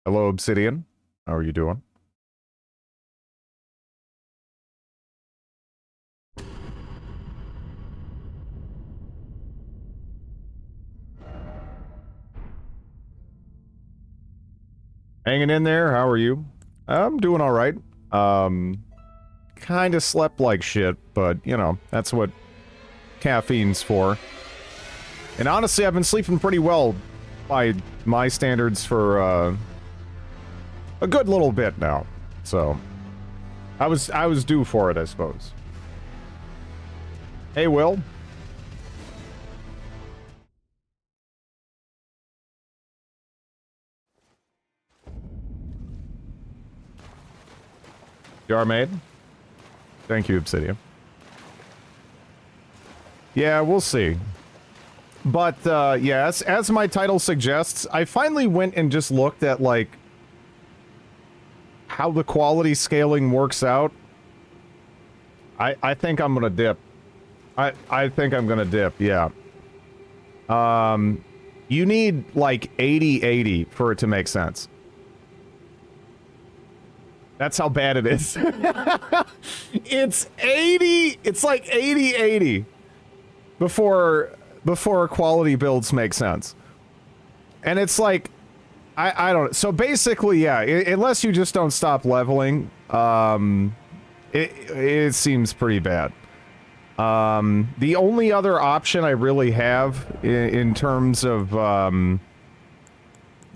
Hello, Obsidian. How are you doing? Hanging in there. How are you? I'm doing all right. Kind of slept like shit, but you know, that's what caffeine's for. And honestly, I've been sleeping pretty well by my standards for a good little bit now. So, I was due for it, I suppose. Hey, Will. Jar made. Thank you, Obsidian. Yeah, we'll see. But, yeah, as my title suggests, I finally went and just looked at, like, how the quality scaling works out. I think I'm gonna dip. I think I'm gonna dip, yeah. You need, like, 80-80 for it to make sense. That's how bad it is. It's 80, it's like 80-80 before quality builds make sense. And it's like, I don't, so basically, yeah, unless you just don't stop leveling, it seems pretty bad. The only other option I really have in terms of,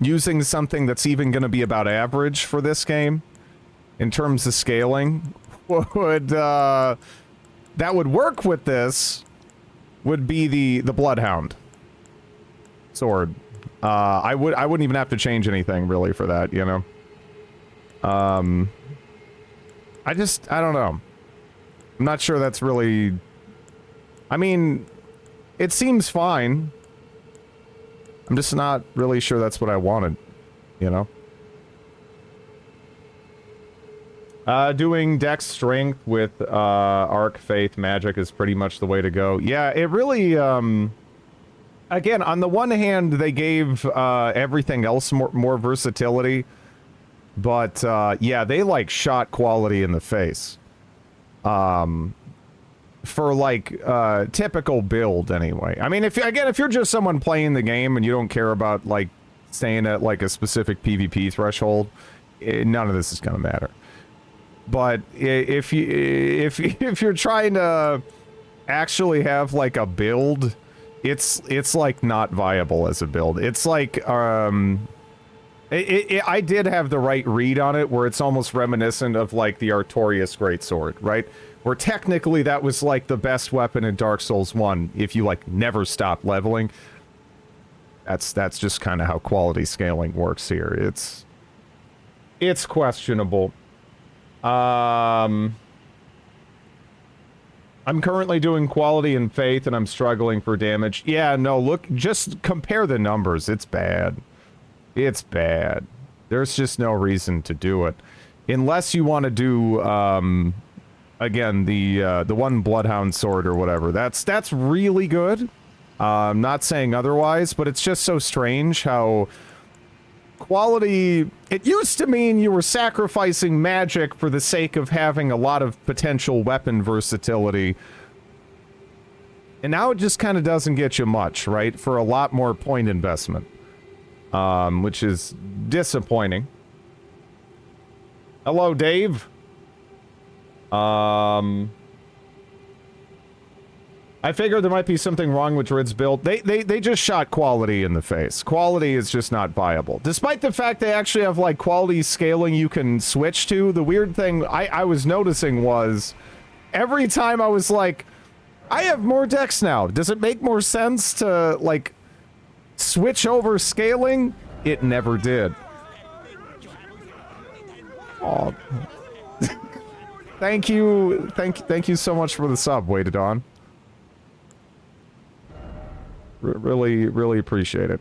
using something that's even going to be about average for this game, in terms of scaling, would, that would work with this, would be the Bloodhound sword. I wouldn't even have to change anything, really, for that, you know? I don't know. I'm not sure that's really... I mean, it seems fine. I'm just not really sure that's what I wanted, you know? Doing Dex Strength with, Arc, Faith, Magic is pretty much the way to go. Yeah, it really, again, on the one hand, they gave, everything else more versatility. But, yeah, they, like, shot quality in the face. For, like, typical build, anyway. I mean, if you're just someone playing the game and you don't care about, like, staying at, like, a specific PvP threshold, none of this is gonna matter. But if you're trying to actually have like a build, it's like not viable as a build. It's like I did have the right read on it, where it's almost reminiscent of like the Artorias Greatsword, right? Where technically that was like the best weapon in Dark Souls 1 if you like never stop leveling. That's just kind of how quality scaling works here. It's questionable. I'm currently doing quality and faith, and I'm struggling for damage. Yeah, no, look, just compare the numbers. It's bad. It's bad. There's just no reason to do it. Unless you want to do, again, the one Bloodhound sword or whatever. That's really good. I'm not saying otherwise, but it's just so strange how... quality, it used to mean you were sacrificing magic for the sake of having a lot of potential weapon versatility. And now it just kind of doesn't get you much, right? For a lot more point investment. Which is disappointing. Hello, Dave. I figured there might be something wrong with Drid's build. They just shot quality in the face. Quality is just not viable. Despite the fact they actually have, like, quality scaling you can switch to, the weird thing I was noticing was, every time I was like, I have more decks now. Does it make more sense to, like, switch over scaling? It never did. Aw. Thank you so much for the sub, Waited On. Really appreciate it.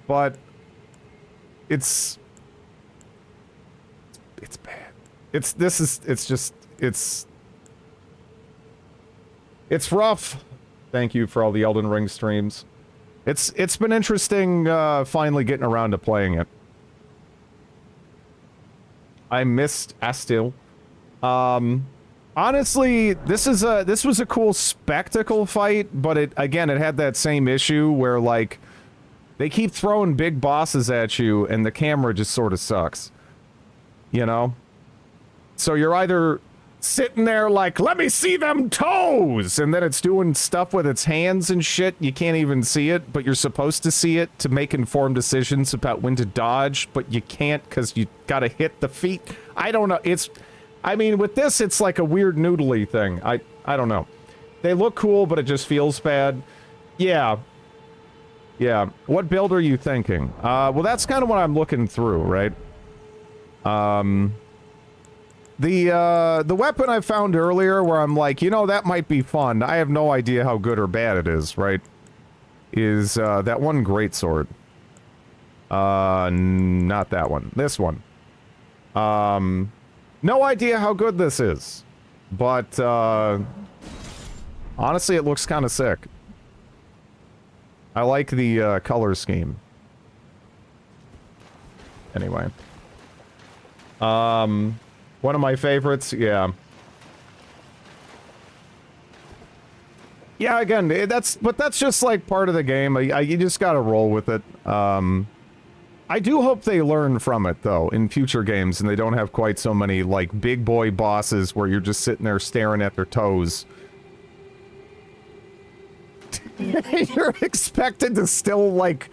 But it's bad. It's rough. Thank you for all the Elden Ring streams. It's been interesting finally getting around to playing it. I missed Astil. Honestly, this was a cool spectacle fight, but it had that same issue where like they keep throwing big bosses at you and the camera just sort of sucks. You know? So you're either sitting there like, let me see them toes, and then it's doing stuff with its hands and shit. You can't even see it, but you're supposed to see it to make informed decisions about when to dodge, but you can't because you gotta hit the feet. I don't know. I mean, with this, it's like a weird noodly thing. I don't know. They look cool, but it just feels bad. Yeah. Yeah. What build are you thinking? Well, that's kind of what I'm looking through, right? The weapon I found earlier where I'm like, you know, that might be fun. I have no idea how good or bad it is, right? Is, that one greatsword. Not that one. This one. No idea how good this is. But, honestly, it looks kind of sick. I like the, color scheme. Anyway. One of my favorites, yeah. Yeah, again, that's just like part of the game. You just gotta roll with it. I do hope they learn from it, though, in future games, and they don't have quite so many, like, big boy bosses where you're just sitting there staring at their toes. You're expected to still, like,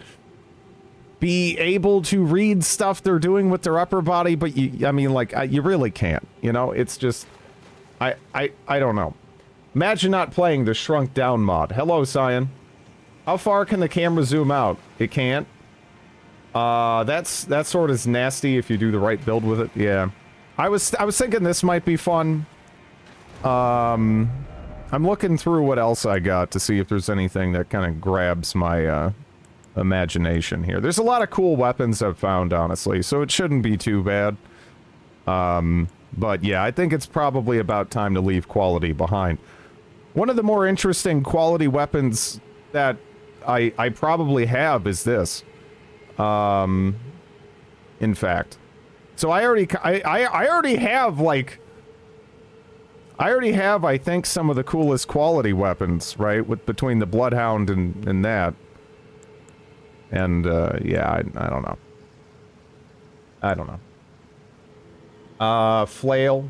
be able to read stuff they're doing with their upper body, but I mean, like, you really can't, you know? It's just, I don't know. Imagine not playing the shrunk down mod. Hello, Cyan. How far can the camera zoom out? It can't. That sort is nasty if you do the right build with it. Yeah. I was thinking this might be fun. I'm looking through what else I got to see if there's anything that kind of grabs my, imagination here. There's a lot of cool weapons I've found, honestly, so it shouldn't be too bad. But yeah, I think it's probably about time to leave quality behind. One of the more interesting quality weapons that I probably have is this. In fact. So I already have, like... I already have, I think, some of the coolest quality weapons, right? Between the Bloodhound and that. And, yeah, I don't know. I don't know. Flail.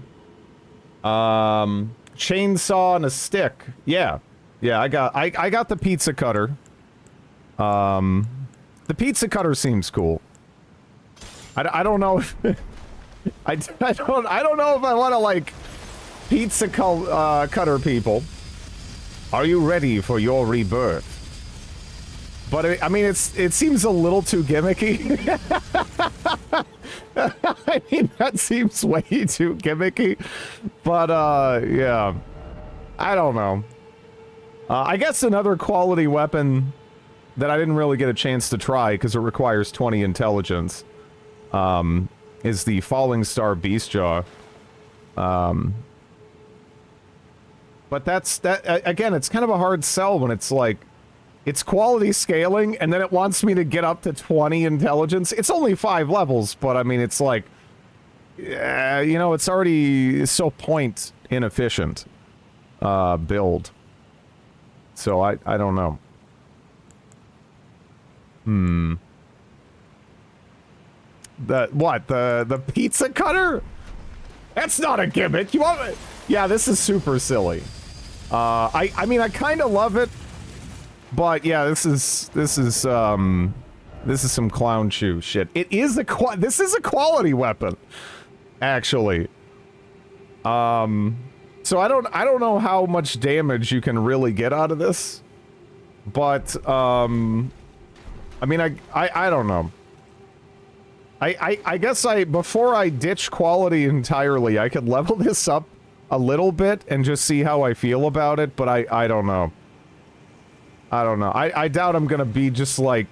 Chainsaw and a stick. Yeah. Yeah, I got the pizza cutter. The pizza cutter seems cool. I don't know if... I don't know if I want to, like, pizza cutter people. Are you ready for your rebirth? But, I mean, it seems a little too gimmicky. I mean, that seems way too gimmicky. But, yeah. I don't know. I guess another quality weapon that I didn't really get a chance to try, because it requires 20 intelligence, is the Falling Star Beastjaw. But again, it's kind of a hard sell when it's like, it's quality scaling, and then it wants me to get up to 20 intelligence. It's only 5 levels, but I mean, it's like, you know, it's already so point inefficient build. So I don't know. The pizza cutter? That's not a gimmick. You want it? Yeah, this is super silly. I mean, I kind of love it. But yeah, this is some clown shoe shit. It is this is a quality weapon, actually. So I don't know how much damage you can really get out of this, but I mean, I don't know. I guess before I ditch quality entirely, I could level this up a little bit and just see how I feel about it, but I don't know. I don't know. I doubt I'm gonna be just, like,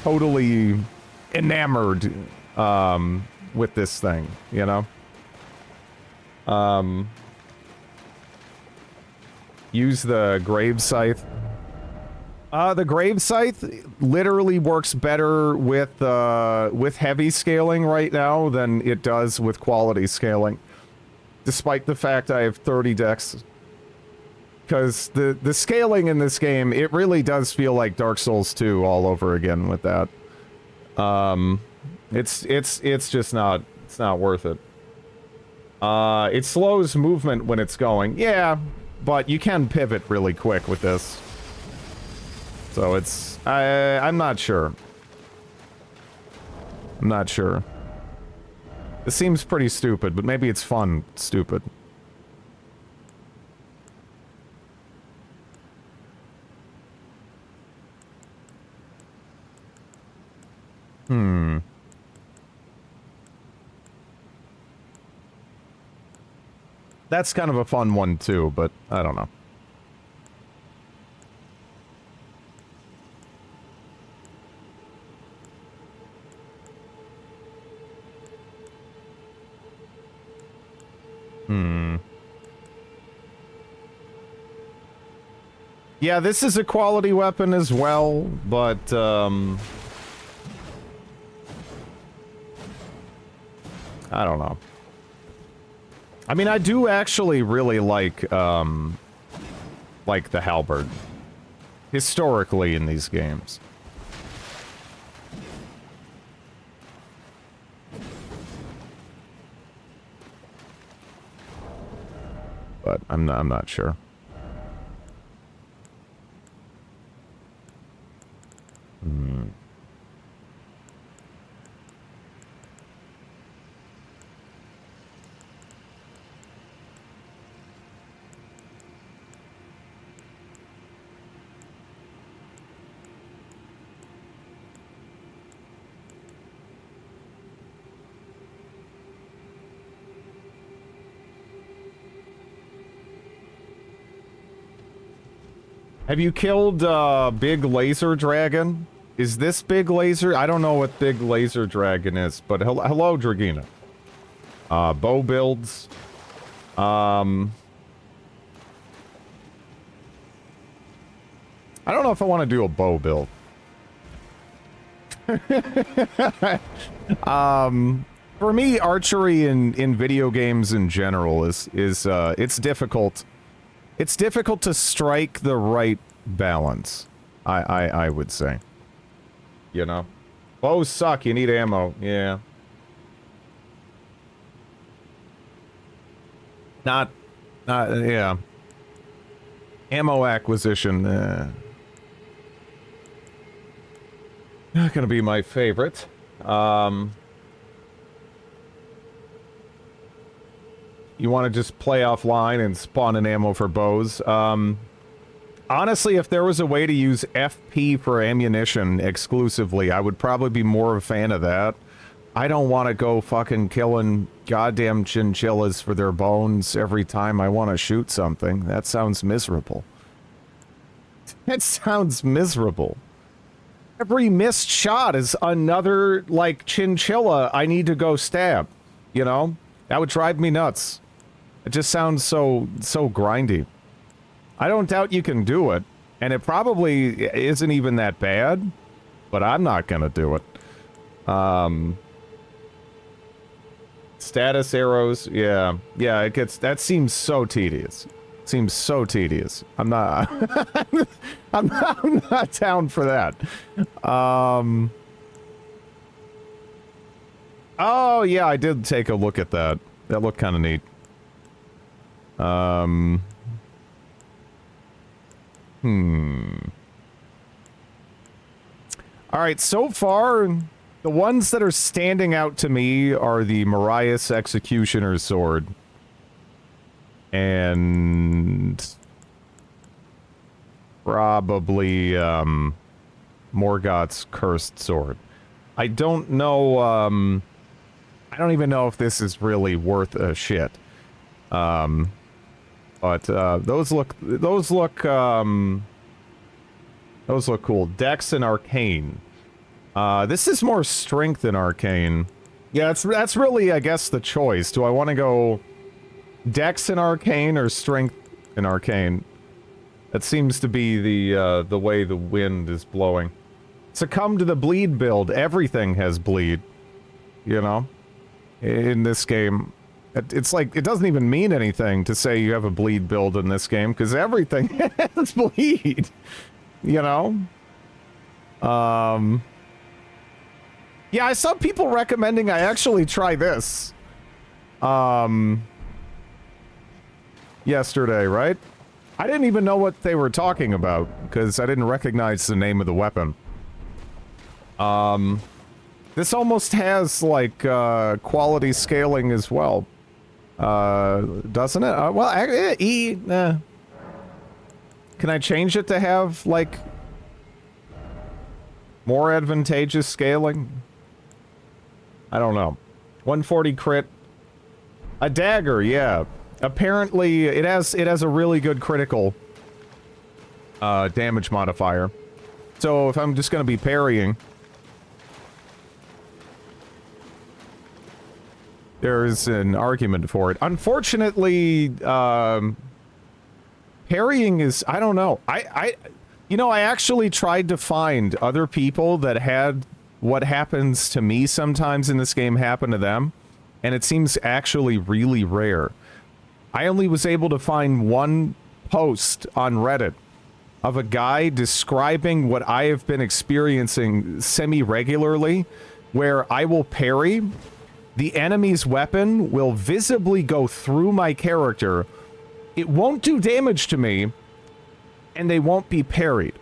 totally enamored, with this thing, you know? Use the grave scythe. The Grave Scythe literally works better with heavy scaling right now than it does with quality scaling. Despite the fact I have 30 decks. Because the scaling in this game, it really does feel like Dark Souls 2 all over again with that. It's just not, it's not worth it. It slows movement when it's going. Yeah, but you can pivot really quick with this. So it's, I'm not sure. I'm not sure. This seems pretty stupid, but maybe it's fun stupid. That's kind of a fun one too, but I don't know. Yeah, this is a quality weapon as well, but, I don't know. I mean, I do actually really like the halberd. Historically in these games. But I'm not sure. Have you killed Big Laser Dragon? Is this Big Laser? I don't know what Big Laser Dragon is, but hello, Dragina. Bow builds. I don't know if I want to do a bow build. For me, archery in video games in general is it's difficult. It's difficult to strike the right balance, I would say. You know? Bows suck, you need ammo, yeah. Yeah. Ammo acquisition, not gonna be my favorite. You want to just play offline and spawn an ammo for bows. Honestly, if there was a way to use FP for ammunition exclusively, I would probably be more a fan of that. I don't want to go fucking killing goddamn chinchillas for their bones every time I want to shoot something. That sounds miserable. That sounds miserable. Every missed shot is another, like, chinchilla I need to go stab. You know? That would drive me nuts. It just sounds so grindy. I don't doubt you can do it, and it probably isn't even that bad, but I'm not gonna do it. Status arrows, yeah, it gets, that seems so tedious. Seems so tedious. I'm not, I'm not down for that. Oh yeah, I did take a look at that. That looked kind of neat. Alright, so far, the ones that are standing out to me are the Marius Executioner's Sword. And probably, Morgoth's Cursed Sword. I don't know, I don't even know if this is really worth a shit. But those look cool. Dex and Arcane. This is more strength than Arcane. Yeah, that's really, I guess, the choice. Do I want to go Dex and Arcane or Strength and Arcane? That seems to be the way the wind is blowing. Succumb to the bleed build. Everything has bleed. You know? In this game. It's like, it doesn't even mean anything to say you have a bleed build in this game, because everything has bleed. You know? Yeah, I saw people recommending I actually try this. Yesterday, right? I didn't even know what they were talking about, because I didn't recognize the name of the weapon. This almost has, like, quality scaling as well. Doesn't it? Well, E, Can I change it to have, like, more advantageous scaling? I don't know. 140 crit. A dagger, yeah. Apparently, it has a really good critical damage modifier. So if I'm just gonna be parrying, there's an argument for it. Unfortunately, parrying is, I don't know. You know, I actually tried to find other people that had what happens to me sometimes in this game happen to them, and it seems actually really rare. I only was able to find one post on Reddit of a guy describing what I have been experiencing semi-regularly, where I will parry, the enemy's weapon will visibly go through my character, it won't do damage to me, and they won't be parried.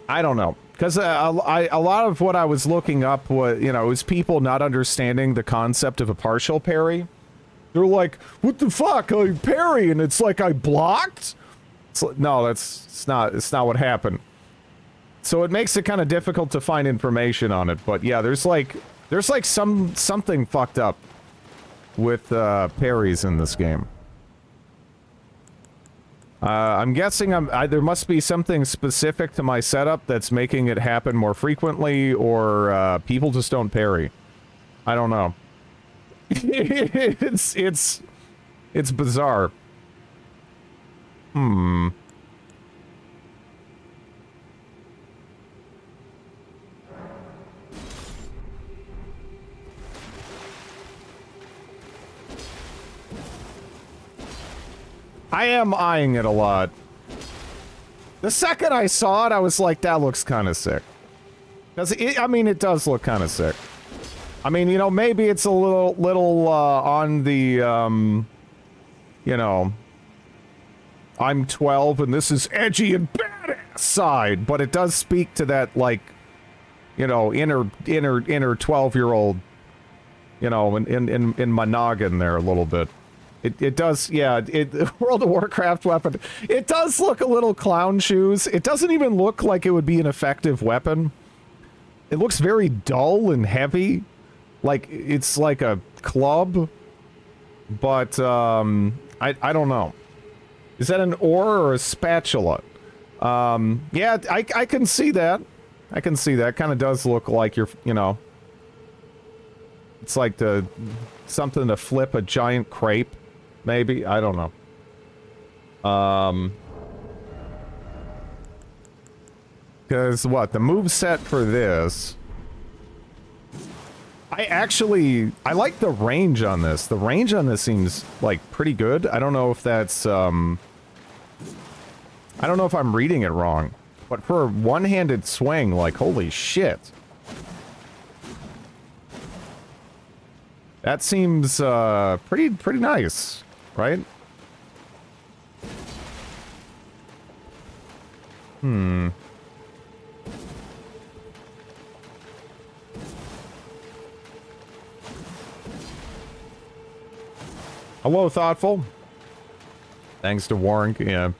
I don't know. Because a lot of what I was looking up was, you know, was people not understanding the concept of a partial parry. They're like, what the fuck? I parry and it's like I blocked? It's like, no, it's not what happened. So it makes it kind of difficult to find information on it. But yeah, there's like something fucked up with parries in this game. I'm guessing there must be something specific to my setup that's making it happen more frequently, or people just don't parry. I don't know. It's bizarre. I am eyeing it a lot. The second I saw it, I was like, that looks kind of sick. I mean, it does look kind of sick. I mean, you know, maybe it's a little on the, you know, I'm 12 and this is edgy and badass side, but it does speak to that, like, you know, inner 12-year-old, you know, in my noggin there a little bit. It does, yeah, World of Warcraft weapon. It does look a little clown shoes. It doesn't even look like it would be an effective weapon. It looks very dull and heavy. Like, it's like a club. But, I don't know. Is that an oar or a spatula? Yeah, I can see that. I can see that. Kind of does look like you're, you know... It's like something to flip a giant crepe. Maybe? I don't know. Because what? The moveset for this... I like the range on this. The range on this seems, like, pretty good. I don't know if that's, I don't know if I'm reading it wrong. But for a one-handed swing, like, holy shit. That seems, pretty nice, right? Hello, Thoughtful. Thanks to Warren, yeah.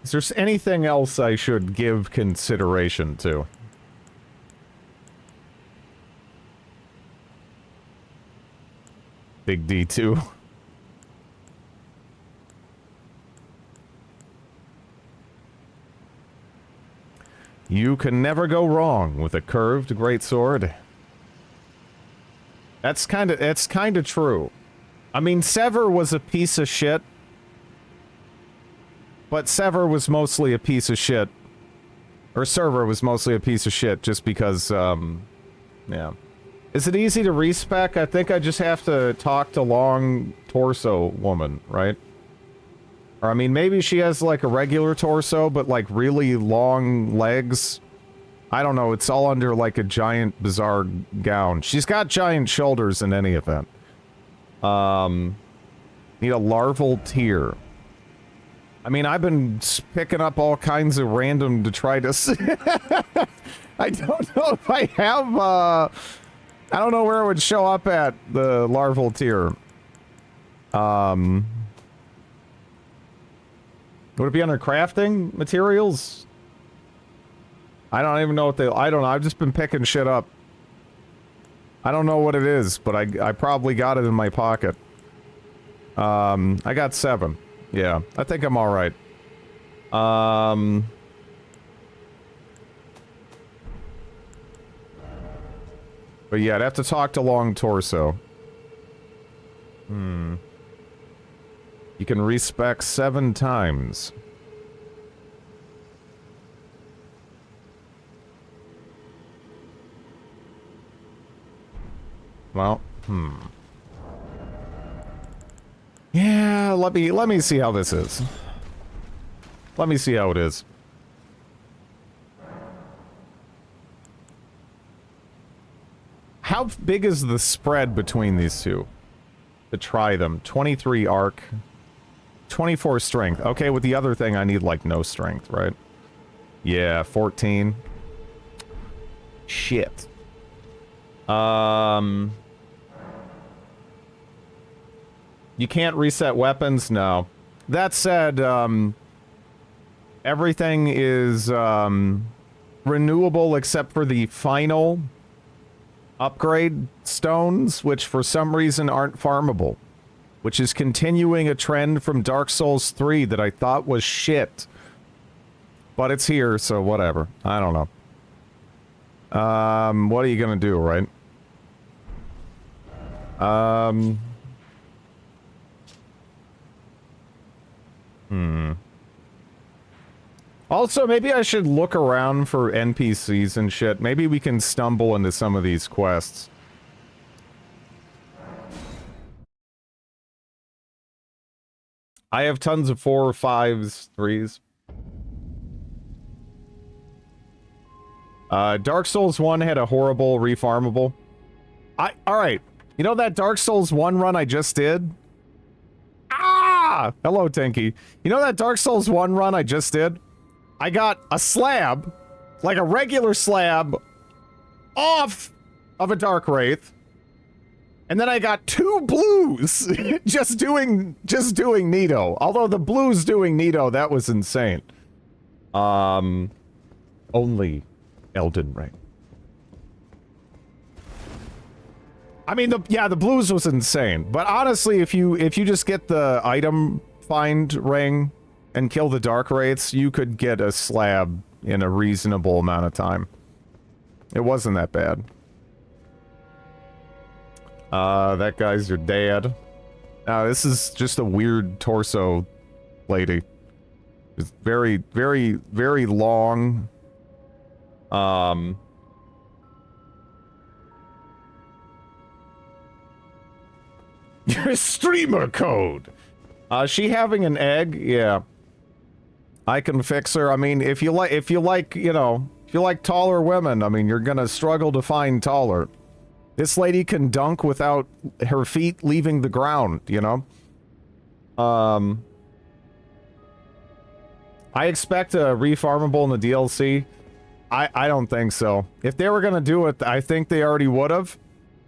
Is there anything else I should give consideration to? Big D2. You can never go wrong with a curved greatsword. That's kind of true. I mean, Sever was a piece of shit. But Sever was mostly a piece of shit. Or Server was mostly a piece of shit just because, yeah. Is it easy to respec? I think I just have to talk to Long Torso Woman, right? Or, I mean, maybe she has, like, a regular torso, but, like, really long legs. I don't know, it's all under, like, a giant, bizarre gown. She's got giant shoulders in any event. Need a larval tear. I mean, I've been picking up all kinds of random detritus. I don't know if I have, I don't know where it would show up at, the larval tear. Would it be under crafting materials? I don't even know what I don't know, I've just been picking shit up. I don't know what it is, but I probably got it in my pocket. I got 7. Yeah, I think I'm alright. But yeah, I'd have to talk to Long Torso. You can respec 7 times. Well, yeah, let me see how this is. Let me see how it is. How big is the spread between these two? To try them. 23 arc. 24 strength. Okay, with the other thing I need like no strength, right? Yeah, 14. Shit. You can't reset weapons? No. That said, everything is, renewable except for the final upgrade stones, which for some reason aren't farmable. Which is continuing a trend from Dark Souls 3 that I thought was shit. But it's here, so whatever. I don't know. What are you gonna do, right? Also, maybe I should look around for NPCs and shit. Maybe we can stumble into some of these quests. I have tons of 4, 5s, 3s. Dark Souls 1 had a horrible refarmable. Alright. You know that Dark Souls 1 run I just did? Ah! Hello, Tinky. You know that Dark Souls 1 run I just did? I got a slab, like a regular slab, off of a Dark Wraith. And then I got 2 blues just doing Nito. Although the blues doing Nito, that was insane. Only Elden Ring. I mean, the blues was insane. But honestly, if you just get the item find ring and kill the Dark Wraiths, you could get a slab in a reasonable amount of time. It wasn't that bad. That guy's your dad. This is just a weird torso lady. It's very, very, very long. Your streamer code! She having an egg? Yeah. I can fix her. I mean, if you like, you know, if you like taller women, I mean, you're gonna struggle to find taller. This lady can dunk without her feet leaving the ground, you know? I expect a refarmable in the DLC. I don't think so. If they were gonna do it, I think they already would've.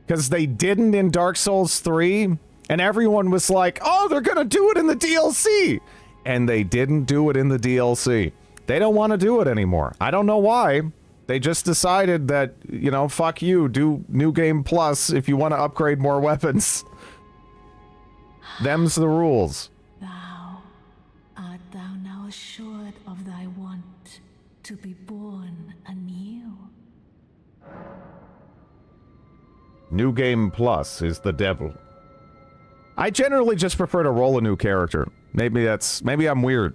Because they didn't in Dark Souls 3, and everyone was like, oh, they're gonna do it in the DLC! And they didn't do it in the DLC. They don't want to do it anymore. I don't know why. They just decided that, you know, fuck you, do New Game Plus if you want to upgrade more weapons. Them's the rules. Art thou now assured of thy want to be born New Game Plus is the devil. I generally just prefer to roll a new character. Maybe I'm weird.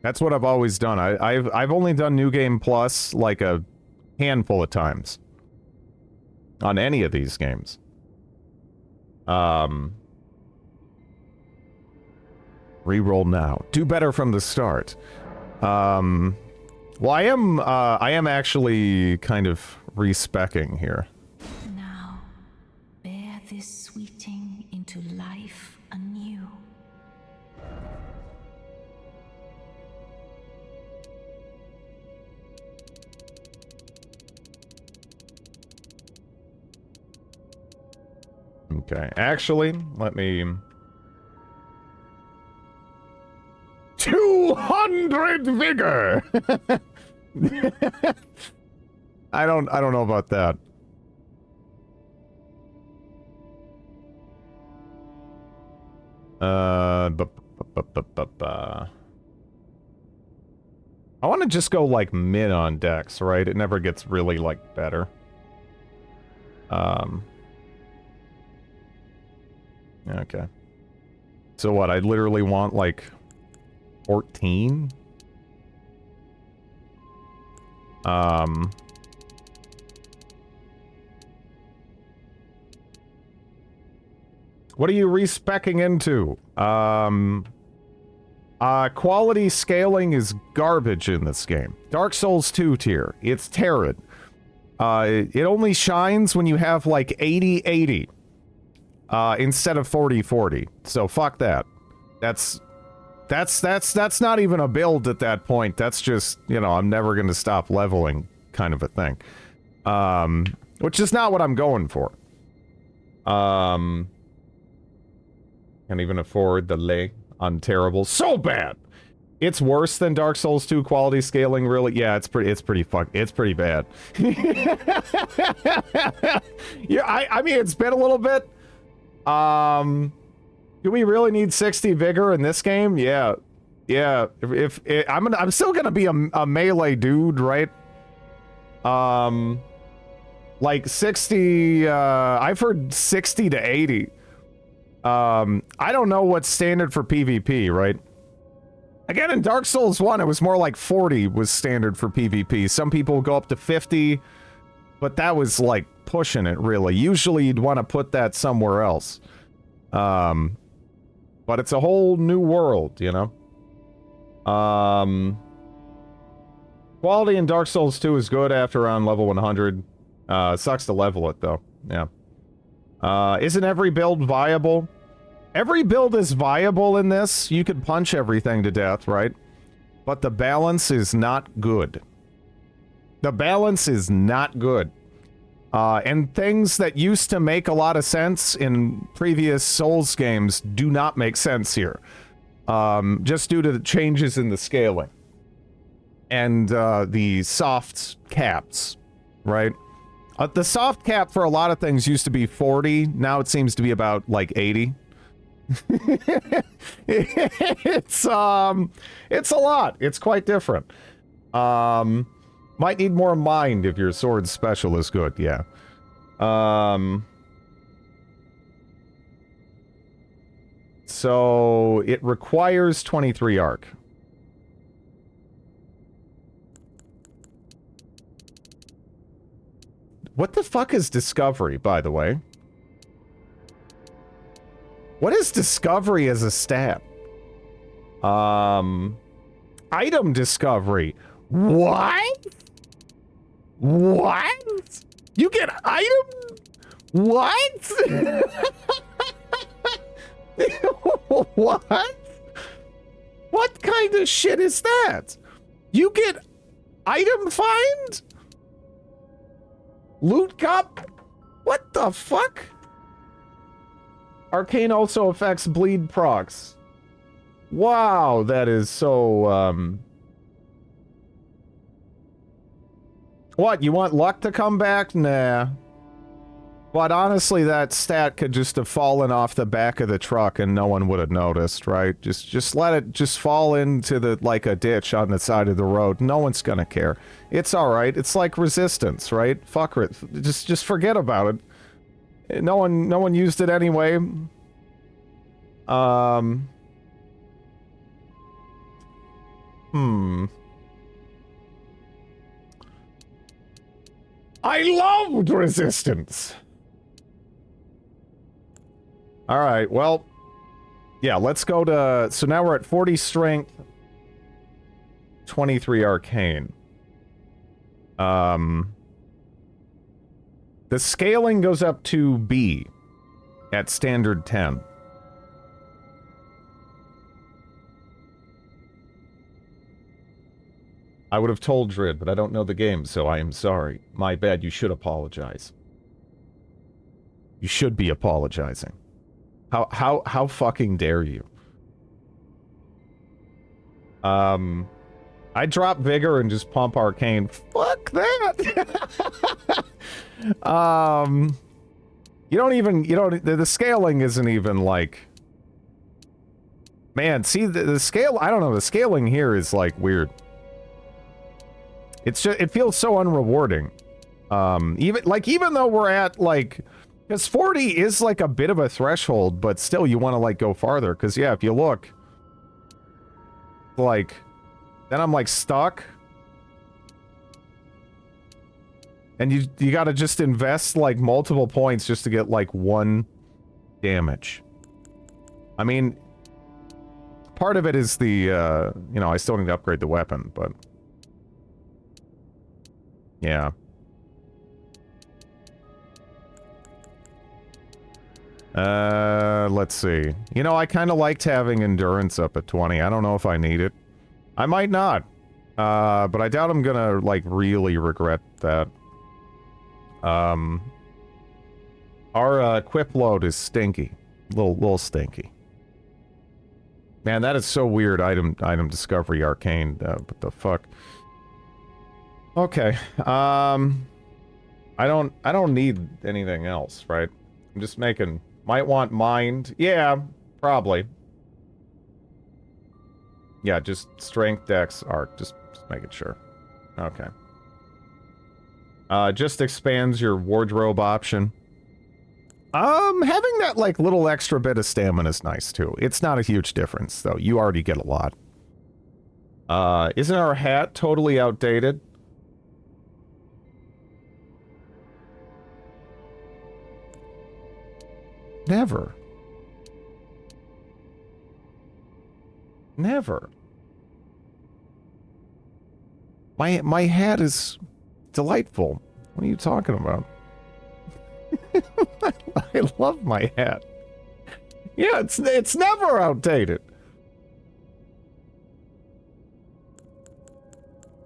That's what I've always done. I've only done New Game Plus like a handful of times. On any of these games. Reroll now. Do better from the start. Well, I am actually kind of respecking here. Now, bear this sweeting into life anew. Okay, actually, let me... 200 vigor! I don't know about that. I want to just go, like, mid on dex, right? It never gets really, like, better. Okay. So what, I literally want, like, 14? What are you respecking into? Quality scaling is garbage in this game. Dark Souls 2 tier. It's Terran. It only shines when you have, like, 80-80. Instead of 40-40. So fuck that. That's not even a build at that point. That's just, you know, I'm never gonna stop leveling kind of a thing. Which is not what I'm going for. Can't even afford the lay on terrible. So bad! It's worse than Dark Souls 2 quality scaling, really? Yeah, it's pretty bad. Yeah, I mean, it's been a little bit. Do we really need 60 vigor in this game? Yeah. Yeah. I'm still gonna be a melee dude, right? Like 60, I've heard 60 to 80. I don't know what's standard for PvP, right? Again, in Dark Souls 1, it was more like 40 was standard for PvP. Some people go up to 50, but that was like pushing it, really. Usually you'd want to put that somewhere else. But it's a whole new world, you know? Quality in Dark Souls 2 is good after around level 100. Sucks to level it, though. Yeah. Isn't every build viable? Every build is viable in this. You could punch everything to death, right? But the balance is not good. The balance is not good. And things that used to make a lot of sense in previous Souls games do not make sense here. Just due to the changes in the scaling. And the soft caps, right? The soft cap for a lot of things used to be 40. Now it seems to be about, like, 80. It's a lot. It's quite different. Might need more mind if your sword special is good, yeah. So it requires 23 arc. What the fuck is discovery, by the way? What is discovery as a stat? Item discovery. What? What? You get item? What? What? What kind of shit is that? You get item find? Loot cup? What the fuck? Arcane also affects bleed procs. Wow, that is so, What, you want luck to come back? Nah. But honestly, that stat could just have fallen off the back of the truck and no one would have noticed, right? Just let it just fall into the like a ditch on the side of the road. No one's gonna care. It's all right. It's like resistance, right? Fuck it. Just forget about it. No one used it anyway. I loved resistance. All right, well, yeah, let's go to... So now we're at 40 strength, 23 arcane. The scaling goes up to B at standard 10. I would have told Drid, but I don't know the game, so I am sorry. My bad, you should apologize. You should be apologizing. How fucking dare you? I drop Vigor and just pump Arcane. Fuck that! The scaling isn't even like... Man, see, the scale, I don't know, the scaling here is like weird. It's just, it feels so unrewarding. Even though we're at like... Because 40 is like a bit of a threshold, but still you want to like go farther. Because yeah, if you look, like, then I'm like stuck. And you got to just invest like multiple points just to get like 1 damage. I mean, part of it is the, I still need to upgrade the weapon, but... Yeah. Let's see. You know, I kind of liked having endurance up at 20. I don't know if I need it. I might not. But I doubt I'm gonna, like, really regret that. Our, equip load is stinky. Little stinky. Man, that is so weird, item discovery arcane. What the fuck? Okay, I don't need anything else, right? I'm just making... Might want mind. Yeah, probably. Yeah, just strength, dex, arc. Just making sure. Okay. Just expands your wardrobe option. Having that, like, little extra bit of stamina is nice, too. It's not a huge difference, though. You already get a lot. Isn't our hat totally outdated? Never. Never. My hat is delightful. What are you talking about? I love my hat. Yeah, it's never outdated.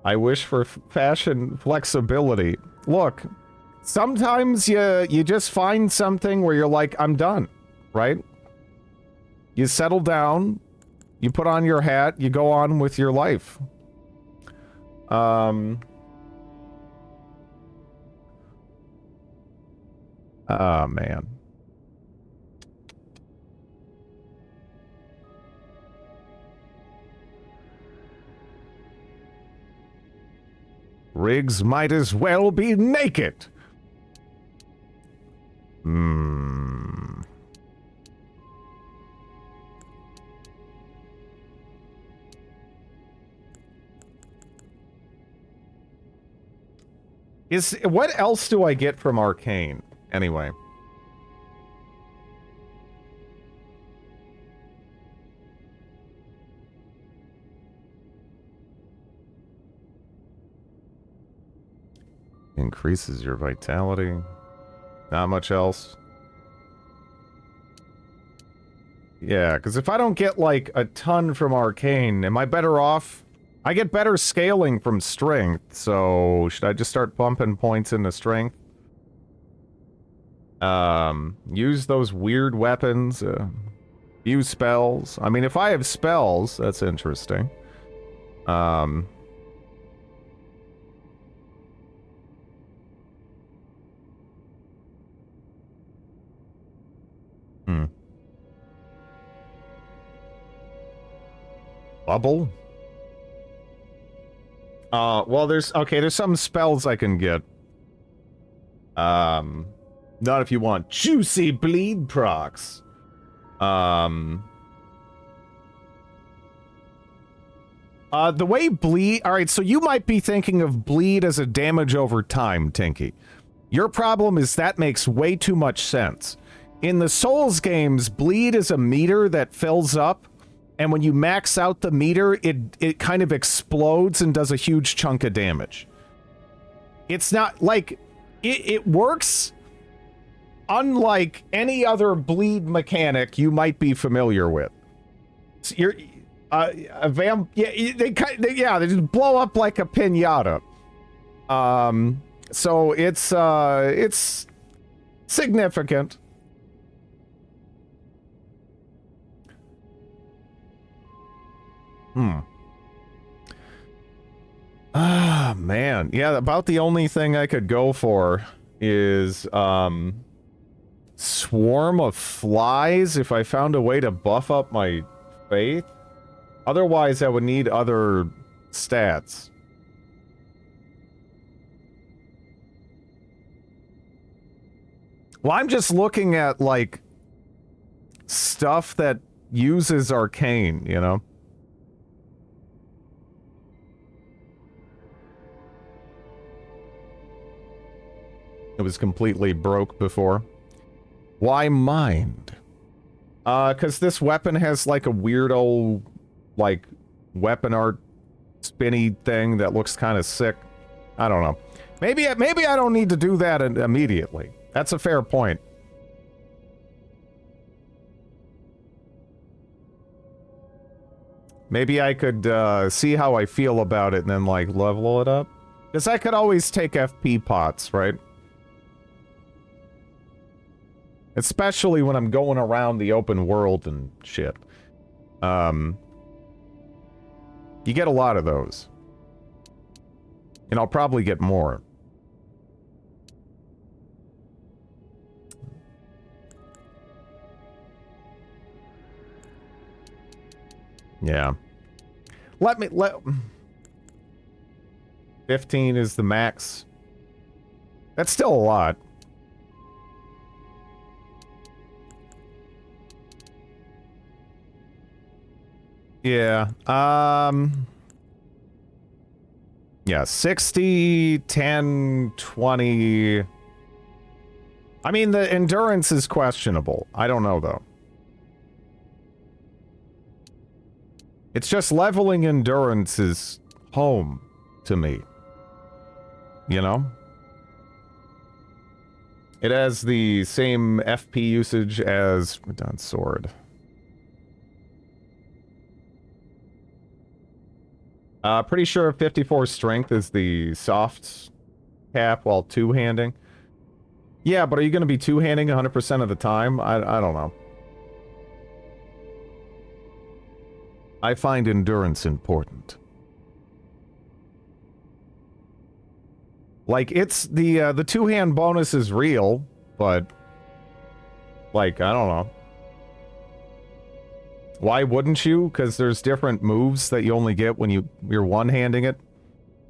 I wish for fashion flexibility. Look, sometimes you just find something where you're like, I'm done, right? You settle down, you put on your hat, you go on with your life. Oh, man. Riggs might as well be naked. What else do I get from Arcane, anyway? Increases your vitality. Not much else. Yeah, because if I don't get, like, a ton from Arcane, am I better off? I get better scaling from strength, so should I just start pumping points into strength? Use those weird weapons, use spells. I mean, if I have spells, that's interesting. Bubble? Well, there's some spells I can get. Not if you want juicy bleed procs. The way bleed... Alright, so you might be thinking of bleed as a damage over time, Tinky. Your problem is that makes way too much sense. In the Souls games, bleed is a meter that fills up, and when you max out the meter, it kind of explodes and does a huge chunk of damage. It's not, like... It works unlike any other bleed mechanic you might be familiar with. So you're... a vamp... Yeah, they just blow up like a piñata. So it's significant. Ah, man. Yeah, about the only thing I could go for is, Swarm of Flies if I found a way to buff up my faith. Otherwise, I would need other stats. Well, I'm just looking at, like, stuff that uses arcane, you know? It was completely broke before. Why mind? Because this weapon has, like, a weirdo, like, weapon art spinny thing that looks kind of sick. I don't know. Maybe I don't need to do that immediately. That's a fair point. Maybe I could see how I feel about it and then, like, level it up. Because I could always take FP pots, right? Especially when I'm going around the open world and shit. You get a lot of those. And I'll probably get more. Yeah. Let 15 is the max. That's still a lot. Yeah, yeah, 60, 10, 20... I mean, the endurance is questionable. I don't know, though. It's just leveling endurance is home to me. You know? It has the same FP usage as Redon Sword. Pretty sure 54 strength is the soft cap while two-handing. Yeah, but are you going to be two-handing 100% of the time? I don't know. I find endurance important. Like, it's the two-hand bonus is real, but like, I don't know. Why wouldn't you? Because there's different moves that you only get when you're one-handing it.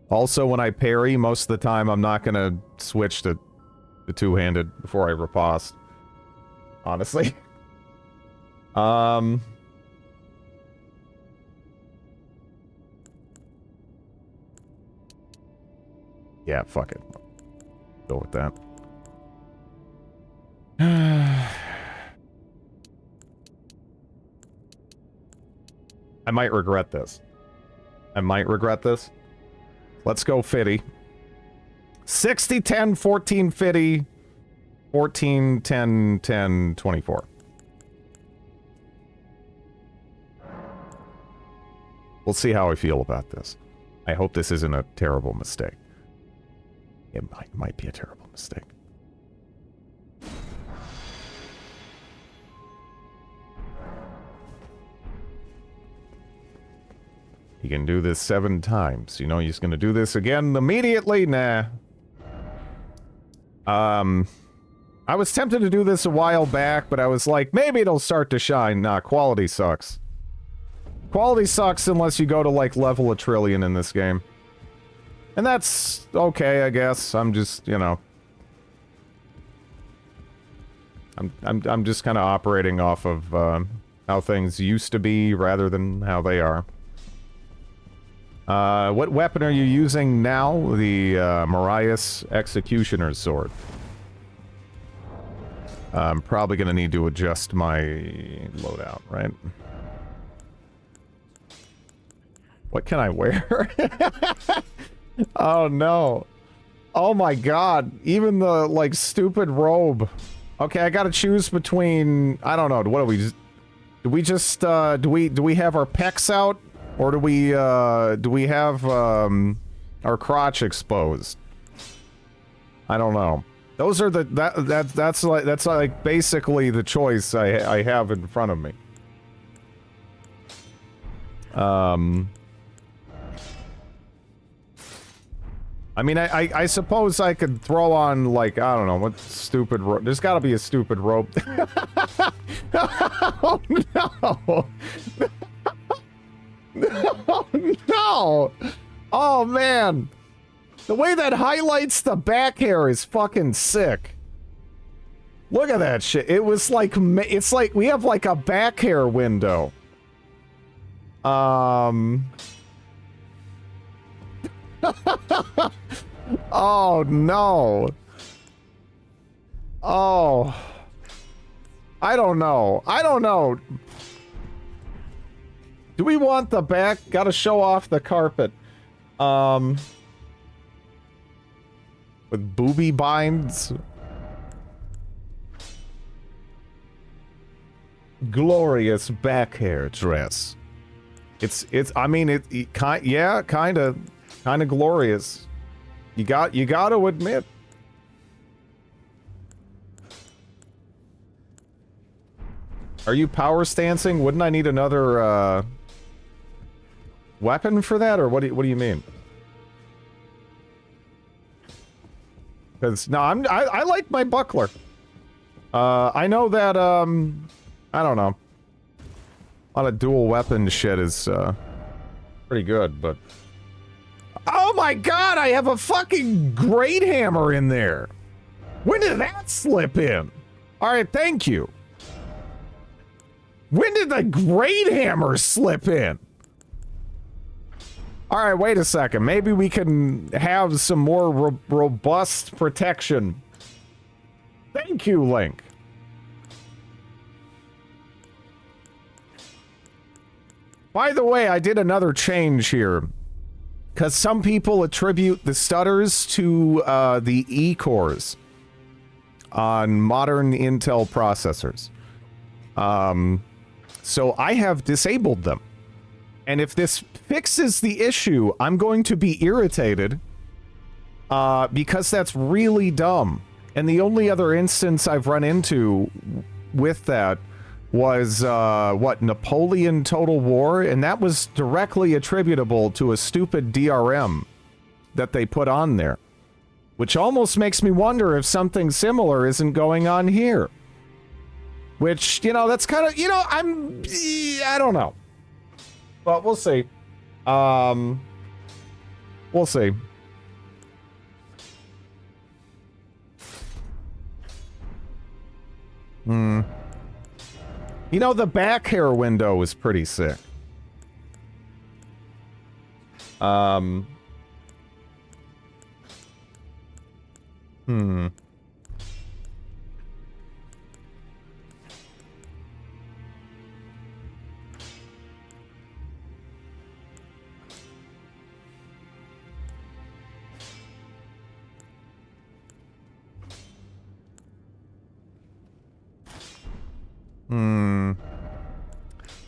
Also, when I parry, most of the time I'm not going to switch to the two-handed before I riposte. Honestly. Yeah, fuck it. Go with that. I might regret this. I might regret this. Let's go Fitty. 60, 10, 14, Fitty. 14, 10, 10, 24. We'll see how I feel about this. I hope this isn't a terrible mistake. It might be a terrible mistake. You can do this 7 times. You know, you're just gonna do this again immediately? Nah. I was tempted to do this a while back, but I was like, maybe it'll start to shine. Nah, quality sucks. Quality sucks unless you go to, like, level a trillion in this game. And that's okay, I guess. I'm just, you know... I'm just kind of operating off of, how things used to be rather than how they are. What weapon are you using now? The, Marias Executioner's Sword. I'm probably gonna need to adjust my loadout, right? What can I wear? Oh no. Oh my god. Even the, like, stupid robe. Okay, I gotta choose between... I don't know, what do we just... Do we just, do we have our pecs out? Or do we have, our crotch exposed? I don't know. Those are the... That's like basically the choice I have in front of me. I mean, I suppose I could throw on, like, I don't know, what stupid rope. There's gotta be a stupid rope. Oh, no! Oh, no! Oh, man! The way that highlights the back hair is fucking sick. Look at that shit. It was like, it's like, we have like a back hair window. Oh, no. Oh. I don't know. I don't know. Do we want the back? Gotta show off the carpet. With booby binds? Glorious back hair dress. I mean, kind of glorious. You got to admit. Are you power stancing? Wouldn't I need another, weapon for that, or what do you mean? Because, no, I like my buckler. I know that, I don't know. A lot of dual weapon shit is, pretty good, but... Oh my god, I have a fucking great hammer in there! When did that slip in? Alright, thank you. When did the great hammer slip in? Alright, wait a second. Maybe we can have some more robust protection. Thank you, Link. By the way, I did another change here. Because some people attribute the stutters to the E-cores on modern Intel processors. So I have disabled them. And if this fixes the issue, I'm going to be irritated because that's really dumb. And the only other instance I've run into with that was, what, Napoleon Total War? And that was directly attributable to a stupid DRM that they put on there. Which almost makes me wonder if something similar isn't going on here. Which, you know, that's kind of, you know, I don't know. But we'll see. We'll see. You know, the back hair window is pretty sick.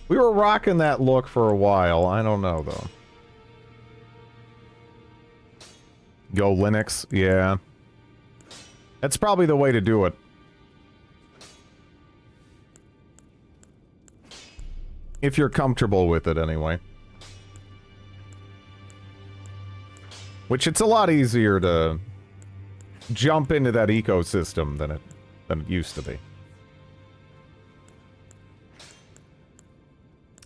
We were rocking that look for a while. I don't know, though. Go Linux? Yeah. That's probably the way to do it. If you're comfortable with it, anyway. Which it's a lot easier to jump into that ecosystem than it used to be.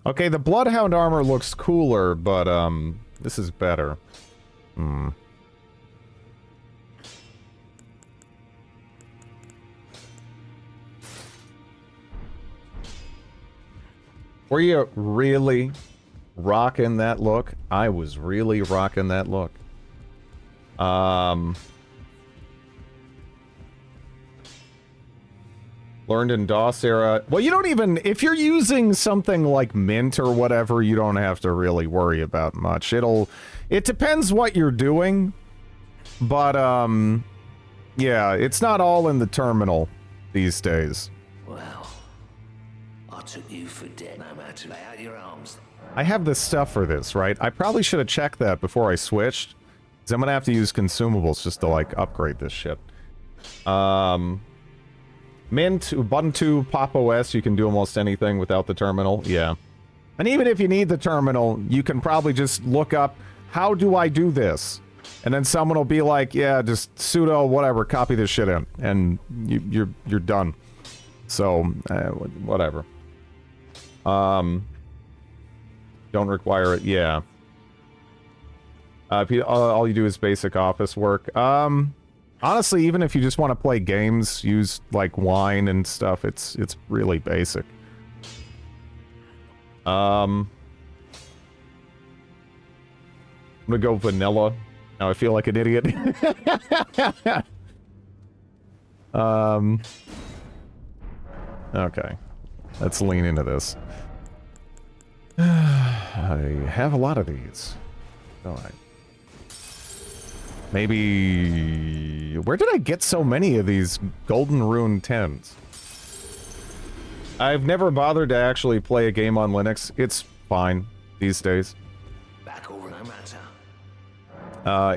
Okay, the Bloodhound armor looks cooler, but, this is better. Hmm. Were you really rocking that look? I was really rocking that look. Learned in DOS era. Well, you don't even... If you're using something like Mint or whatever, you don't have to really worry about much. It depends what you're doing. But, yeah, it's not all in the terminal these days. Well, I took you for dead. No matter, lay out your arms. I have the stuff for this, right? I probably should have checked that before I switched. Because I'm going to have to use consumables just to, like, upgrade this shit. Mint, Ubuntu, Pop OS, you can do almost anything without the terminal. Yeah. And even if you need the terminal, you can probably just look up, how do I do this? And then someone will be like, yeah, just sudo whatever, copy this shit in. And you're done. So, whatever. Don't require it, yeah. All you do is basic office work. Honestly, even if you just want to play games, use, like, wine and stuff, it's really basic. I'm gonna go vanilla. Now I feel like an idiot. Okay. Let's lean into this. I have a lot of these. Don't I? Maybe... Where did I get so many of these Golden Rune 10s? I've never bothered to actually play a game on Linux. It's fine these days. Back over, no matter.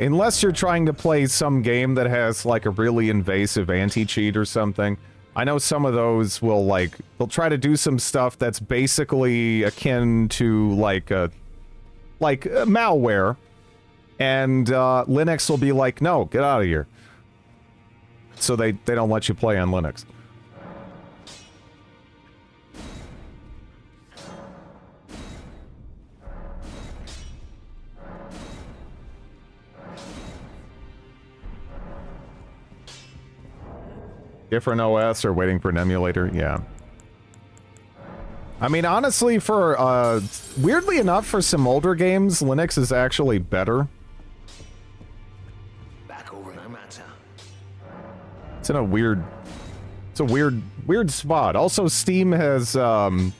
Unless you're trying to play some game that has, like, a really invasive anti-cheat or something. I know some of those will, like... They'll try to do some stuff that's basically akin to, like, malware. And Linux will be like, no, get out of here. So they don't let you play on Linux. Different OS or waiting for an emulator? Yeah. I mean, honestly, for, weirdly enough, for some older games, Linux is actually better. It's in a weird... It's a weird spot. Also, Steam has, the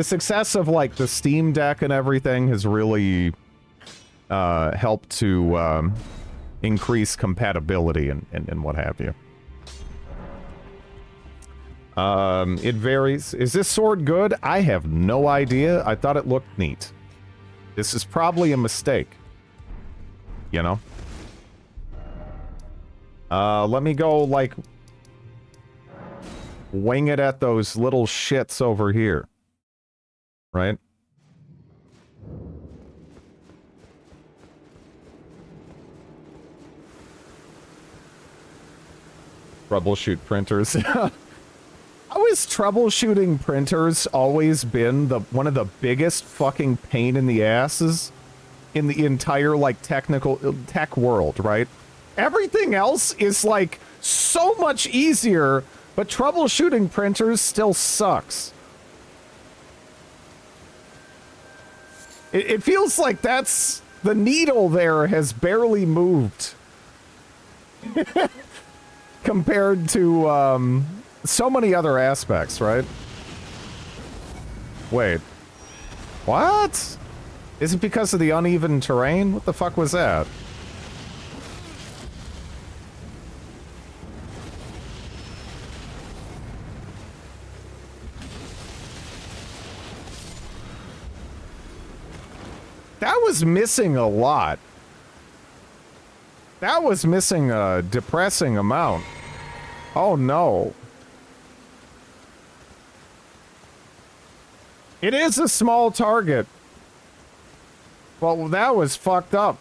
success of, like, the Steam Deck and everything has really, helped to, increase compatibility and what have you. It varies. Is this sword good? I have no idea. I thought it looked neat. This is probably a mistake. You know? Let me go, like, wing it at those little shits over here. Right? Troubleshoot printers. How has troubleshooting printers always been one of the biggest fucking pain in the asses in the entire, like, tech world, right? Everything else is, like, so much easier, but troubleshooting printers still sucks. It feels like that's... The needle there has barely moved. Compared to, so many other aspects, right? Wait. What? Is it because of the uneven terrain? What the fuck was that? That was missing a lot. That was missing a depressing amount. Oh no. It is a small target. Well, that was fucked up.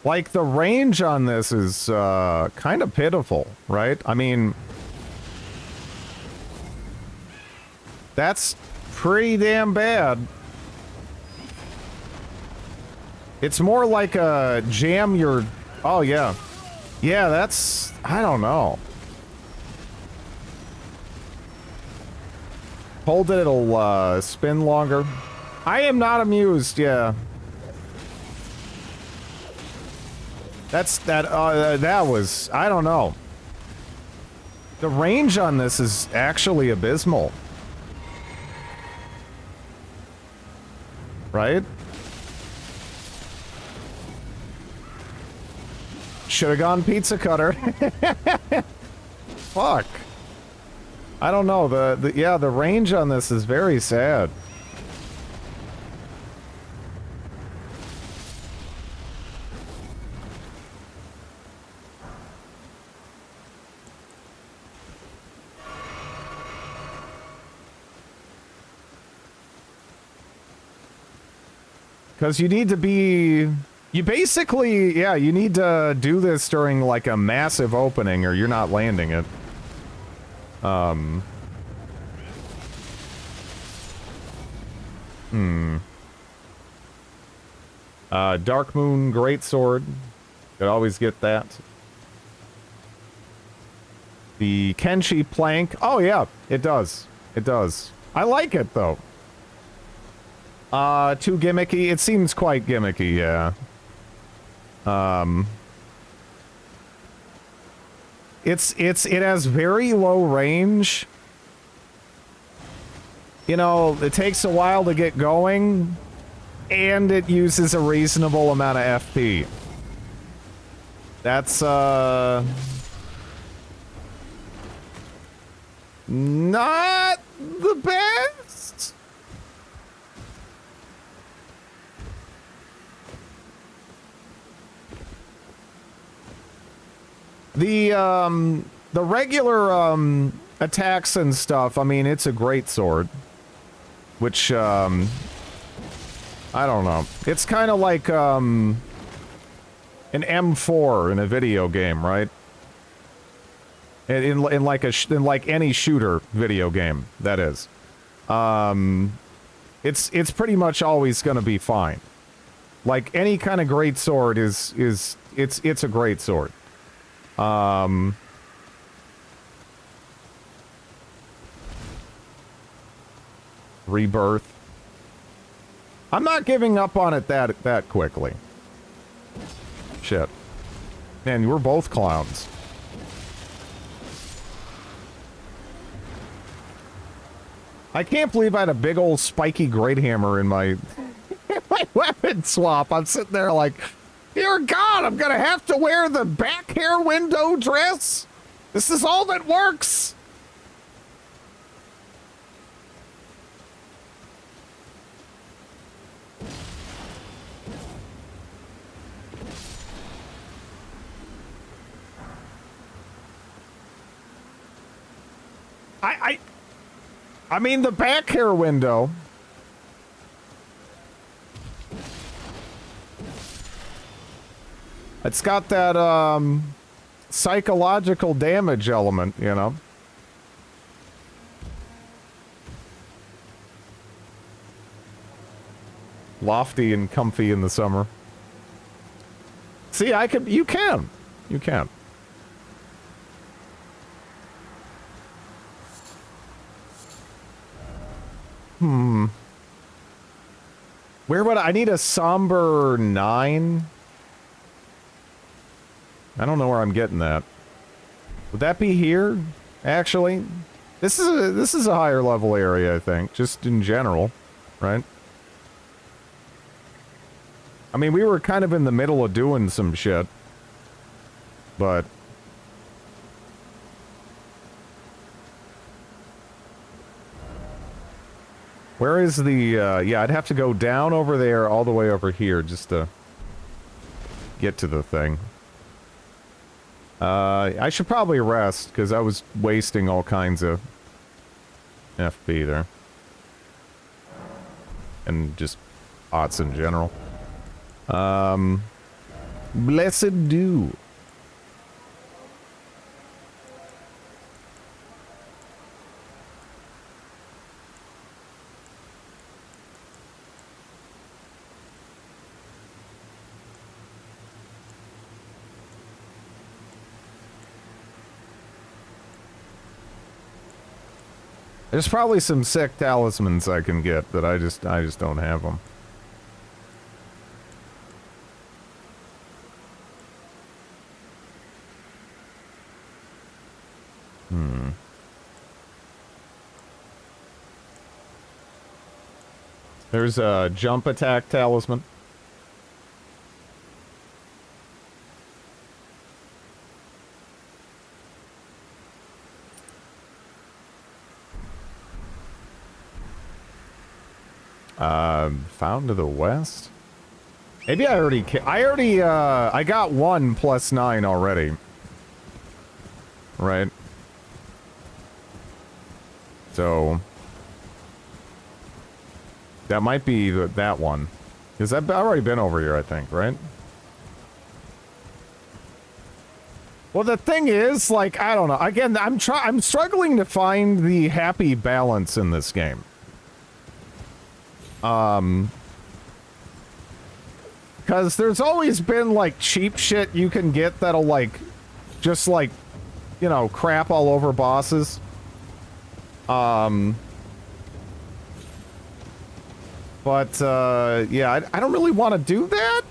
Like, the range on this is kind of pitiful, right? I mean, that's pretty damn bad. It's more like a jam your... Oh, yeah. Yeah, that's... I don't know. Hold it, it'll spin longer. I am not amused, yeah. That was... I don't know. The range on this is actually abysmal. Right? Should have gone pizza cutter. Fuck. I don't know. The range on this is very sad. Because you need to be... You basically... Yeah, you need to do this during, like, a massive opening, or you're not landing it. Dark Moon Greatsword. Could always get that. The Kenshi Plank. Oh, yeah, it does. It does. I like it, though. Too gimmicky? It seems quite gimmicky, yeah. It has very low range. You know, it takes a while to get going, and it uses a reasonable amount of FP. That's, not the best. The regular, attacks and stuff, I mean, it's a great sword. Which, I don't know. It's kind of like, an M4 in a video game, right? In like any shooter video game, that is. It's pretty much always gonna be fine. Like, any kind of great sword it's a great sword. Rebirth. I'm not giving up on it that quickly. Shit. Man, we're both clowns. I can't believe I had a big old spiky great hammer in my my weapon swap. I'm sitting there like, dear God, I'm gonna have to wear the back hair window dress? This is all that works. I mean, the back hair window. It's got that, psychological damage element, you know? Lofty and comfy in the summer. See, you can. You can. Where would I need a somber 9? I don't know where I'm getting that. Would that be here? Actually, this is a higher level area, I think, just in general, right? I mean, we were kind of in the middle of doing some shit, but where is the, yeah, I'd have to go down over there, all the way over here, just to get to the thing. I should probably rest, because I was wasting all kinds of FP there. And just pots in general. Blessed dew. There's probably some sick talismans I can get that I just don't have them. There's a jump attack talisman. Found to the west? Maybe I already I got one +9 already. Right? So... that might be that one. Because I've already been over here, I think, right? Well, the thing is, like, I don't know. Again, I'm struggling to find the happy balance in this game. Because there's always been, like, cheap shit you can get that'll, like, just, like, you know, crap all over bosses. But, yeah, I don't really want to do that.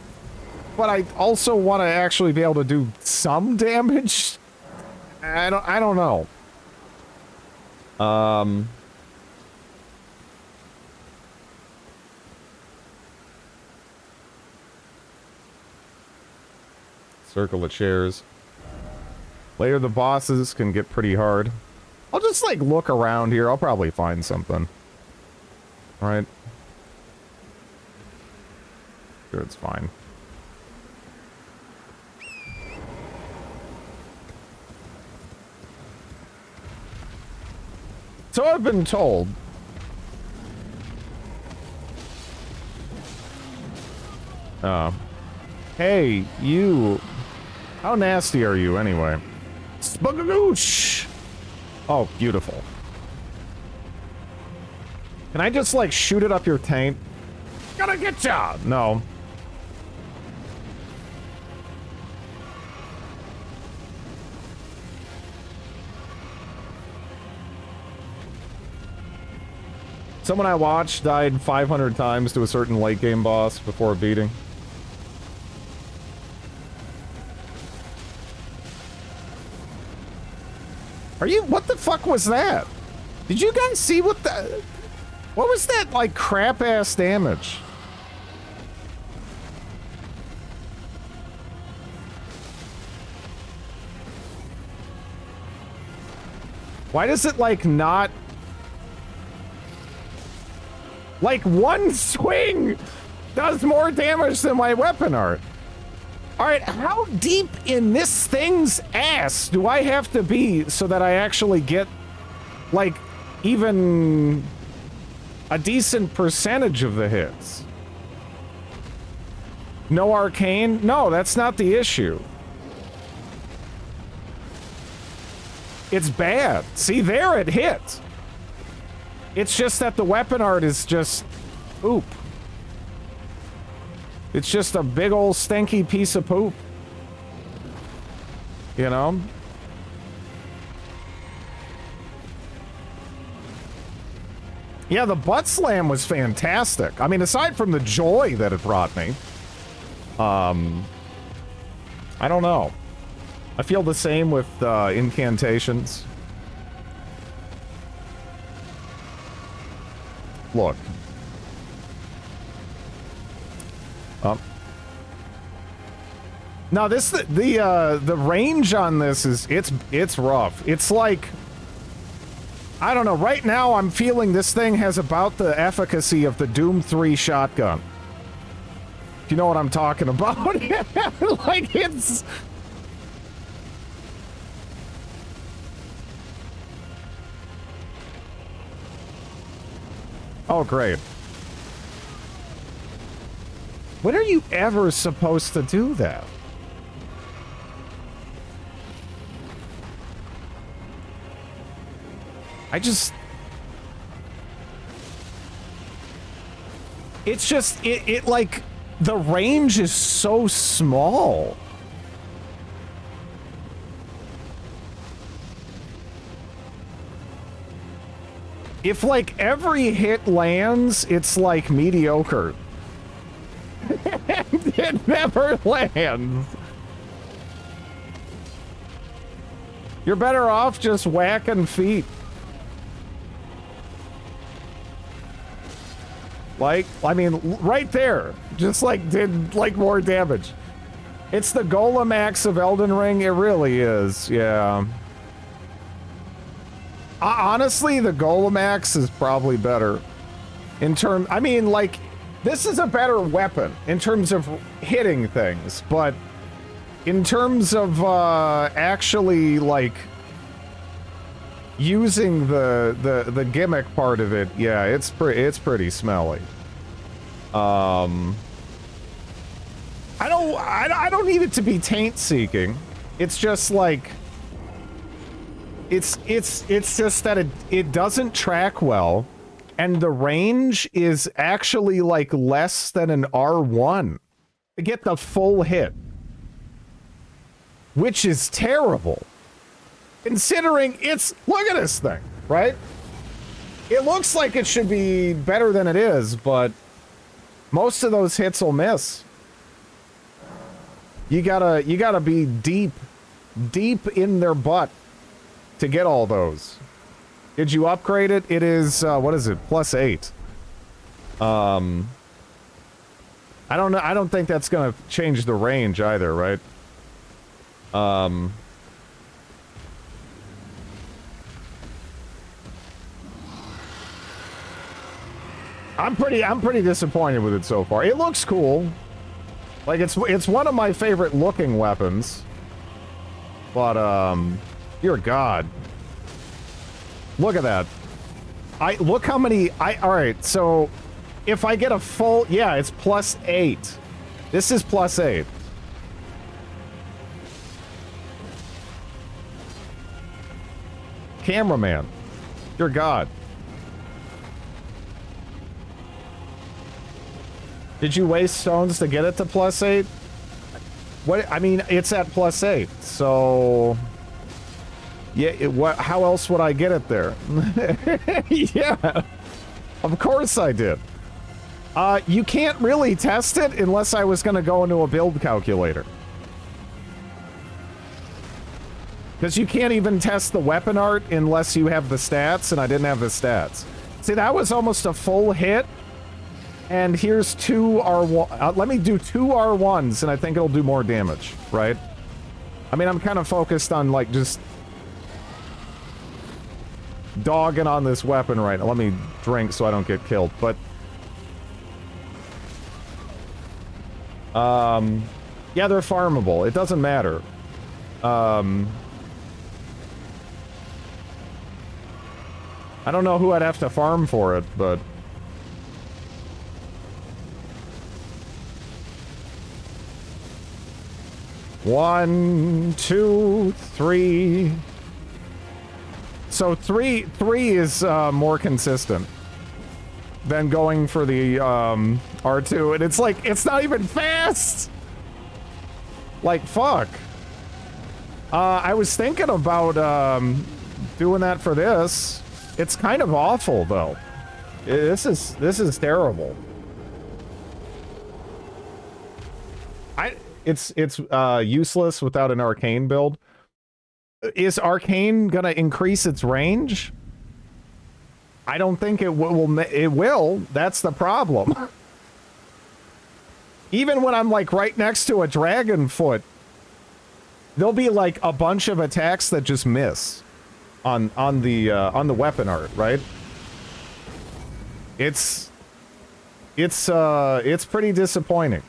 But I also want to actually be able to do some damage. I don't know. Circle of chairs. Later the bosses can get pretty hard. I'll just, like, look around here. I'll probably find something. Alright. Sure, it's fine. So I've been told. Hey, you. How nasty are you, anyway? Spugagoosh! Oh, beautiful. Can I just, like, shoot it up your taint? Gotta get ya! No. Someone I watched died 500 times to a certain late game boss before beating. Are you? What the fuck was that? Did you guys see what the... What was that, like, crap-ass damage? Why does it, like, not... Like, one swing does more damage than my weapon art. Alright, how deep in this thing's ass do I have to be so that I actually get, like, even a decent percentage of the hits? No arcane? No, that's not the issue. It's bad. See, there it hit. It's just that the weapon art is just... Oop. It's just a big old stinky piece of poop. You know? Yeah, the butt slam was fantastic. I mean, aside from the joy that it brought me. I don't know. I feel the same with incantations. Look. Now this the range on this is it's rough. It's like, I don't know, right now I'm feeling this thing has about the efficacy of the Doom 3 shotgun. If you know what I'm talking about. Like, it's... Oh, great. When are you ever supposed to do that? I just... It's just, it like, the range is so small. If like every hit lands, it's like mediocre. It never lands. You're better off just whacking feet. Like, I mean, right there, just like did like more damage. It's the Golemax of Elden Ring. It really is, yeah. Honestly, the Golemax is probably better. In terms, I mean, like, this is a better weapon in terms of hitting things, but in terms of actually like using the gimmick part of it, yeah, it's pretty smelly. I don't need it to be taint seeking. It's just like it's just that it doesn't track well, and the range is actually like less than an R1 to get the full hit, which is terrible. Considering it's, look at this thing, right? It looks like it should be better than it is, but most of those hits will miss. You gotta be deep in their butt to get all those. Did you upgrade it? It is, what is it? +8. I don't know. I don't think that's gonna change the range either, right? I'm pretty disappointed with it so far. It looks cool. Like, it's one of my favorite looking weapons. But, dear God. Look at that. Look how many, alright, so, if I get a full, yeah, it's +8. This is +8. Cameraman. Dear God. Did you waste stones to get it to +8? What? I mean, it's at +8, so... Yeah, how else would I get it there? Yeah, of course I did. You can't really test it unless I was going to go into a build calculator. Because you can't even test the weapon art unless you have the stats, and I didn't have the stats. See, that was almost a full hit. And here's 2 R1. Let me do 2 R1s, and I think it'll do more damage, right? I mean, I'm kind of focused on, like, just dogging on this weapon right now. Let me drink so I don't get killed, but... yeah, they're farmable. It doesn't matter. I don't know who I'd have to farm for it, but... One, 2, 3. So three is more consistent than going for the R2, and it's like, it's not even fast. Like, fuck. I was thinking about doing that for this. It's kind of awful though. This is terrible. It's useless without an arcane build. Is arcane gonna increase its range? I don't think it will. It will. That's the problem. Even when I'm like right next to a dragon foot, there'll be like a bunch of attacks that just miss on the weapon art, right? It's pretty disappointing.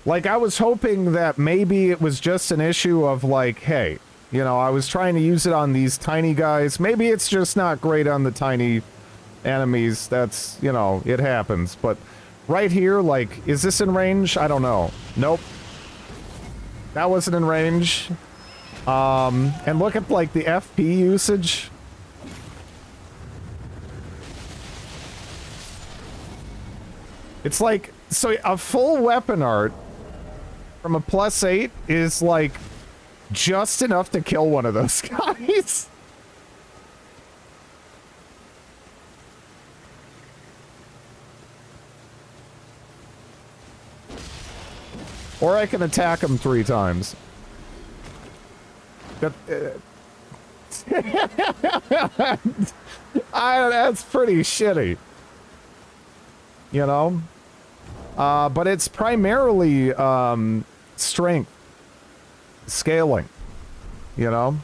Like, I was hoping that maybe it was just an issue of, like, hey, you know, I was trying to use it on these tiny guys. Maybe it's just not great on the tiny enemies. That's, you know, it happens. But right here, like, is this in range? I don't know. Nope. That wasn't in range. And look at, like, the FP usage. It's like, so a full weapon art from a +8 is, like, just enough to kill one of those guys. Or I can attack him 3 times. That, that's pretty shitty. You know? But it's primarily, strength. Scaling. You know?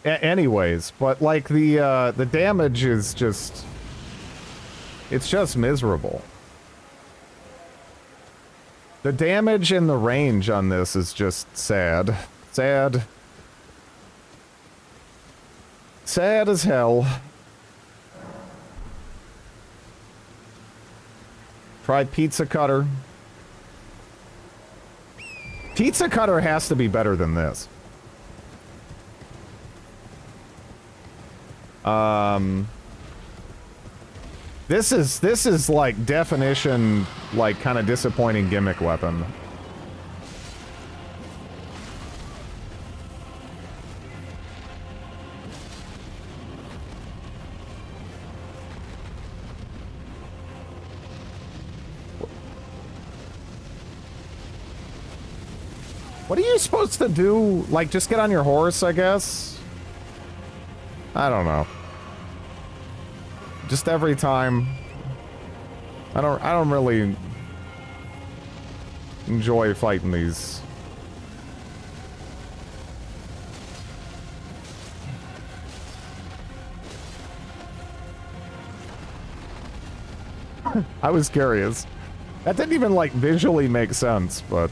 Anyways, but like the damage is just... It's just miserable. The damage and the range on this is just sad. Sad. Sad as hell. Try Pizza Cutter. Pizza Cutter has to be better than this. This is like definition, like kind of disappointing gimmick weapon. What are you supposed to do? Like, just get on your horse, I guess? I don't know. Just every time. I don't really enjoy fighting these. I was curious. That didn't even, like, visually make sense, but...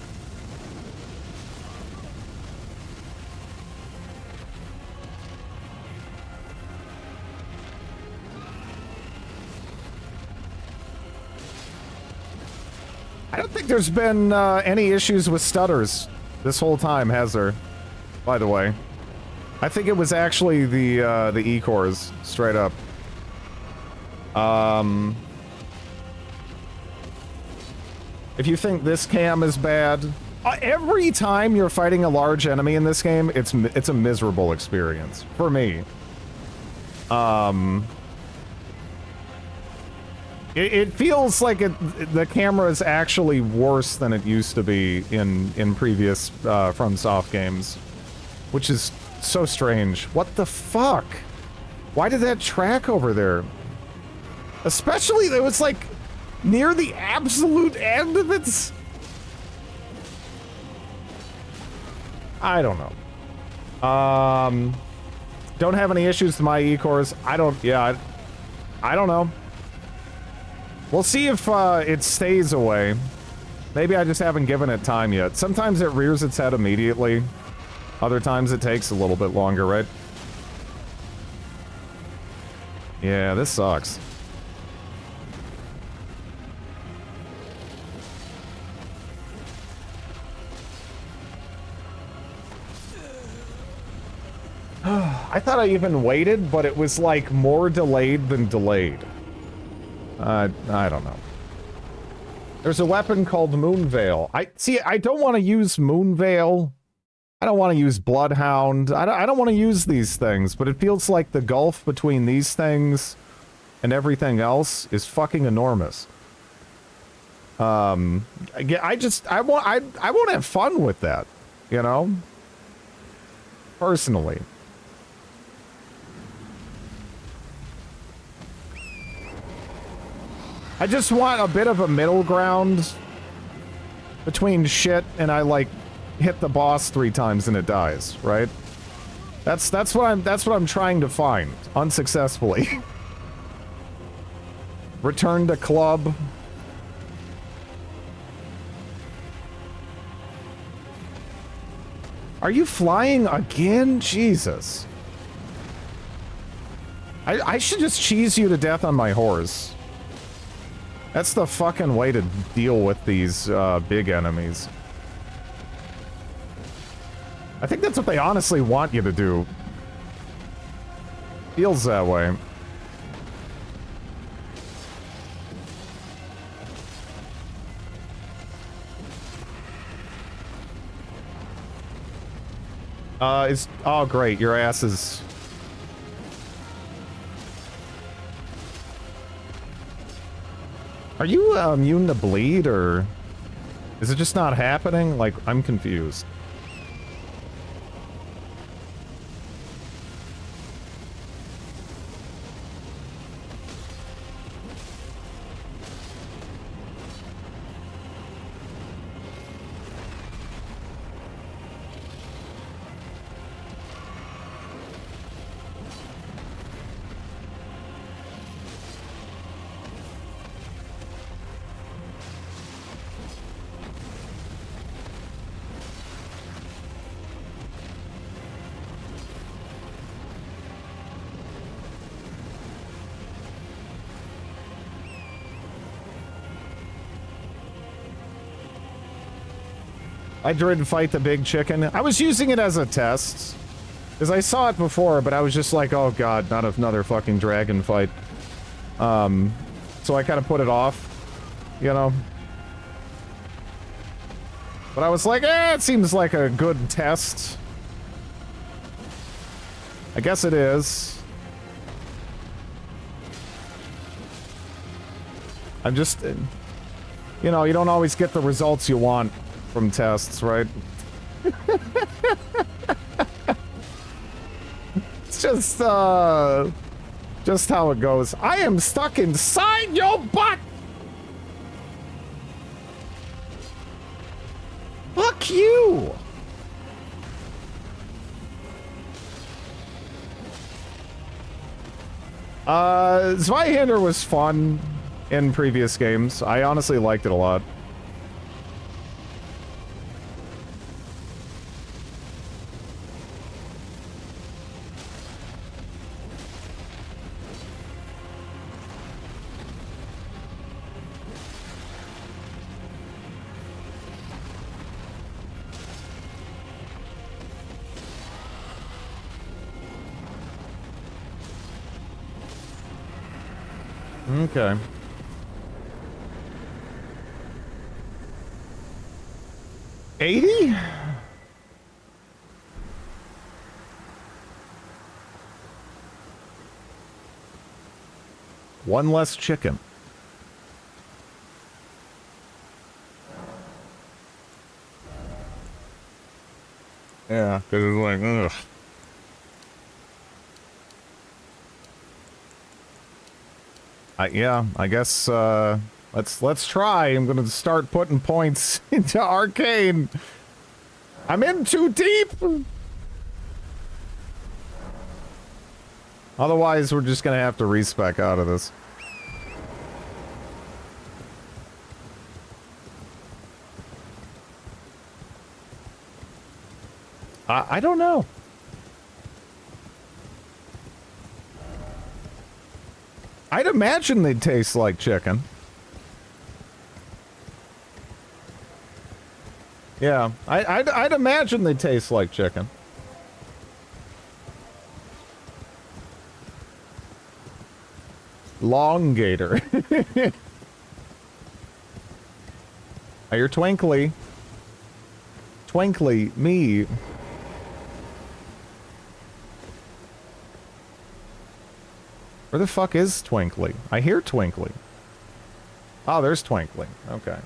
I don't think there's been any issues with stutters this whole time, has there? By the way. I think it was actually the E-cores, straight up. If you think this cam is bad, every time you're fighting a large enemy in this game, it's a miserable experience. For me. It feels like the camera is actually worse than it used to be in previous FromSoft games. Which is so strange. What the fuck? Why did that track over there? Especially, it was like near the absolute end of its... I don't know. Don't have any issues with my E-cores. I don't know. We'll see if it stays away. Maybe I just haven't given it time yet. Sometimes it rears its head immediately. Other times it takes a little bit longer, right? Yeah, this sucks. I thought I even waited, but it was like more delayed than delayed. I don't know. There's a weapon called Moonveil. I don't want to use Moonveil. I don't want to use Bloodhound. I don't want to use these things, but it feels like the gulf between these things and everything else is fucking enormous. I won't have fun with that, you know? Personally. I just want a bit of a middle ground between shit and I like hit the boss 3 times and it dies, right? That's what I'm trying to find unsuccessfully. Return to club. Are you flying again? Jesus. I should just cheese you to death on my horse. That's the fucking way to deal with these big enemies. I think that's what they honestly want you to do. Feels that way. Oh great, your ass is... Are you immune to bleed, or is it just not happening? Like, I'm confused. I didn't fight the big chicken. I was using it as a test. Because I saw it before, but I was just like, oh god, not another fucking dragon fight. So I kind of put it off, you know? But I was like, it seems like a good test. I guess it is. I'm just... You know, you don't always get the results you want from tests, right? It's just how it goes. I am stuck inside your butt! Fuck you! Zweihander was fun in previous games. I honestly liked it a lot. Okay. $80? One less chicken. Yeah, because it's like, ugh. Yeah, I guess, let's try. I'm gonna start putting points into Arcane. I'm in too deep! Otherwise, we're just gonna have to respec out of this. I don't know. I'd imagine they'd taste like chicken. Yeah, I'd imagine they taste like chicken. Longator. I hear Twinkly. Twinkly, me. Where the fuck is Twinkly? I hear Twinkly. Oh, there's Twinkly. Okay.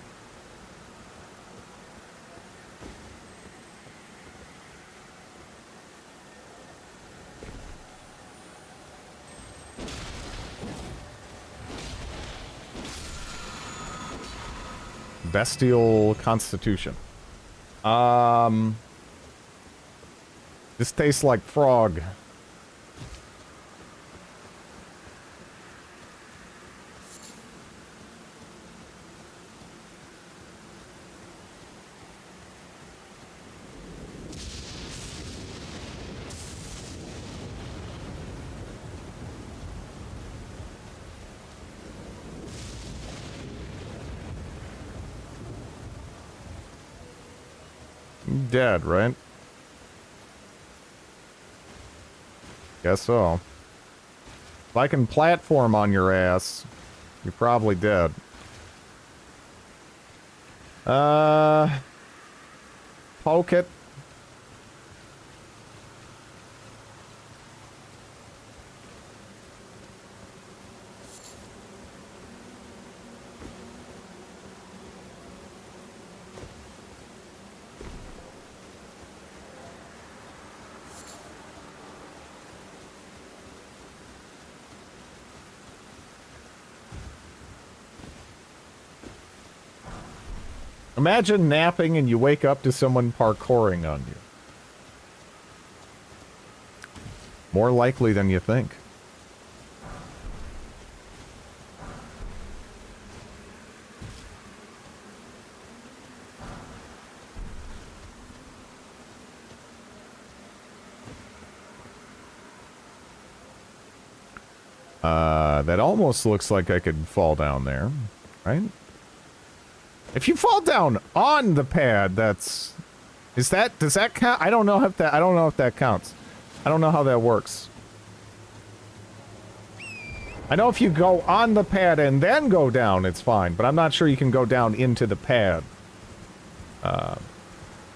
Bestial Constitution. This tastes like frog. dead, right? Guess so. If I can platform on your ass, you're probably dead. Poke it. Imagine napping and you wake up to someone parkouring on you. More likely than you think. That almost looks like I could fall down there, right? If you fall down on the pad, does that count? I don't know if that counts. I don't know how that works. I know if you go on the pad and then go down, it's fine, but I'm not sure you can go down into the pad.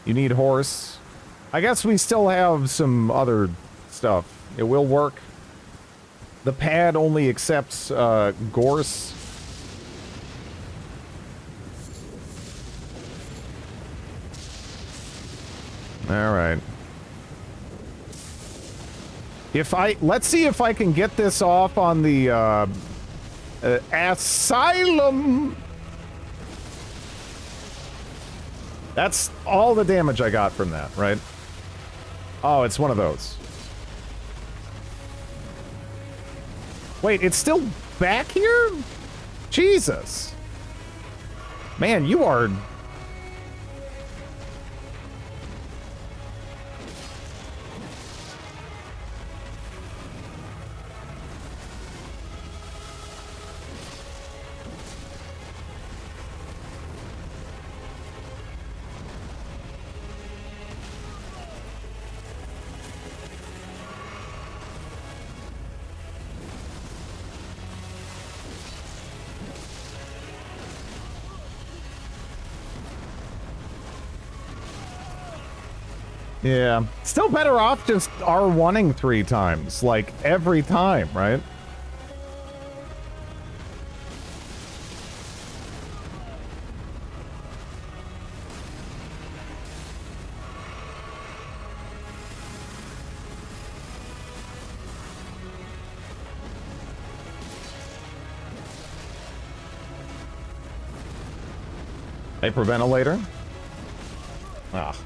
You need horse. I guess we still have some other stuff. It will work. The pad only accepts gorse. All right. Let's see if I can get this off on the asylum. That's all the damage I got from that, right? Oh, it's one of those. Wait, it's still back here? Jesus. Man, you are... Yeah. Still better off just R1ing 3 times. Like, every time, right? Hyperventilator? Ah.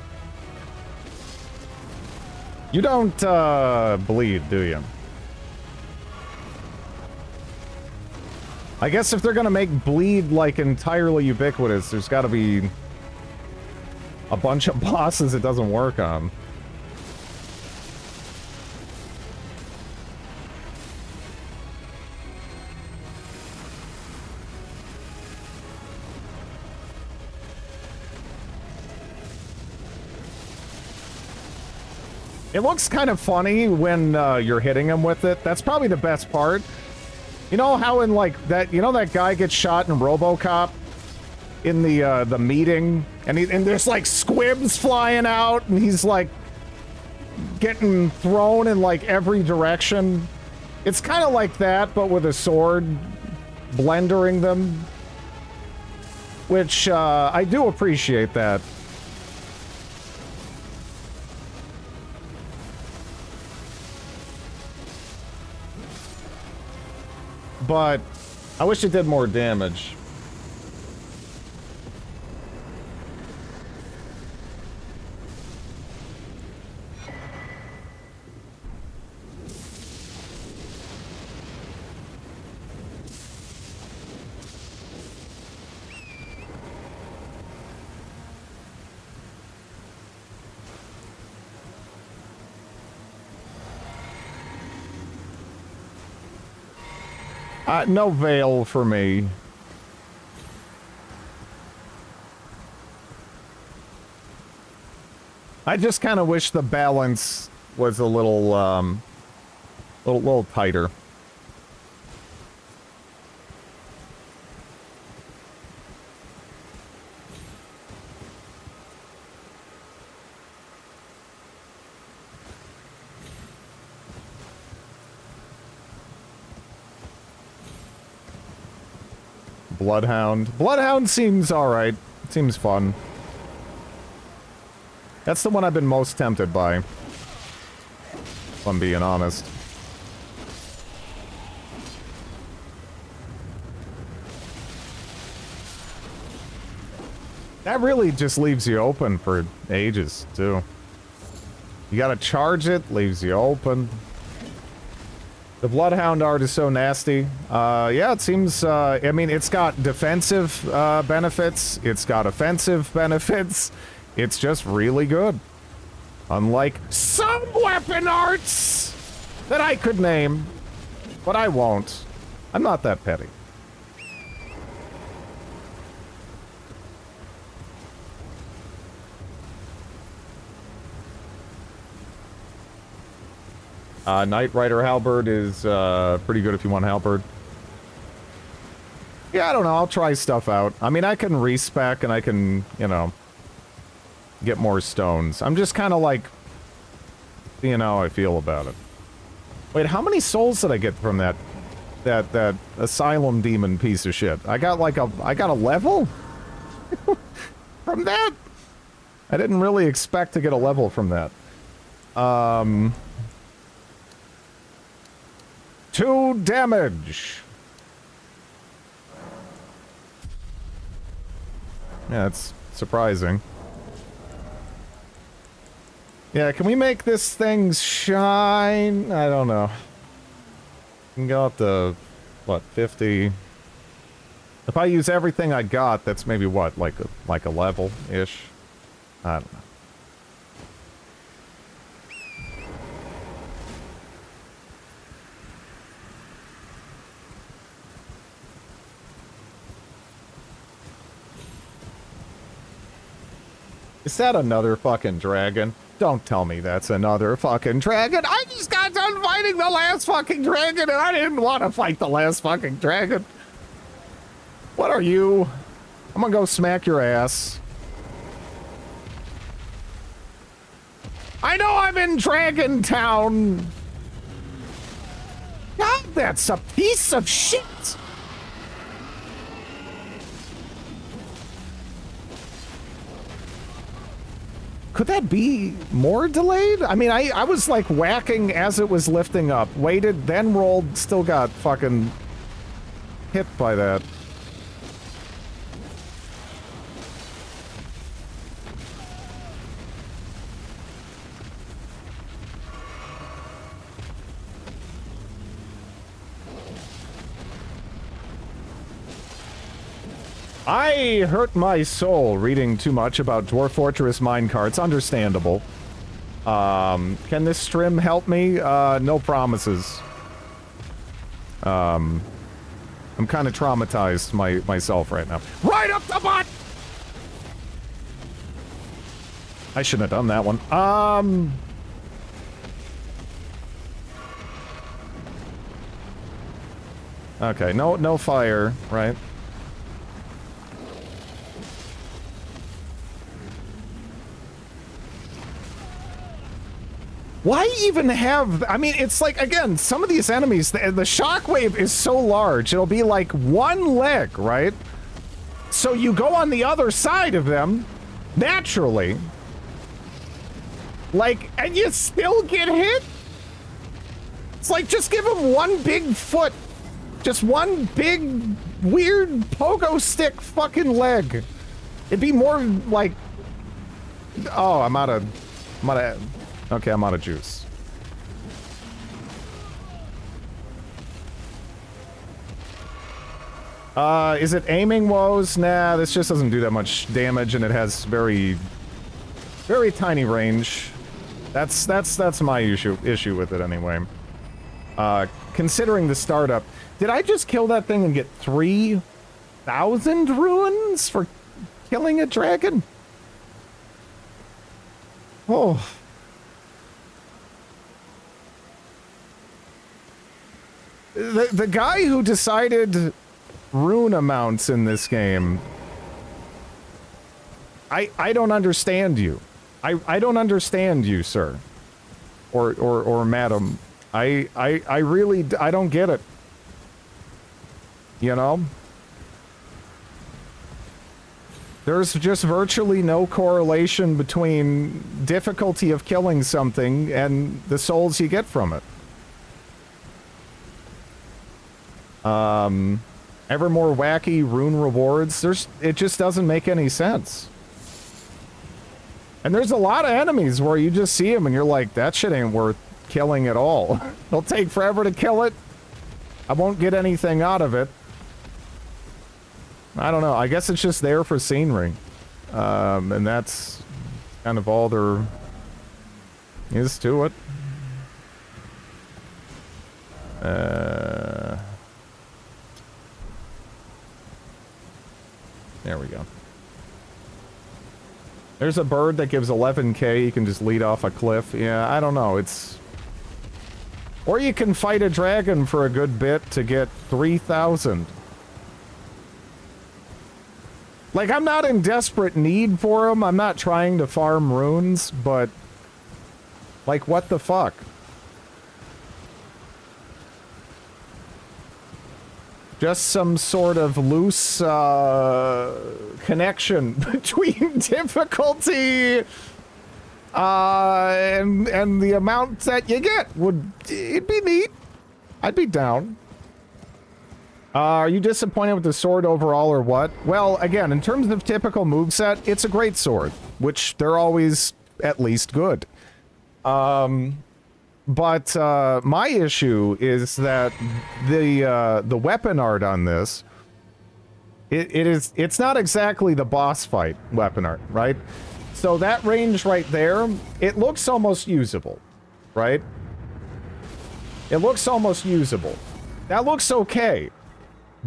You don't, bleed, do you? I guess if they're gonna make bleed, like, entirely ubiquitous, there's gotta be a bunch of bosses it doesn't work on. It looks kind of funny when you're hitting him with it. That's probably the best part. You know how in like that, you know that guy gets shot in RoboCop in the meeting, and there's like squibs flying out, and he's like getting thrown in like every direction. It's kind of like that, but with a sword, blendering them, which I do appreciate that. But I wish it did more damage. No veil for me. I just kind of wish the balance was a little tighter. Bloodhound. Bloodhound seems alright. Seems fun. That's the one I've been most tempted by. If I'm being honest. That really just leaves you open for ages, too. You gotta charge it, leaves you open. The Bloodhound art is so nasty. Yeah, it seems, I mean, it's got defensive, benefits. It's got offensive benefits. It's just really good. Unlike some weapon arts that I could name. But I won't. I'm not that petty. Knight Rider Halberd is pretty good if you want Halberd. Yeah, I don't know. I'll try stuff out. I mean, I can respec and I can, you know, get more stones. I'm just kind of like, seeing how I feel about it. Wait, how many souls did I get from that asylum demon piece of shit? I got like I got a level from that? I didn't really expect to get a level from that. 2 damage. Yeah, it's surprising. Yeah, can we make this thing shine? I don't know. We can go up to, what, 50? If I use everything I got, that's maybe what, like a level-ish? I don't know. Is that another fucking dragon? Don't tell me that's another fucking dragon. I just got done fighting the last fucking dragon and I didn't want to fight the last fucking dragon. What are you? I'm gonna go smack your ass. I know I'm in Dragon Town. God, that's a piece of shit. Could that be more delayed? I mean, I was like whacking as it was lifting up. Waited, then rolled, still got fucking hit by that. I hurt my soul reading too much about Dwarf Fortress minecarts. Understandable. Can this stream help me? No promises. I'm kind of traumatized myself right now. Right up the butt! I shouldn't have done that one. Okay, no fire, right? Why even have... I mean, it's like, again, some of these enemies, the shockwave is so large, it'll be like one leg, right? So you go on the other side of them, naturally. Like, and you still get hit? It's like, just give them one big foot. Just one big, weird pogo stick fucking leg. It'd be more like... Oh, I'm out of... Okay, I'm out of juice. Is it aiming woes? Nah, this just doesn't do that much damage, and it has very tiny range. That's my issue with it anyway. Considering the startup, did I just kill that thing and get 3,000 ruins for killing a dragon? Oh. The guy who decided rune amounts in this game, I don't understand you. I don't understand you, sir. Or madam. I really, I don't get it. You know? There's just virtually no correlation between difficulty of killing something and the souls you get from it. Ever more wacky rune rewards. It just doesn't make any sense. And there's a lot of enemies where you just see them and you're like, that shit ain't worth killing at all. It'll take forever to kill it. I won't get anything out of it. I don't know. I guess it's just there for scenery. And that's kind of all there is to it. There we go. There's a bird that gives 11k. You can just lead off a cliff. Yeah, I don't know. It's... Or you can fight a dragon for a good bit to get 3,000. Like, I'm not in desperate need for them. I'm not trying to farm runes, but... Like, what the fuck? Just some sort of loose, connection between difficulty, and the amount that you get. It'd be neat. I'd be down. Are you disappointed with the sword overall or what? Well, again, in terms of typical moveset, it's a great sword, which they're always at least good. But my issue is that the weapon art on this, it's not exactly the boss fight weapon art, right? So that range right there, it looks almost usable, right? It looks almost usable. That looks okay.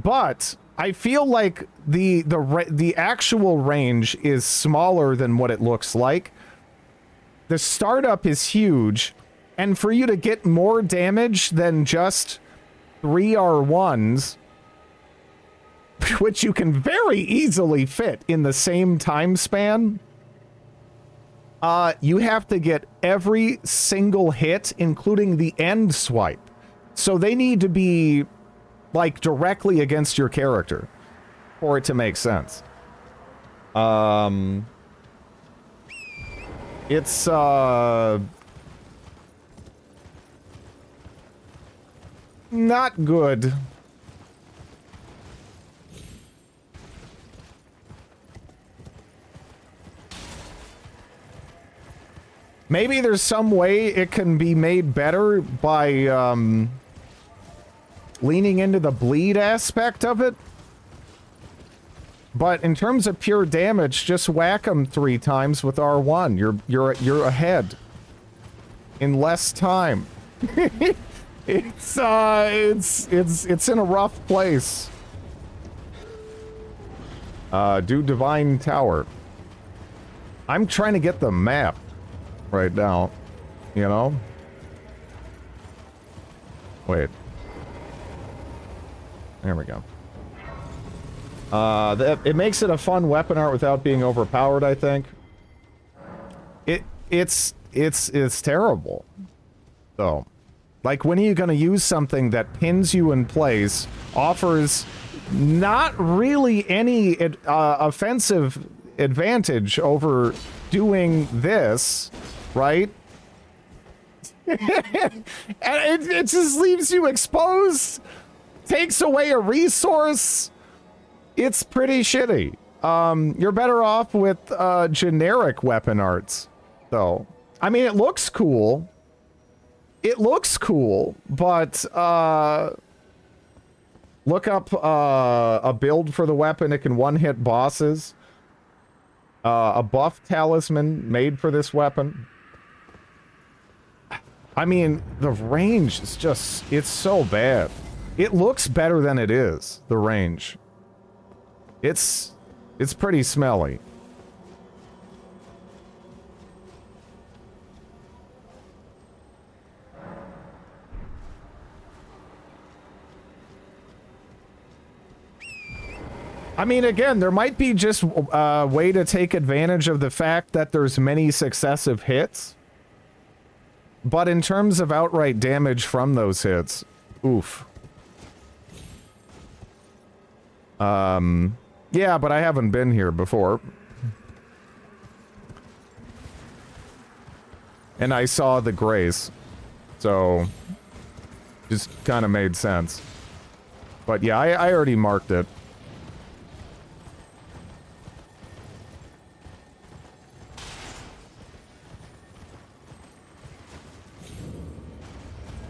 But I feel like the actual range is smaller than what it looks like. The startup is huge, and for you to get more damage than just 3 R1s, which you can very easily fit in the same time span, you have to get every single hit, including the end swipe. So they need to be, like, directly against your character for it to make sense. It's, not good. Maybe there's some way it can be made better by, leaning into the bleed aspect of it. But in terms of pure damage, just whack them 3 times with R1. You're ahead in less time. It's in a rough place. Do Divine Tower. I'm trying to get the map right now, you know? Wait. There we go. It makes it a fun weapon art without being overpowered, I think. It's terrible. So, like, when are you gonna use something that pins you in place, offers not really any offensive advantage over doing this, right? And it just leaves you exposed, takes away a resource. It's pretty shitty. You're better off with generic weapon arts, though. I mean, it looks cool. It looks cool, but look up a build for the weapon. It can one-hit bosses. A buff talisman made for this weapon. I mean, the range is just, it's so bad. It looks better than it is, the range. It's pretty smelly. I mean, again, there might be just a way to take advantage of the fact that there's many successive hits. But in terms of outright damage from those hits, oof. Yeah, but I haven't been here before. And I saw the grace. So, just kind of made sense. But yeah, I already marked it.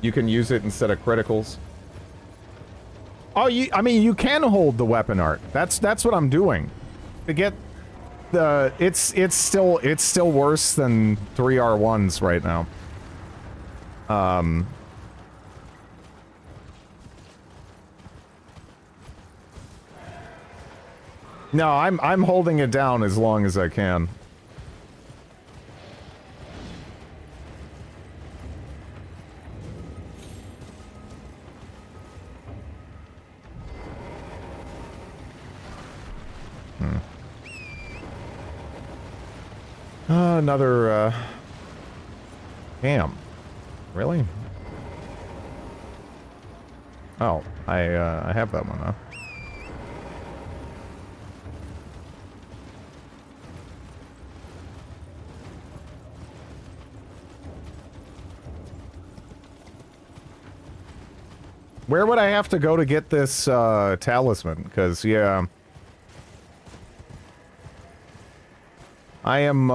You can use it instead of criticals. Oh, I mean, you can hold the weapon art. That's what I'm doing. To get the, it's still worse than 3R1s right now. No, I'm holding it down as long as I can. Another, Damn. Really? Oh, I have that one, huh? Where would I have to go to get this, talisman? Because, yeah... I am,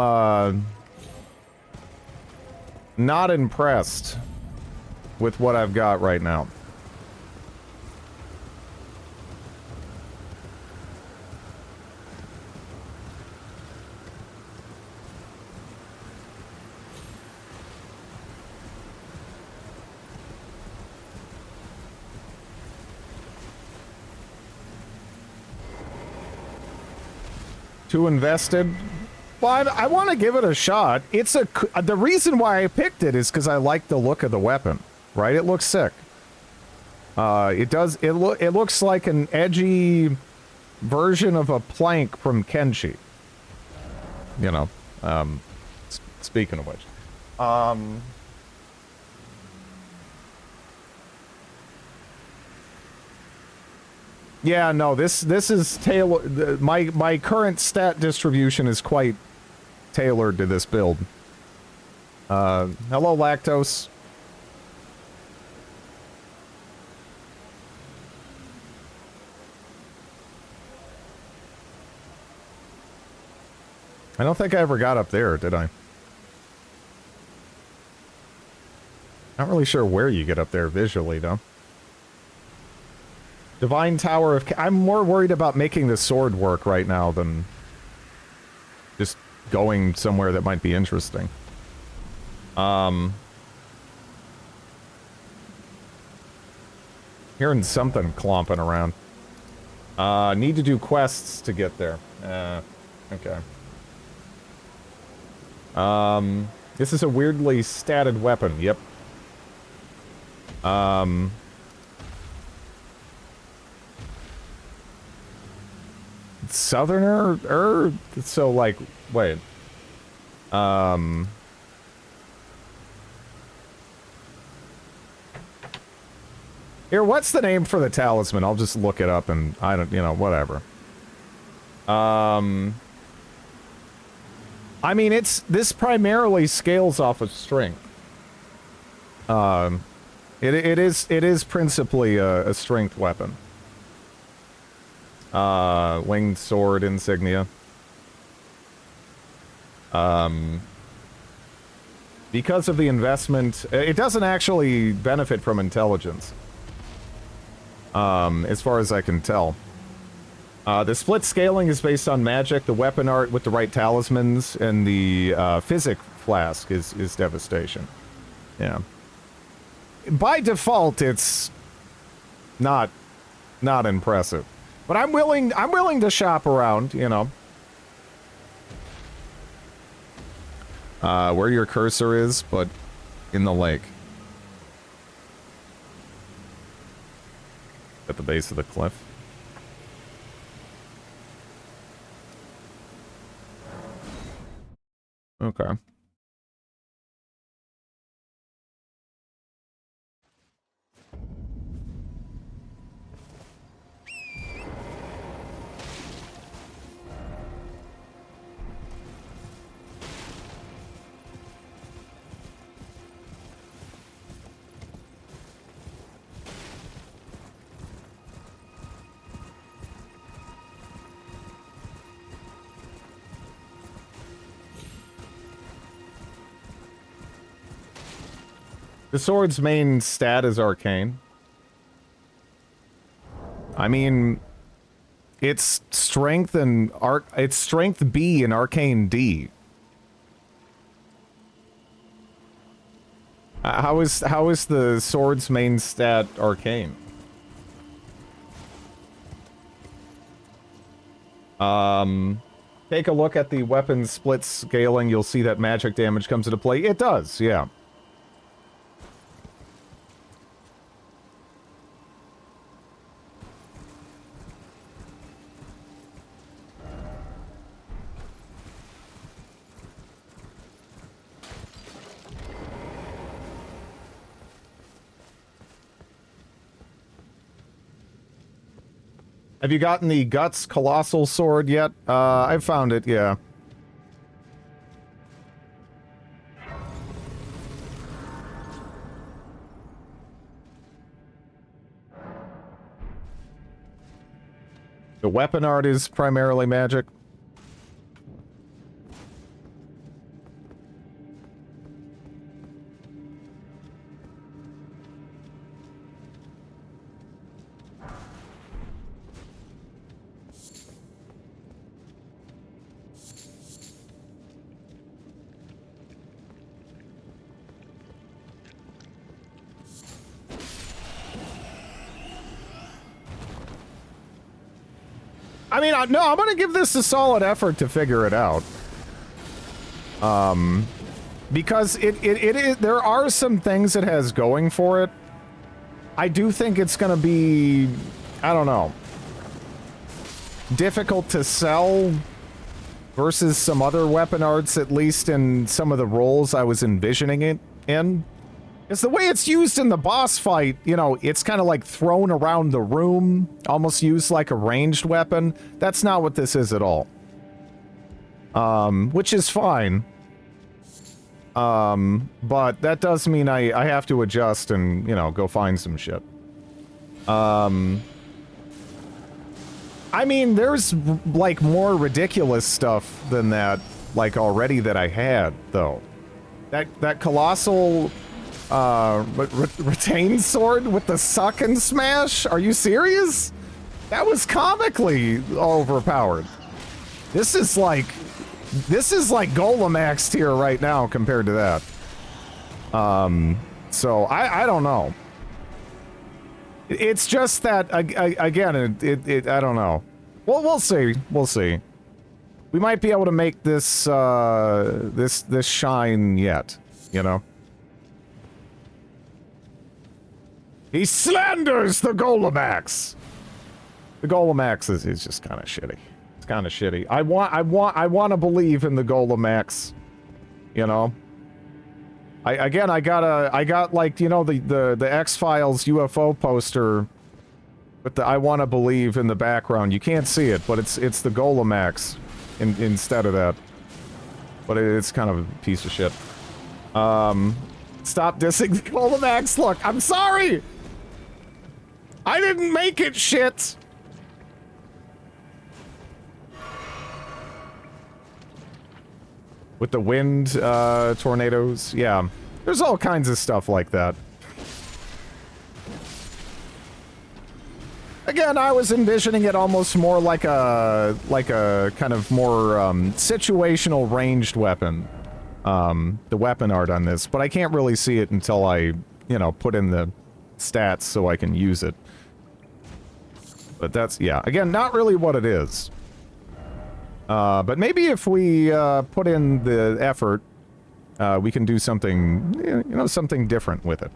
not impressed with what I've got right now. Too invested? Well, I want to give it a shot. It's the reason why I picked it is because I like the look of the weapon, right? It looks sick. It looks like an edgy version of a plank from Kenshi. You know, speaking of which. Yeah, no, this is tailored. My current stat distribution is quite tailored to this build. Hello, Lactose. I don't think I ever got up there, did I? Not really sure where you get up there visually, though. Divine Tower of... I'm more worried about making the sword work right now than just going somewhere that might be interesting. Hearing something clomping around. Need to do quests to get there. Okay. This is a weirdly statted weapon. Yep. Southerner? So, like, wait. Here, what's the name for the talisman? I'll just look it up and I don't, you know, whatever. I mean, this primarily scales off of strength. It is principally a strength weapon. Winged sword insignia. Because of the investment, it doesn't actually benefit from intelligence. As far as I can tell. The split scaling is based on magic, the weapon art with the right talismans, and the physic flask is devastation. Yeah. By default, it's not impressive. But I'm willing to shop around, you know. Where your cursor is, but in the lake. At the base of the cliff. Okay. The sword's main stat is arcane. I mean, it's strength and it's strength B and arcane D. How is the sword's main stat arcane? Take a look at the weapon split scaling. You'll see that magic damage comes into play. It does, yeah. Have you gotten the Guts Colossal Sword yet? I've found it, yeah. The weapon art is primarily magic. I mean, no, I'm gonna give this a solid effort to figure it out. Because there are some things it has going for it. I do think it's gonna be, I don't know, difficult to sell versus some other weapon arts, at least in some of the roles I was envisioning it in. It's the way it's used in the boss fight, you know, it's kind of like thrown around the room, almost used like a ranged weapon. That's not what this is at all. Which is fine. But that does mean I have to adjust and, you know, go find some shit. I mean, there's, like, more ridiculous stuff than that, like, already that I had, though. That colossal... retained sword with the suck and smash? Are you serious? That was comically overpowered. This is like Golemax tier right now compared to that. So I don't know. It's just that again, I don't know. Well, we'll see. We'll see. We might be able to make this this shine yet, you know. He slanders the Golemax. The Golemax is just kind of shitty. It's kind of shitty. I want to believe in the Golemax. You know. I got like, you know, the X-Files UFO poster with the I want to believe in the background. You can't see it, but it's the Golemax instead of that. But it's kind of a piece of shit. Stop dissing the Golemax. Look, I'm sorry. I didn't make it, shit! With the wind, tornadoes, yeah. There's all kinds of stuff like that. Again, I was envisioning it almost more like a kind of more, situational ranged weapon. The weapon art on this, but I can't really see it until I, you know, put in the stats so I can use it. But that's, yeah, again, not really what it is. But maybe if we put in the effort, we can do something, you know, something different with it.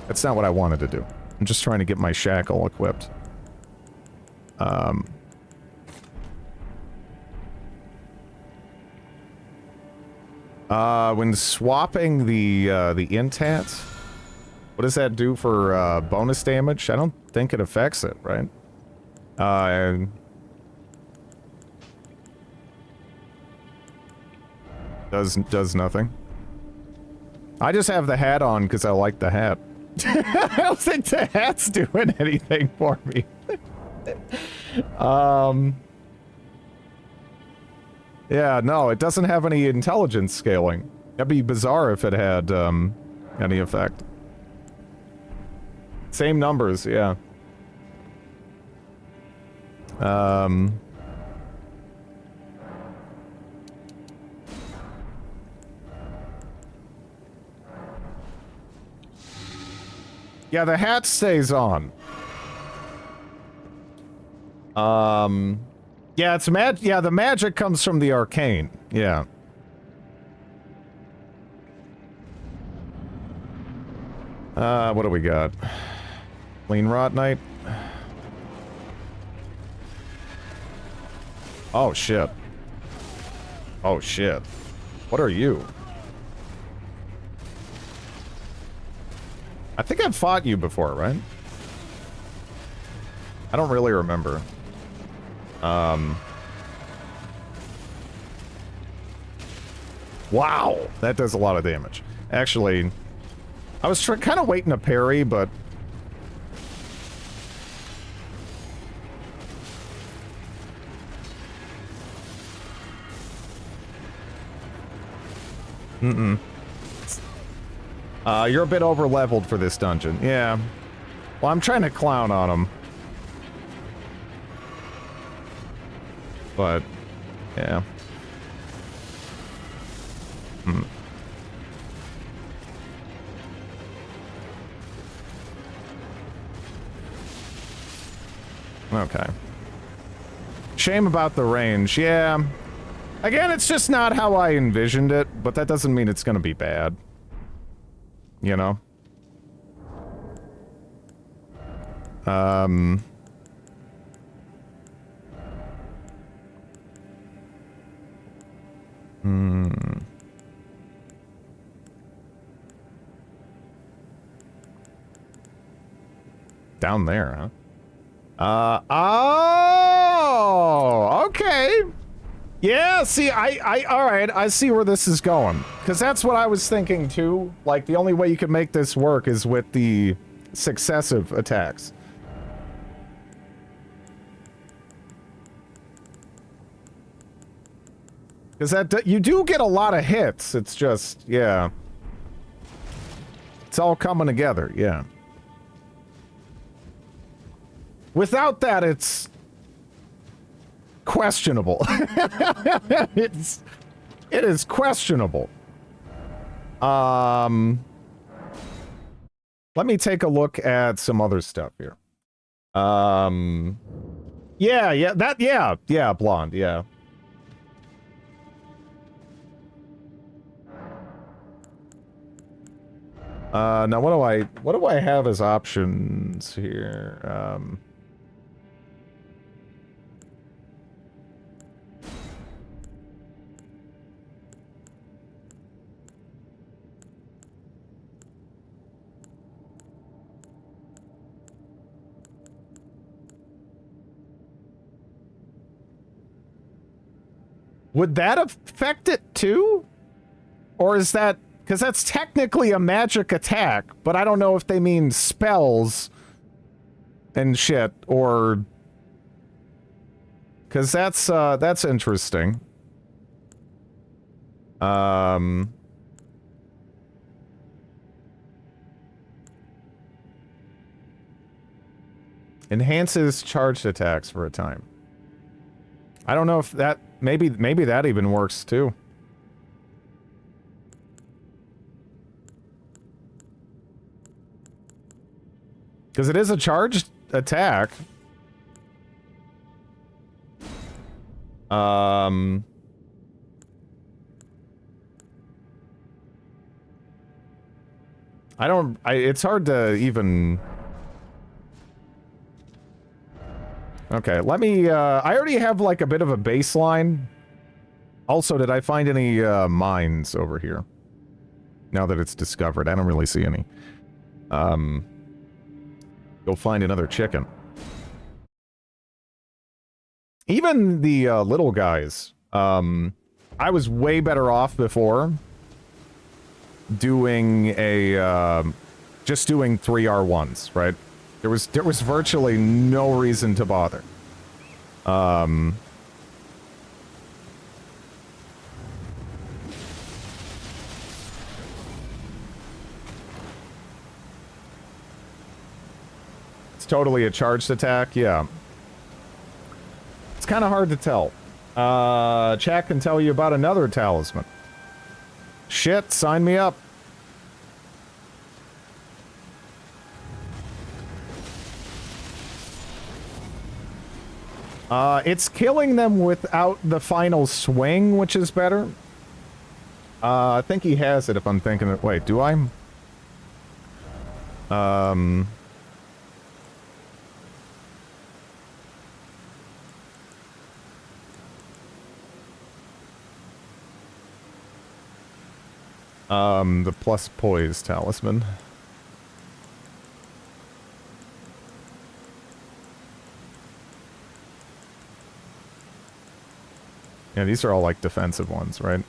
That's not what I wanted to do. I'm just trying to get my shackle equipped. I, When swapping the int hats, what does that do for bonus damage? I don't think it affects it, right? Does nothing. I just have the hat on because I like the hat. I don't think the hat's doing anything for me. Yeah, no, it doesn't have any intelligence scaling. That'd be bizarre if it had any effect. Same numbers, yeah. Yeah, the hat stays on. Yeah, it's yeah, the magic comes from the arcane. Yeah. What do we got? Lean Rot Knight. Oh, shit. Oh, shit. What are you? I think I've fought you before, right? I don't really remember. Wow! That does a lot of damage. Actually, I was kind of waiting to parry, but... You're a bit over-leveled for this dungeon. Yeah. Well, I'm trying to clown on him. But, yeah. Okay. Shame about the range. Yeah. Again, it's just not how I envisioned it, but that doesn't mean it's gonna be bad. You know? Down there, huh? Oh! Okay! Yeah, see, alright, I see where this is going. Because that's what I was thinking, too. Like, the only way you can make this work is with the successive attacks. Because that, you do get a lot of hits, it's just, yeah. It's all coming together, yeah. Without that, it's... questionable. It is questionable. Let me take a look at some other stuff here. Yeah, blonde, yeah. Now what do I have as options here? Would that affect it too? Or is that... because that's technically a magic attack, but I don't know if they mean spells and shit, or... because that's interesting. Enhances charged attacks for a time. I don't know if that... maybe that even works too. Because it is a charged attack. It's hard to even... Okay, let me, I already have like a bit of a baseline Also, did I find any mines over here? Now that it's discovered, I don't really see any. Go find another chicken. Even the little guys. I was way better off before doing a just doing 3R1s, right? There was virtually no reason to bother. It's totally a charged attack, yeah. It's kind of hard to tell. Chat can tell you about another talisman. Shit, sign me up. It's killing them without the final swing, which is better. I think he has it if I'm thinking it. Wait, do I? The plus poise talisman. Yeah, these are all like defensive ones, right?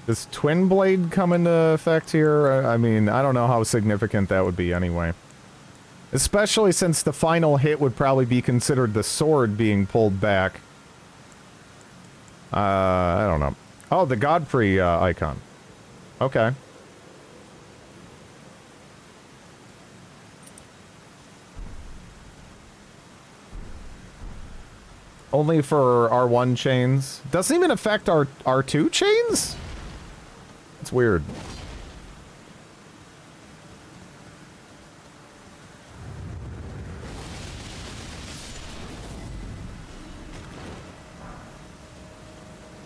Does Twin Blade come into effect here? I mean, I don't know how significant that would be anyway. Especially since the final hit would probably be considered the sword being pulled back. I don't know. Oh, the Godfrey icon. Okay. Only for R1 chains. Doesn't even affect our R2 chains? It's weird.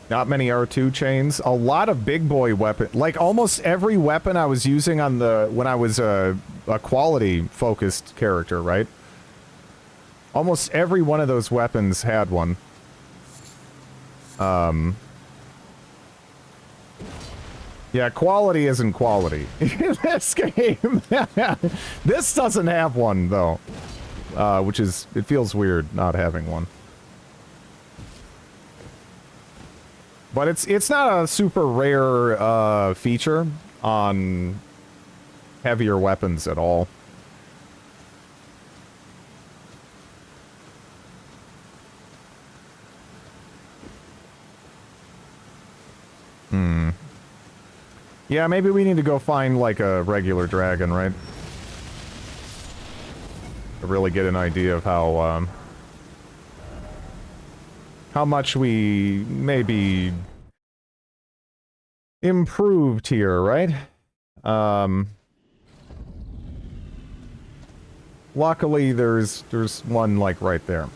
Not many R2 chains. A lot of big boy weapon. Like almost every weapon I was using on the when I was a quality focused character, right? Almost every one of those weapons had one. Yeah, quality isn't quality in this game. This doesn't have one though, which is it feels weird not having one. But it's not a super rare feature on heavier weapons at all. Yeah, maybe we need to go find like a regular dragon, right? To really get an idea of how much we maybe improved here, right? Luckily, there's one like right there.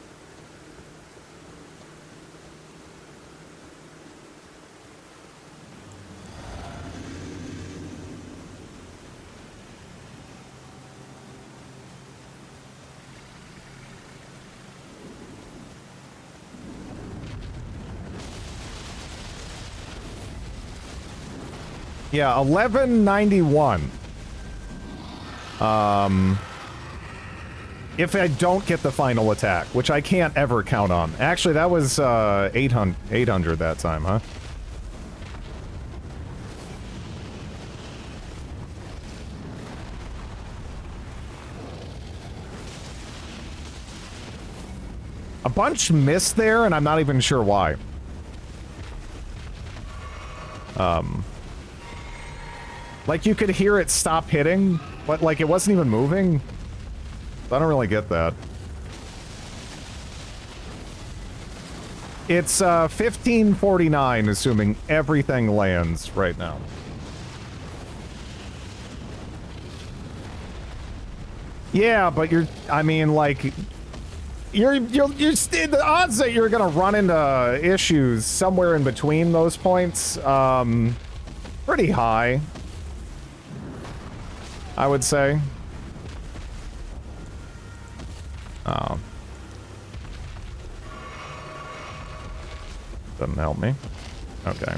Yeah, 1191. If I don't get the final attack, which I can't ever count on. Actually, that was 800 that time, huh? A bunch missed there, and I'm not even sure why. Like, you could hear it stop hitting, but, like, it wasn't even moving. I don't really get that. It's, 1549, assuming everything lands right now. Yeah, but I mean, like, the odds that you're gonna run into issues somewhere in between those points, pretty high, I would say. Oh. Doesn't help me. Okay.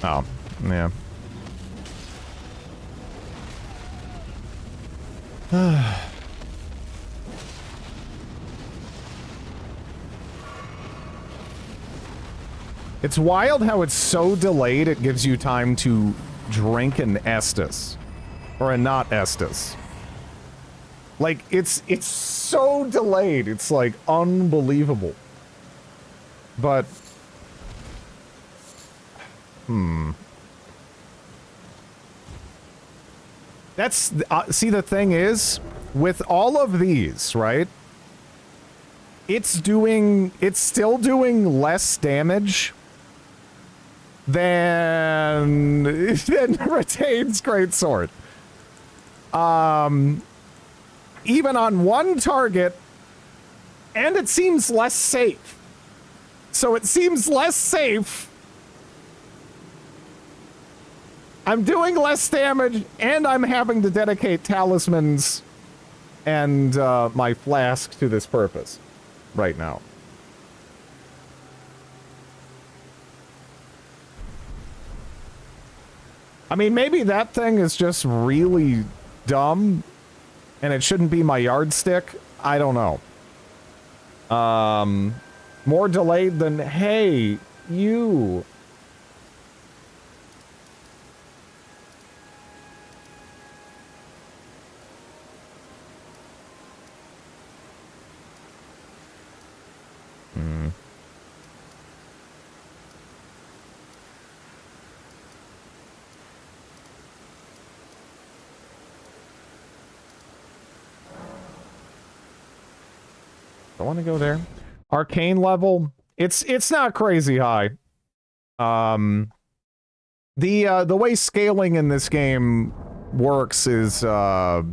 Oh, yeah. It's wild how it's so delayed it gives you time to drink an Estus. Or a not Estus. Like, it's so delayed, it's like unbelievable. But... That's, see, the thing is, with all of these, right? It's still doing less damage than Retain's Greatsword. Even on one target, and it seems less safe. So it seems less safe. I'm doing less damage, and I'm having to dedicate talismans and my flask to this purpose right now. I mean, maybe that thing is just really dumb, and it shouldn't be my yardstick. I don't know. More delayed than, hey, you... I want to go there. Arcane level. It's not crazy high. The way scaling in this game works is odd.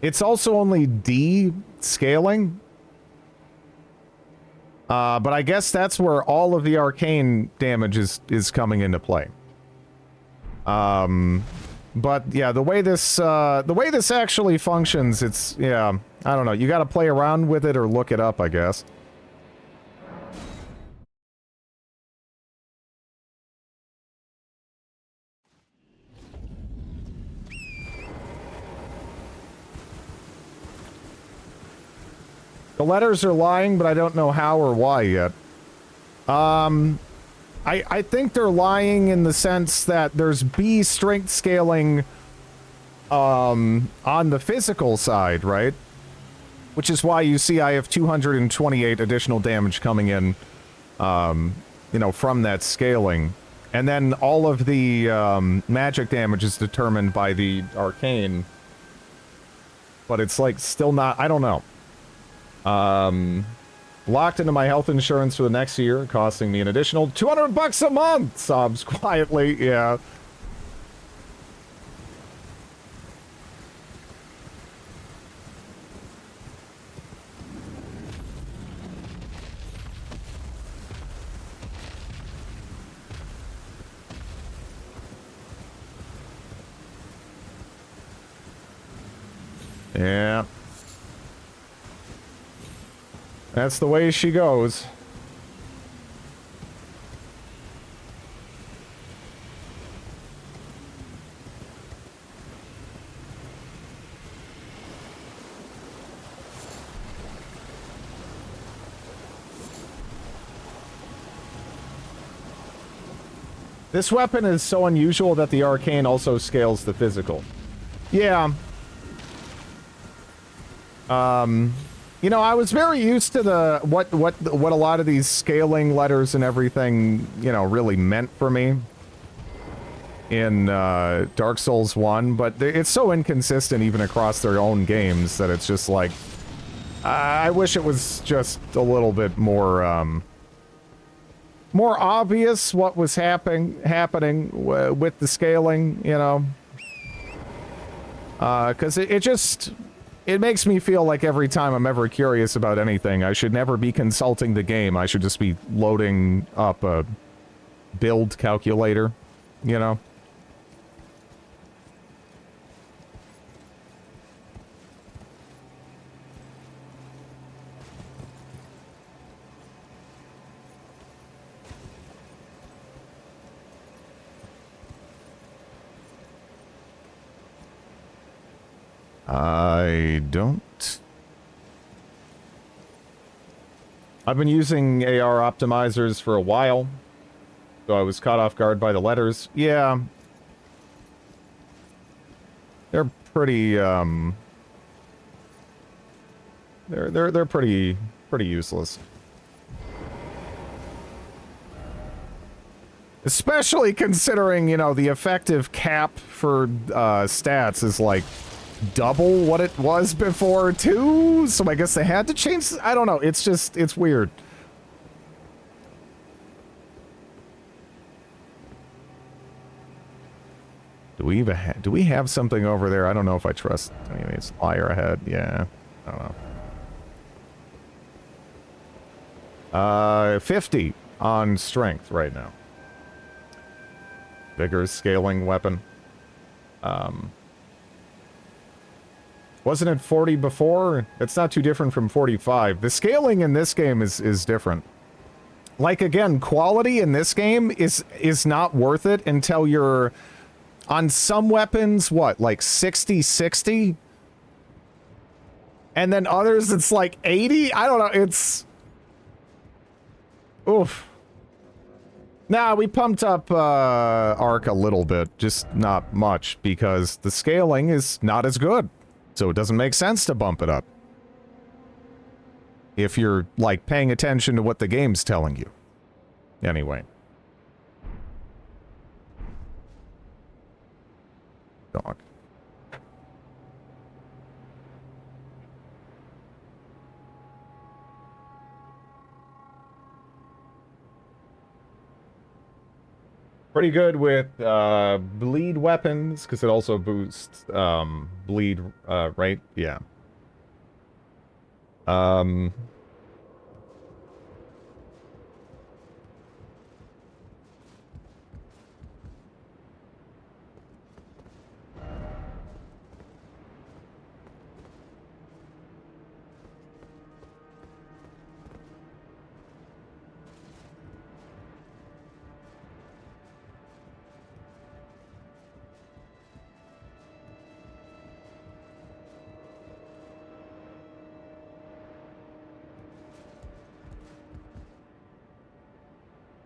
It's also only D scaling. But I guess that's where all of the arcane damage is coming into play. But yeah, the way this actually functions, it's, yeah, I don't know. You gotta play around with it or look it up, I guess. The letters are lying, but I don't know how or why yet. I think they're lying in the sense that there's B strength scaling on the physical side, right? Which is why you see I have 228 additional damage coming in, you know, from that scaling. And then all of the magic damage is determined by the arcane. But it's like still not, I don't know. Locked into my health insurance for the next year, costing me an additional $200 a month, sobs quietly, yeah. Yeah. That's the way she goes. This weapon is so unusual that the arcane also scales the physical. Yeah. You know, I was very used to the what a lot of these scaling letters and everything, you know, really meant for me in Dark Souls 1, but it's so inconsistent even across their own games that it's just like I wish it was just a little bit more more obvious what was happening with the scaling, you know. Because it makes me feel like every time I'm ever curious about anything, I should never be consulting the game. I should just be loading up a build calculator, you know? I don't. I've been using AR optimizers for a while, so I was caught off guard by the letters. Yeah. They're pretty, they're pretty useless. Especially considering, you know, the effective cap for stats is like double what it was before too, so I guess they had to change. I don't know, it's just, it's weird. Do we have something over there? I don't know if I trust any of these. Fire ahead, yeah, I don't know. 50 on strength right now. Bigger scaling weapon. Wasn't it 40 before? It's not too different from 45. The scaling in this game is different. Like, again, quality in this game is not worth it until you're on some weapons, what, like 60-60? And then others, it's like 80? I don't know, it's... Oof. Nah, we pumped up Arc a little bit, just not much, because the scaling is not as good. So it doesn't make sense to bump it up. If you're, like, paying attention to what the game's telling you. Anyway. Dog. Pretty good with bleed weapons, because it also boosts bleed rate. Yeah.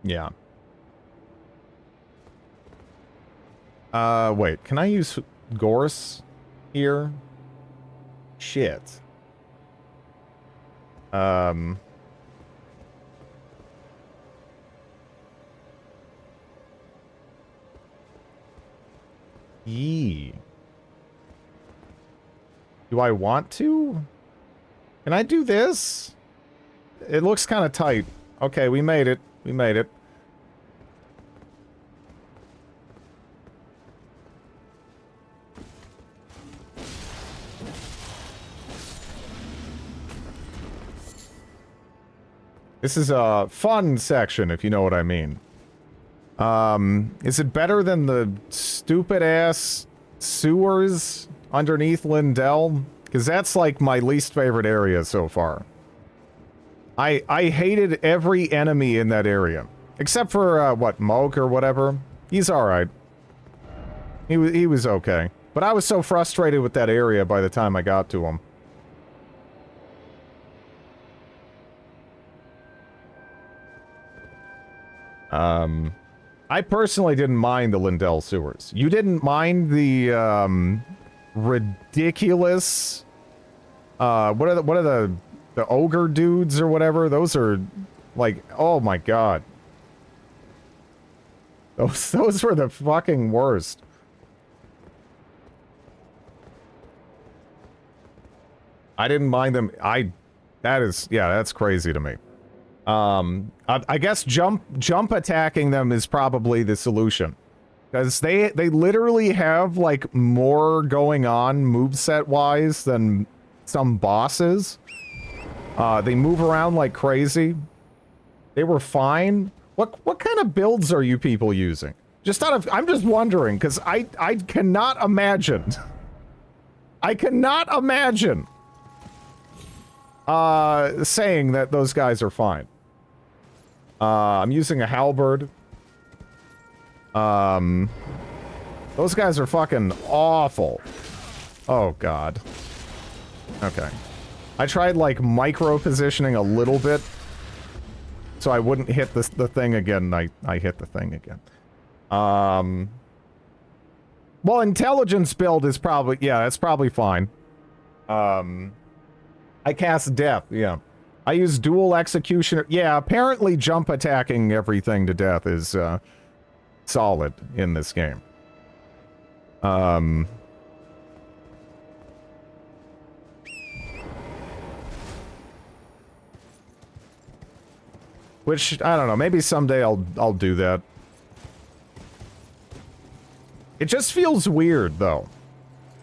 Yeah. Wait, can I use Gorse here? Shit. Yee. Do I want to? Can I do this? It looks kind of tight. Okay, we made it. We made it. This is a fun section, if you know what I mean. Is it better than the stupid-ass sewers underneath Lindell? Because that's, like, my least favorite area so far. I hated every enemy in that area. Except for, what, Moke or whatever? He's alright. He was okay. But I was so frustrated with that area by the time I got to him. I personally didn't mind the Lindell sewers. You didn't mind the, ridiculous, what are the ogre dudes or whatever? Those are, like, oh my god. Those were the fucking worst. I didn't mind them. That is, yeah, that's crazy to me. I guess jump attacking them is probably the solution. Because they literally have, like, more going on moveset-wise than some bosses. They move around like crazy. They were fine. What kind of builds are you people using? Just out of... I'm just wondering, because I cannot imagine. I cannot imagine saying that those guys are fine. I'm using a halberd. Those guys are fucking awful. Oh, God. Okay. I tried, like, micro-positioning a little bit, so I wouldn't hit the thing again, and I hit the thing again. Well, intelligence build is probably... Yeah, that's probably fine. I cast death, yeah. I use dual executioner. Yeah, apparently jump attacking everything to death is, solid in this game. Which, I don't know, maybe someday I'll do that. It just feels weird, though.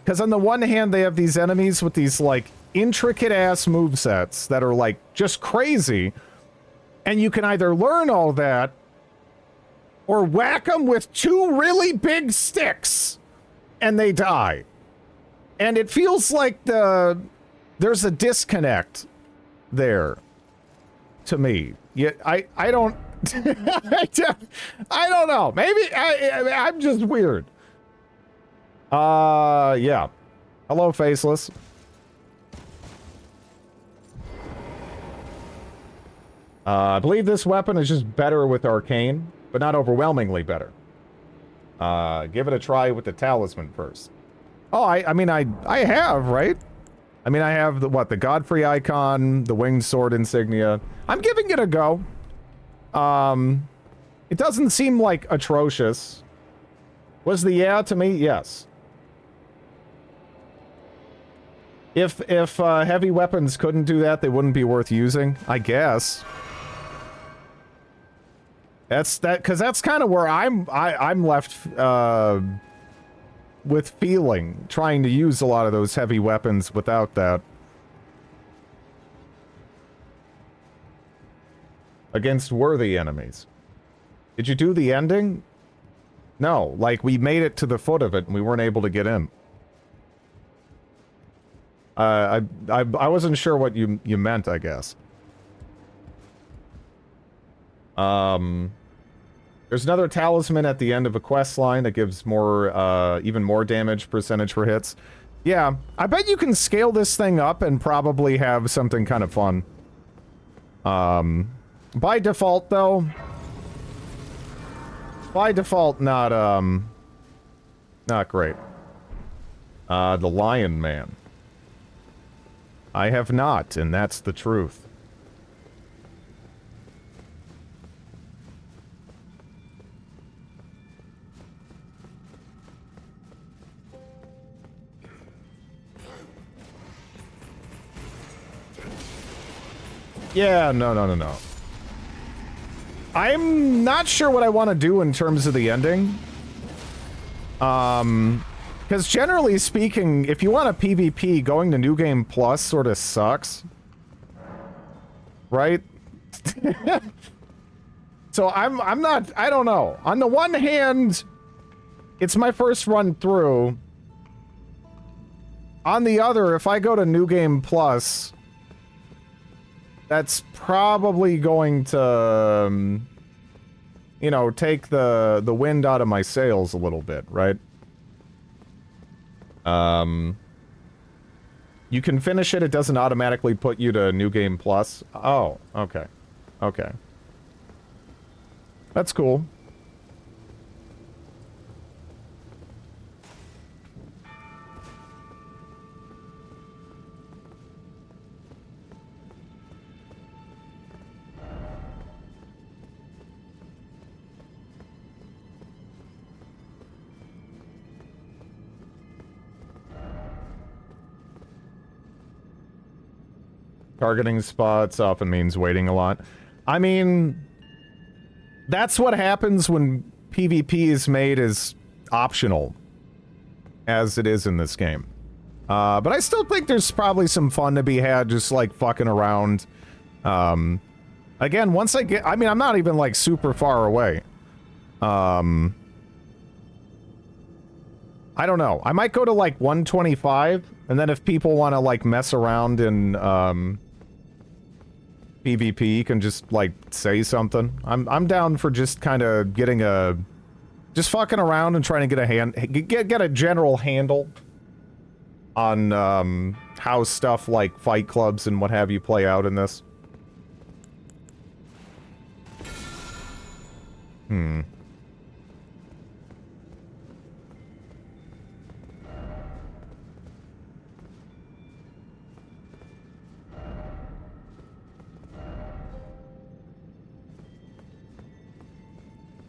Because on the one hand, they have these enemies with these, like, intricate-ass movesets that are, like, just crazy. And you can either learn all that, or whack them with 2 really big sticks, and they die. And it feels like there's a disconnect there, to me. Yeah, I don't... I don't know. Maybe I'm just weird. Yeah. Hello, Faceless. I believe this weapon is just better with Arcane, but not overwhelmingly better. Give it a try with the Talisman first. Oh, I mean, I have, right? I mean, I have the Godfrey icon, the winged sword insignia. I'm giving it a go. It doesn't seem, like, atrocious. Was the yeah to me? Yes. If heavy weapons couldn't do that, they wouldn't be worth using, I guess. Because that's kind of where I'm left, with feeling, trying to use a lot of those heavy weapons without that. Against worthy enemies. Did you do the ending? No, like, we made it to the foot of it and we weren't able to get in. I wasn't sure what you meant, I guess. There's another talisman at the end of a quest line that gives more, even more damage percentage for hits. Yeah, I bet you can scale this thing up and probably have something kind of fun. By default, though... By default, not great. The Lion Man. I have not, and that's the truth. Yeah, no. I'm not sure what I want to do in terms of the ending. Because generally speaking, if you want a PvP, going to New Game Plus sort of sucks. Right? So I'm not, I don't know. On the one hand, it's my first run through. On the other, if I go to New Game Plus... That's probably going to, you know, take the wind out of my sails a little bit, right? You can finish it, it doesn't automatically put you to New Game Plus. Oh, okay. Okay. That's cool. Targeting spots often means waiting a lot. I mean, that's what happens when PvP is made as optional, as it is in this game. But I still think there's probably some fun to be had just, like, fucking around. Again, once I get... I mean, I'm not even, like, super far away. I don't know. I might go to, like, 125, and then if people want to, like, mess around in, PvP, you can just, like, say something. I'm down for just kind of getting a... Just fucking around and trying to get a general handle on, how stuff like fight clubs and what have you play out in this.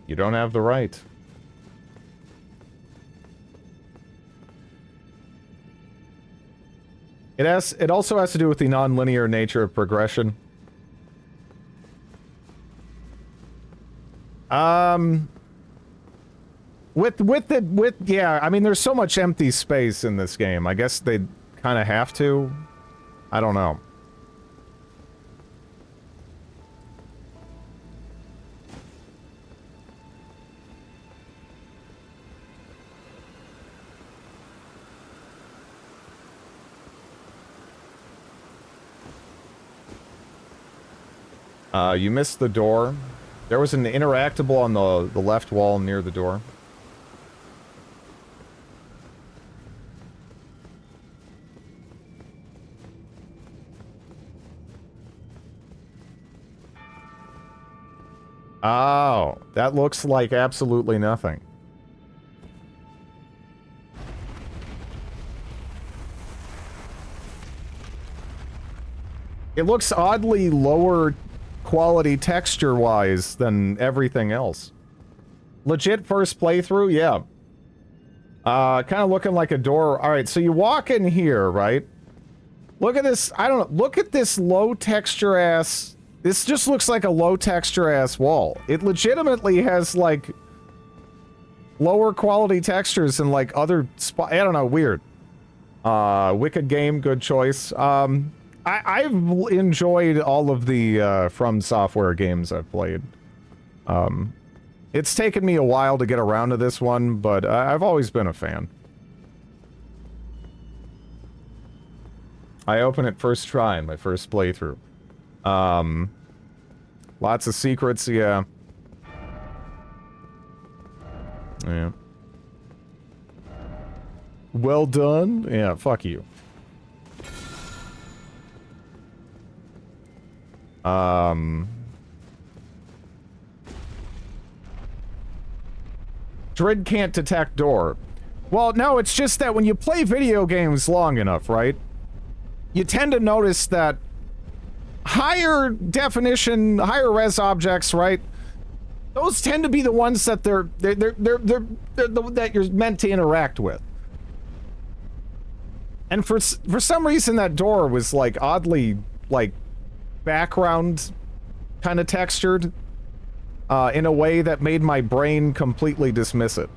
You don't have the right. It also has to do with the non-linear nature of progression. Yeah, I mean, there's so much empty space in this game. I guess they kind of have to. I don't know. You missed the door. There was an interactable on the left wall near the door. Oh, that looks like absolutely nothing. It looks oddly lower quality texture-wise than everything else. Legit first playthrough? Yeah. Kind of looking like a door. Alright, so you walk in here, right? Look at this, I don't know, look at this low texture ass... This just looks like a low texture ass wall. It legitimately has, like, lower quality textures than, like, other spots. I don't know, weird. Wicked game, good choice. I've enjoyed all of the From Software games I've played. It's taken me a while to get around to this one, but I've always been a fan. I open it first try in my first playthrough. Lots of secrets, yeah. Yeah. Well done? Yeah, fuck you. Dread can't detect door. Well, no, it's just that when you play video games long enough, right? You tend to notice that higher definition, higher res objects, right? Those tend to be the ones that that you're meant to interact with. And for some reason that door was like oddly like background kind of textured in a way that made my brain completely dismiss it.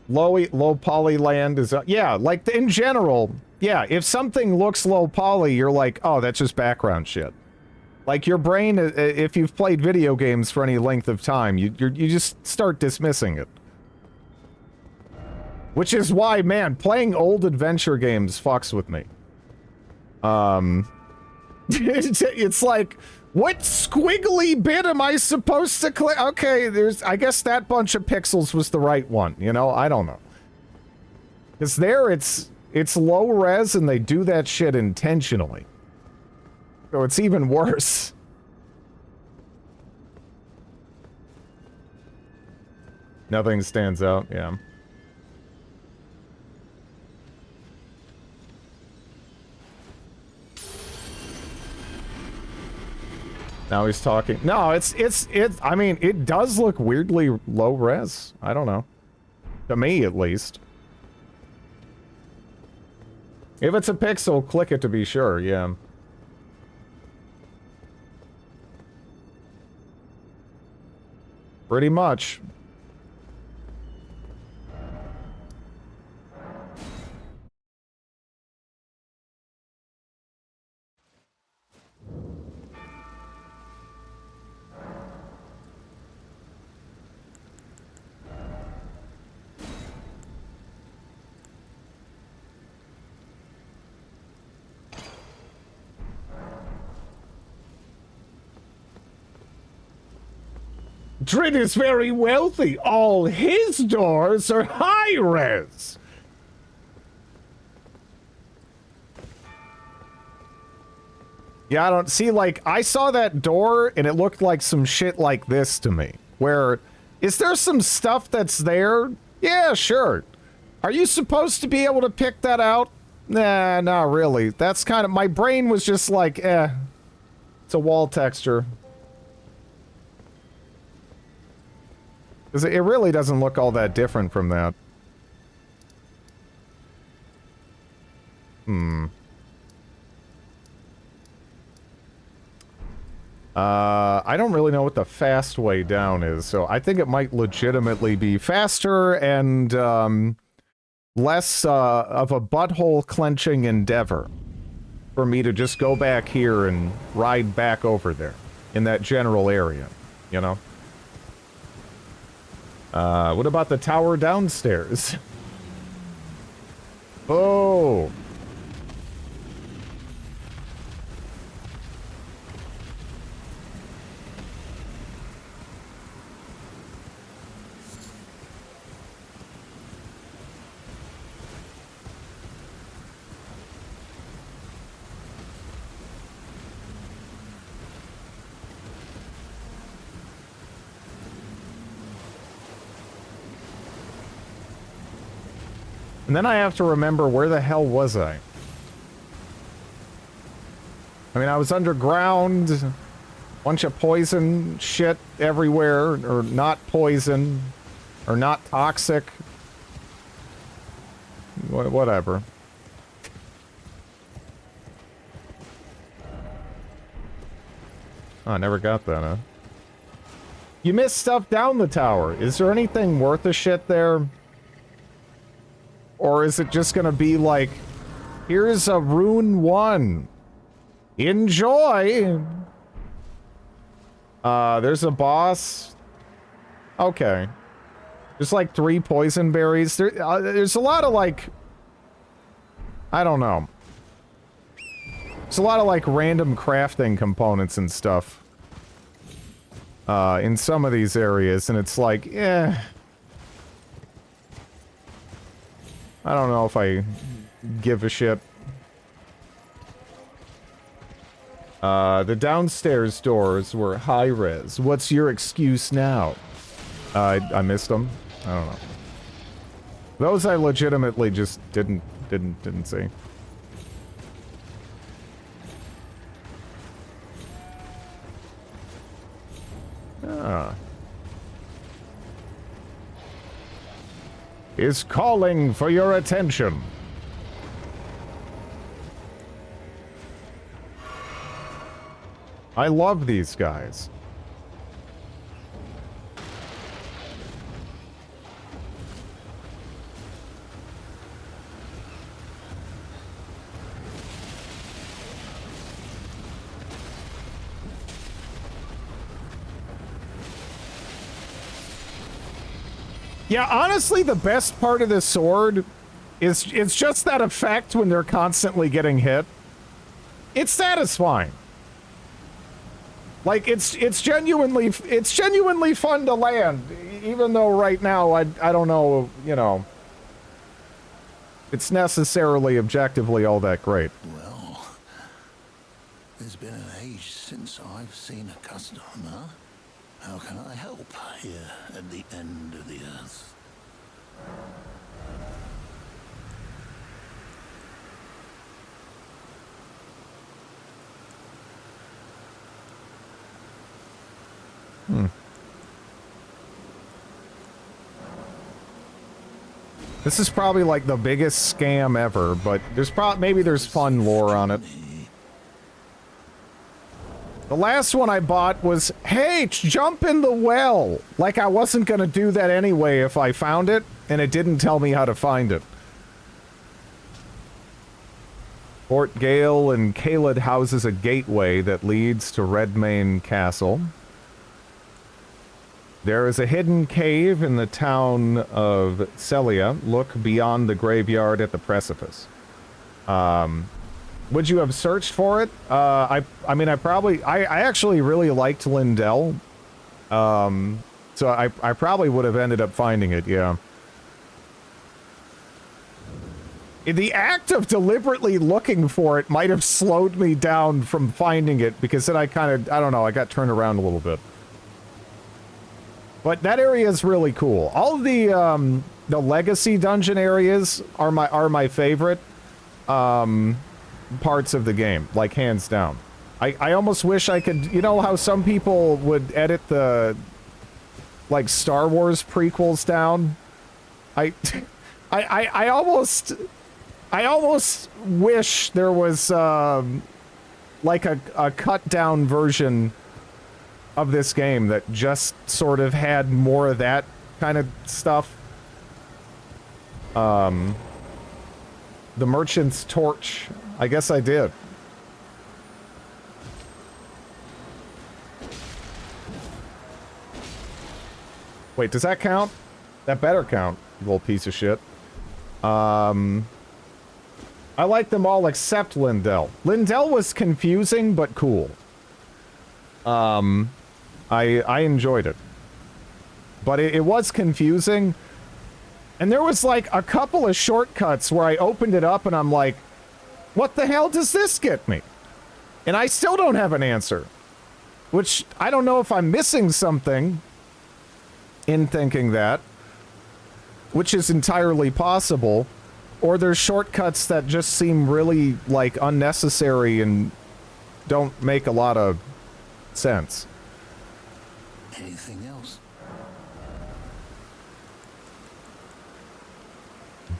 Low poly land is yeah, like in general, yeah, if something looks low poly, you're like, oh, that's just background shit. Like your brain, if you've played video games for any length of time, you just start dismissing it. Which is why, man, playing old adventure games fucks with me. It's like, what squiggly bit am I supposed to click? Okay, I guess that bunch of pixels was the right one, you know? I don't know. Because there, it's low res and they do that shit intentionally. So it's even worse. Nothing stands out, yeah. Now he's talking. No, I mean, it does look weirdly low res. I don't know. To me, at least. If it's a pixel, click it to be sure, yeah. Pretty much. Drid is very wealthy. All his doors are high-res. Yeah, I don't see, like, I saw that door and it looked like some shit like this to me. Where, is there some stuff that's there? Yeah, sure. Are you supposed to be able to pick that out? Nah, not really. That's kind of, my brain was just like, it's a wall texture. Because it really doesn't look all that different from that. I don't really know what the fast way down is, so I think it might legitimately be faster and, less, of a butthole-clenching endeavor for me to just go back here and ride back over there, in that general area, you know? What about the tower downstairs? Oh! And then I have to remember, where the hell was I? I mean, I was underground, bunch of poison shit everywhere, or not poison, or not toxic. Whatever. Oh, I never got that, huh? You missed stuff down the tower. Is there anything worth a shit there? Or is it just gonna be like, here's a rune 1. Enjoy! There's a boss. Okay. There's like 3 poison berries. There's a lot of like... I don't know. There's a lot of like random crafting components and stuff. In some of these areas, and it's like, eh... I don't know if I give a shit. The downstairs doors were high-res. What's your excuse now? I missed them. I don't know. Those I legitimately just didn't see. Ah. Is calling for your attention. I love these guys. Yeah, honestly, the best part of this sword is it's just that effect when they're constantly getting hit. It's satisfying. Like it's genuinely fun to land, even though right now I don't know, you know, it's necessarily objectively all that great. Well, there's been an age since I've seen a customer. How can I help here at the end of the earth? This is probably like the biggest scam ever, but maybe there's fun lore on it. The last one I bought was, hey, jump in the well. Like I wasn't gonna do that anyway if I found it, and it didn't tell me how to find it. Fort Gale and Caelid houses a gateway that leads to Redmane Castle. There is a hidden cave in the town of Celia. Look beyond the graveyard at the precipice. Would you have searched for it? I mean, I actually really liked Lindell. So I probably would have ended up finding it, yeah. The act of deliberately looking for it might have slowed me down from finding it, because then I don't know, I got turned around a little bit. But that area is really cool. All of the legacy dungeon areas are my favorite parts of the game, like hands down. I almost wish I could, you know how some people would edit the like Star Wars prequels down? I almost wish there was like a cut down version of this game that just sort of had more of that kind of stuff. The Merchant's Torch. I guess I did. Wait, does that count? That better count, you little piece of shit. I like them all except Lindell. Lindell was confusing, but cool. I enjoyed it. But it was confusing. And there was like a couple of shortcuts where I opened it up and I'm like, what the hell does this get me? And I still don't have an answer. Which, I don't know if I'm missing something in thinking that. Which is entirely possible. Or there's shortcuts that just seem really, like, unnecessary and don't make a lot of sense. Anything else?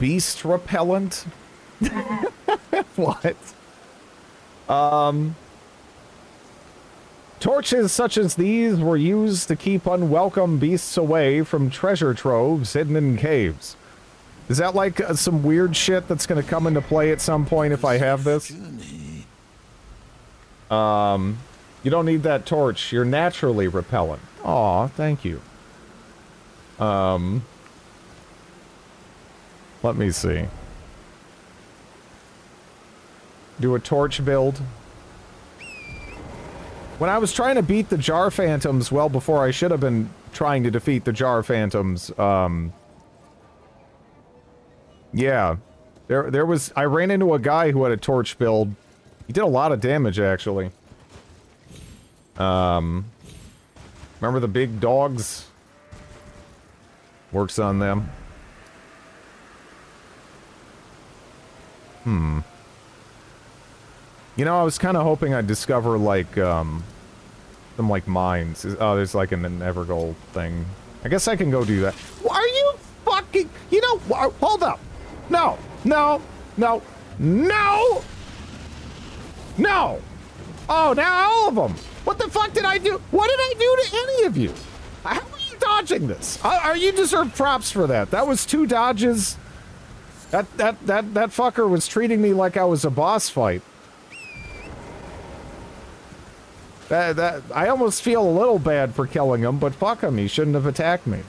Beast repellent? What? Torches such as these were used to keep unwelcome beasts away from treasure troves hidden in caves. Is that like some weird shit that's gonna come into play at some point if I have this? You don't need that torch. You're naturally repellent. Aw, thank you. Let me see. Do a torch build. When I was trying to beat the Jar Phantoms, well, before I should have been trying to defeat the Jar Phantoms, yeah. I ran into a guy who had a torch build. He did a lot of damage, actually. Remember the big dogs? Works on them. You know, I was kind of hoping I'd discover, like, some, like, mines. Oh, there's, like, an Evergold thing. I guess I can go do that. Why are you fucking... You know, hold up. No. No. No. No! No! Oh, now all of them! What the fuck did I do? What did I do to any of you? How are you dodging this? You deserve props for that. That was 2 dodges. That fucker was treating me like I was a boss fight. I almost feel a little bad for killing him, but fuck him, he shouldn't have attacked me.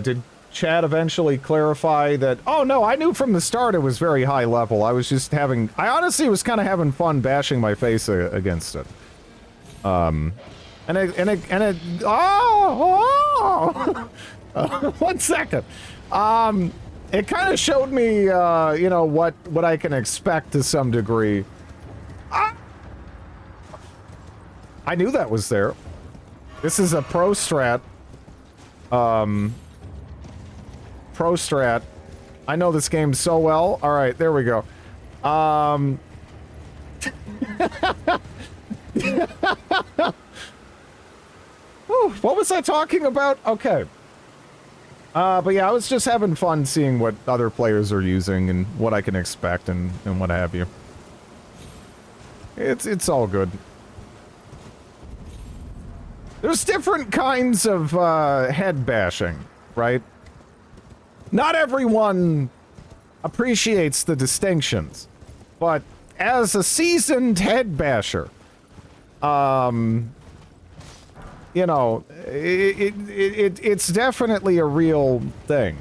Did Chad eventually clarify that... Oh, no, I knew from the start it was very high level. I was just having... I honestly was kind of having fun bashing my face against it. And it... Oh! 1 second. It kind of showed me, you know, what I can expect to some degree. I knew that was there. This is a pro strat. Pro strat. I know this game so well. All right, there we go. Whew, what was I talking about? Okay. But yeah, I was just having fun seeing what other players are using and what I can expect and what have you. It's all good. There's different kinds of head bashing, right? Not everyone appreciates the distinctions, but as a seasoned head basher, you know, it's definitely a real thing.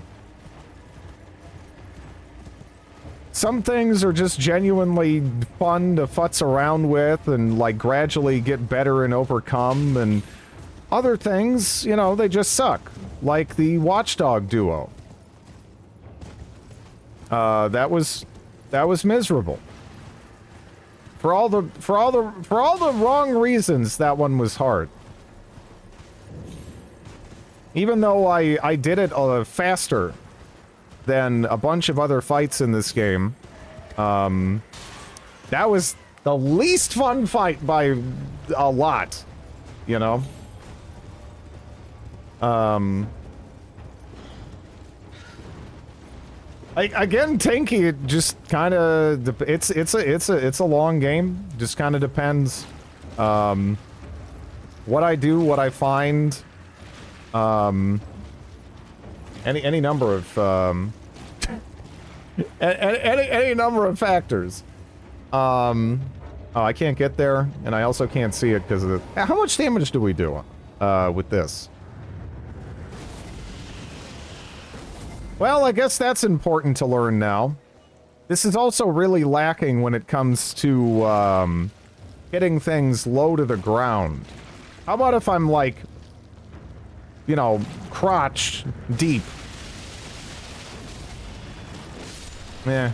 Some things are just genuinely fun to futz around with and, like, gradually get better and overcome, and other things, you know, they just suck. Like the Watchdog duo. That was miserable. For all the wrong reasons, that one was hard. Even though I did it faster than a bunch of other fights in this game, that was the least fun fight by a lot, you know? Again, tanky, it just kind of, it's a long game. Just kind of depends, what I do, what I find, any number of, any number of factors. Oh, I can't get there, and I also can't see it because of the, how much damage do we do, with this? Well, I guess that's important to learn now. This is also really lacking when it comes to, hitting things low to the ground. How about if I'm, like, you know, crotch deep? Yeah.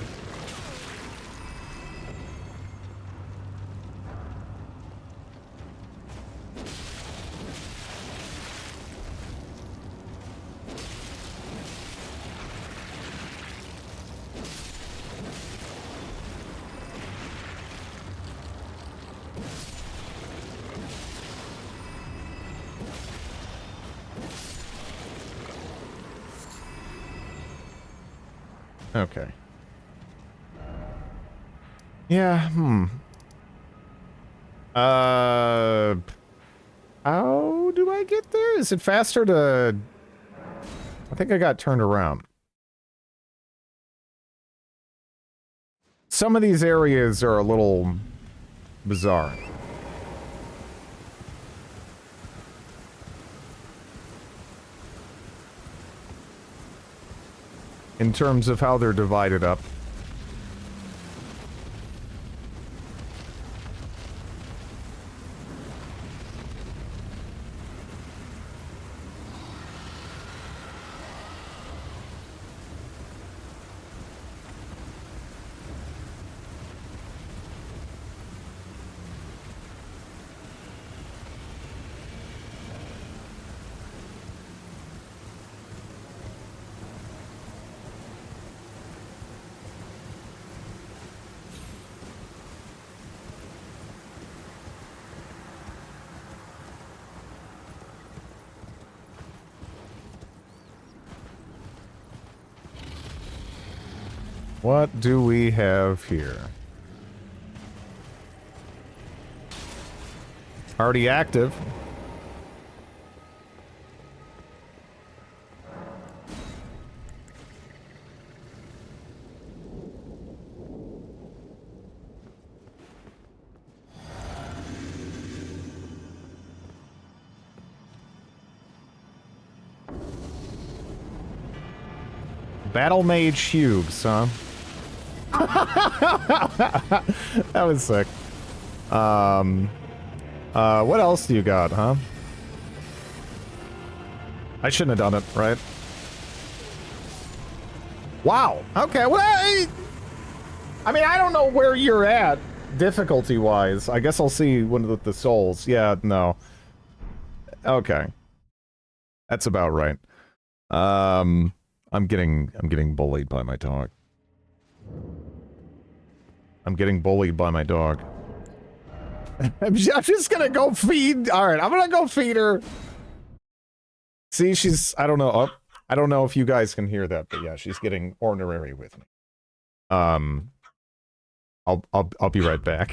Okay. Yeah, how do I get there? Is it faster to... I think I got turned around. Some of these areas are a little bizarre. In terms of how they're divided up. What do we have here? Already active. Battle Mage Hughes, huh? That was sick. What else do you got, huh? I shouldn't have done it, right? Wow. Okay, well, I mean, I don't know where you're at, difficulty-wise. I guess I'll see when with the souls. Yeah, no. Okay. That's about right. I'm getting bullied by my dog. I'm getting bullied by my dog. I'm just gonna go feed. All right, I'm gonna go feed her. See, she's. I don't know. Oh, I don't know if you guys can hear that, but yeah, she's getting ornery with me. I'll be right back.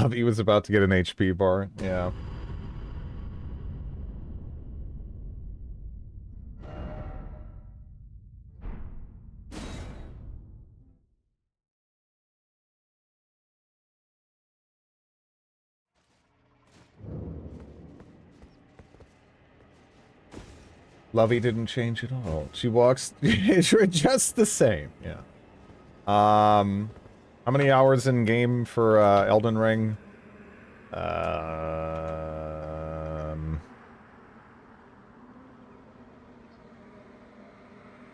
Lovey was about to get an HP bar. Yeah. Lovey didn't change at all. She walks just the same. Yeah. How many hours in game for Elden Ring?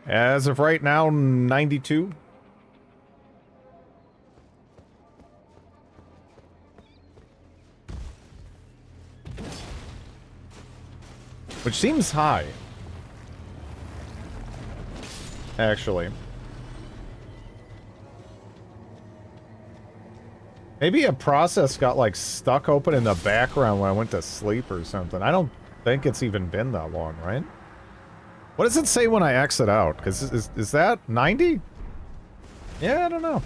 As of right now, 92. Which seems high. Actually. Maybe a process got, like, stuck open in the background when I went to sleep or something. I don't think it's even been that long, right? What does it say when I exit out? Because is that 90? Yeah, I don't know.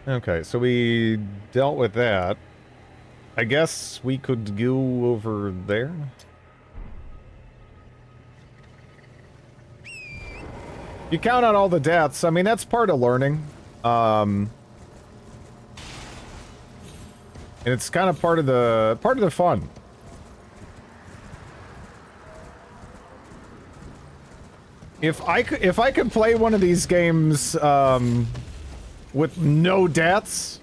Okay, so we dealt with that. I guess we could go over there. You count out all the deaths. I mean, that's part of learning. And it's kind of part of the fun. If I could play one of these games with no deaths,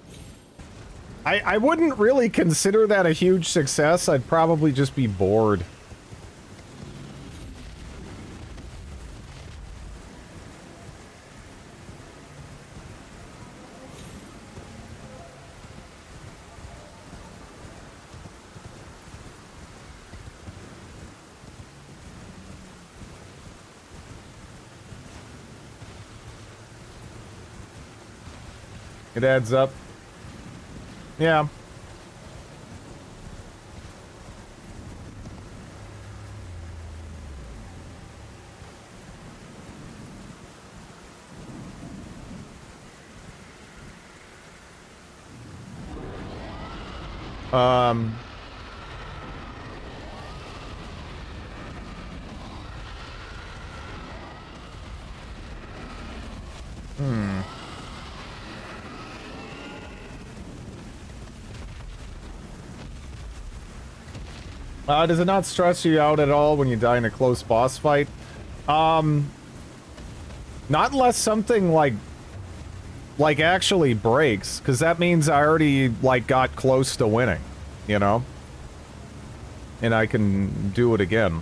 I wouldn't really consider that a huge success. I'd probably just be bored. It adds up. Yeah. Does it not stress you out at all when you die in a close boss fight? Not unless something like actually breaks, because that means I already like got close to winning, you know? And I can do it again.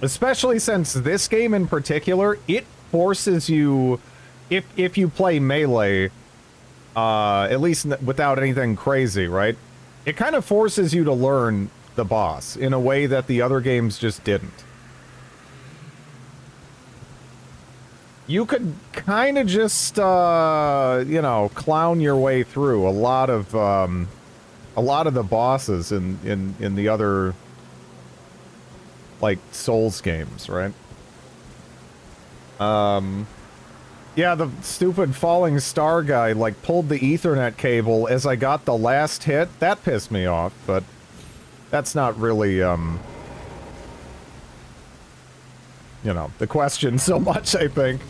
Especially since this game in particular, it forces you, if you play melee, at least without anything crazy, right? It kind of forces you to learn the boss in a way that the other games just didn't. You could kind of just, you know, clown your way through a lot of the bosses in the other, like, Souls games, right? Yeah, the stupid falling star guy, like, pulled the Ethernet cable as I got the last hit. That pissed me off, but that's not really, you know, the question so much, I think.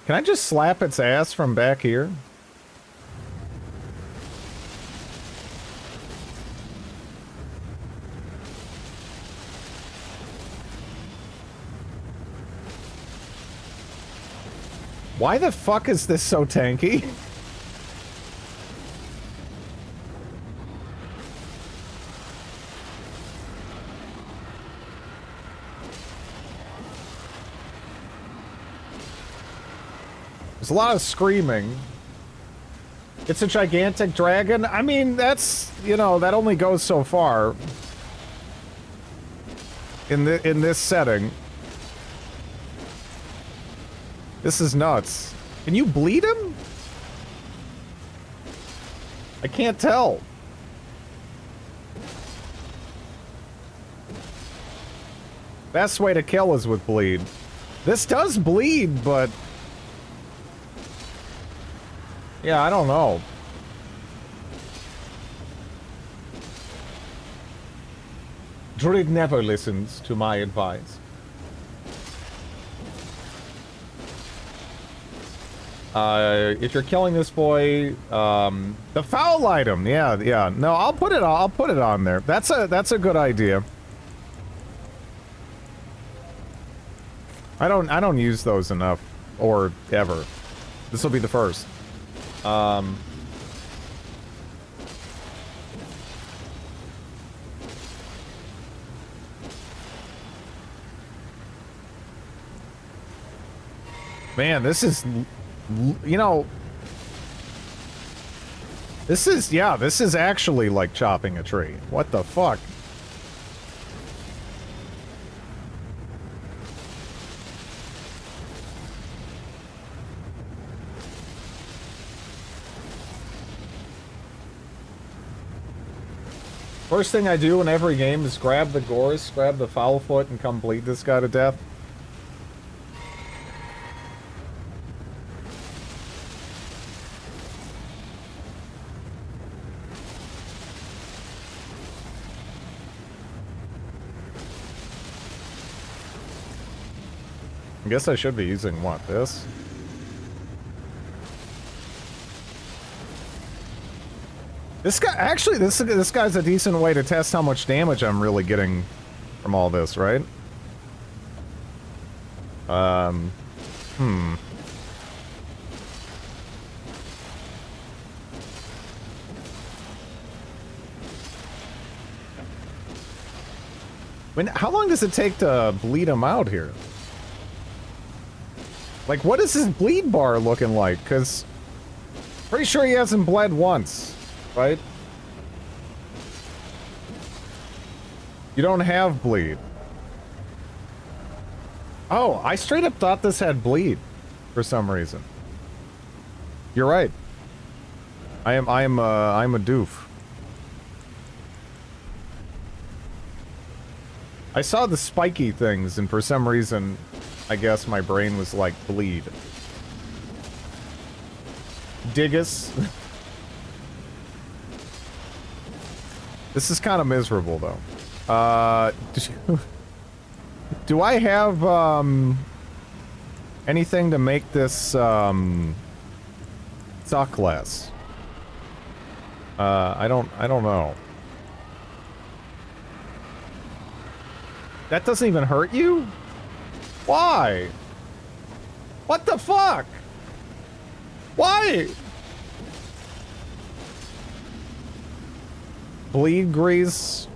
Can I just slap its ass from back here? Why the fuck is this so tanky? There's a lot of screaming. It's a gigantic dragon. I mean, that's, you know, that only goes so far. in this setting. This is nuts. Can you bleed him? I can't tell. Best way to kill is with bleed. This does bleed, but... yeah, I don't know. Druid never listens to my advice. If you're killing this boy, the foul item, yeah. No, I'll put it on there. That's a good idea. I don't use those enough, or ever. This will be the first. Man, this is, you know, this is actually like chopping a tree. What the fuck? First thing I do in every game is grab the Gorse, grab the foul foot, and come bleed this guy to death. I guess I should be using, what, this? This guy, actually, this guy's a decent way to test how much damage I'm really getting from all this, right? How long does it take to bleed him out here? Like, what is his bleed bar looking like? Because pretty sure he hasn't bled once, right? You don't have bleed. Oh, I straight up thought this had bleed for some reason. You're right. I'm a doof. I saw the spiky things, and for some reason, I guess my brain was like, bleed. Diggus. This is kind of miserable, though. Do I have, anything to make this, suck less? I don't know. That doesn't even hurt you? Why? What the fuck? Why? Bleed grease.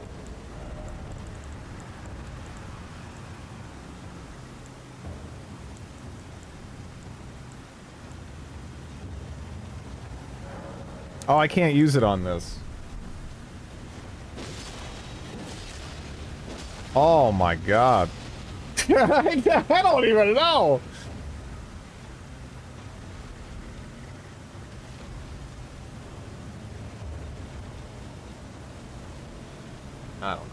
Oh, I can't use it on this. Oh my god. I don't even know. I don't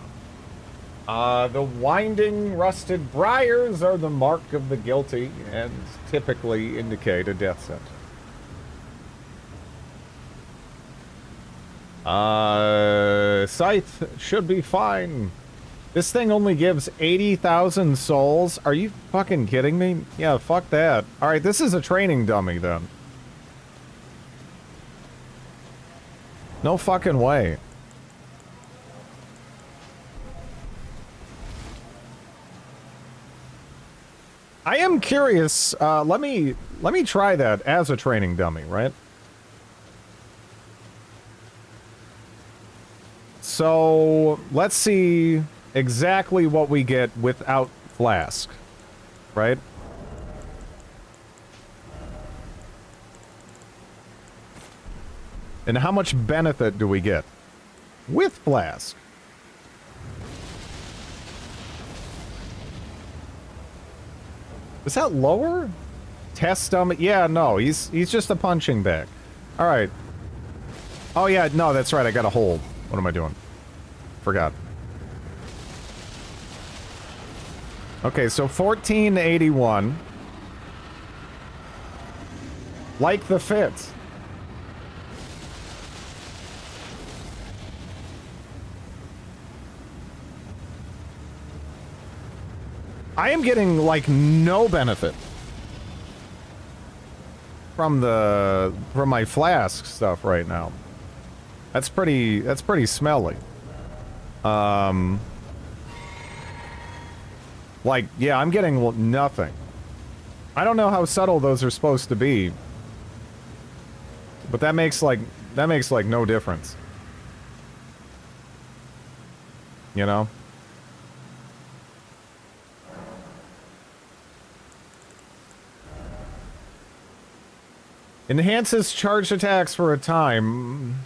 know. The winding rusted briars are the mark of the guilty and typically indicate a death sentence. Scythe should be fine. This thing only gives 80,000 souls? Are you fucking kidding me? Yeah, fuck that. Alright, this is a training dummy, then. No fucking way. I am curious, let me try that as a training dummy, right? So, let's see exactly what we get without Flask, right? And how much benefit do we get with Flask? Is that lower? Test stomach? Yeah, no, he's just a punching bag. All right. Oh yeah, no, that's right. I got a hold. What am I doing? Forgot. Okay, so 1481. Like the fit. I am getting like no benefit from my flask stuff right now. That's pretty smelly. Like, yeah, I'm getting nothing. I don't know how subtle those are supposed to be. But that makes like no difference. You know? Enhances charged attacks for a time.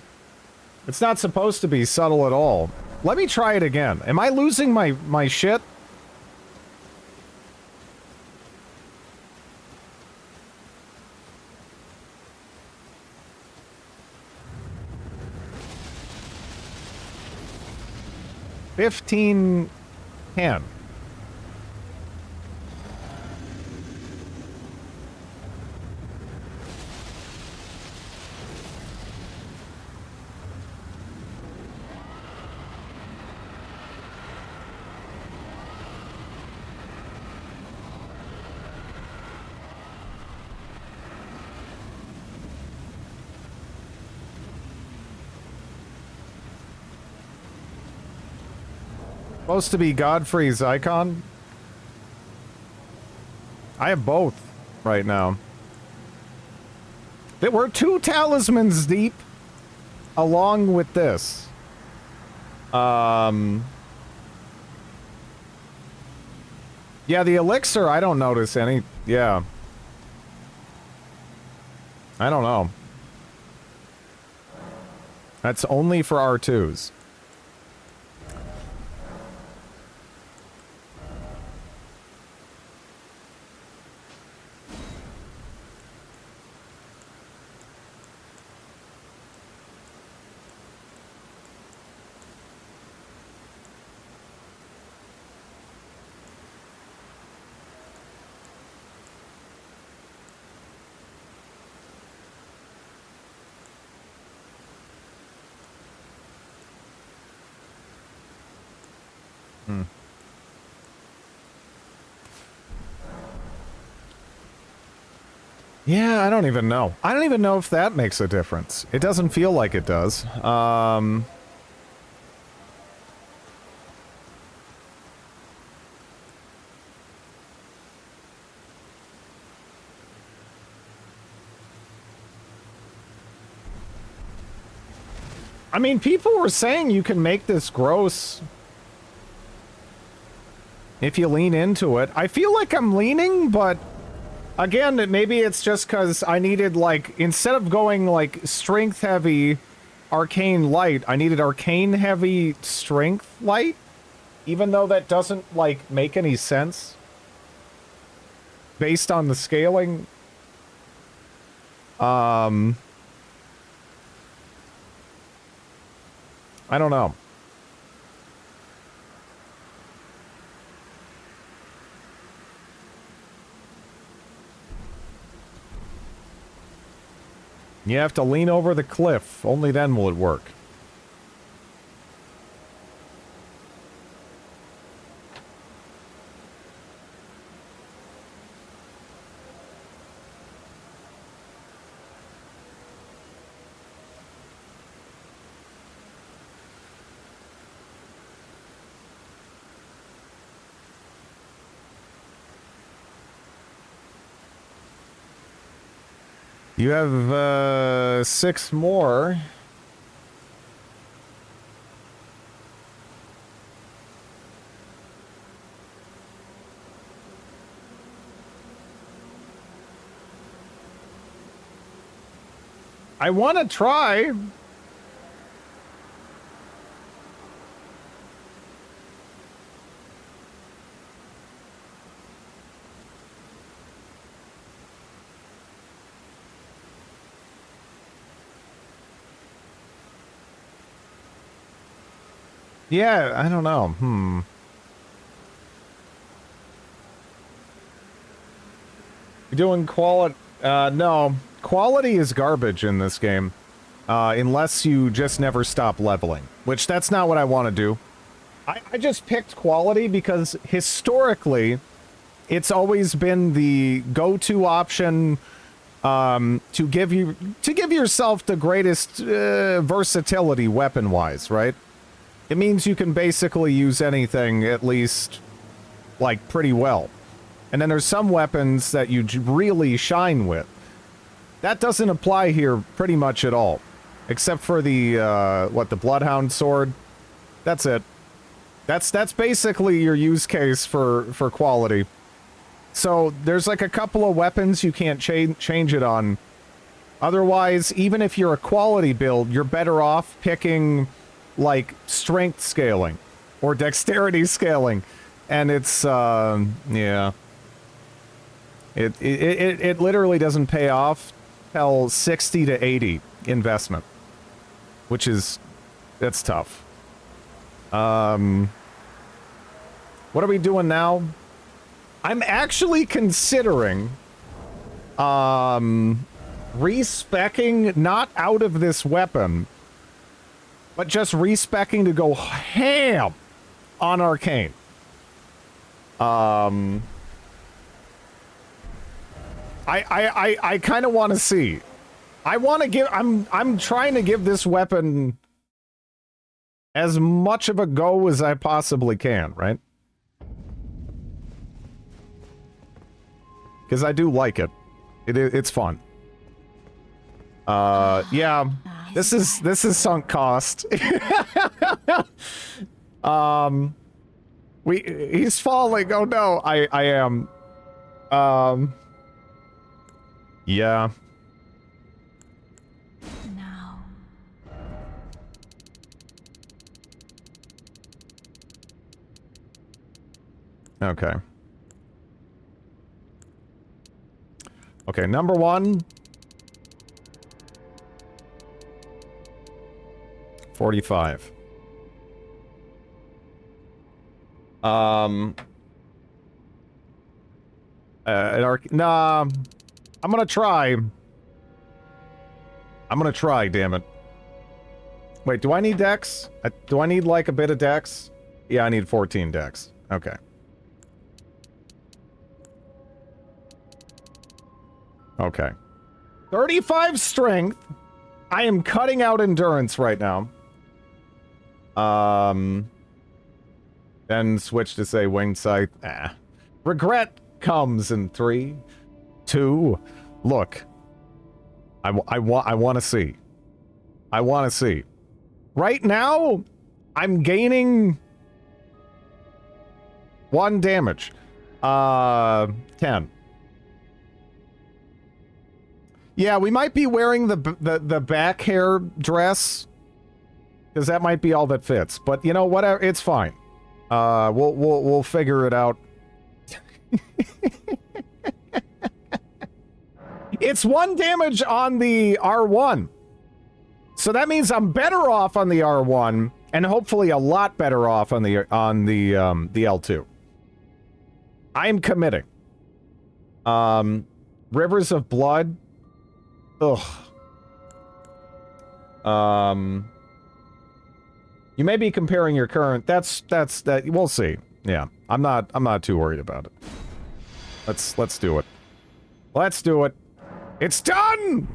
It's not supposed to be subtle at all. Let me try it again. Am I losing my shit? $15.10. Supposed to be Godfrey's icon. I have both right now. There were 2 talismans deep along with this. Yeah, the elixir, I don't notice any. Yeah. I don't know. That's only for R2s. Yeah, I don't even know. I don't even know if that makes a difference. It doesn't feel like it does. I mean, people were saying you can make this gross if you lean into it. I feel like I'm leaning, but again, maybe it's just because I needed, like, instead of going, like, strength heavy, arcane light, I needed arcane heavy strength light, even though that doesn't, like, make any sense based on the scaling. I don't know. You have to lean over the cliff. Only then will it work. You have 6 more. I want to try. Yeah, I don't know. You doing quality? No. Quality is garbage in this game. Unless you just never stop leveling. Which, that's not what I want to do. I just picked quality because historically, it's always been the go-to option to give yourself the greatest versatility weapon-wise, right? It means you can basically use anything, at least, like, pretty well. And then there's some weapons that you really shine with. That doesn't apply here pretty much at all. Except for the, the Bloodhound Sword. That's it. That's basically your use case for quality. So, there's like a couple of weapons you can't change it on. Otherwise, even if you're a quality build, you're better off picking, like, strength scaling. Or dexterity scaling. And it's, yeah. It literally doesn't pay off till 60 to 80 investment. Which is, that's tough. What are we doing now? I'm actually considering, respecking not out of this weapon, but just respecking to go ham on Arcane. I kind of want to see. I want to give, I'm trying to give this weapon as much of a go as I possibly can, right? Because I do like it. It's fun. Yeah. This is sunk cost. He's falling. Oh no, I am. Yeah. Now. Okay. Okay, number one. 45. Nah. I'm gonna try. Damn it. Wait, do I need dex? Do I need, like, a bit of dex? Yeah, I need 14 dex. Okay. Okay. 35 strength. I am cutting out endurance right now. Then switch to, say, winged scythe. Regret comes in 3, 2. Look. I want to see. I want to see. Right now, I'm gaining 1 damage. 10. Yeah, we might be wearing the back hair dress, because that might be all that fits. But you know, whatever, it's fine. We'll figure it out. It's 1 damage on the R1, so that means I'm better off on the R1, and hopefully a lot better off on the L2. I'm committing. Rivers of Blood. Ugh. You may be comparing your current. That's that. We'll see. Yeah, I'm not too worried about it. Let's do it. Let's do it. It's done.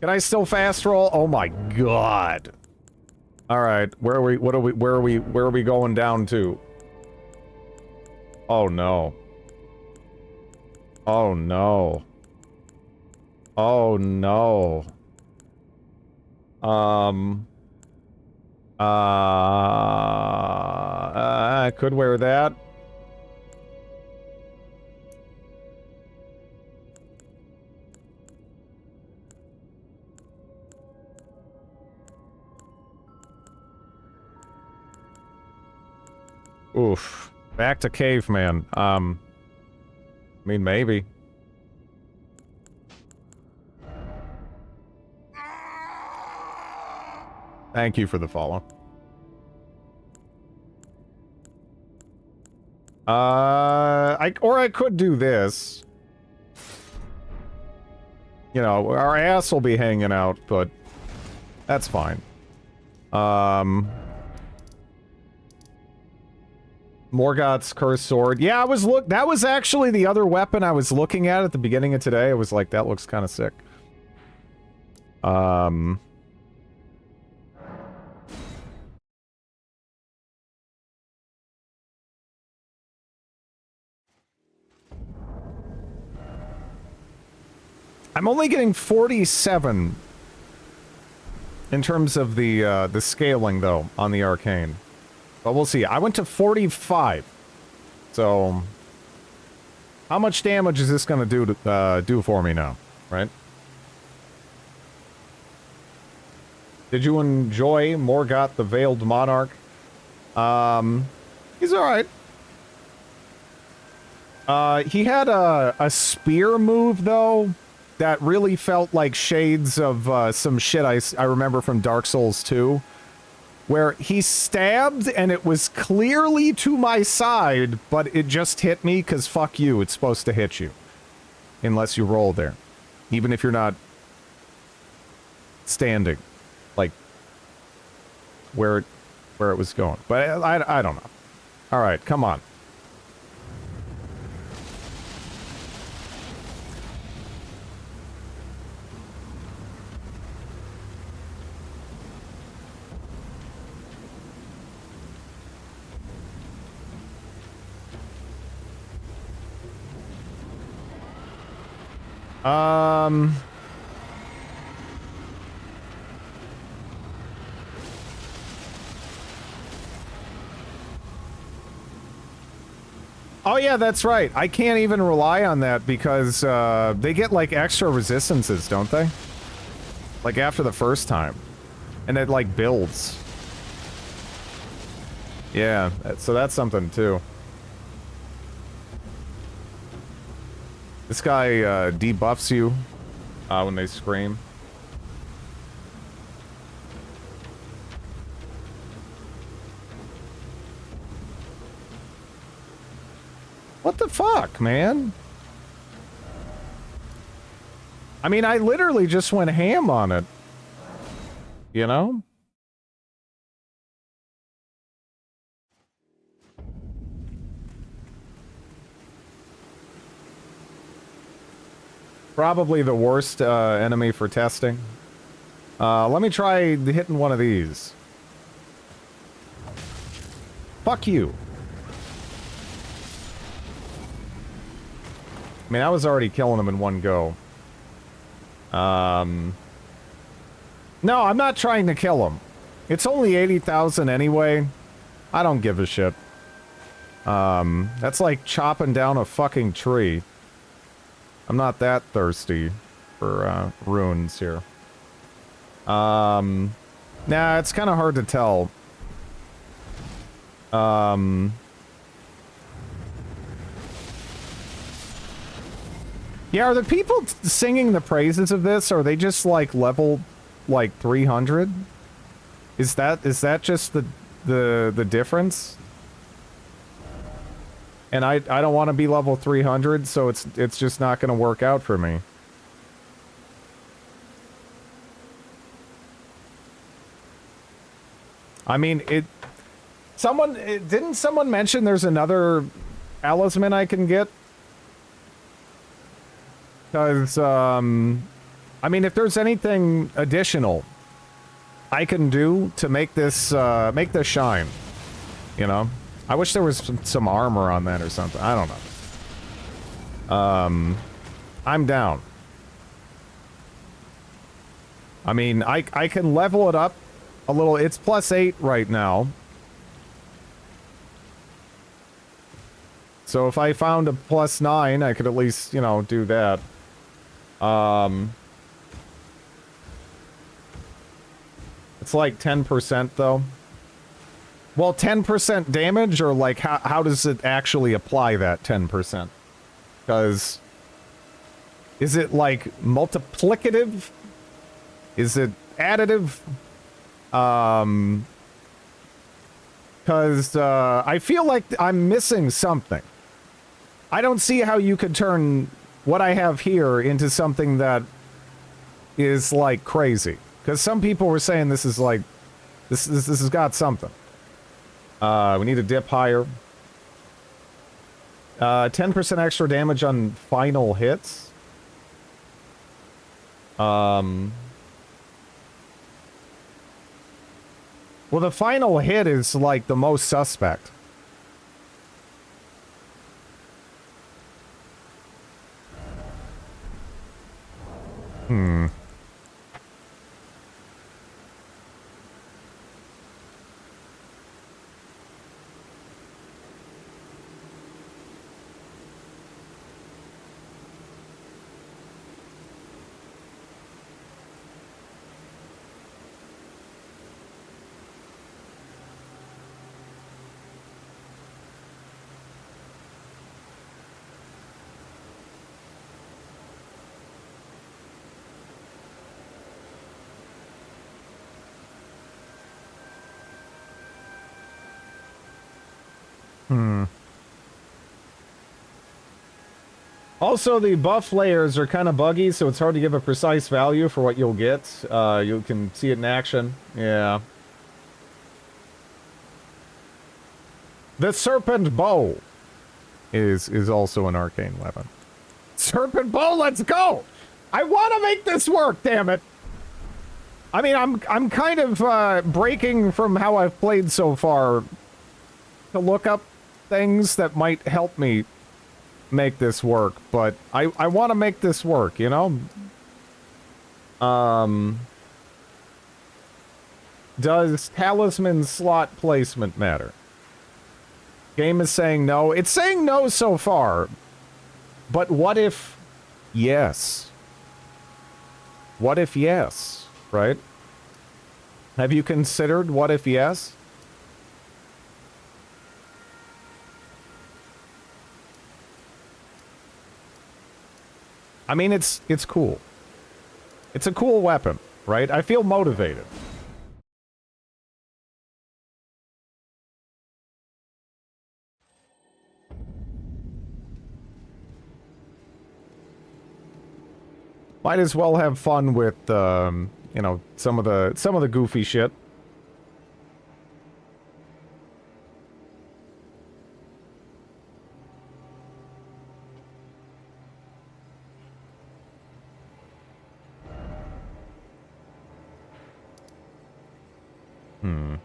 Can I still fast roll? Oh my god. All right, where are we? Where are we going down to? Oh no. Oh no. Oh no. I could wear that. Oof. Back to caveman. I mean, maybe. Thank you for the follow. I could do this. You know, our ass will be hanging out, but that's fine. Morgoth's cursed sword. Yeah, that was actually the other weapon I was looking at the beginning of today. I was like, that looks kind of sick. I'm only getting 47 in terms of the scaling, though, on the arcane. But we'll see. I went to 45. So, how much damage is this going to do for me now, right? Did you enjoy Morgoth the Veiled Monarch? He's alright. He had a spear move, though, that really felt like shades of some shit I remember from Dark Souls 2, where he stabbed and it was clearly to my side, but it just hit me because fuck you, it's supposed to hit you. Unless you roll there. Even if you're not standing. Like, where it was going. But I don't know. Alright, come on. Oh yeah, that's right. I can't even rely on that because they get like extra resistances, don't they? Like after the first time. And it like builds. Yeah, so that's something too. This guy debuffs you when they scream. What the fuck, man? I mean, I literally just went ham on it. You know? Probably the worst enemy for testing. Let me try hitting one of these. Fuck you. I mean, I was already killing them in one go. No, I'm not trying to kill him. It's only 80,000 anyway. I don't give a shit. That's like chopping down a fucking tree. I'm not that thirsty for runes here. Nah, it's kind of hard to tell. Yeah, are the people singing the praises of this, or are they just like level like 300? Is that just the difference? And I don't want to be level 300, so it's just not going to work out for me. I mean, didn't someone mention there's another talisman I can get? Because, I mean, if there's anything additional I can do to make this shine, you know? I wish there was some armor on that or something. I don't know. I'm down. I mean, I can level it up a little. It's +8 right now. So if I found a +9, I could at least, you know, do that. It's like 10% though. Well, 10% damage, or like how does it actually apply that 10%? Because is it like multiplicative? Is it additive? Because Because I feel like I'm missing something. I don't see how you could turn what I have here into something that is like crazy. Because some people were saying this is like, this has got something. We need to dip higher. 10% extra damage on final hits. Well, the final hit is like the most suspect. Hmm. Hmm. Also, the buff layers are kind of buggy, so it's hard to give a precise value for what you'll get. You can see it in action. Yeah. The Serpent Bow is also an arcane weapon. Serpent Bow, let's go! I want to make this work, damn it! I mean, I'm kind of breaking from how I've played so far to look up things that might help me make this work, but I want to make this work, you know? Does talisman slot placement matter? Game is saying no. It's saying no so far, but what if yes? What if yes, right? Have you considered what if yes? I mean, it's cool. It's a cool weapon, right? I feel motivated. Might as well have fun with, you know, some of the goofy shit. Hmm.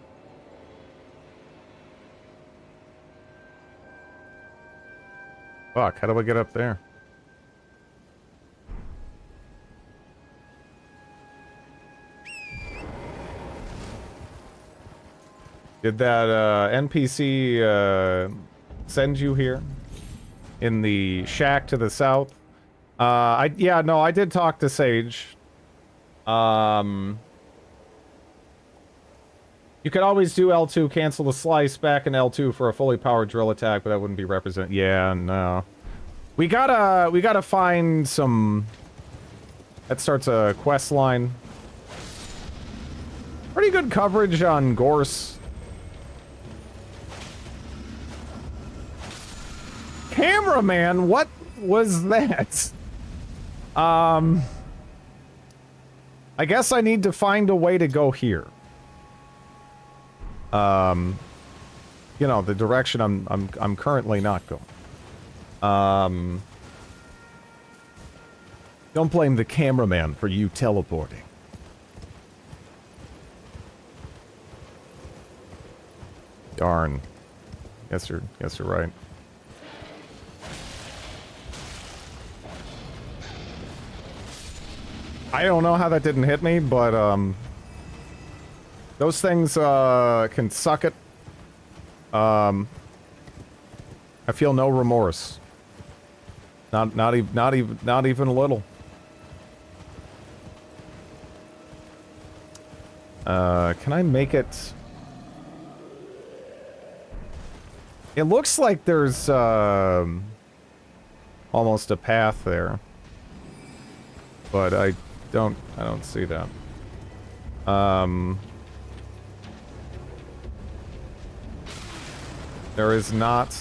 Fuck, how do I get up there? Did that NPC send you here? In the shack to the south? Yeah, no, I did talk to Sage. You could always do L2, cancel the slice, back in L2 for a fully powered drill attack, but that wouldn't be represent. Yeah, no. We gotta find some... That starts a quest line. Pretty good coverage on Gorse. Cameraman, what was that? I guess I need to find a way to go here. You know, the direction I'm currently not going. Don't blame the cameraman for you teleporting. Darn. Guess you're right. I don't know how that didn't hit me, but those things can suck it. I feel no remorse. Not even a little. Can I make it? It looks like there's almost a path there, but I don't see that. There is not.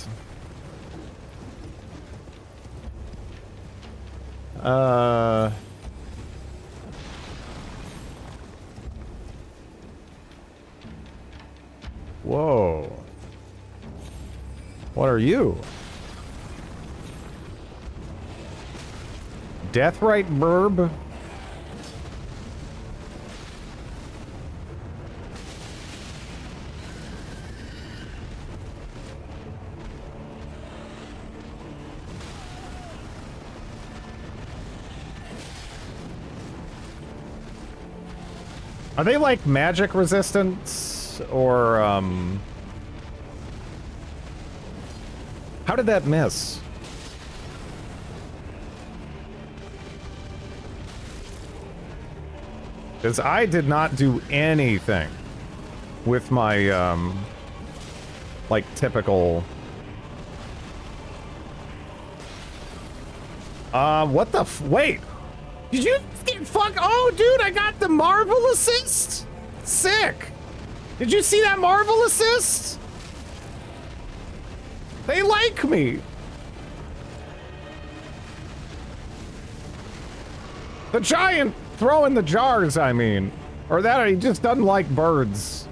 Whoa. What are you? Deathrite Burb? Are they like magic resistance or how did that miss? Because I did not do anything with my like typical what the wait, did you get fuck? Oh dude, I got the Marvel assist. Sick. Did you see that Marvel assist? They like me. The giant throwing the jars, I mean. Or that he just doesn't like birds.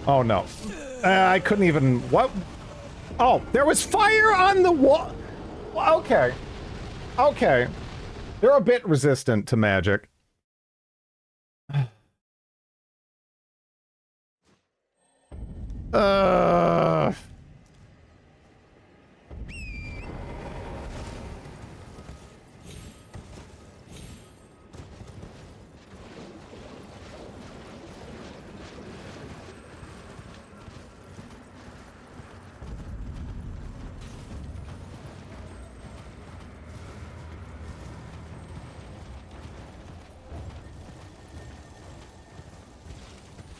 Oh no. I couldn't even... What? Oh, there was fire on the wall. Okay. Okay. They're a bit resistant to magic.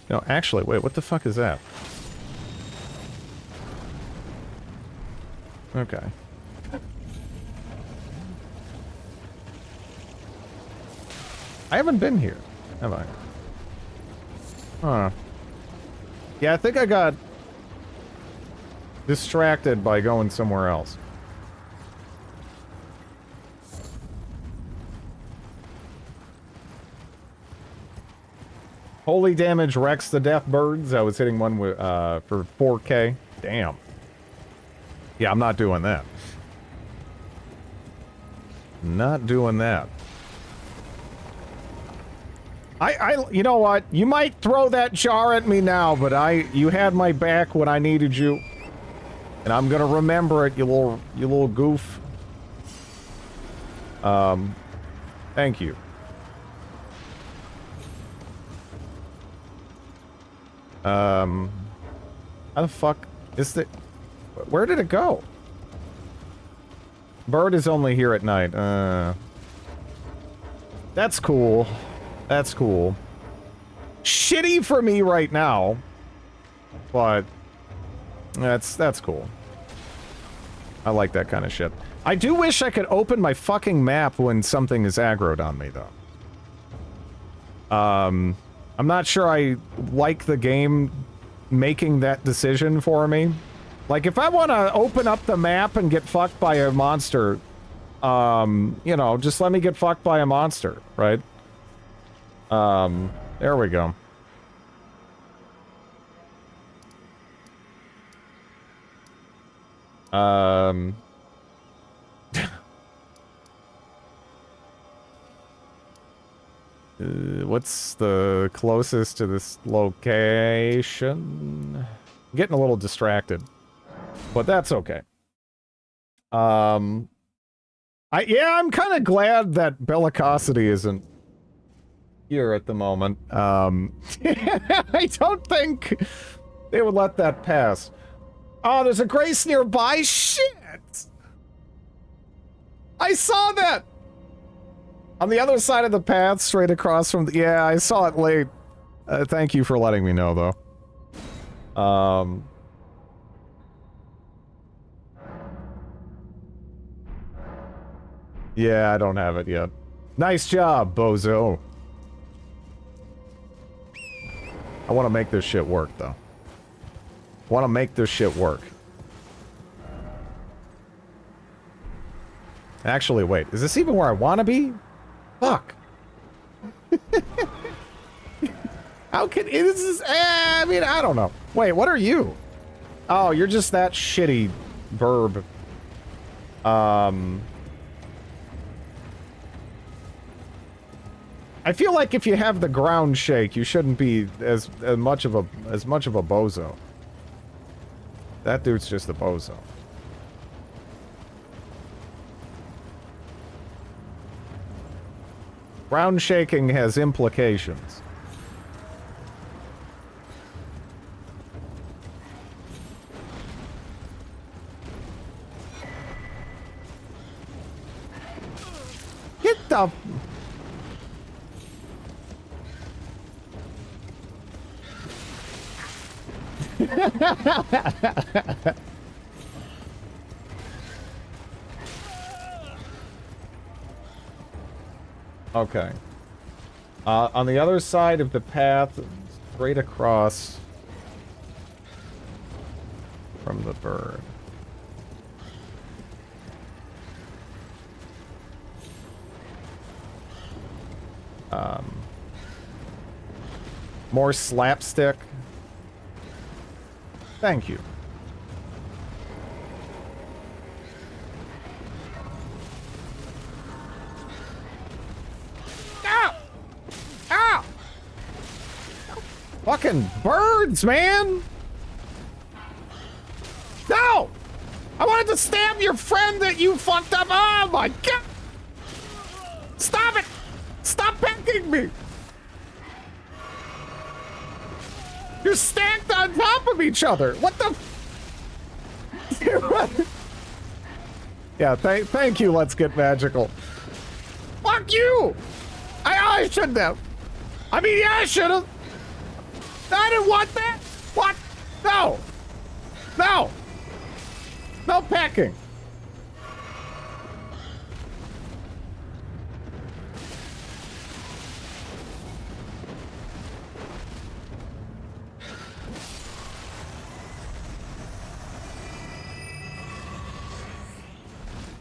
No, actually, wait, what the fuck is that? Okay. I haven't been here, have I? Huh. Yeah, I think I got distracted by going somewhere else. Holy damage wrecks the death birds. I was hitting one with, for 4K. Damn. Yeah, I'm not doing that. Not doing that. You know what? You might throw that jar at me now, but you had my back when I needed you. And I'm gonna remember it, you little goof. Thank you. How the fuck is the... Where did it go? Bird is only here at night. That's cool. That's cool. Shitty for me right now. But... That's cool. I like that kind of shit. I do wish I could open my fucking map when something is aggroed on me, though. I'm not sure I like the game making that decision for me. Like, if I want to open up the map and get fucked by a monster, you know, just let me get fucked by a monster, right? There we go. What's the closest to this location? I'm getting a little distracted, but that's okay. Yeah, I'm kind of glad that bellicosity isn't here at the moment. I don't think they would let that pass. Oh, there's a grace nearby. Shit! I saw that! On the other side of the path, straight across from the... Yeah, I saw it late. Thank you for letting me know, though. Yeah, I don't have it yet. Nice job, bozo. I want to make this shit work, though. Want to make this shit work. Actually, wait. Is this even where I want to be? Fuck. How can... This is... I mean, I don't know. Wait, what are you? Oh, you're just that shitty verb. I feel like if you have the ground shake, you shouldn't be as much of a bozo. That dude's just a bozo. Ground shaking has implications. Get the... Okay. On the other side of the path, straight across from the bird. More slapstick. Thank you. Ow! Ow! Fucking birds, man! No! I wanted to stab your friend that you fucked up. Oh my god! Stop it! Stop pecking me! You're stacked on top of each other. What the? Yeah, thank you. Let's get magical. Fuck you! I shouldn't have. I mean, yeah, I should have. I didn't want that. What? No. No. No pecking.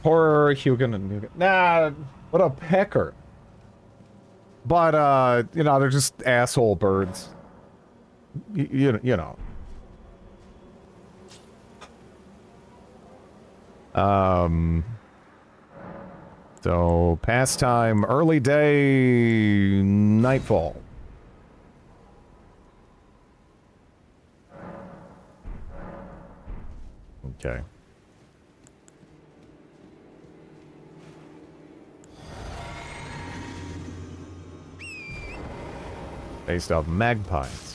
Horror, Hugan, and Nugan. Nah, what a pecker. But, you know, they're just asshole birds. You know. So, pastime, early day, nightfall. Okay. Based off magpies.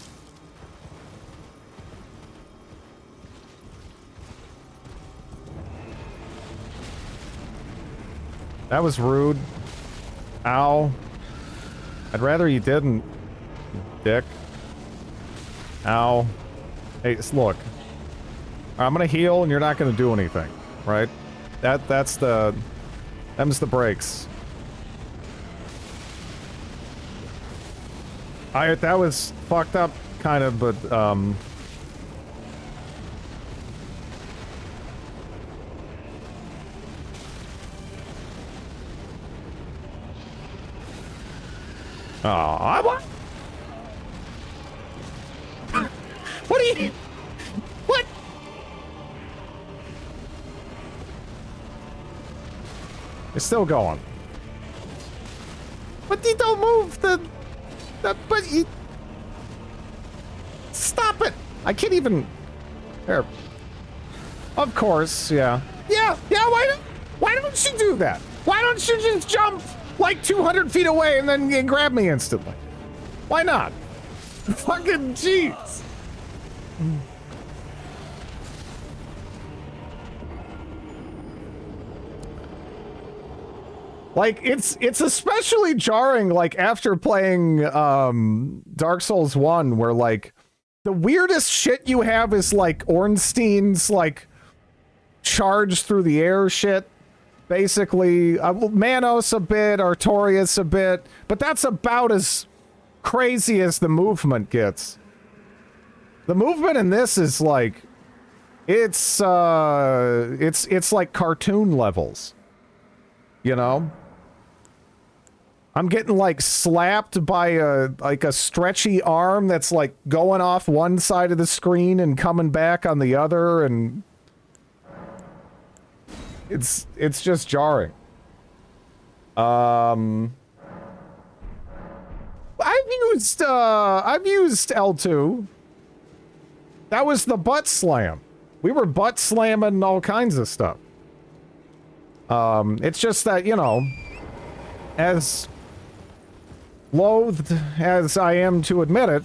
That was rude. Ow. I'd rather you didn't, dick. Ow. Hey, look. I'm gonna heal and you're not gonna do anything, right? Them's the breaks. That was fucked up, kind of, but, what? What are you... What? It's still going. But you don't move the... But you... Stop it! I can't even... There. Of course, yeah. Yeah, why don't you do that? Why don't you just jump like 200 feet away and then grab me instantly? Why not? Fucking jeez. Like, it's especially jarring, like, after playing, Dark Souls 1, where, like, the weirdest shit you have is, like, Ornstein's, like, charge through the air shit. Basically, Manos a bit, Artorias a bit, but that's about as crazy as the movement gets. The movement in this is, like, it's like cartoon levels. You know? I'm getting, like, slapped by a stretchy arm that's, like, going off one side of the screen and coming back on the other, and it's just jarring. I've used L2. That was the butt slam. We were butt slamming all kinds of stuff. It's just that, you know, as loathed as I am to admit it,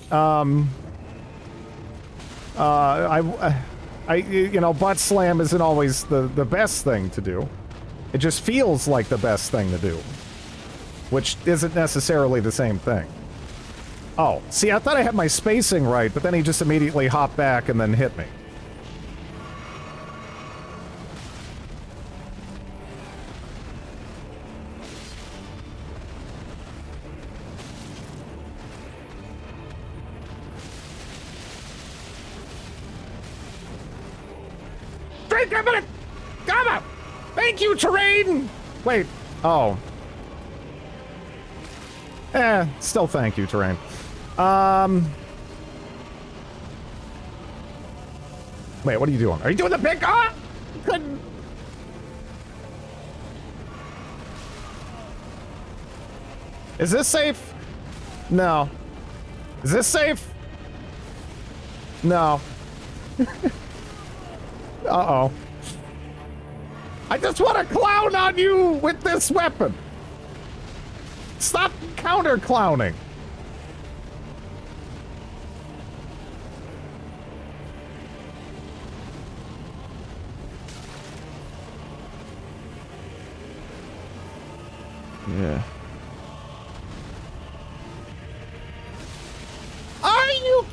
you know, butt slam isn't always the best thing to do. It just feels like the best thing to do, which isn't necessarily the same thing. Oh, see, I thought I had my spacing right, but then he just immediately hopped back and then hit me. Drink a minute! Come on! Thank you, terrain! Wait, oh. Still thank you, terrain. Wait, what are you doing? Are you doing the pick? Ah! Couldn't. Is this safe? No. Is this safe? No. Uh-oh. I just want to clown on you with this weapon. Stop counter-clowning. Yeah. Are you?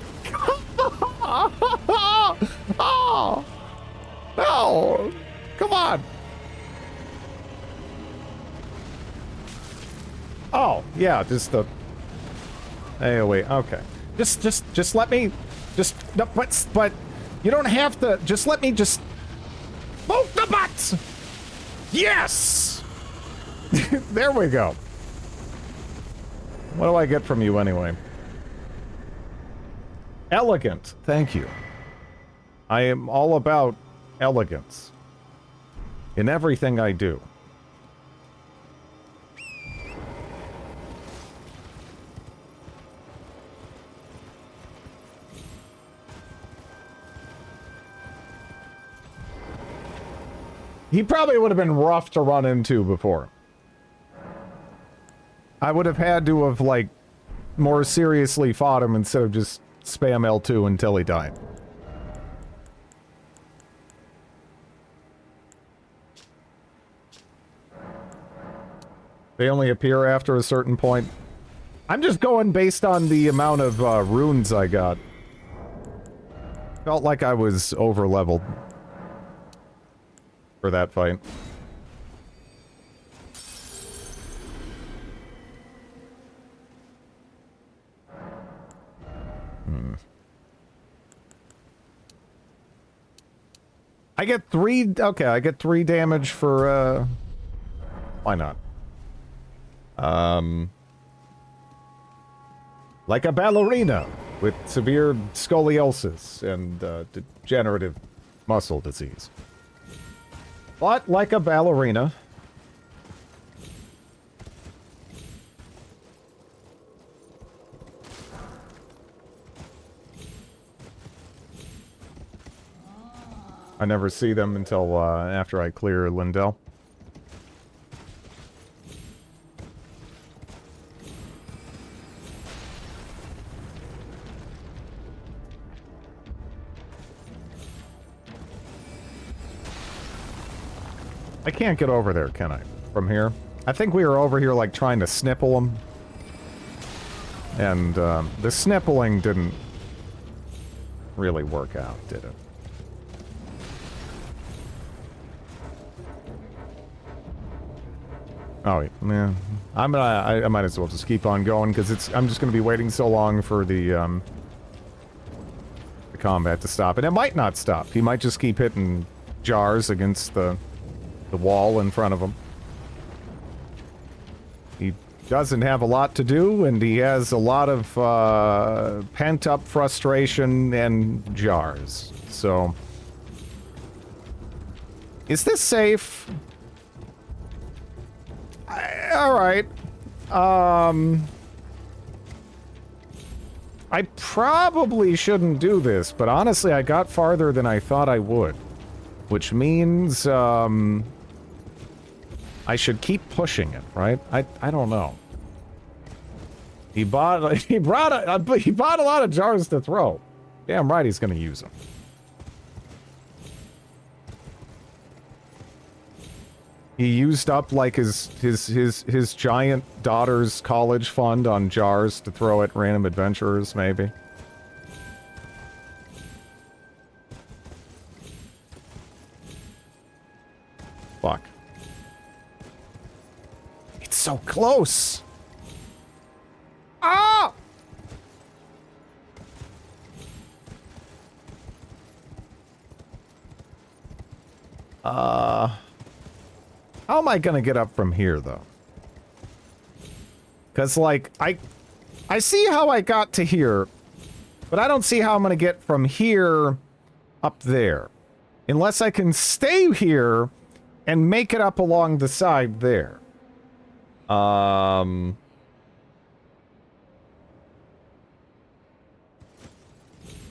Oh no! Come on! Oh yeah, just the. Hey, wait. Okay. Just let me. Just no, but you don't have to. Just let me just. Poke the butts. Yes. There we go. What do I get from you anyway? Elegant. Thank you. I am all about elegance in everything I do. He probably would have been rough to run into before. I would have had to have, like, more seriously fought him instead of just spam L2 until he died. They only appear after a certain point. I'm just going based on the amount of runes I got. Felt like I was over-leveled for that fight. I get 3... Okay, I get 3 damage for, why not? Like a ballerina with severe scoliosis and, degenerative muscle disease. But like a ballerina... I never see them until after I clear Lindell. I can't get over there, can I? From here? I think we were over here, like, trying to snipple them. And, the snippling didn't really work out, did it? Oh, yeah. I might as well just keep on going, because I'm just gonna be waiting so long for the combat to stop. And it might not stop. He might just keep hitting jars against the wall in front of him. He doesn't have a lot to do, and he has a lot of pent-up frustration and jars. So... Is this safe? Alright. I probably shouldn't do this, but honestly, I got farther than I thought I would. Which means, I should keep pushing it, right? I don't know. He bought a lot of jars to throw. Damn right he's gonna use them. He used up, like, his giant daughter's college fund on jars to throw at random adventurers, maybe. Fuck. It's so close! Ah! How am I gonna get up from here, though? Because, like, I see how I got to here, but I don't see how I'm gonna get from here up there. Unless I can stay here and make it up along the side there.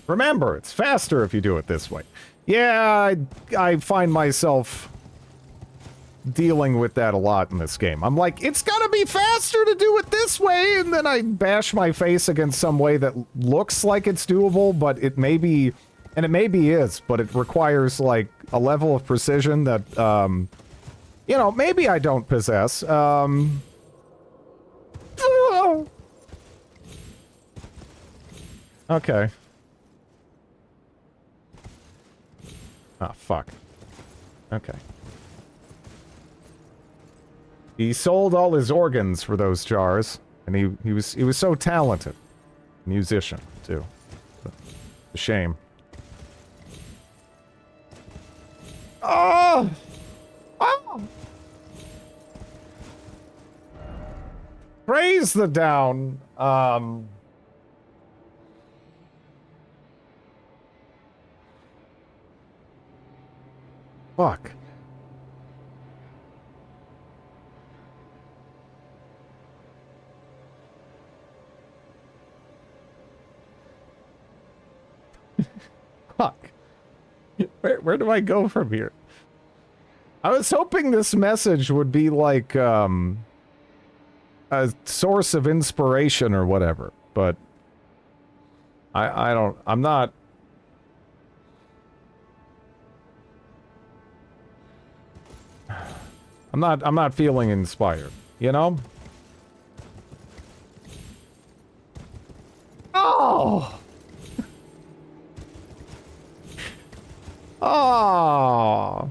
Remember, it's faster if you do it this way. Yeah, I find myself dealing with that a lot in this game. I'm like, it's gonna be faster to do it this way, and then I bash my face against some way that looks like it's doable, but it may be, and it maybe is, but it requires, like, a level of precision that, you know, maybe I don't possess. Okay. Ah, fuck. Okay. He sold all his organs for those jars, and he was so talented. Musician, too. A shame. Oh! Oh! Praise the down. Fuck. Fuck. Where do I go from here? I was hoping this message would be like, a source of inspiration or whatever, but I'm not... I'm not feeling inspired, you know? Oh! Oh!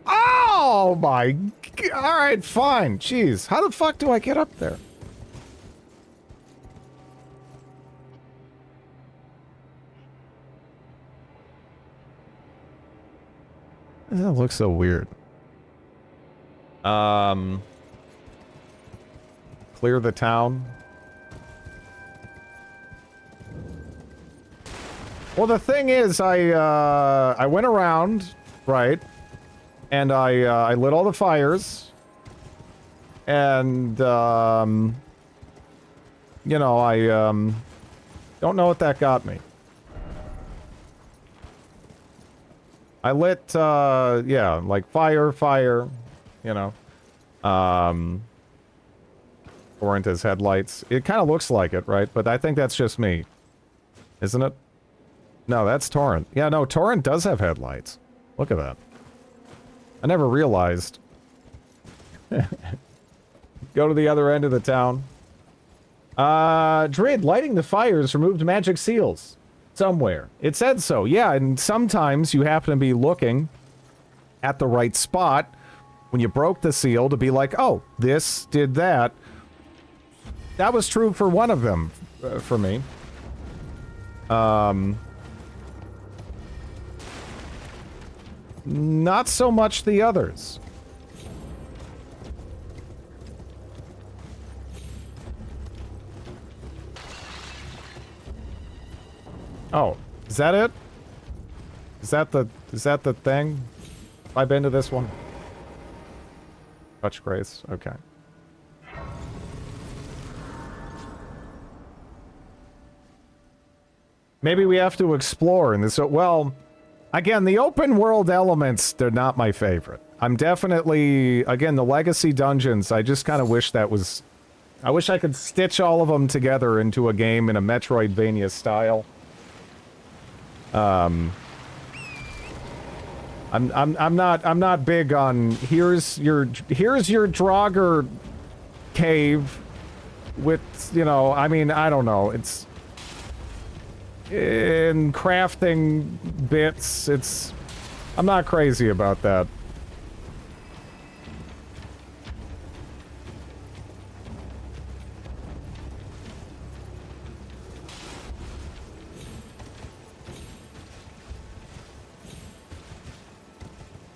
Oh my... Alright, fine. Jeez, how the fuck do I get up there? That looks so weird. Clear the town. Well, the thing is, I went around, right, and I lit all the fires, and, you know, I, don't know what that got me. I lit, yeah, like fire, you know, Torrent as headlights. It kind of looks like it, right? But I think that's just me. Isn't it? No, that's Torrent. Yeah, no, Torrent does have headlights. Look at that. I never realized. Go to the other end of the town. Drid, lighting the fires removed magic seals. Somewhere. It said so, yeah, and sometimes you happen to be looking at the right spot when you broke the seal to be like, oh, this did that. That was true for one of them, for me. Not so much the others. Oh, is that it? Is that the thing? I've been to this one. Touch grace. Okay. Maybe we have to explore in this. Well, again, the open world elements, they're not my favorite. I'm definitely, again, the legacy dungeons, I just kind of wish that was... I wish I could stitch all of them together into a game in a Metroidvania style. I'm not big on here's your Draugr cave with, you know, I mean, I don't know, it's in crafting bits, I'm not crazy about that.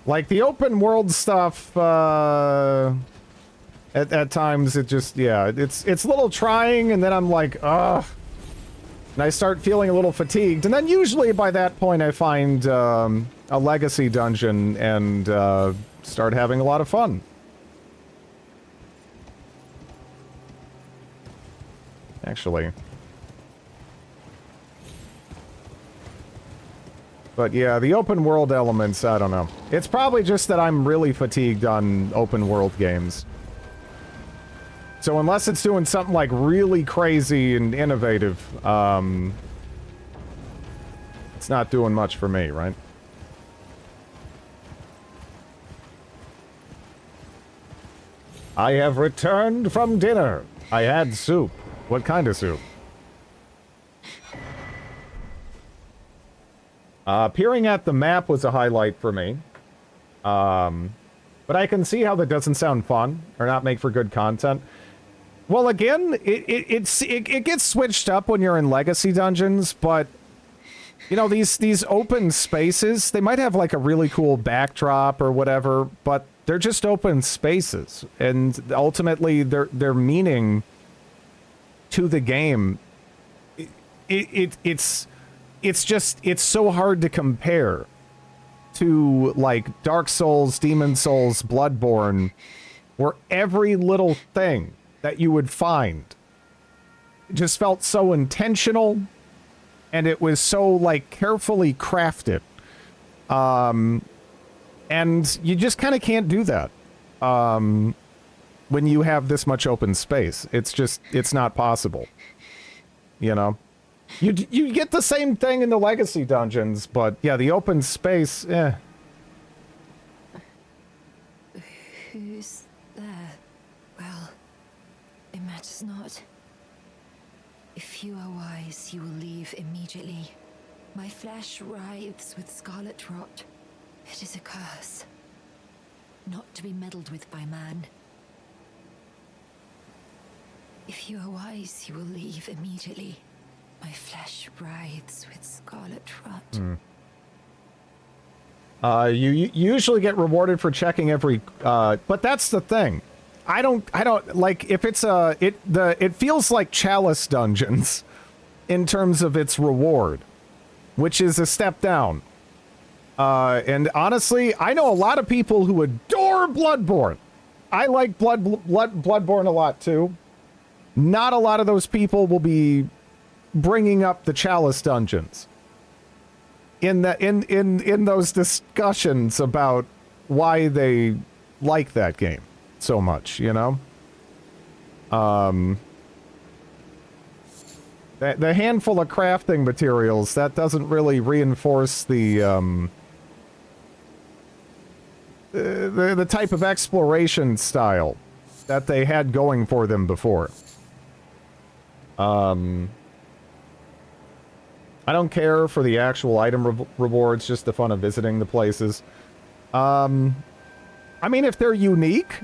Like, the open world stuff, at times, it just, yeah, it's a little trying, and then I'm like, ugh. And I start feeling a little fatigued, and then usually by that point I find, a legacy dungeon and, start having a lot of fun. Actually. But yeah, the open world elements, I don't know. It's probably just that I'm really fatigued on open world games. So unless it's doing something like really crazy and innovative, it's not doing much for me, right? I have returned from dinner. I had soup. What kind of soup? Peering at the map was a highlight for me. But I can see how that doesn't sound fun, or not make for good content. Well, again, it gets switched up when you're in legacy dungeons, but you know, these open spaces, they might have like a really cool backdrop or whatever, but they're just open spaces, and ultimately their meaning to the game, it's so hard to compare to like Dark Souls, Demon Souls, Bloodborne, where every little thing that you would find just felt so intentional, and it was so like carefully crafted. And you just kind of can't do that when you have this much open space. It's not possible, you know? You get the same thing in the legacy dungeons, but yeah, the open space, eh. Who's there? Well, it matters not. If you are wise, you will leave immediately. My flesh writhes with scarlet rot. It is a curse, not to be meddled with by man. If you are wise, you will leave immediately. My flesh writhes with scarlet rot. You usually get rewarded for checking every, but that's the thing. I don't, like, if it's it feels like Chalice Dungeons in terms of its reward, which is a step down. And honestly, I know a lot of people who adore Bloodborne. I like Bloodborne a lot too. Not a lot of those people will be bringing up the Chalice Dungeons in those discussions about why they like that game so much, you know? The handful of crafting materials, that doesn't really reinforce the type of exploration style that they had going for them before. I don't care for the actual item rewards, just the fun of visiting the places. I mean, if they're unique,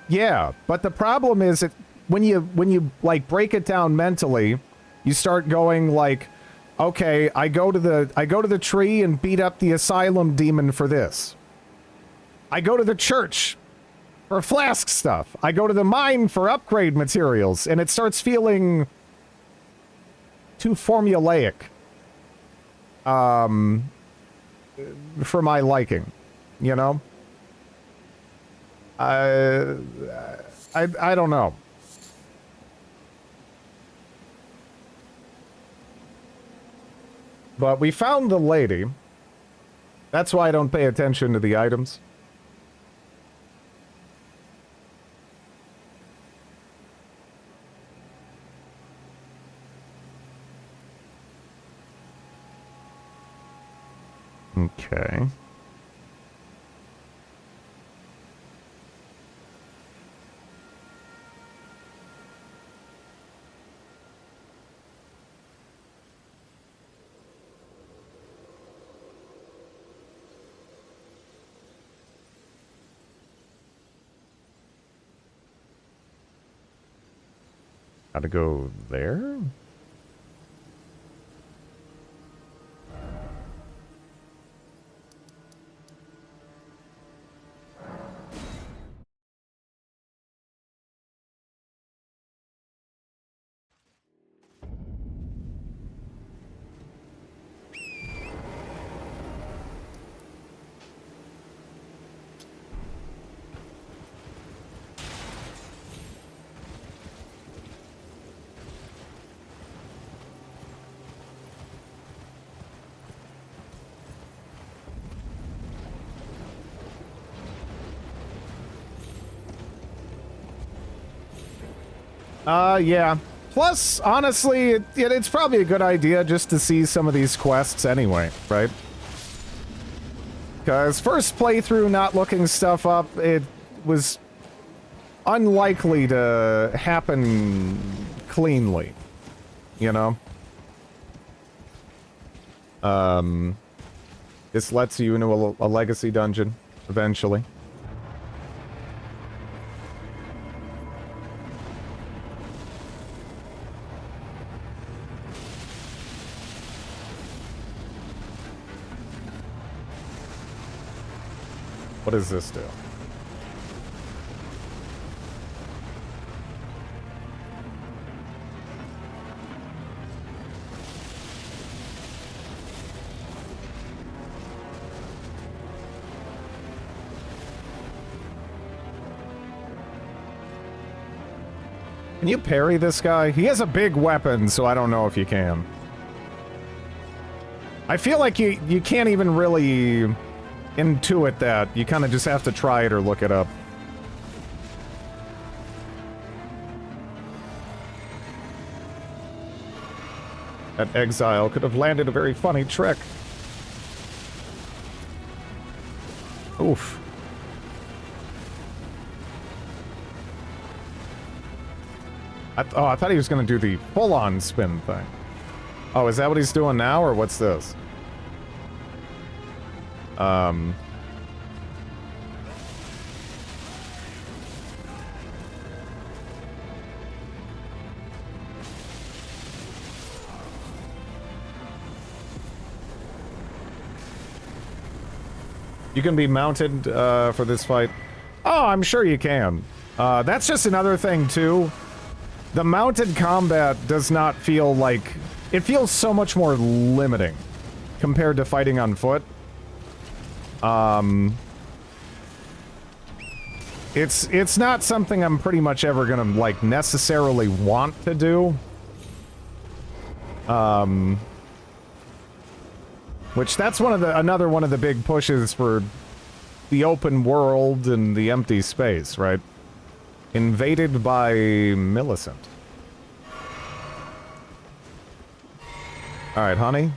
yeah. But the problem is that when you like break it down mentally, you start going like, okay, I go to the tree and beat up the asylum demon for this. I go to the church for flask stuff. I go to the mine for upgrade materials, and it starts feeling too formulaic. For my liking, you know? I don't know. But we found the lady. That's why I don't pay attention to the items. Okay. Gotta go there? Yeah. Plus, honestly, it's probably a good idea just to see some of these quests anyway, right? Because first playthrough not looking stuff up, it was unlikely to happen cleanly, you know? This lets you into a legacy dungeon, eventually. What does this do? Can you parry this guy? He has a big weapon, so I don't know if you can. I feel like you can't even really intuit that. You kind of just have to try it or look it up. That exile could have landed a very funny trick. Oof. I thought he was going to do the full-on spin thing. Oh, is that what he's doing now, or what's this? You can be mounted for this fight. Oh, I'm sure you can. That's just another thing, too. The mounted combat does not feel like... It feels so much more limiting compared to fighting on foot. It's not something I'm pretty much ever gonna, like, necessarily want to do. Which that's another one of the big pushes for the open world and the empty space, right? Invaded by Millicent. Alright, honey.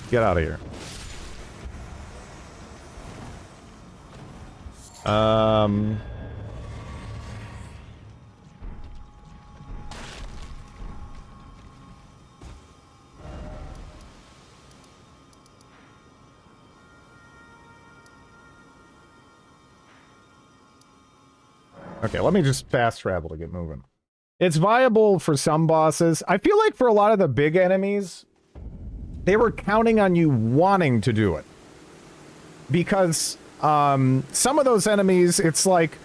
Get out of here. Okay, let me just fast travel to get moving. It's viable for some bosses. I feel like for a lot of the big enemies, they were counting on you wanting to do it. Because some of those enemies, it's like,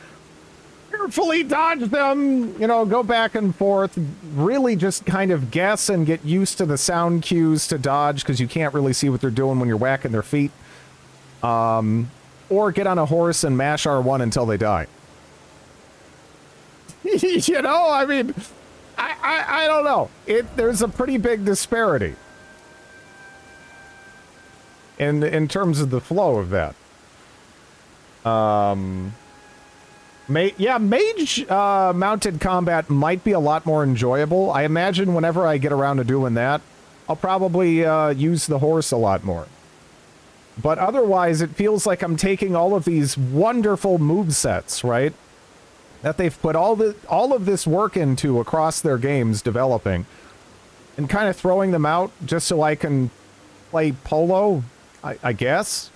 carefully dodge them, you know, go back and forth, really just kind of guess and get used to the sound cues to dodge because you can't really see what they're doing when you're whacking their feet. Or get on a horse and mash R1 until they die. You know, I mean, I don't know. There's a pretty big disparity in terms of the flow of that. Mage mounted combat might be a lot more enjoyable. I imagine whenever I get around to doing that, I'll probably use the horse a lot more. But otherwise, it feels like I'm taking all of these wonderful movesets, right? That they've put all of this work into across their games developing, and kind of throwing them out just so I can play polo, I guess.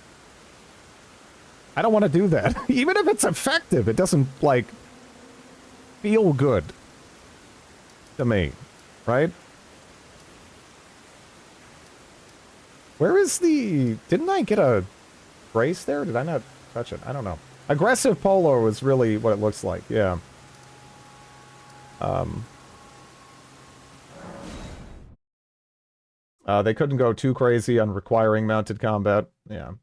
I don't want to do that. Even if it's effective, it doesn't, like, feel good to me, right? Where is the... Didn't I get a brace there? Did I not touch it? I don't know. Aggressive polo is really what it looks like, yeah. They couldn't go too crazy on requiring mounted combat, yeah.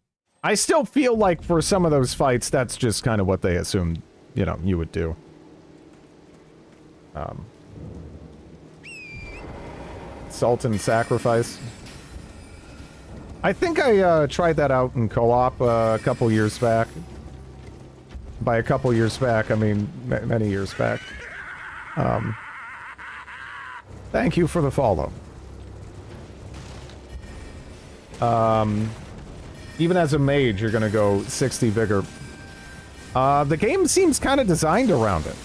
I still feel like for some of those fights, that's just kind of what they assumed, you know, you would do. Sultan Sacrifice. I think I tried that out in co-op a couple years back. By a couple years back, I mean many years back. Thank you for the follow. Even as a mage, you're gonna go 60 vigor. The game seems kind of designed around it.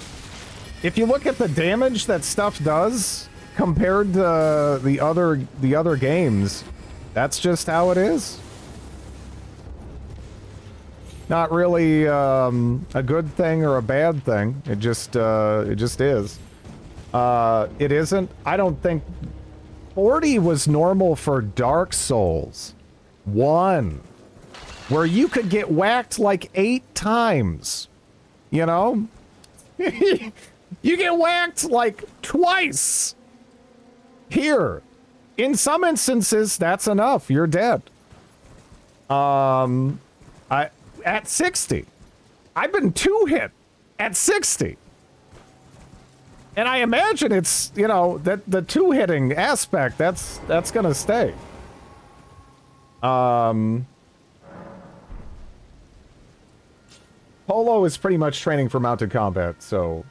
If you look at the damage that stuff does compared to the other games, that's just how it is. Not really a good thing or a bad thing. It just is. It isn't. I don't think 40 was normal for Dark Souls 1, where you could get whacked like 8 times. You know? You get whacked like twice. Here. In some instances, that's enough. You're dead. At 60. I've been 2-hit at 60. And I imagine it's, you know, that the 2-hitting aspect, that's gonna stay. Polo is pretty much training for mounted combat, so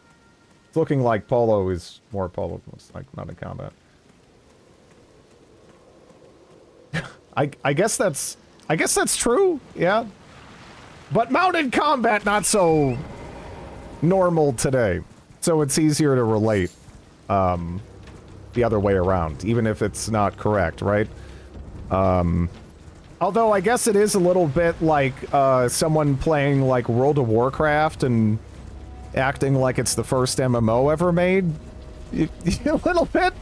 it's looking like Polo is more Polo, looks like mounted combat. I guess that's true, yeah. But mounted combat not so normal today, so it's easier to relate the other way around, even if it's not correct, right? Although I guess it is a little bit like someone playing like World of Warcraft and acting like it's the first MMO ever made, a little bit,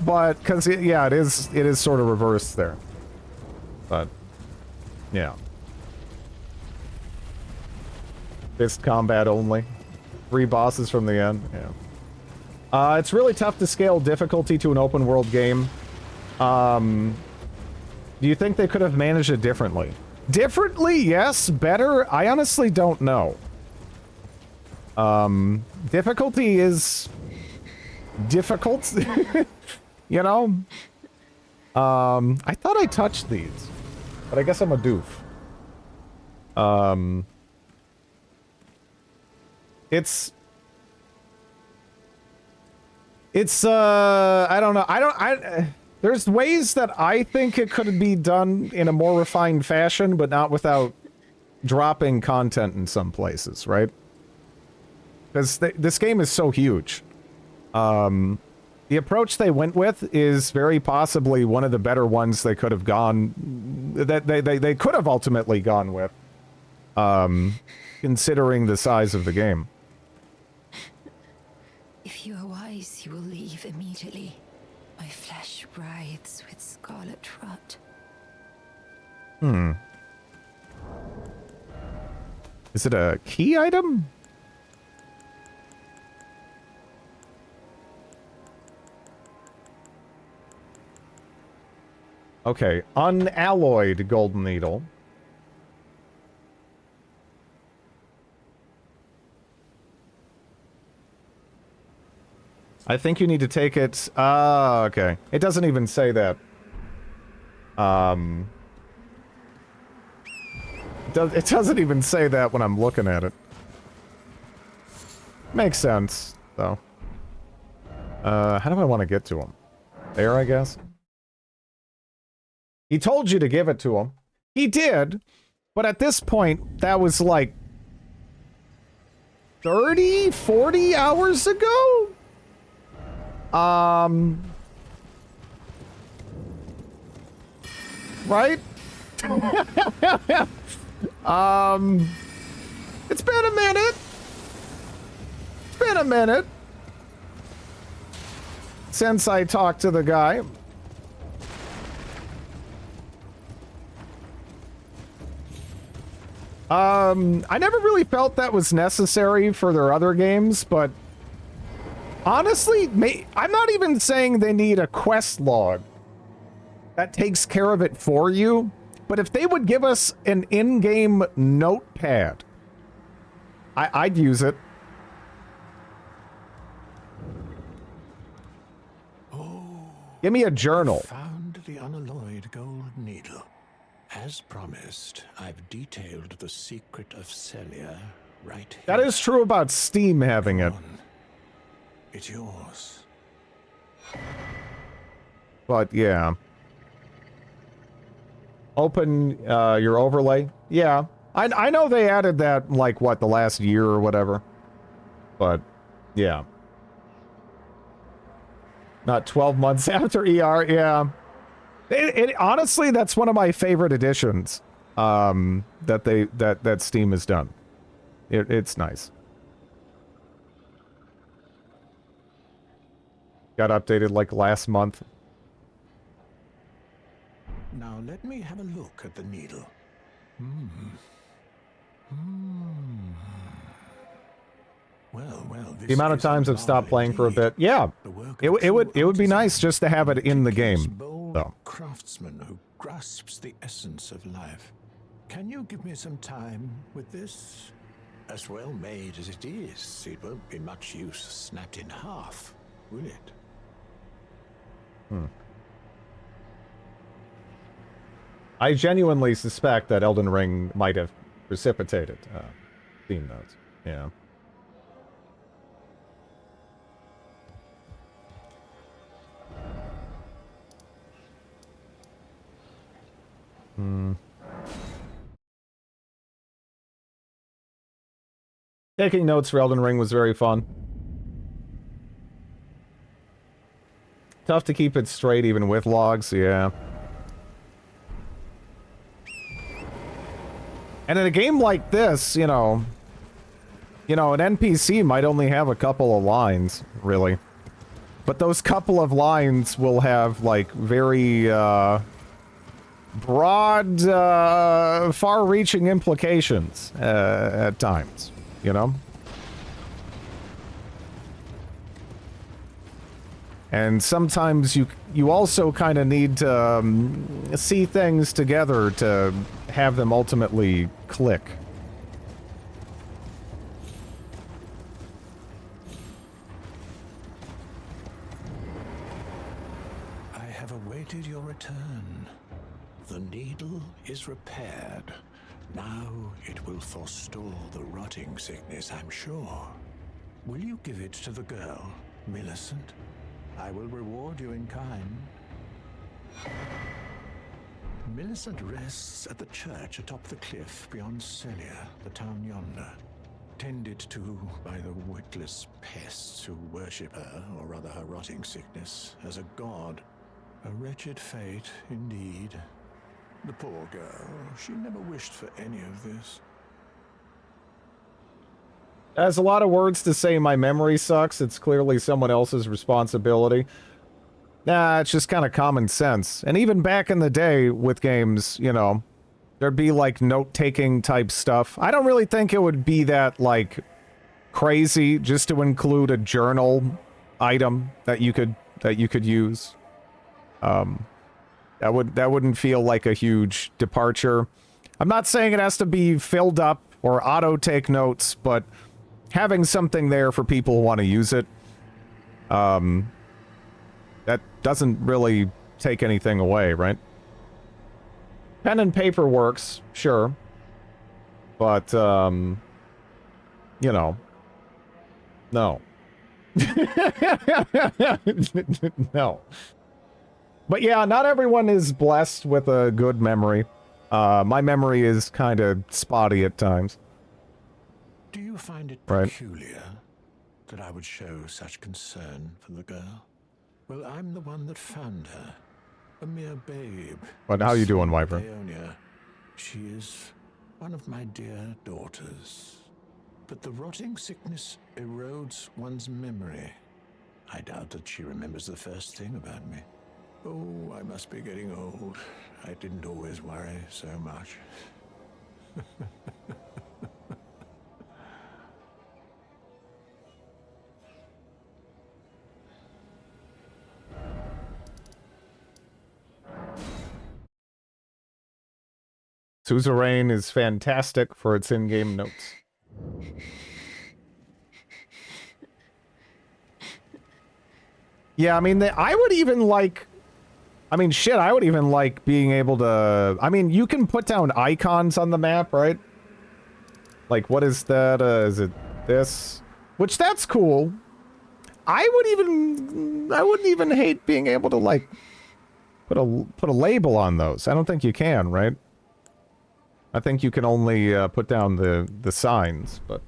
but because yeah, it is sort of reversed there, but yeah. Fist combat only. 3 bosses from the end, yeah. It's really tough to scale difficulty to an open world game. Do you think they could have managed it differently? Differently, yes. Better? I honestly don't know. Difficulty is... difficult? You know? I thought I touched these. But I guess I'm a doof. It's, I don't know. There's ways that I think it could be done in a more refined fashion, but not without dropping content in some places, right? Because this game is so huge. The approach they went with is very possibly one of the better ones they could have gone, that they could have ultimately gone with, considering the size of the game. wise, you will leave immediately. My flesh writhes with scarlet rot. Is it a key item? Okay, unalloyed golden needle. I think you need to take it. Ah, okay. It doesn't even say that. It doesn't even say that when I'm looking at it. Makes sense, though. How do I want to get to him? There, I guess. He told you to give it to him. He did, but at this point, that was like 30, 40 hours ago? Right? It's been a minute. It's been a minute since I talked to the guy. I never really felt that was necessary for their other games, but honestly, I'm not even saying they need a quest log that takes care of it for you, but if they would give us an in-game notepad, I'd use it. Give me a journal. Found the unalloyed gold needle. As promised, I've detailed the secret of Celia right here. That is true about Steam having it. It's yours. But yeah. Open your overlay. Yeah. I know they added that, like, what, the last year or whatever. But, yeah. Not 12 months after ER, yeah. Honestly, that's one of my favorite additions that Steam has done. It's nice. Got updated like last month. Now let me have a look at the needle. Well, The amount of times I've stopped playing for a bit. Yeah. It would be nice just to have it in the game. Though. Craftsman who grasps the essence of life. Can you give me some time with this? As well made as it is, it won't be much use snapped in half, will it? I genuinely suspect that Elden Ring might have precipitated Steam notes. Yeah. Taking notes for Elden Ring was very fun. Tough to keep it straight even with logs, yeah. And in a game like this, you know, an NPC might only have a couple of lines, really. But those couple of lines will have, like, very, broad, far-reaching implications, at times, you know? And sometimes you also kind of need to see things together to have them ultimately click. I have awaited your return. The needle is repaired. Now it will forestall the rotting sickness, I'm sure. Will you give it to the girl, Millicent? I will reward you in kind. Millicent rests at the church atop the cliff beyond Celia, the town yonder. Tended to by the witless pests who worship her, or rather her rotting sickness, as a god. A wretched fate, indeed. The poor girl, she never wished for any of this. Has a lot of words to say my memory sucks. It's clearly someone else's responsibility. Nah, it's just kind of common sense. And even back in the day with games, you know, there'd be like note-taking type stuff. I don't really think it would be that like crazy just to include a journal item that you could use. That wouldn't feel like a huge departure. I'm not saying it has to be filled up or auto take notes, but having something there for people who want to use it, that doesn't really take anything away, right? Pen and paper works, sure. But, you know. No. No. But yeah, not everyone is blessed with a good memory. My memory is kind of spotty at times. Do you find it Right. peculiar that I would show such concern for the girl? Well, I'm the one that found her. A mere babe. But how you doing, Small Wyvern? Paonia. She is one of my dear daughters. But the rotting sickness erodes one's memory. I doubt that she remembers the first thing about me. Oh, I must be getting old. I didn't always worry so much. Suzerain is fantastic for its in-game notes. Yeah, I mean, I would even like... I mean, shit, I would even like being able to... I mean, you can put down icons on the map, right? Like, what is that? Is it this? Which, that's cool. I wouldn't even hate being able to, like, put a label on those. I don't think you can, right? I think you can only put down the signs, but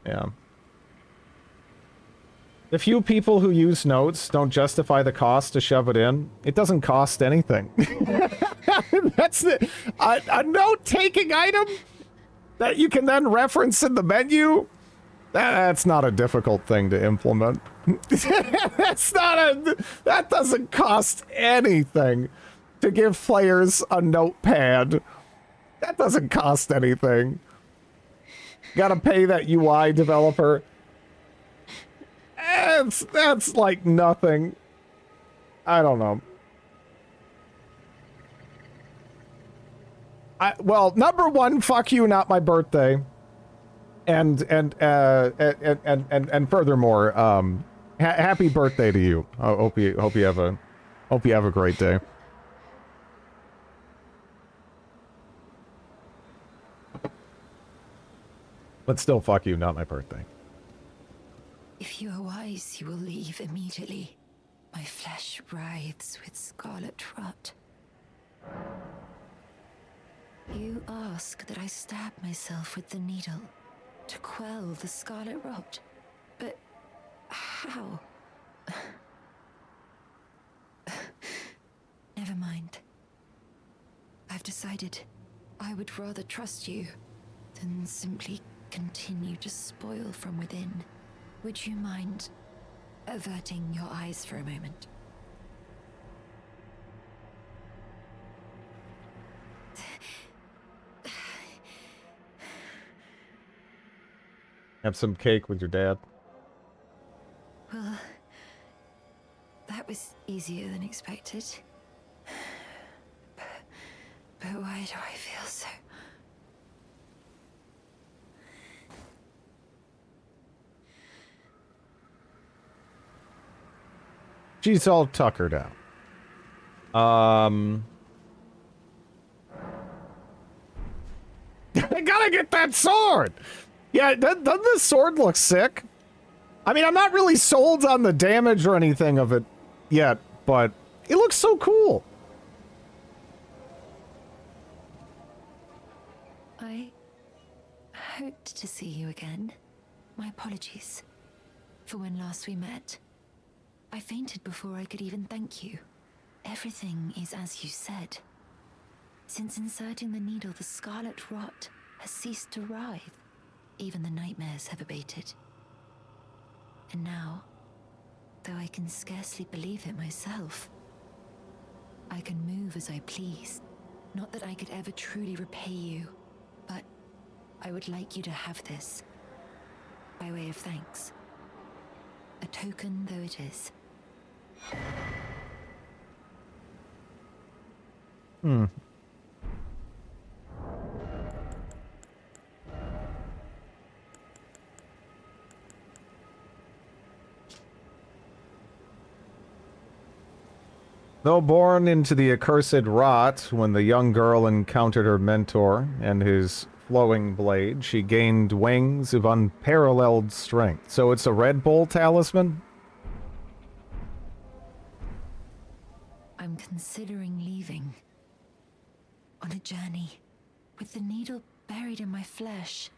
yeah. The few people who use notes don't justify the cost to shove it in. It doesn't cost anything. That's a note-taking item that you can then reference in the menu. That's not a difficult thing to implement. That doesn't cost anything. To give players a notepad. That doesn't cost anything. Gotta pay that UI developer. That's like nothing. I don't know. Well, number one, fuck you, not my birthday. And furthermore, happy birthday to you. I hope you have a great day. But still, fuck you, not my birthday. If you are wise, you will leave immediately. My flesh writhes with scarlet rot. You ask that I stab myself with the needle to quell the scarlet rot. But how? Never mind. I've decided I would rather trust you than simply continue to spoil from within. Would you mind averting your eyes for a moment? Have some cake with your dad. Well, that was easier than expected. But why do I feel so... She's all tuckered out. I gotta get that sword! Yeah, doesn't this sword look sick? I mean, I'm not really sold on the damage or anything of it yet, but it looks so cool. I hoped to see you again. My apologies for when last we met. I fainted before I could even thank you. Everything is as you said. Since inserting the needle, the scarlet rot has ceased to writhe. even the nightmares have abated. And now, though I can scarcely believe it myself, I can move as I please. Not that I could ever truly repay you, but I would like you to have this, by way of thanks. A token though it is. Though born into the accursed rot, when the young girl encountered her mentor and his flowing blade, she gained wings of unparalleled strength. So it's a Red Bull talisman? I'm considering leaving. On a journey. With the needle buried in my flesh,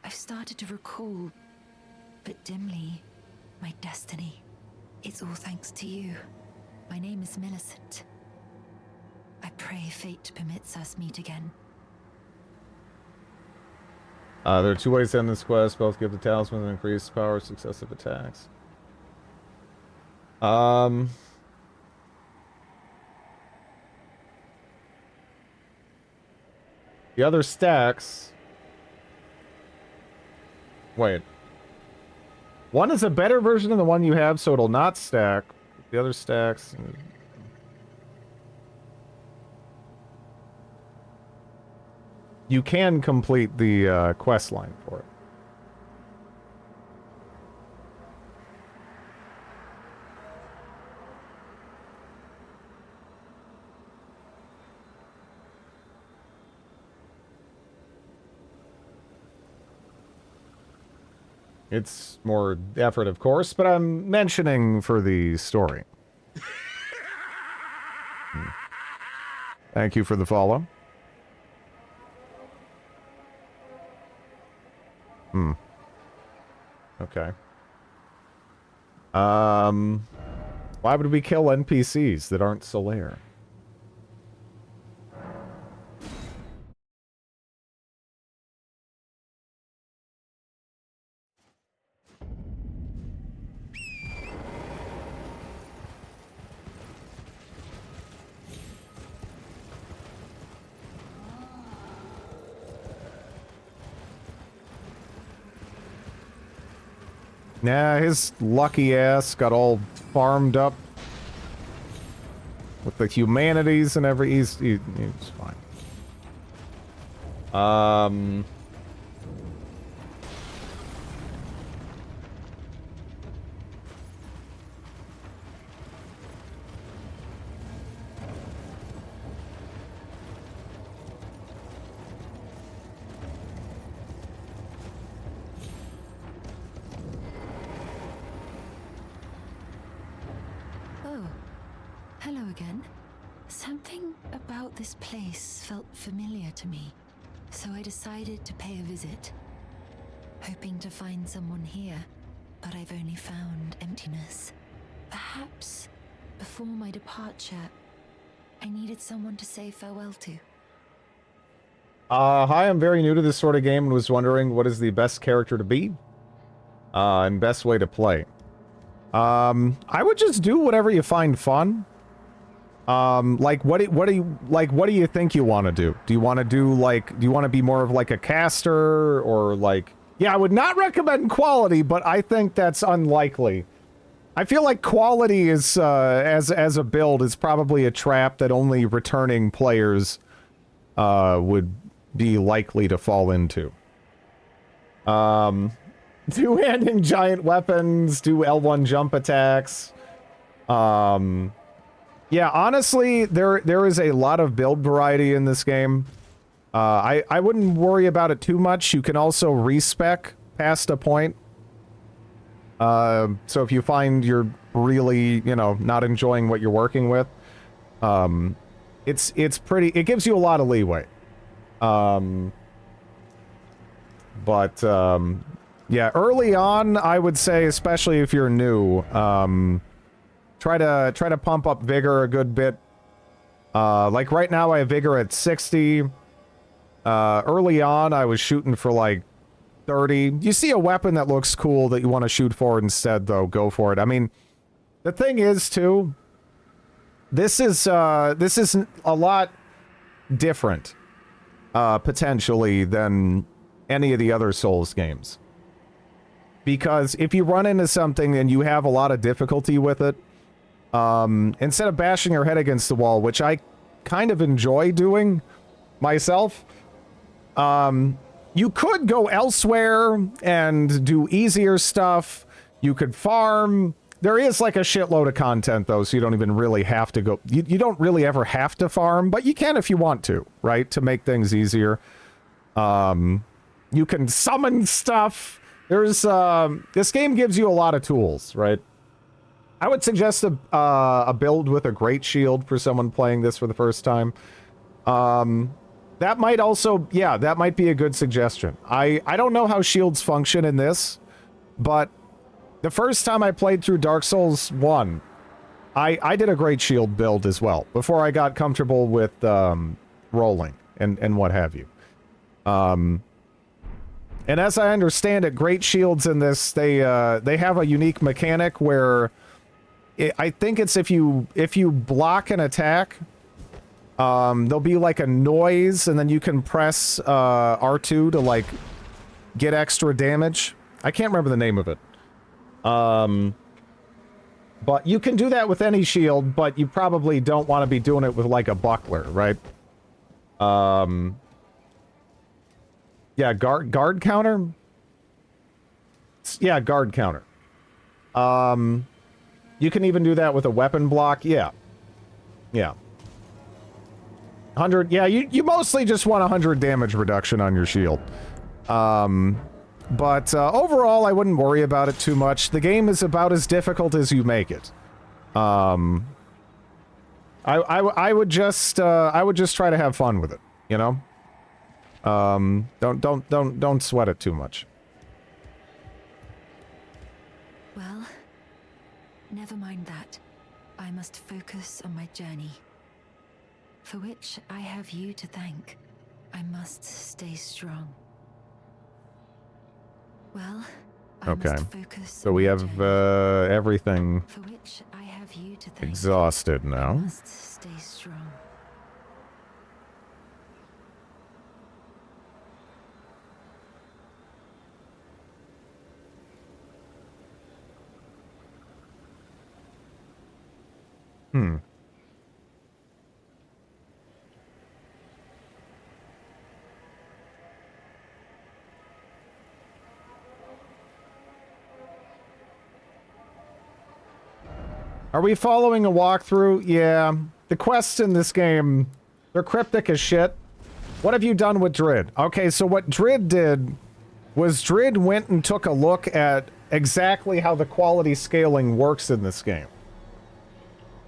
I've started to recall, but dimly, my destiny. It's all thanks to you. My name is Millicent. I pray fate permits us meet again. There are 2 ways to end this quest. Both give the talisman an increased power of successive attacks. The other stacks... Wait. One is a better version of the one you have, so it'll not stack. The other stacks... You can complete the quest line for it. It's more effort, of course, but I'm mentioning for the story. Thank you for the follow. Okay. Why would we kill NPCs that aren't Solaire? Nah, his lucky ass got all farmed up with the humanities and he's fine. Oh, hello again. Something about this place felt familiar to me, so I decided to pay a visit. Hoping to find someone here, but I've only found emptiness. Perhaps, before my departure, I needed someone to say farewell to. Hi, I'm very new to this sort of game and was wondering what is the best character to be? And best way to play. I would just do whatever you find fun. Like, what do you think you want to do? Do you want to be more of like a caster or like, yeah, I would not recommend quality, but I think that's unlikely. I feel like quality is, as a build is probably a trap that only returning players, would be likely to fall into. Two-handing giant weapons, do L1 jump attacks. Yeah, honestly, there is a lot of build variety in this game. I wouldn't worry about it too much. You can also respec past a point. So if you find you're really, not enjoying what you're working with, it gives you a lot of leeway. Yeah, early on, I would say, especially if you're new, try to pump up vigor a good bit. Like right now I have vigor at 60. Early on I was shooting for like 30. You see a weapon that looks cool that you want to shoot for instead, though, go for it. I mean, the thing is, too, this is a lot different, potentially, than any of the other Souls games. Because if you run into something and you have a lot of difficulty with it, instead of bashing your head against the wall, which I kind of enjoy doing myself, you could go elsewhere and do easier stuff. You could farm. There is like a shitload of content, though, so you don't even really have to go. You don't really ever have to farm, but you can if you want to, right? To make things easier. You can summon stuff. There's this game gives you a lot of tools, right? I would suggest a build with a great shield for someone playing this for the first time. That might also, yeah, that might be a good suggestion. I don't know how shields function in this, but the first time I played through Dark Souls 1, I did a great shield build as well, before I got comfortable with rolling and what have you. And as I understand it, great shields in this, they have a unique mechanic where I think it's if you block an attack, there'll be like a noise, and then you can press R2 to like get extra damage. I can't remember the name of it. But you can do that with any shield, but you probably don't want to be doing it with like a buckler, right? Yeah, guard counter? Yeah, guard counter. You can even do that with a weapon block. Yeah. Yeah. 100, yeah, you mostly just want 100 damage reduction on your shield. But overall, I wouldn't worry about it too much. The game is about as difficult as you make it. I would just try to have fun with it, you know? Don't sweat it too much. Well, never mind that. I must focus on my journey, for which I have you to thank. I must stay strong. Well, I must focus. So we have everything for which I have you to thank. Exhausted now. I must stay strong. Are we following a walkthrough? Yeah. The quests in this game, they're cryptic as shit. What have you done with Drid? Okay, so what Drid did was Drid went and took a look at exactly how the quality scaling works in this game.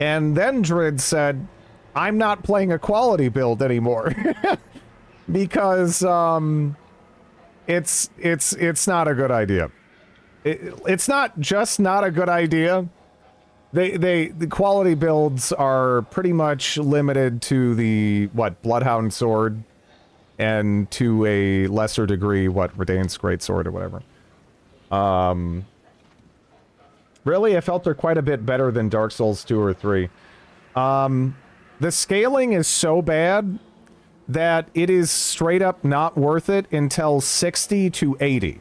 And then Drid said, I'm not playing a quality build anymore. Because, it's not a good idea. It's not just not a good idea. The quality builds are pretty much limited to the, Bloodhound Sword, and to a lesser degree, Redain's Greatsword or whatever. Really, I felt they're quite a bit better than Dark Souls 2 or 3. The scaling is so bad that it is straight up not worth it until 60 to 80.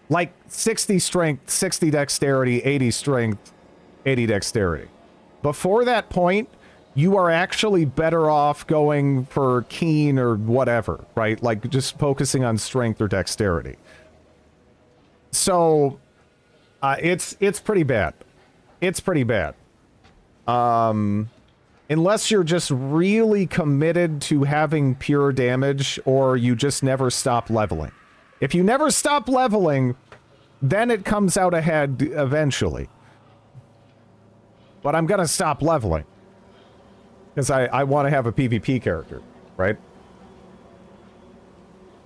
Like 60 strength, 60 dexterity, 80 strength, 80 dexterity. Before that point, you are actually better off going for keen or whatever, right? Like just focusing on strength or dexterity. So, it's pretty bad. It's pretty bad. Unless you're just really committed to having pure damage, or you just never stop leveling. If you never stop leveling, then it comes out ahead eventually. But I'm gonna stop leveling. Because I want to have a PvP character, right?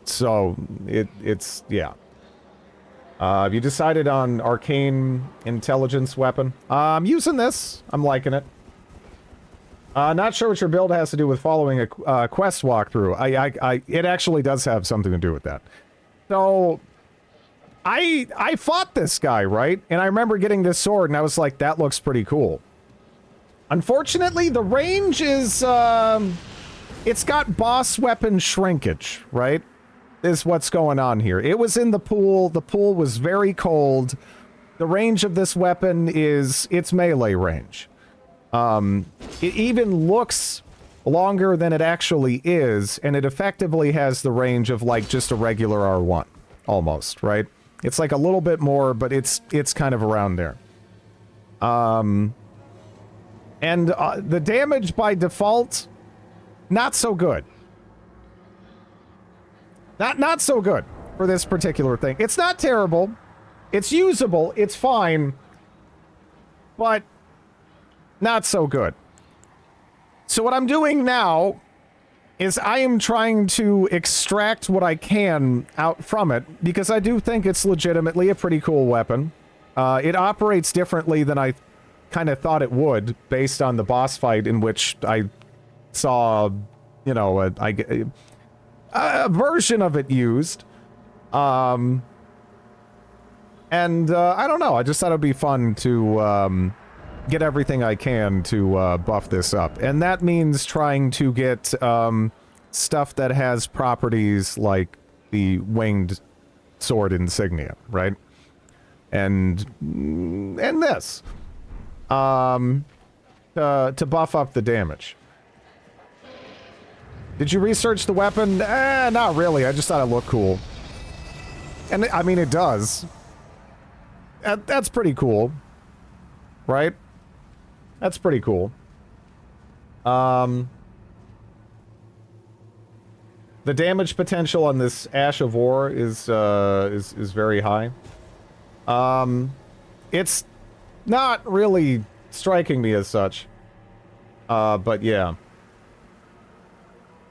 So, it's, yeah. Have you decided on arcane intelligence weapon? I'm using this. I'm liking it. Not sure what your build has to do with following a quest walkthrough. It actually does have something to do with that. So I fought this guy, right? And I remember getting this sword and I was like, that looks pretty cool. Unfortunately, the range is it's got boss weapon shrinkage, right? Is what's going on here. It was in the pool. The pool was very cold. The range of this weapon is its melee range. It even looks longer than it actually is, and it effectively has the range of like just a regular R1, almost, right? It's like a little bit more, but it's kind of around there. And the damage by default, not so good. Not so good for this particular thing. It's not terrible. It's usable. It's fine. But not so good. So what I'm doing now is I am trying to extract what I can out from it, because I do think it's legitimately a pretty cool weapon. It operates differently than I kind of thought it would, based on the boss fight in which I saw, you know, a version of it used. And I don't know, I just thought it'd be fun to get everything I can to buff this up. And that means trying to get stuff that has properties like the winged sword insignia, right? And this. To buff up the damage. Did you research the weapon? Not really. I just thought it looked cool. And I mean, it does. That's pretty cool. Right? That's pretty cool. The damage potential on this Ash of War is very high. It's not really striking me as such. But yeah.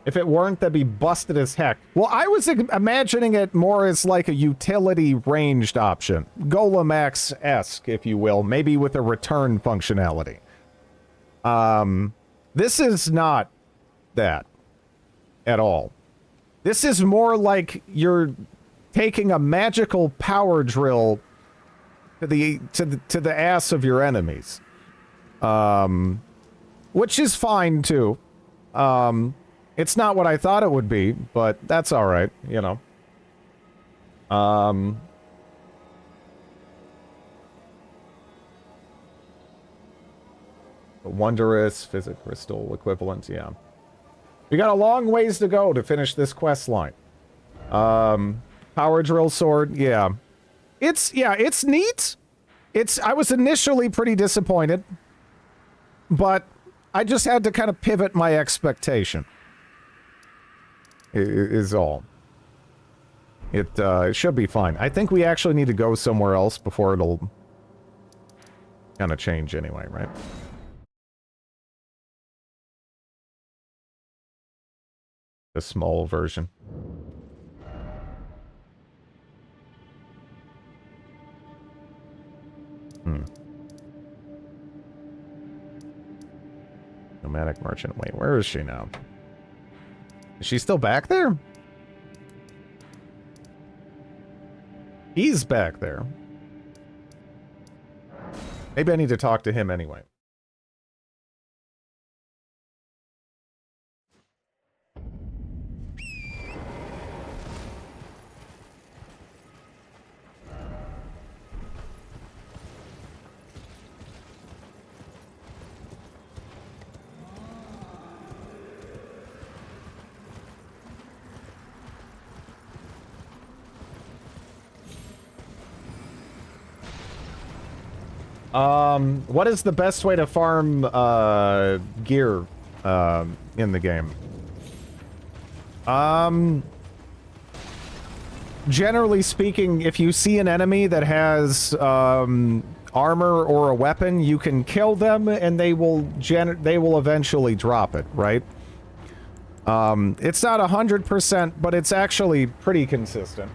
If it weren't, that'd be busted as heck. Well, I was imagining it more as like a utility ranged option. Golemax-esque, if you will. Maybe with a return functionality. This is not that. At all. This is more like you're taking a magical power drill to the ass of your enemies. Which is fine, too. It's not what I thought it would be, but that's alright, you know. Wondrous physic crystal equivalent, yeah. We got a long ways to go to finish this quest line. Power drill sword, yeah. It's neat. I was initially pretty disappointed, but I just had to kind of pivot my expectation. Is all. It should be fine. I think we actually need to go somewhere else before it'll kind of change anyway, right? The small version. Nomadic merchant. Wait, where is she now? Is she still back there? He's back there. Maybe I need to talk to him anyway. What is the best way to farm, gear, in the game? Generally speaking, if you see an enemy that has, armor or a weapon, you can kill them and they will eventually drop it, right? It's not 100%, but it's actually pretty consistent.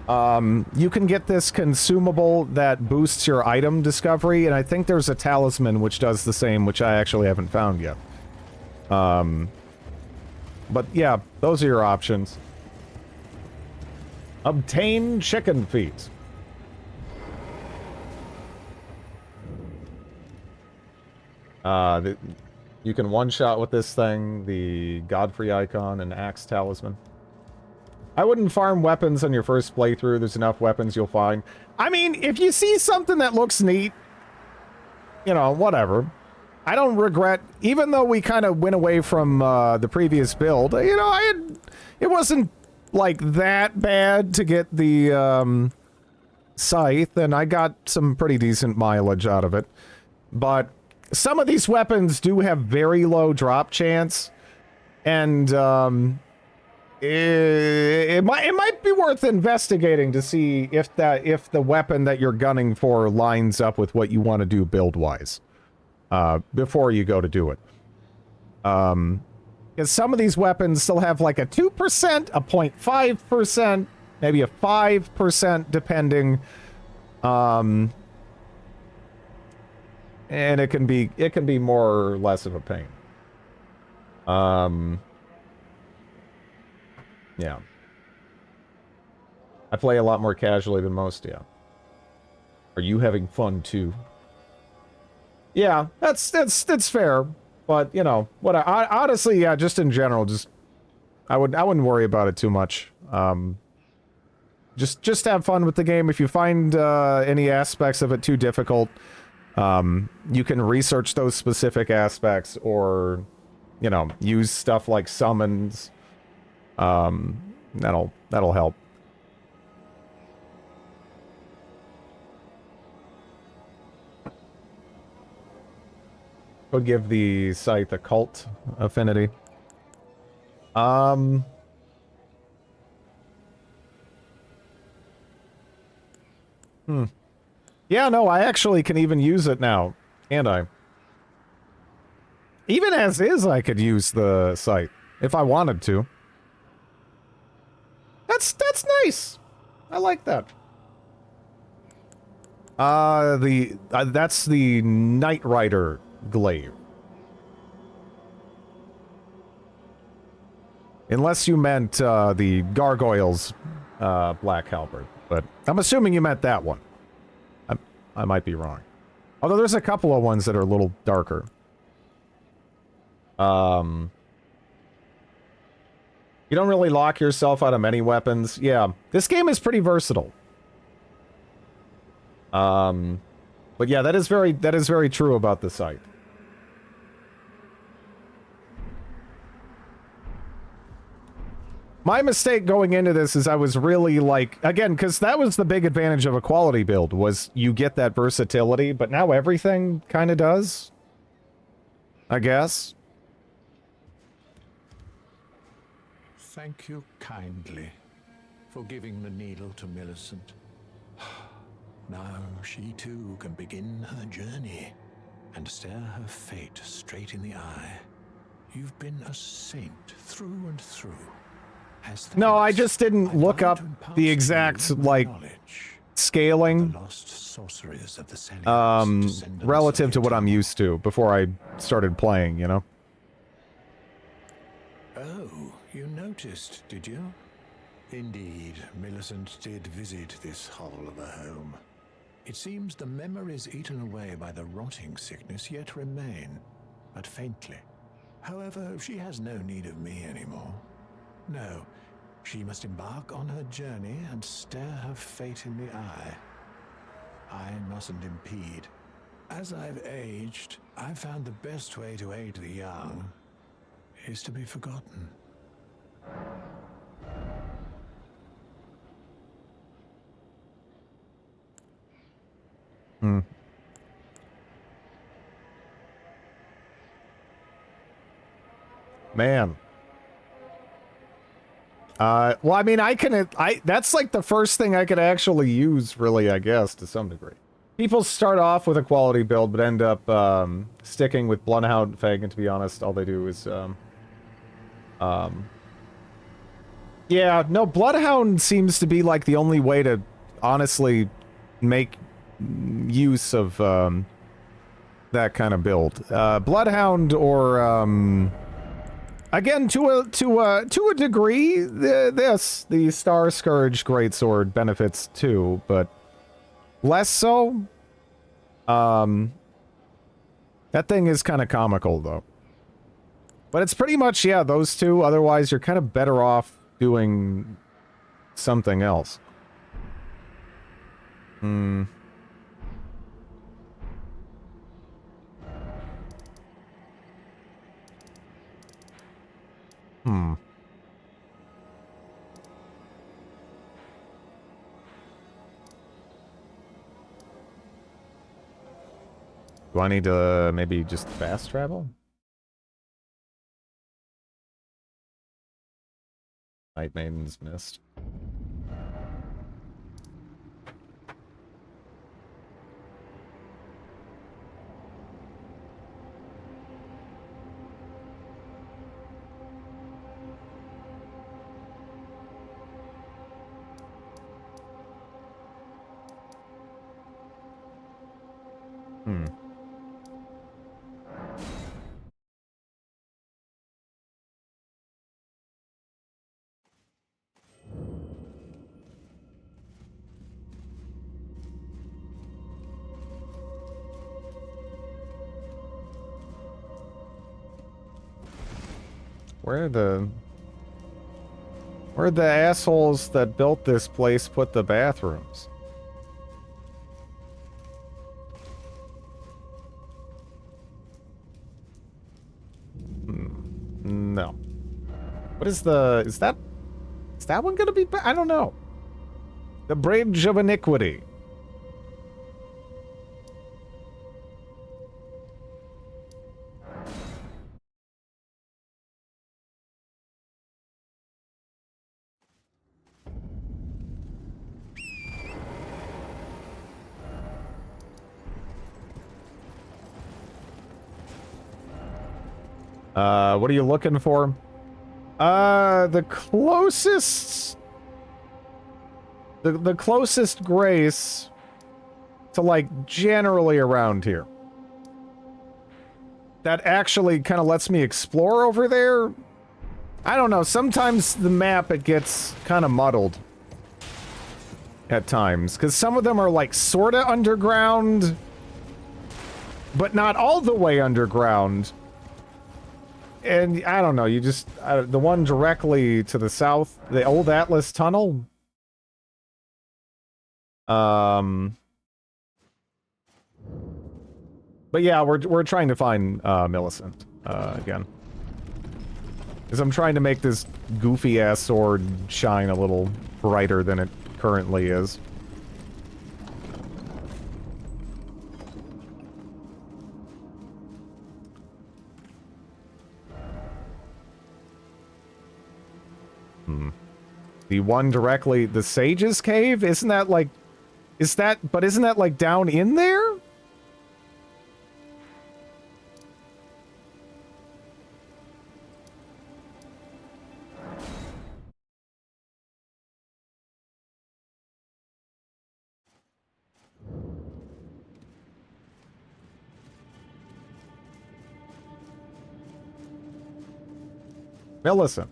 You can get this consumable that boosts your item discovery, and I think there's a talisman which does the same, which I actually haven't found yet. But yeah, those are your options. Obtain chicken feet. You can one-shot with this thing, the Godfrey icon and Axe Talisman. I wouldn't farm weapons on your first playthrough. There's enough weapons you'll find. I mean, if you see something that looks neat, you know, whatever. I don't regret, even though we kind of went away from the previous build, you know, it wasn't like that bad to get the scythe, and I got some pretty decent mileage out of it. But some of these weapons do have very low drop chance, and it might be worth investigating to see if the weapon that you're gunning for lines up with what you want to do build-wise before you go to do it. Because some of these weapons still have like a 2%, a 0.5%, maybe a 5% depending. And it can be more or less of a pain. Yeah. I play a lot more casually than most, yeah. Are you having fun too? Yeah, that's fair. But, you know, I honestly, yeah, just in general, I wouldn't worry about it too much. Just have fun with the game. If you find any aspects of it too difficult, you can research those specific aspects, or, you know, use stuff like summons. That'll help. Would give the scythe a cult affinity. Yeah, no, I actually can even use it now, can't I? Even as is, I could use the scythe if I wanted to. That's nice. I like that. That's the Knight Rider glaive. Unless you meant the Gargoyle's black halberd, but I'm assuming you meant that one. I might be wrong. Although there's a couple of ones that are a little darker. You don't really lock yourself out of many weapons. Yeah, this game is pretty versatile. But yeah, that is very true about the scythe. My mistake going into this is I was really like, again, because that was the big advantage of a quality build, was you get that versatility, but now everything kind of does, I guess. Thank you kindly for giving the needle to Millicent. Now she too can begin her journey and stare her fate straight in the eye. You've been a saint through and through. No, I just didn't look up the exact, like, scaling relative to what I'm used to before I started playing, you know? Oh, you noticed, did you? Indeed, Millicent did visit this hovel of a home. It seems the memories eaten away by the rotting sickness yet remain, but faintly. However, she has no need of me anymore. No, she must embark on her journey and stare her fate in the eye. I mustn't impede. As I've aged, I've found the best way to aid the young is to be forgotten. Man. Well, I mean, that's like the first thing I could actually use, really, I guess, to some degree. People start off with a quality build, but end up, sticking with Bloodhound Fang, and to be honest, all they do is, yeah, no, Bloodhound seems to be, like, the only way to honestly make use of, that kind of build. Bloodhound or, Again, to a degree, the Star Scourge Greatsword benefits too, but less so. That thing is kind of comical though. But it's pretty much, yeah, those two. Otherwise, you're kind of better off doing something else. Hmm. Hmm. Do I need to maybe just fast travel? Night Maiden's Mist. Hmm. Where'd the assholes that built this place put the bathrooms? No. What is is that one gonna be, I don't know. The Bridge of Iniquity. What are you looking for? The closest... The closest grace to, like, generally around here. That actually kind of lets me explore over there. I don't know, sometimes the map, it gets kind of muddled. At times, because some of them are, like, sorta underground, but not all the way underground. And I don't know, you just... the one directly to the south, the old Atlas Tunnel. But yeah, we're trying to find Millicent again. Because I'm trying to make this goofy-ass sword shine a little brighter than it currently is. The one directly... the Sage's Cave? Isn't that like... but isn't that like down in there? Millicent.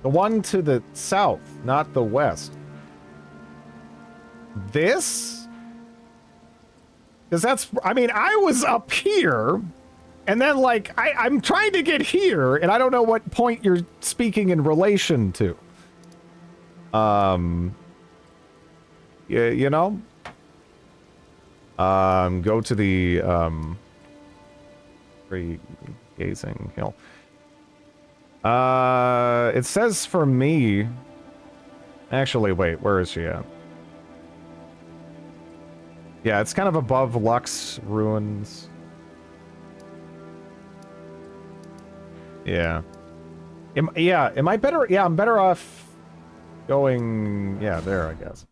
The one to the south, not the west. This? Because that's... I mean, I was up here, and then, like, I'm trying to get here, and I don't know what point you're speaking in relation to. You know? Go to the, Gazing Hill. It says for me... Actually, wait, where is she at? Yeah, it's kind of above Lux Ruins. Yeah. Am I better? Yeah, I'm better off going... yeah, there, I guess.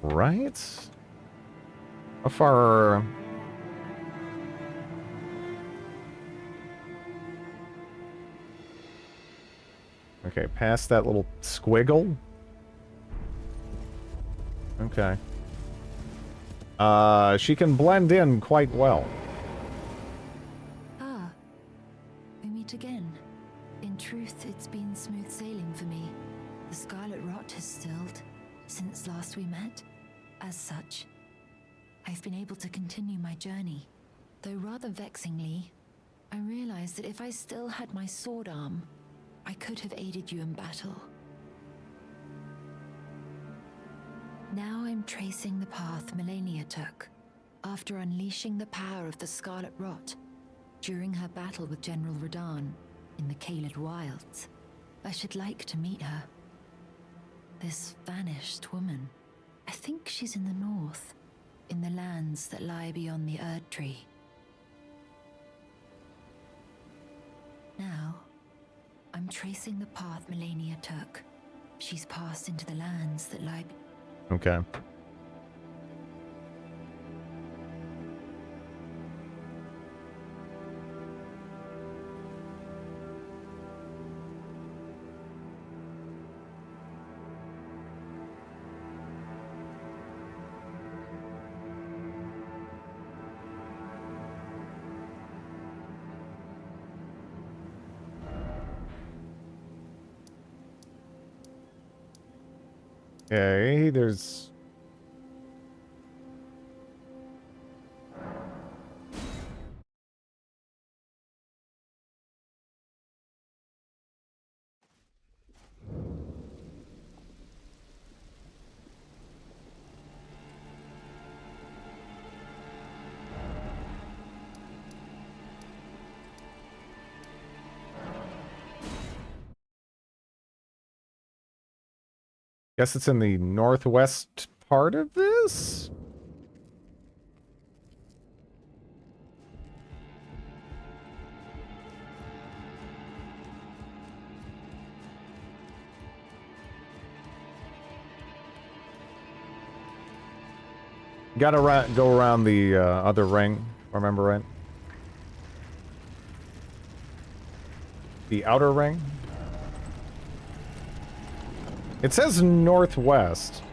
Right? How far... Okay, past that little squiggle. Okay. She can blend in quite well. Ah, we meet again. In truth, it's been smooth sailing for me. The scarlet rot has stilled since last we met. As such, I've been able to continue my journey. Though rather vexingly, I realized that if I still had my sword arm, I could have aided you in battle. Now I'm tracing the path Melania took, after unleashing the power of the Scarlet Rot during her battle with General Radahn in the Caelid Wilds. I should like to meet her. This vanished woman. I think she's in the north, in the lands that lie beyond the Erd Tree. Now, I'm tracing the path Melania took. She's passed into the lands that lie... Okay. Okay, there's... Guess it's in the northwest part of this? Gotta go around the other ring, remember right? The outer ring? It says northwest,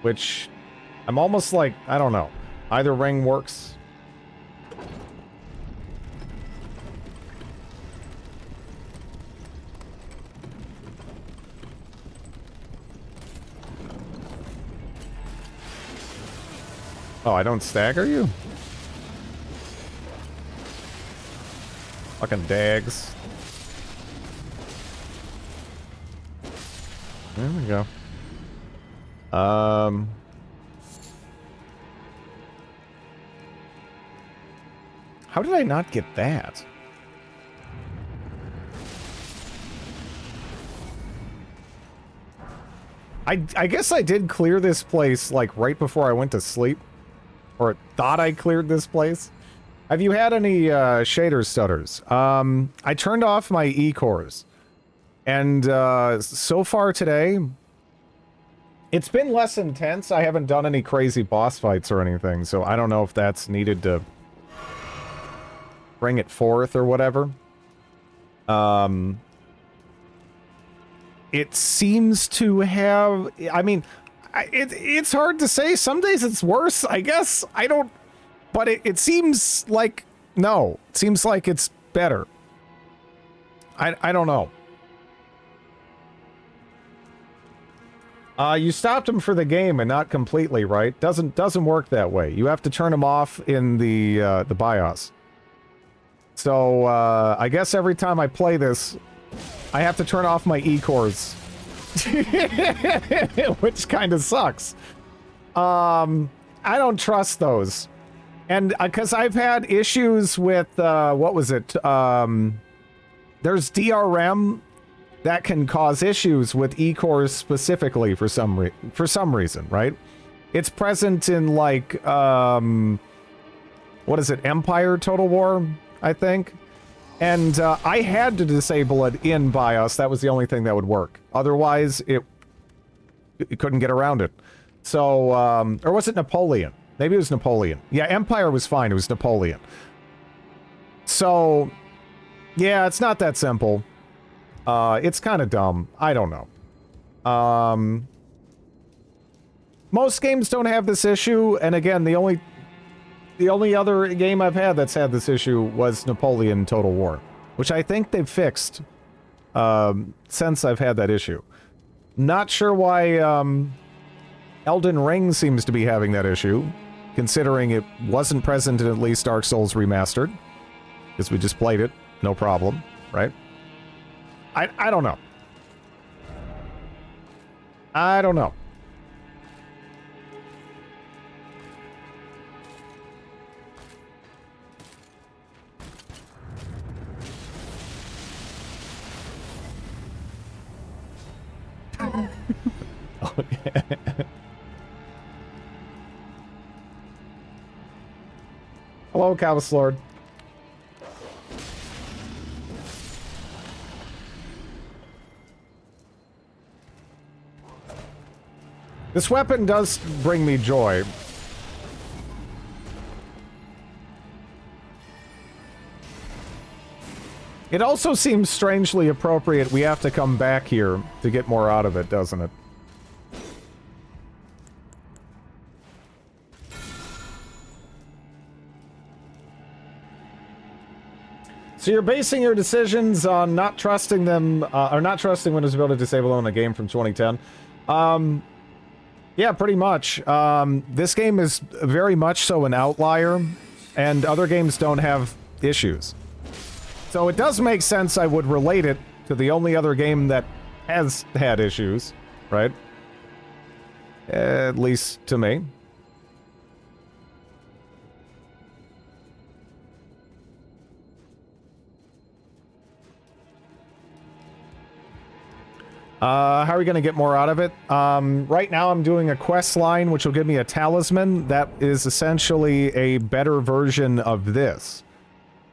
which I'm almost like, I don't know. Either ring works. Oh, I don't stagger you? Fucking dags. There we go. How did I not get that? I guess I did clear this place, like, right before I went to sleep. Or thought I cleared this place. Have you had any shader stutters? I turned off my E-cores. And so far today, it's been less intense. I haven't done any crazy boss fights or anything, so I don't know if that's needed to bring it forth or whatever. It seems to have... I mean, it's hard to say. Some days it's worse, I guess. I don't... But it seems like... No. It seems like it's better. I don't know. You stopped him for the game and not completely, right? Doesn't work that way. You have to turn him off in the BIOS. So, I guess every time I play this, I have to turn off my E-cores. Which kind of sucks. I don't trust those. And, because I've had issues with, what was it? There's DRM that can cause issues with E-cores specifically for some reason, right? It's present in, like, what is it? Empire Total War, I think? And I had to disable it in BIOS. That was the only thing that would work. Otherwise, it couldn't get around it. So, or was it Napoleon? Maybe it was Napoleon. Yeah, Empire was fine. It was Napoleon. So, yeah, it's not that simple. It's kind of dumb. I don't know. Most games don't have this issue, and again, the only other game I've had that's had this issue was Napoleon Total War, which I think they've fixed since I've had that issue. Not sure why Elden Ring seems to be having that issue, considering it wasn't present in at least Dark Souls Remastered, because we just played it, no problem, right? I don't know. I don't know. Okay. Hello, Calvis Lord. This weapon does bring me joy. It also seems strangely appropriate we have to come back here to get more out of it, doesn't it? So you're basing your decisions on not trusting them, or not trusting Windows ability to disable on a game from 2010. Yeah, pretty much. This game is very much so an outlier, and other games don't have issues. So it does make sense I would relate it to the only other game that has had issues, right? At least to me. How are we going to get more out of it? Right now I'm doing a quest line, which will give me a talisman that is essentially a better version of this.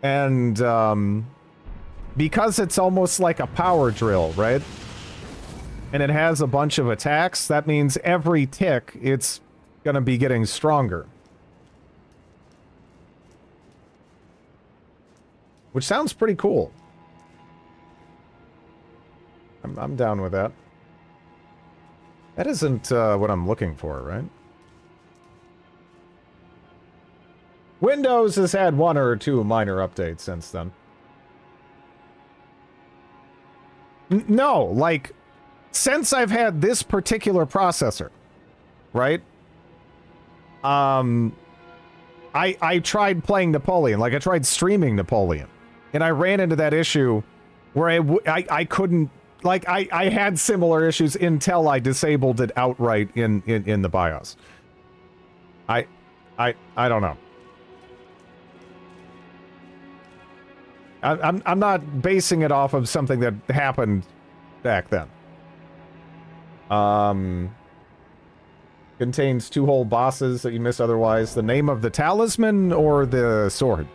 And, because it's almost like a power drill, right? And it has a bunch of attacks, that means every tick, it's going to be getting stronger. Which sounds pretty cool. I'm down with that. That isn't what I'm looking for, right? Windows has had one or two minor updates since then. No, like, since I've had this particular processor, right? I tried playing Napoleon, like I tried streaming Napoleon, and I ran into that issue where I couldn't. Like, I had similar issues until I disabled it outright in the BIOS. I don't know. I'm not basing it off of something that happened back then. Contains 2 whole bosses that you miss otherwise. The name of the talisman or the sword?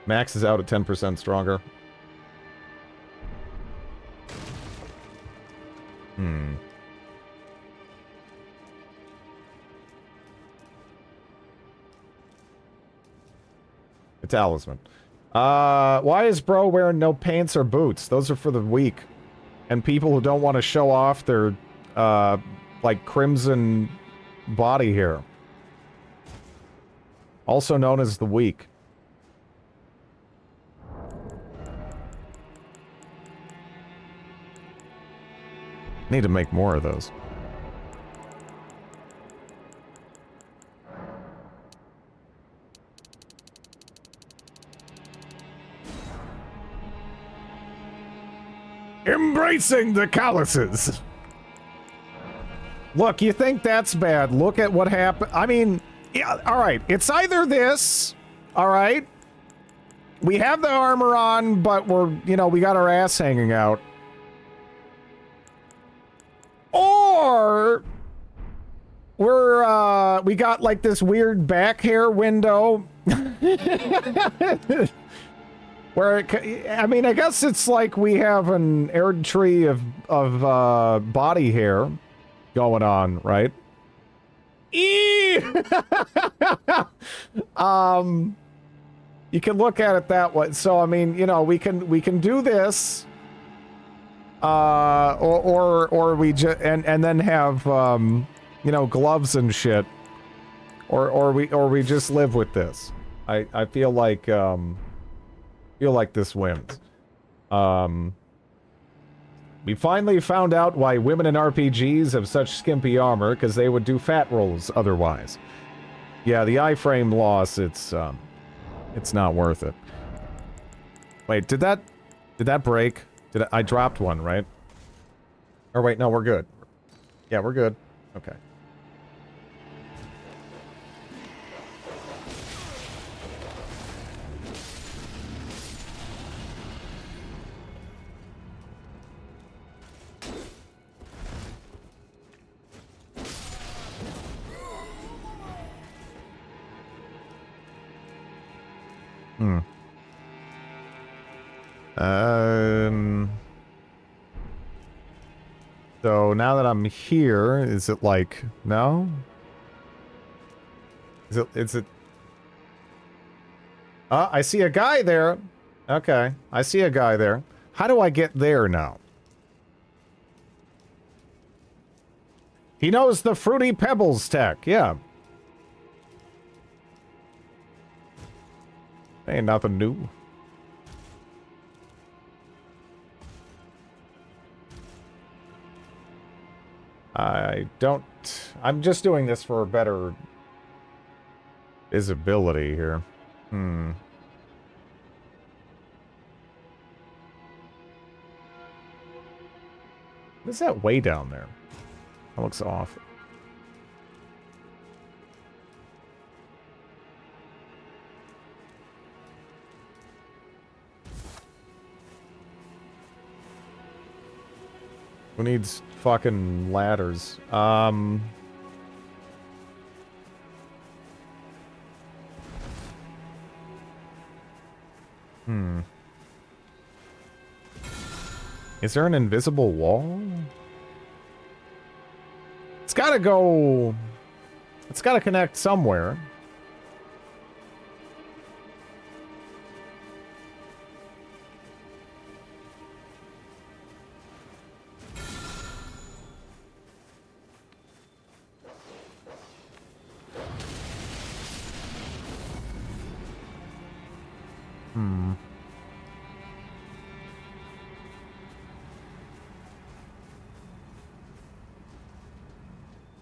Max is out at 10% stronger. The talisman. Why is bro wearing no pants or boots? Those are for the weak. And people who don't want to show off their, like, crimson body hair. Also known as the weak. Need to make more of those. Embracing the calluses. Look, you think that's bad? Look at what happened. I mean, yeah, all right. It's either this, all right? We have the armor on, but we're, you know, we got our ass hanging out. Or we got like this weird back hair window where I mean, I guess it's like we have an air tree of body hair going on, right? You can look at it that way. So I mean, you know, we can do this, or we just and then have you know, gloves and shit, or we just live with this. I feel like this wins. We finally found out why women in RPGs have such skimpy armor, because they would do fat rolls otherwise. Yeah, the iframe loss, it's not worth it. Wait, did that break? I dropped one, right? Or wait, no, we're good. Yeah, we're good. Okay. So now that I'm here, is it like, no? Is it? I see a guy there. Okay, I see a guy there. How do I get there now? He knows the Fruity Pebbles tech, yeah. Ain't nothing new. I'm just doing this for a better visibility here. What is that way down there? That looks off. Who needs fucking ladders? Is there an invisible wall? It's gotta go... It's gotta connect somewhere.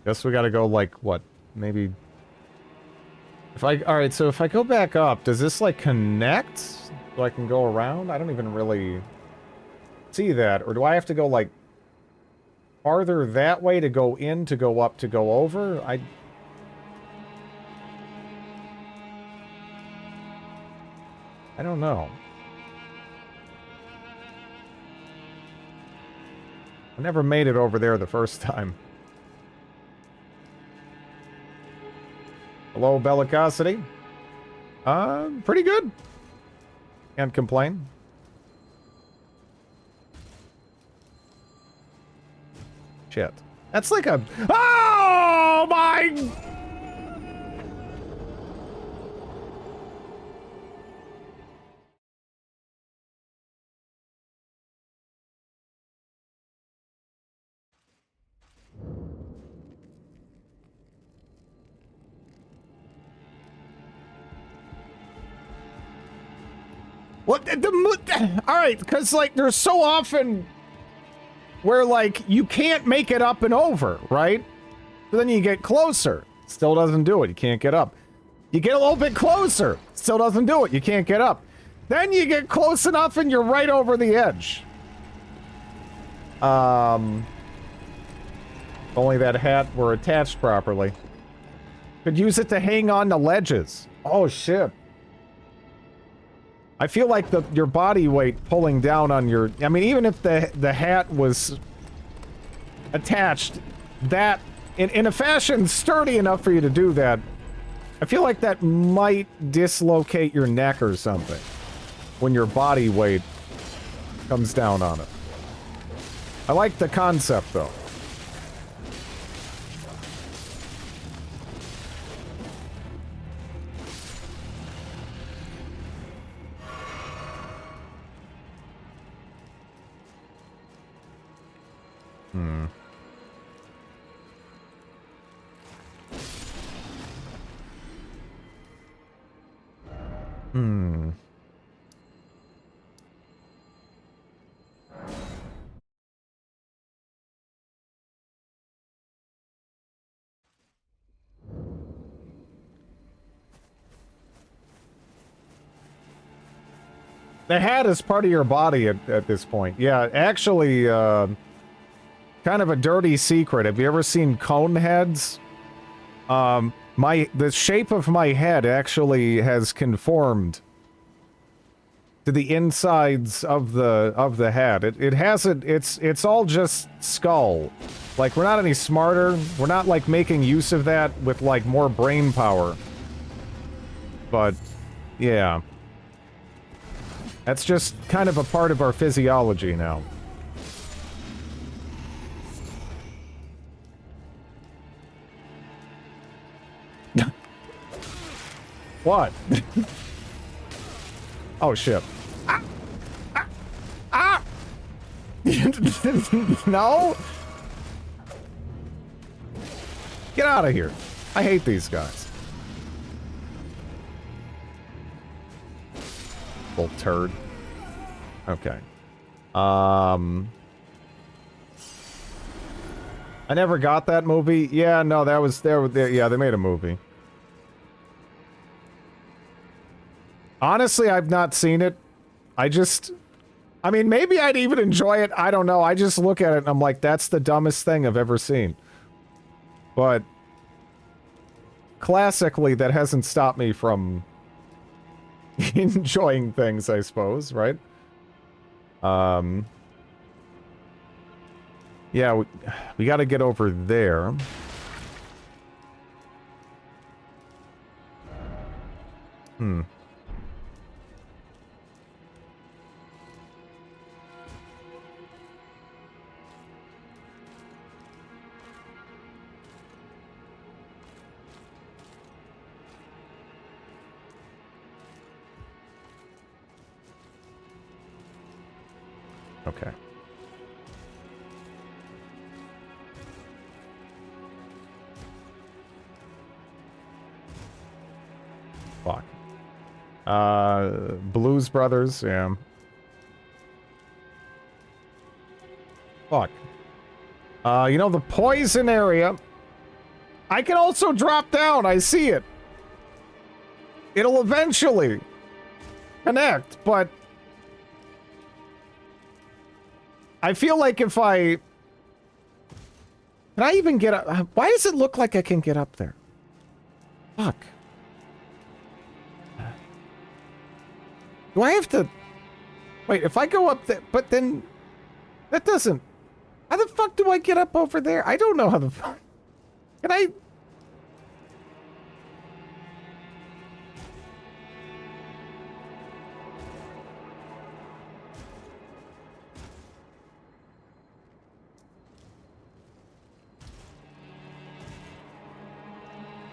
Guess we gotta go, like, what? Maybe... Alright, so if I go back up, does this, like, connect? So I can go around? I don't even really see that. Or do I have to go, like, farther that way to go in, to go up, to go over? I don't know. I never made it over there the first time. Hello, Bellicosity. Pretty good. Can't complain. Shit. That's like a... Oh my... What all right, because like there's so often where like you can't make it up and over, right? So then you get closer, still doesn't do it. You can't get up. You get a little bit closer, still doesn't do it. You can't get up. Then you get close enough and you're right over the edge. If only that hat were attached properly. Could use it to hang on to ledges. Oh shit. I feel like your body weight pulling down on your... I mean, even if the hat was attached, that... In a fashion sturdy enough for you to do that, I feel like that might dislocate your neck or something when your body weight comes down on it. I like the concept, though. The hat is part of your body at this point. Yeah, actually, kind of a dirty secret. Have you ever seen cone heads? The shape of my head actually has conformed to the insides of the head. It hasn't. It's all just skull. Like, we're not any smarter. We're not like making use of that with like more brain power. But yeah. That's just kind of a part of our physiology now. What? Oh, shit. Ah! Ah! Ah! No? Get out of here. I hate these guys. Little turd. Okay. I never got that movie. Yeah, no, that was there. Yeah, they made a movie. Honestly, I've not seen it. I mean, maybe I'd even enjoy it. I don't know. I just look at it and I'm like, that's the dumbest thing I've ever seen. But classically, that hasn't stopped me from enjoying things, I suppose, right? Yeah, we got to get over there. Okay. Fuck. Blues Brothers, yeah. Fuck. You know, the poison area. I can also drop down, I see it. It'll eventually connect, but I feel like if I... Can I even get up? Why does it look like I can get up there? Fuck. Do I have to... Wait, if I go up there... But then... That doesn't... How the fuck do I get up over there? I don't know how the fuck... Can I...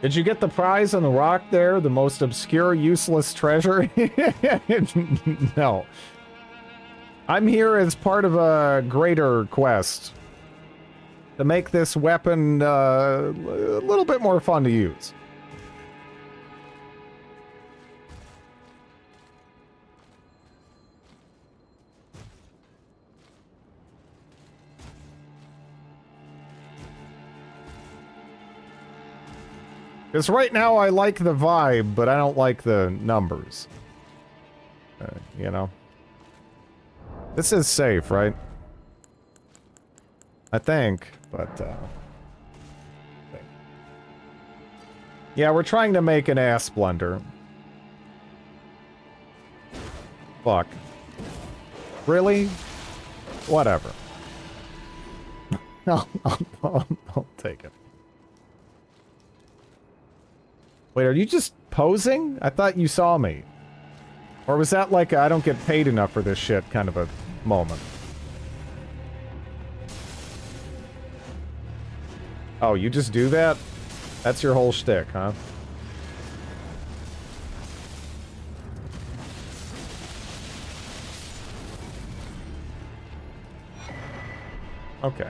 Did you get the prize on the rock there? The most obscure, useless treasure? No. I'm here as part of a greater quest. To make this weapon a little bit more fun to use. Because right now I like the vibe, but I don't like the numbers. You know? This is safe, right? I think, but, yeah, we're trying to make an ass blunder. Fuck. Really? Whatever. I'll take it. Wait, are you just posing? I thought you saw me. Or was that like a, I don't get paid enough for this shit kind of a moment? Oh, you just do that? That's your whole shtick, huh? Okay.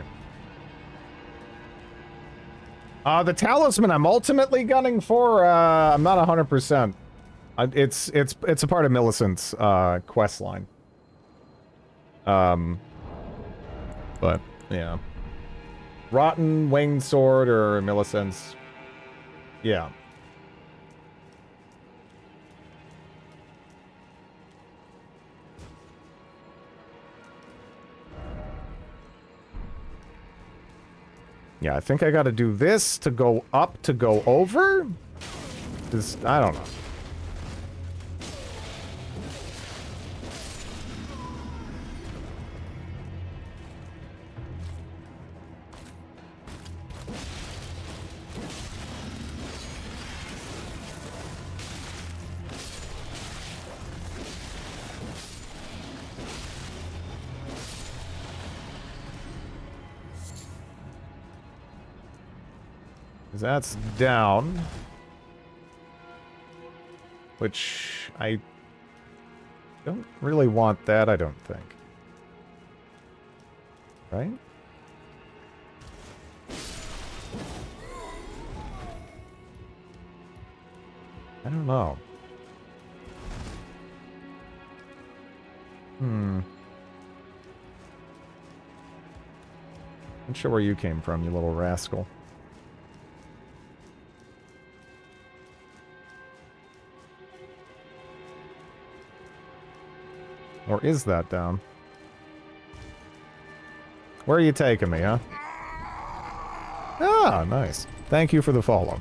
The talisman I'm ultimately gunning for, I'm not 100%. It's a part of Millicent's, quest line. But, yeah. Rotten Winged Sword or Millicent's. Yeah. Yeah, I think I gotta do this to go up to go over? I don't know. That's down. Which I don't really want that, I don't think. Right? I don't know. Not sure where you came from, you little rascal. Or is that down? Where are you taking me, huh? Ah, nice. Thank you for the follow.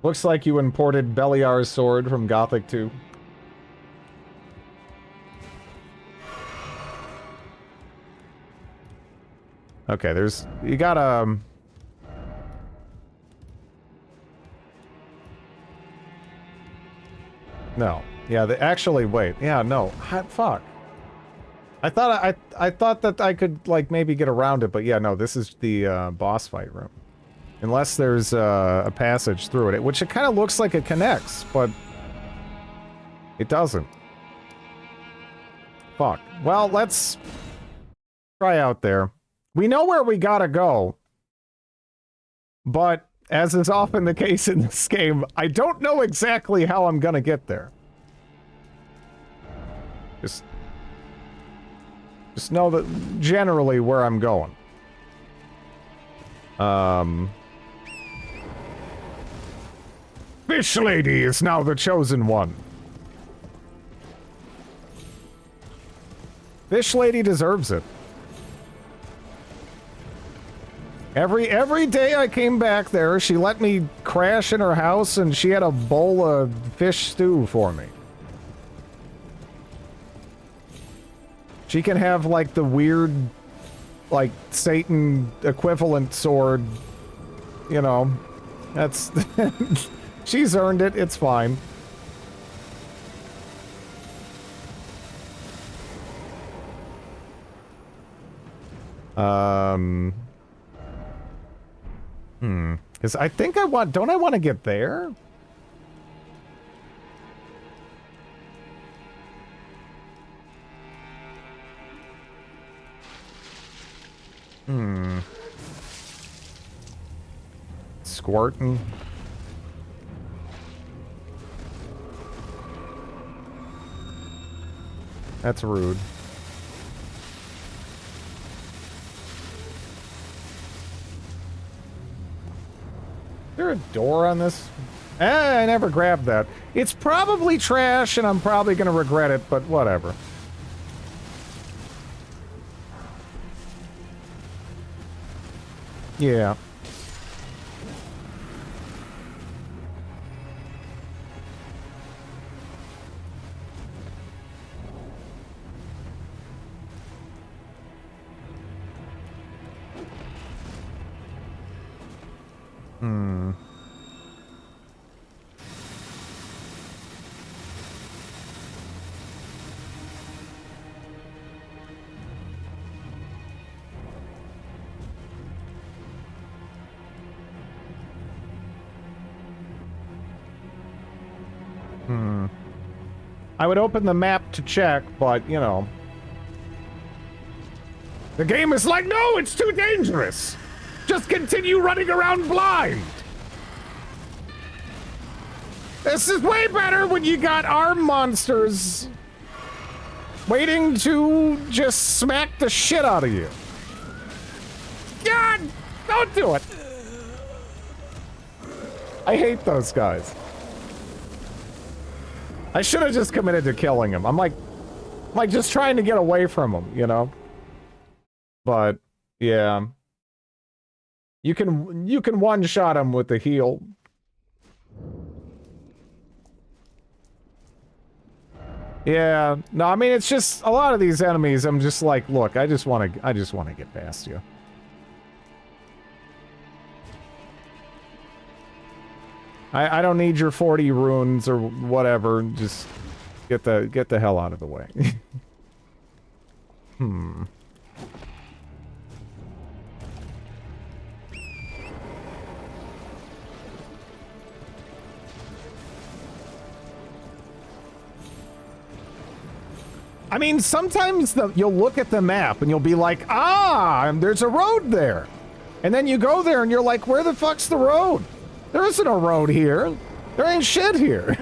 Looks like you imported Beliar's sword from Gothic 2. Okay, there's... You gotta... No. Yeah, actually, wait. Yeah, no. Fuck. I thought that I could, like, maybe get around it, but yeah, no, this is the, boss fight room. Unless there's, a passage through it, which it kind of looks like it connects, but... It doesn't. Fuck. Well, let's... try out there. We know where we gotta go. But, as is often the case in this game, I don't know exactly how I'm gonna get there. Just know that generally where I'm going. Fish Lady is now the chosen one. Fish Lady deserves it. Every day I came back there, she let me crash in her house and she had a bowl of fish stew for me. She can have, like, the weird, like, Satan equivalent sword. You know, that's... She's earned it, it's fine. Because I think I want... Don't I want to get there? Squirting. That's rude. Is there a door on this? I never grabbed that. It's probably trash and I'm probably gonna regret it, but whatever. Yeah. I would open the map to check, but, you know. The game is like, no, it's too dangerous. Just continue running around blind. This is way better when you got arm monsters waiting to just smack the shit out of you. God, don't do it. I hate those guys. I should have just committed to killing him. I'm like just trying to get away from him, you know? But, yeah. You can one-shot him with the heal. Yeah. No, I mean, it's just a lot of these enemies, I'm just like, look, I just want to get past you. I don't need your 40 runes or whatever. Just get the hell out of the way. Hmm. I mean, sometimes you'll look at the map and you'll be like, ah, there's a road there. And then you go there and you're like, where the fuck's the road? There isn't a road here. There ain't shit here.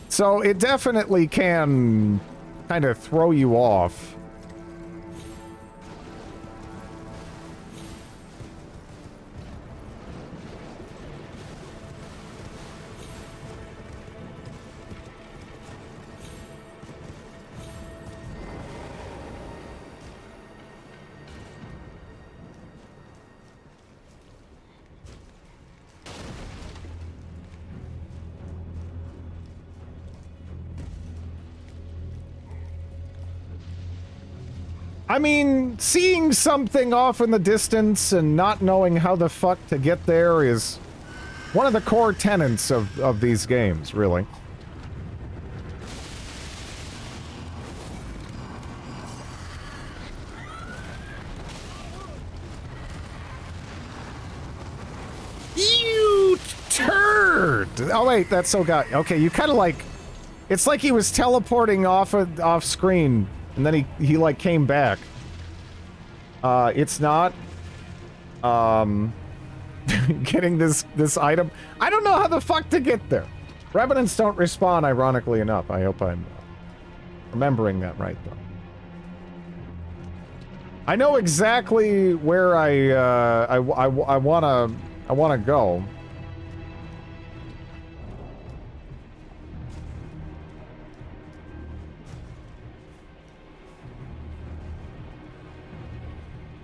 So it definitely can kind of throw you off. I mean, seeing something off in the distance and not knowing how the fuck to get there is one of the core tenets of these games, really. You turd! Oh wait, that's so guy. Okay, you kind of like... It's like he was teleporting off screen. And then he like came back. It's not getting this item. I don't know how the fuck to get there. Revenants don't respawn, ironically enough. I hope I'm remembering that right, though. I know exactly where I wanna go.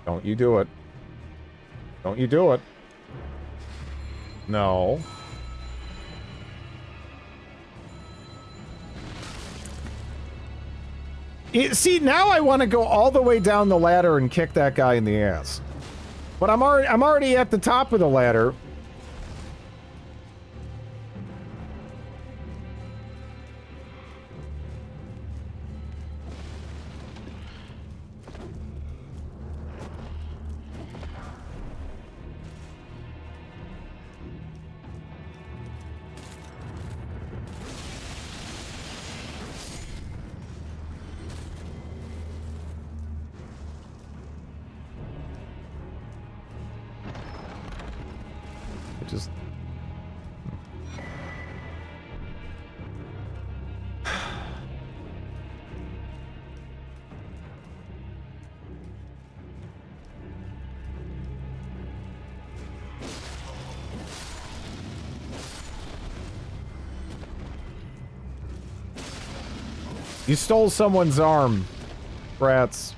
Don't you do it. Don't you do it. No. See, now I want to go all the way down the ladder and kick that guy in the ass. But I'm already at the top of the ladder. Just... You stole someone's arm, brats.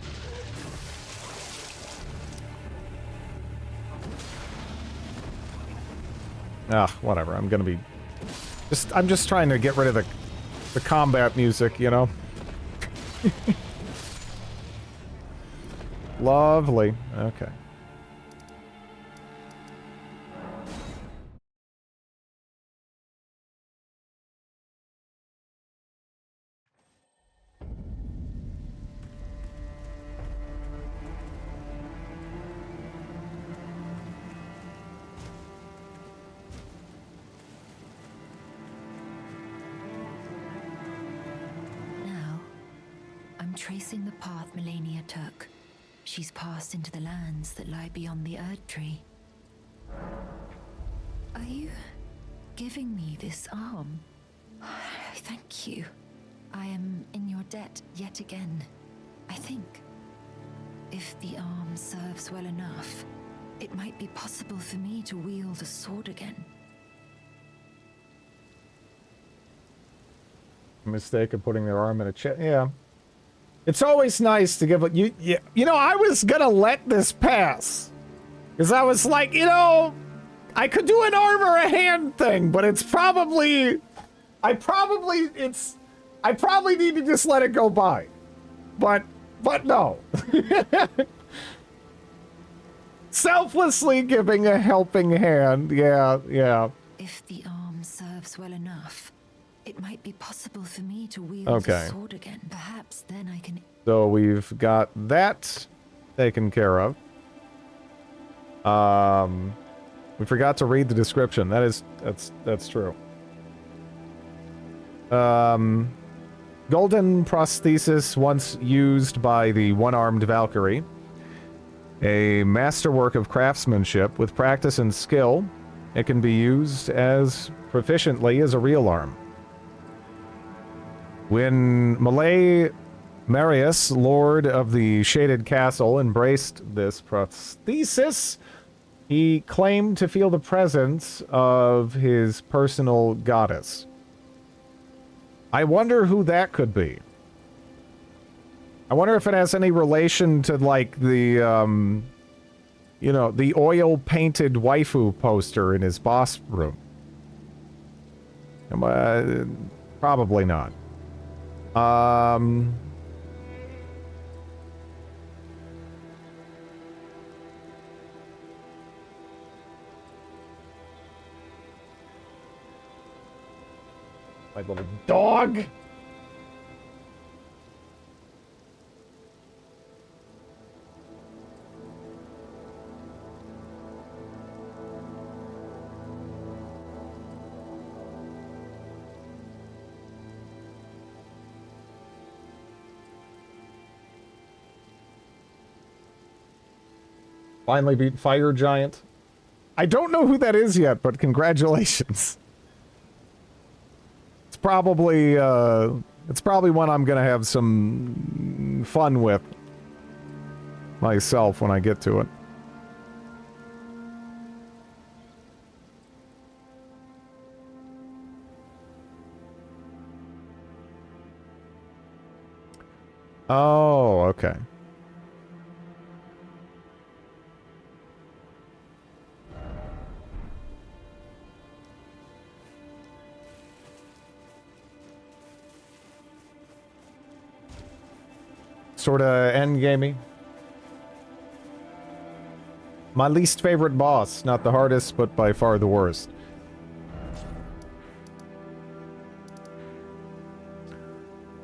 Ah, whatever. I'm gonna be... I'm just trying to get rid of the combat music, you know? Lovely. Okay. I'm tracing the path Melania took. She's passed into the lands that lie beyond the Erd Tree. Are you giving me this arm? Thank you. I am in your debt yet again. I think if the arm serves well enough, it might be possible for me to wield a sword again. Mistake of putting their arm in a chest. Yeah. It's always nice to give it. You know, I was gonna let this pass. Because I was like, you know, I could do an arm or a hand thing, but it's probably. I probably need to just let it go by. But no. Selflessly giving a helping hand. Yeah. If the arm serves well enough, it might be possible for me to wield Okay. a sword again. Perhaps then I can... So we've got that taken care of. We forgot to read the description. That's true. Golden prosthesis once used by the one-armed Valkyrie. A masterwork of craftsmanship with practice and skill. It can be used as proficiently as a real arm. When Malay Marius, Lord of the Shaded Castle, embraced this prosthesis, he claimed to feel the presence of his personal goddess. I wonder who that could be. I wonder if it has any relation to, like, the, you know, the oil-painted waifu poster in his boss room. Probably not. My little dog. Finally beat Fire Giant. I don't know who that is yet, but congratulations. It's probably one I'm gonna have some fun with myself when I get to it. Oh, okay. Sorta endgamey. My least favorite boss. Not the hardest, but by far the worst.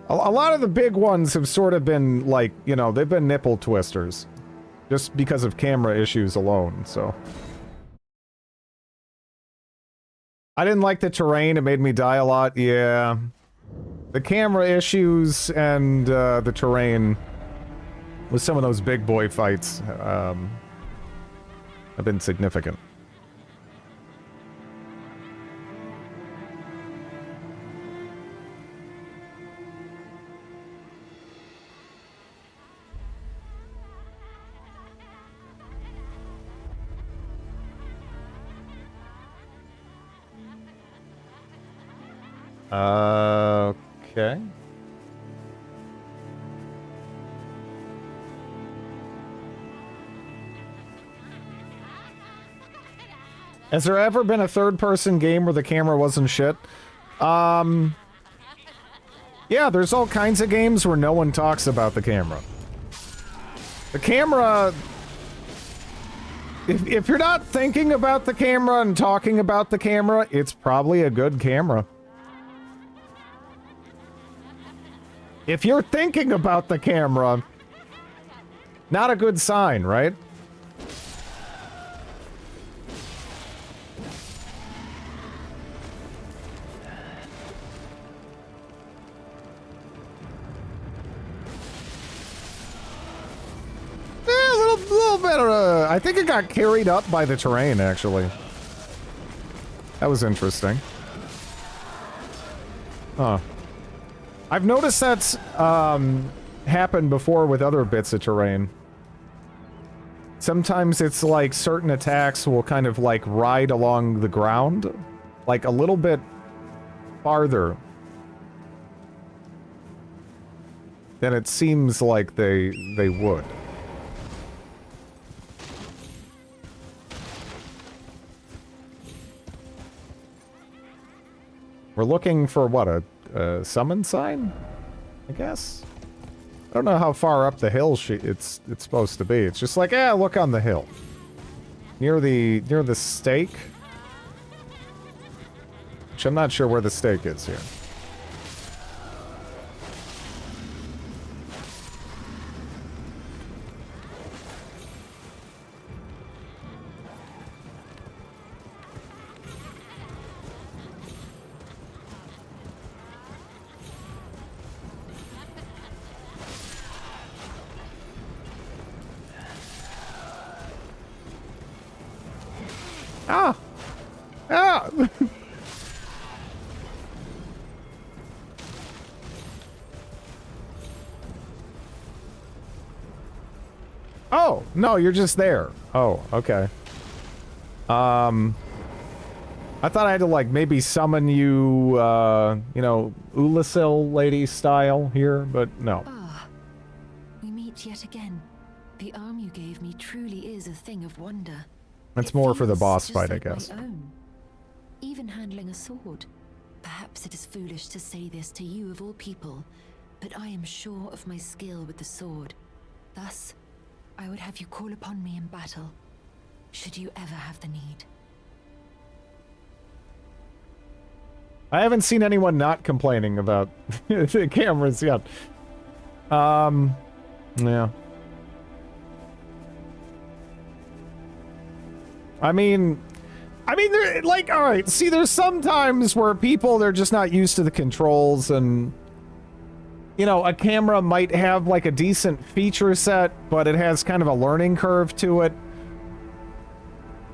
A lot of the big ones have sort of been, like, you know, they've been nipple twisters. Just because of camera issues alone, so. I didn't like the terrain. It made me die a lot. Yeah. The camera issues and the terrain with some of those big boy fights have been significant. Okay. Has there ever been a third-person game where the camera wasn't shit? Yeah, there's all kinds of games where no one talks about the camera. The camera... If you're not thinking about the camera and talking about the camera, it's probably a good camera. If you're thinking about the camera, not a good sign, right? I think it got carried up by the terrain, actually. That was interesting. Huh. I've noticed that's happened before with other bits of terrain. Sometimes it's like certain attacks will kind of like ride along the ground, like a little bit farther than it seems like they would. We're looking for what, a summon sign? I guess. I don't know how far up the hill it's supposed to be. It's just like, look on the hill. Near the stake. Which I'm not sure where the stake is here. Ah! Ah! Oh, no, you're just there. Oh, okay. I thought I had to, like, maybe summon you, you know, Ulasil lady style here, but no. Ah, we meet yet again. The arm you gave me truly is a thing of wonder. That's It more for the feels boss just fight, I like my guess. own. Even handling a sword. Perhaps it is foolish to say this to you of all people, but I am sure of my skill with the sword. Thus, I would have you call upon me in battle, should you ever have the need. I haven't seen anyone not complaining about the cameras yet. Yeah. I mean, there, like, all right, see, there's some times where people, they're just not used to the controls, and, you know, a camera might have, like, a decent feature set, but it has kind of a learning curve to it,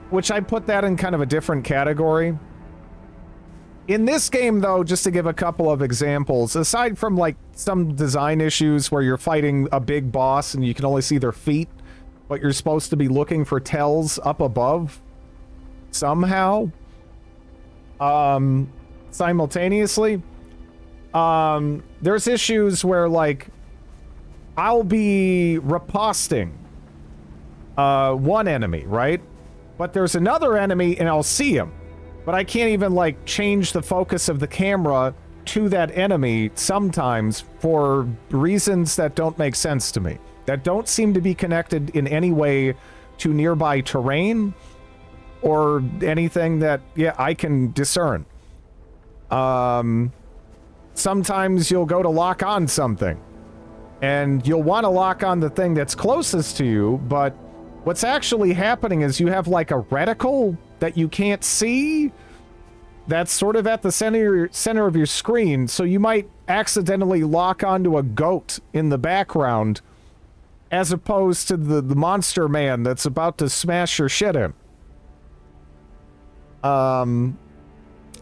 which I put that in kind of a different category. In this game, though, just to give a couple of examples, aside from, like, some design issues where you're fighting a big boss and you can only see their feet, but you're supposed to be looking for tells up above somehow, simultaneously, there's issues where, like, I'll be riposting one enemy, right? But there's another enemy and I'll see him, but I can't even, like, change the focus of the camera to that enemy sometimes for reasons that don't make sense to me, that don't seem to be connected in any way to nearby terrain or anything that, yeah, I can discern. Sometimes you'll go to lock on something, and you'll want to lock on the thing that's closest to you, but what's actually happening is you have, like, a reticle that you can't see that's sort of at the center of your screen, so you might accidentally lock onto a goat in the background as opposed to the monster man that's about to smash your shit in.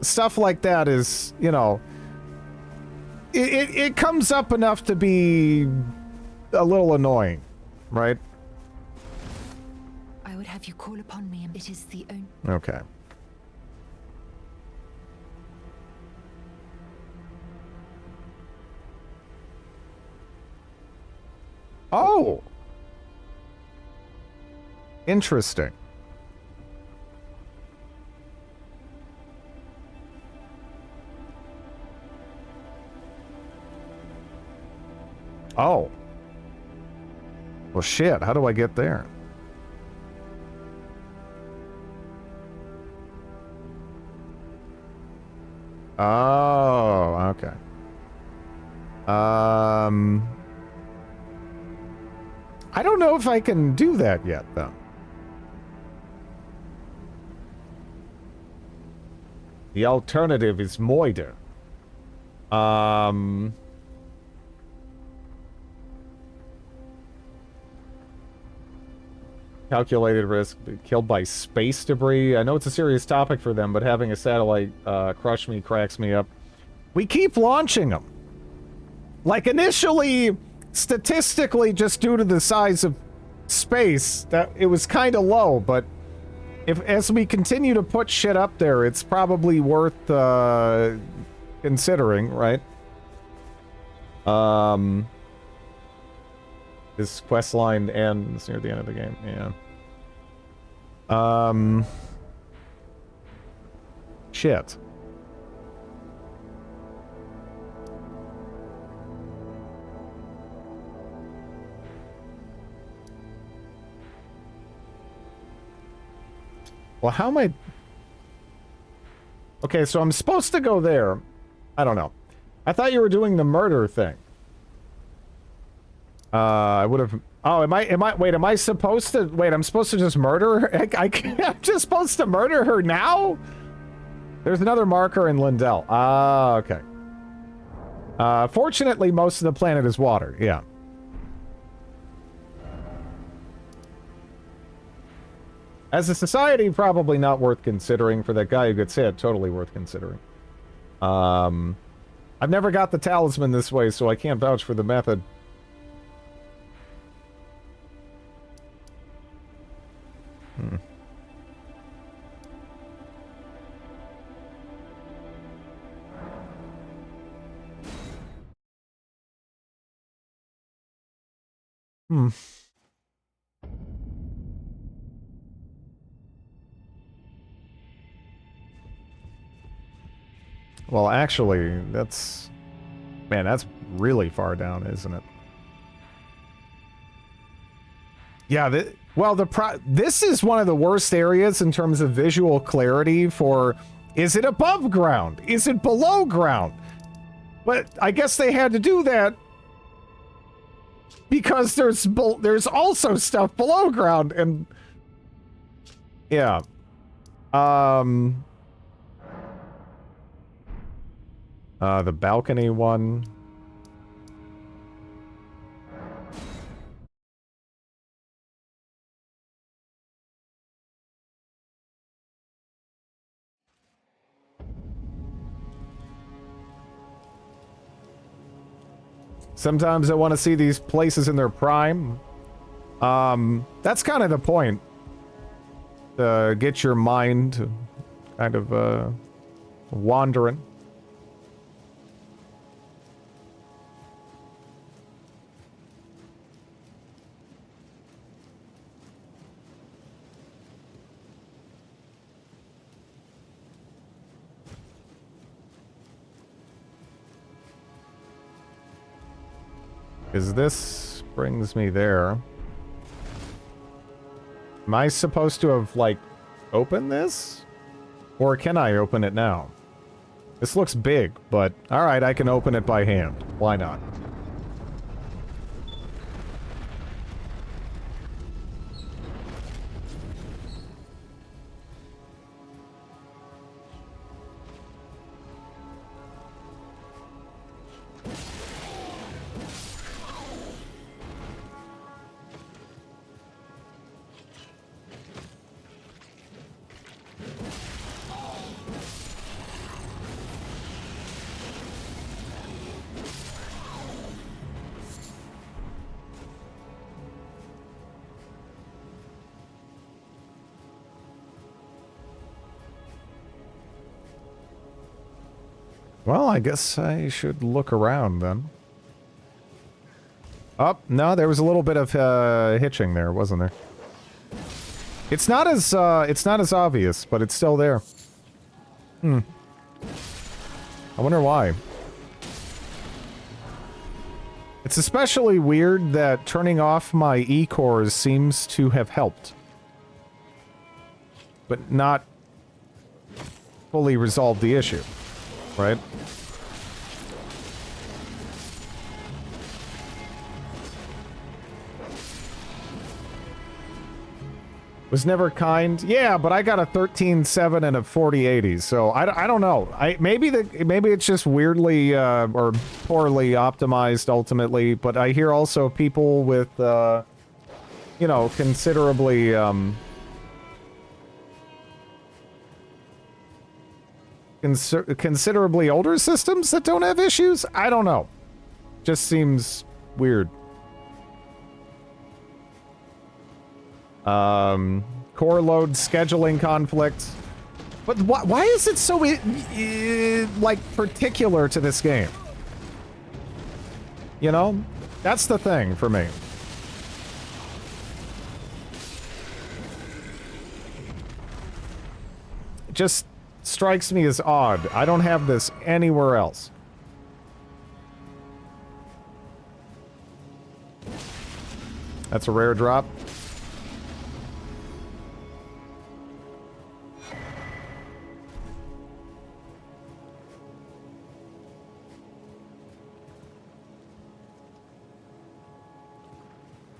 Stuff like that is, you know, it comes up enough to be a little annoying, right? I would have you call upon me, and it is the only... Okay. Oh! Interesting. Oh. Well, shit, how do I get there? Oh, okay. I don't know if I can do that yet, though. The alternative is Moider. Calculated risk, killed by space debris. I know it's a serious topic for them, but having a satellite crush me cracks me up. We keep launching them. Like, initially, statistically, just due to the size of space, that it was kind of low, but as we continue to put shit up there, it's probably worth considering, right? This quest line ends near the end of the game, yeah. Shit. Well, how am I... Okay, so I'm supposed to go there. I don't know. I thought you were doing the murder thing. I would have... Oh, wait, am I supposed to... Wait, I'm supposed to just murder her? I'm just supposed to murder her now? There's another marker in Lindell. Ah, okay. Fortunately, most of the planet is water, yeah. As a society, probably not worth considering. For that guy who gets hit, totally worth considering. I've never got the talisman this way, so I can't vouch for the method. Well, actually, that's... Man, that's really far down, isn't it? Yeah, this is one of the worst areas in terms of visual clarity for... Is it above ground? Is it below ground? But I guess they had to do that because there's also stuff below ground, and... Yeah. The balcony one. Sometimes I want to see these places in their prime. That's kind of the point. To get your mind kind of wandering. Because this brings me there. Am I supposed to have, like, opened this? Or can I open it now? This looks big, but alright, I can open it by hand. Why not? Well, I guess I should look around then. Oh, no, there was a little bit of hitching there, wasn't there? It's not as obvious, but it's still there. I wonder why. It's especially weird that turning off my E-cores seems to have helped. But not fully resolved the issue. Right? Was never kind. Yeah, but I got a 13.7 and a 4080, so I don't know. Maybe it's just weirdly or poorly optimized ultimately, but I hear also people with you you know, considerably, considerably older systems that don't have issues? I don't know. Just seems weird. Core load scheduling conflicts. But why is it so, like, particular to this game? You know? That's the thing for me. It just strikes me as odd. I don't have this anywhere else. That's a rare drop.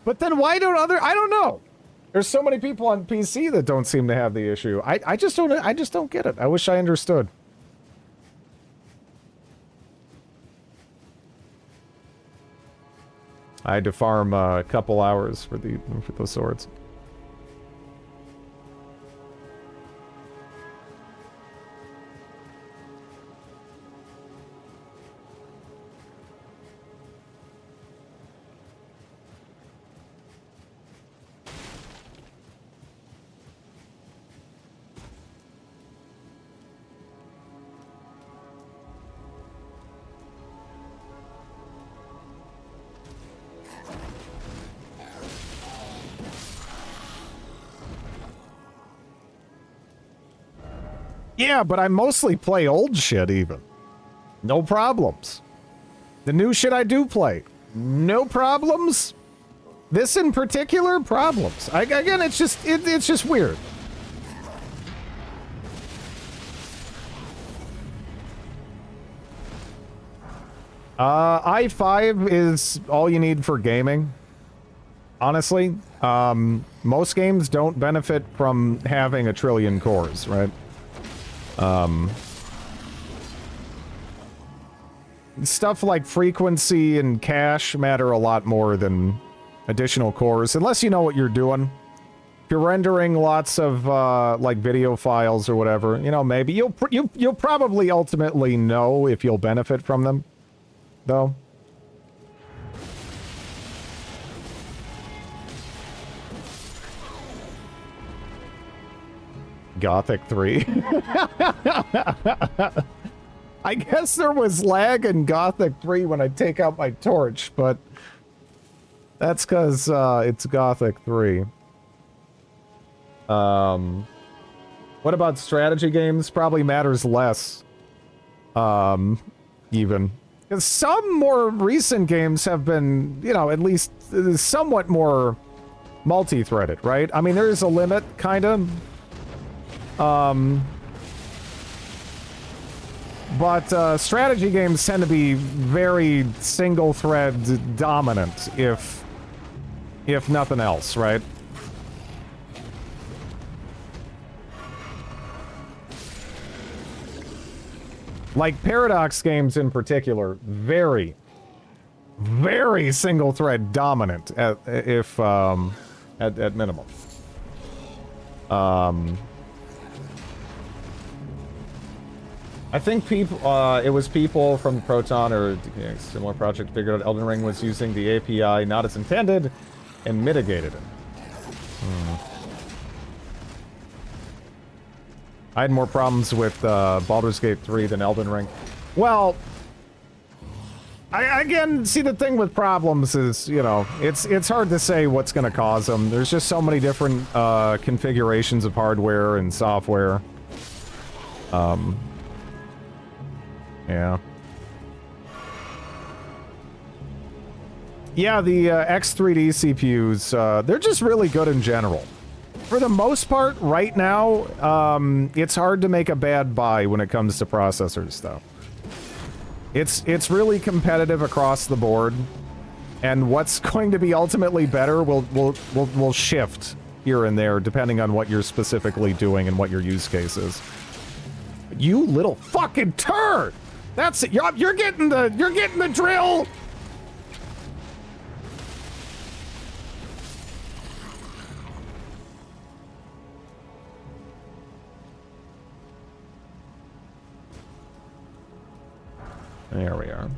But then why don't I don't know. There's so many people on PC that don't seem to have the issue. I just don't get it. I wish I understood. I had to farm a couple hours for those swords. Yeah, but I mostly play old shit even. No problems. The new shit I do play, no problems. This in particular, problems. Again, it's just weird. i5 is all you need for gaming. Honestly, most games don't benefit from having a trillion cores, right? Stuff like frequency and cache matter a lot more than additional cores, unless you know what you're doing. If you're rendering lots of like video files or whatever, you know, maybe you'll probably ultimately know if you'll benefit from them, though. Gothic 3. I guess there was lag in Gothic 3 when I take out my torch, but that's because it's Gothic 3. What about strategy games? Probably matters less. Even. Because some more recent games have been, you know, at least somewhat more multi-threaded, right? I mean, there is a limit, kind of. But strategy games tend to be very single-thread dominant, if nothing else, right? Like Paradox games in particular, very single-thread dominant at minimum. I think people, it was people from Proton or a similar project figured out Elden Ring was using the API not as intended and mitigated it. I had more problems with Baldur's Gate 3 than Elden Ring. Well, I again see the thing with problems is, you know, it's hard to say what's going to cause them. There's just so many different configurations of hardware and software. Yeah. Yeah, the X3D CPUs, they're just really good in general. For the most part, right now, it's hard to make a bad buy when it comes to processors, though. It's really competitive across the board, and what's going to be ultimately better will shift here and there depending on what you're specifically doing and what your use case is. You little fucking turd! That's it. You're getting the drill. There we are.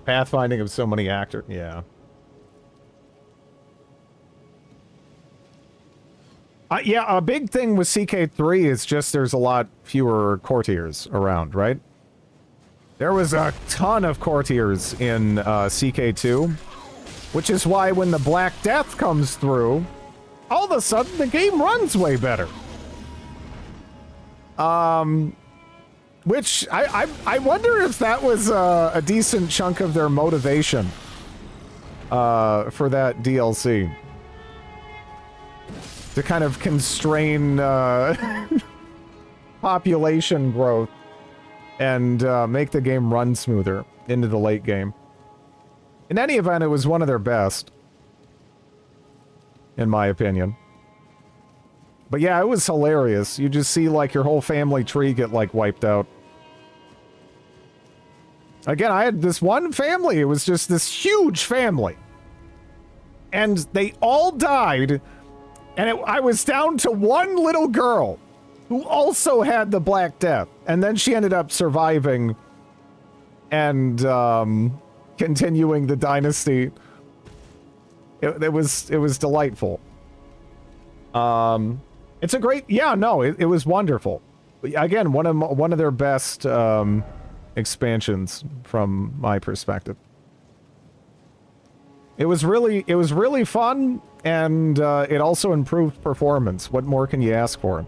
Pathfinding of so many actors. Yeah. Yeah, a big thing with CK3 is just there's a lot fewer courtiers around, right? There was a ton of courtiers in CK2, which is why when the Black Death comes through, all of a sudden the game runs way better. Which I wonder if that was a decent chunk of their motivation for that DLC. To kind of constrain population growth and make the game run smoother into the late game. In any event, it was one of their best, in my opinion. But yeah, it was hilarious. You just see like your whole family tree get like wiped out. Again, I had this one family. It was just this huge family. And they all died. And I was down to one little girl who also had the Black Death. And then she ended up surviving and continuing the dynasty. It was delightful. It's a great... Yeah, no, it was wonderful. Again, one of their best expansions from my perspective. It was really fun, and it also improved performance. What more can you ask for?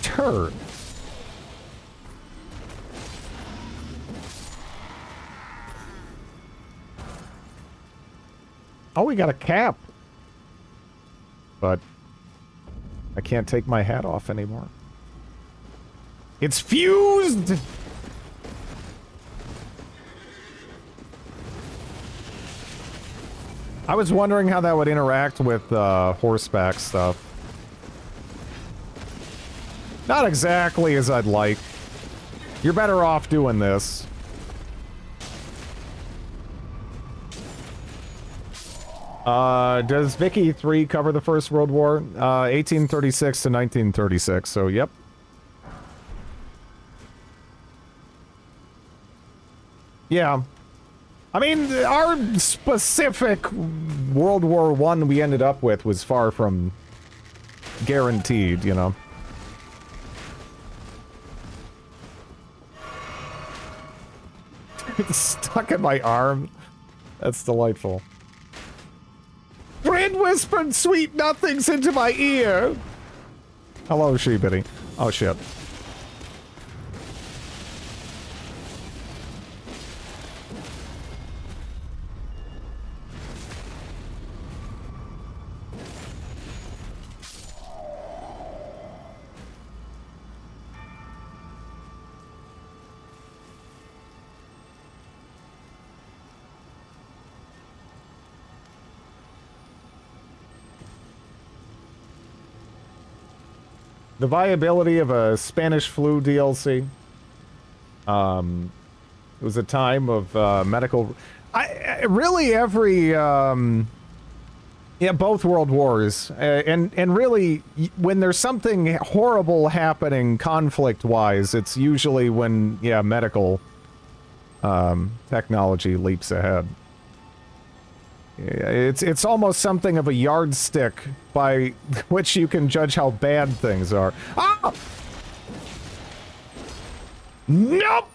Turd. Oh, we got a cap. But I can't take my hat off anymore. It's fused! I was wondering how that would interact with horseback stuff. Not exactly as I'd like. You're better off doing this. Does Vicky 3 cover the First World War? 1836 to 1936, so yep. Yeah. I mean, our specific World War I we ended up with was far from guaranteed, you know. It's stuck in my arm. That's delightful. Grin whispered sweet nothings into my ear. Hello, Shebitty. Oh, shit. The viability of a Spanish flu DLC. It was a time of medical... really every... yeah, both world wars. And really, when there's something horrible happening conflict-wise, it's usually when, yeah, medical technology leaps ahead. It's almost something of a yardstick by which you can judge how bad things are. Ah! Nope!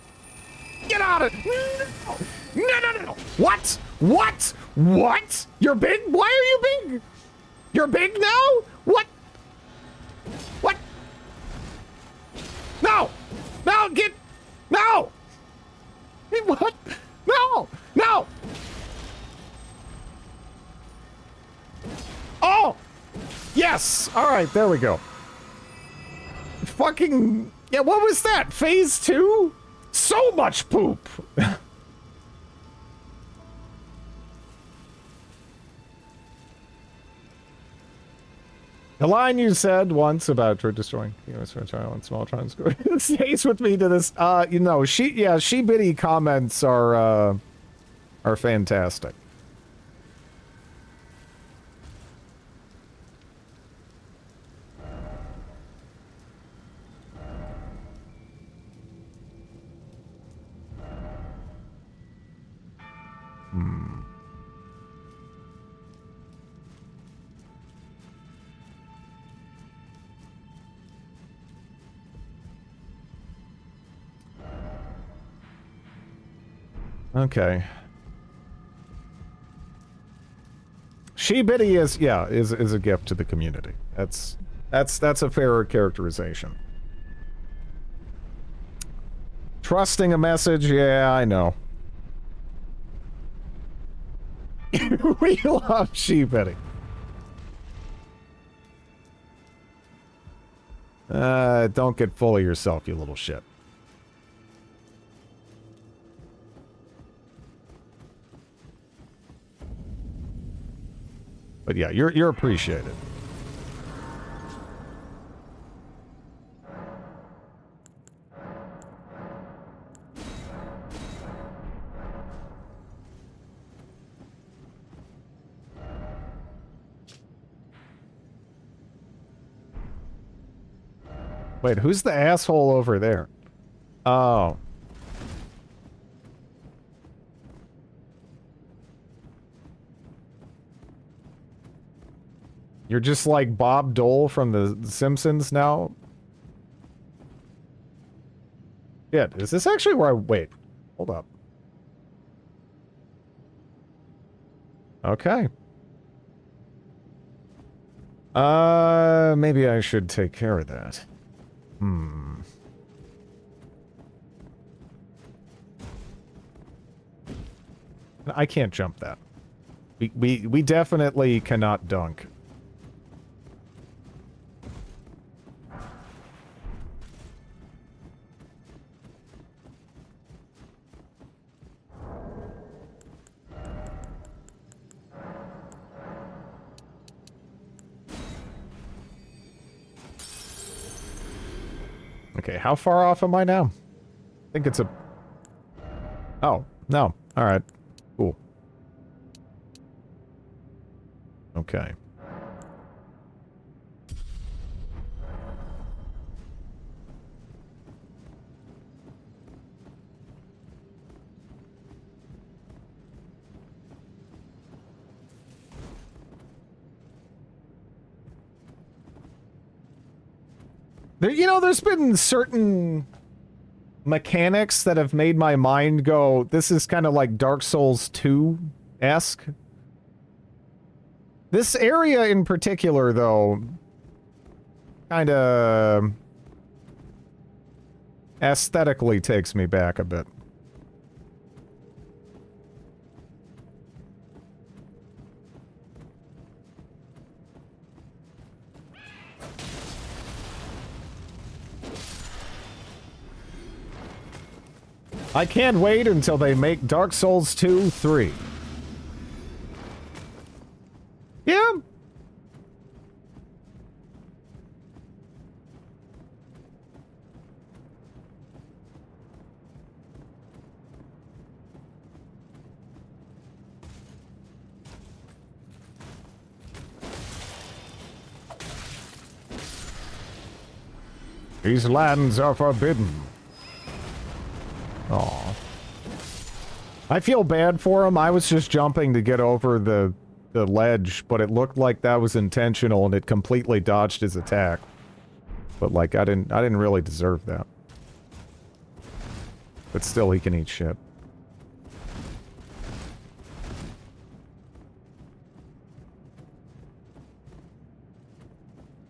Get out of it! No! No, no, no, no! What? What? What? You're big? Why are you big? You're big now? What? What? No! No, get... No! What? No! No! Oh! Yes! Alright, there we go. Fucking... Yeah, what was that? Phase 2? So much poop! The line you said once about destroying child and small trans stays with me to this. You know, she bitty comments are fantastic. Okay. She bitty is a gift to the community. That's a fairer characterization. Trusting a message, yeah, I know. We love she bitty. Don't get full of yourself, you little shit. But yeah, you're appreciated. Wait, who's the asshole over there? Oh. You're just like Bob Dole from The Simpsons now? Shit, is this actually where I... Wait, hold up. Okay. Maybe I should take care of that. I can't jump that. We definitely cannot dunk. Okay, how far off am I now? I think it's a... Oh, no. Alright. Cool. Okay. There, you know, there's been certain mechanics that have made my mind go, this is kind of like Dark Souls 2-esque. This area in particular, though, kind of aesthetically takes me back a bit. I can't wait until they make Dark Souls 2, 3. Yeah. These lands are forbidden. Aw. I feel bad for him. I was just jumping to get over the ledge, but it looked like that was intentional and it completely dodged his attack. But like I didn't really deserve that. but still he can eat shit.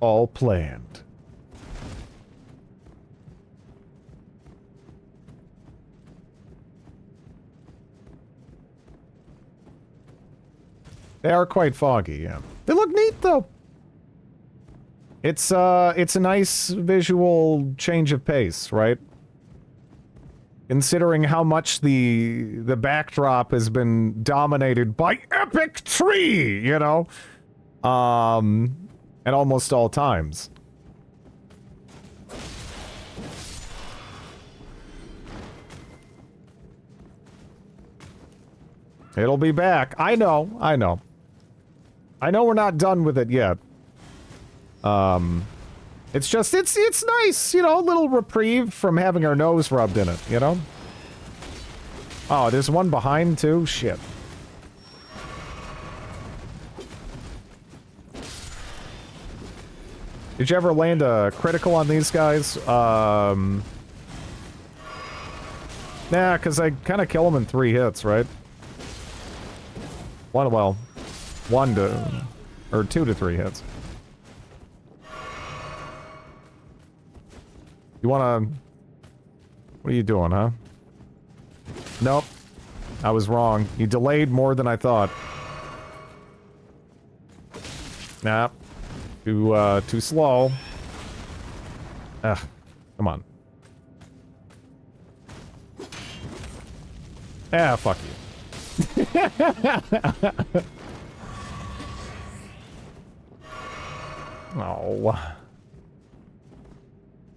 All planned. They are quite foggy, yeah. They look neat, though. It's a nice visual change of pace, right? Considering how much the backdrop has been dominated by epic tree, you know? At almost all times. It'll be back. I know, I know. I know we're not done with it yet. It's just, it's nice, you know, a little reprieve from having our nose rubbed in it, you know? Oh, there's one behind, too? Shit. Did you ever land a critical on these guys? Nah, because I kind of kill them in 3 hits, right? Well, 1 to... or 2 to 3 hits. You wanna... What are you doing, huh? Nope. I was wrong. You delayed more than I thought. Nah. Too slow. Ugh. Come on. Ah, fuck you. Oh.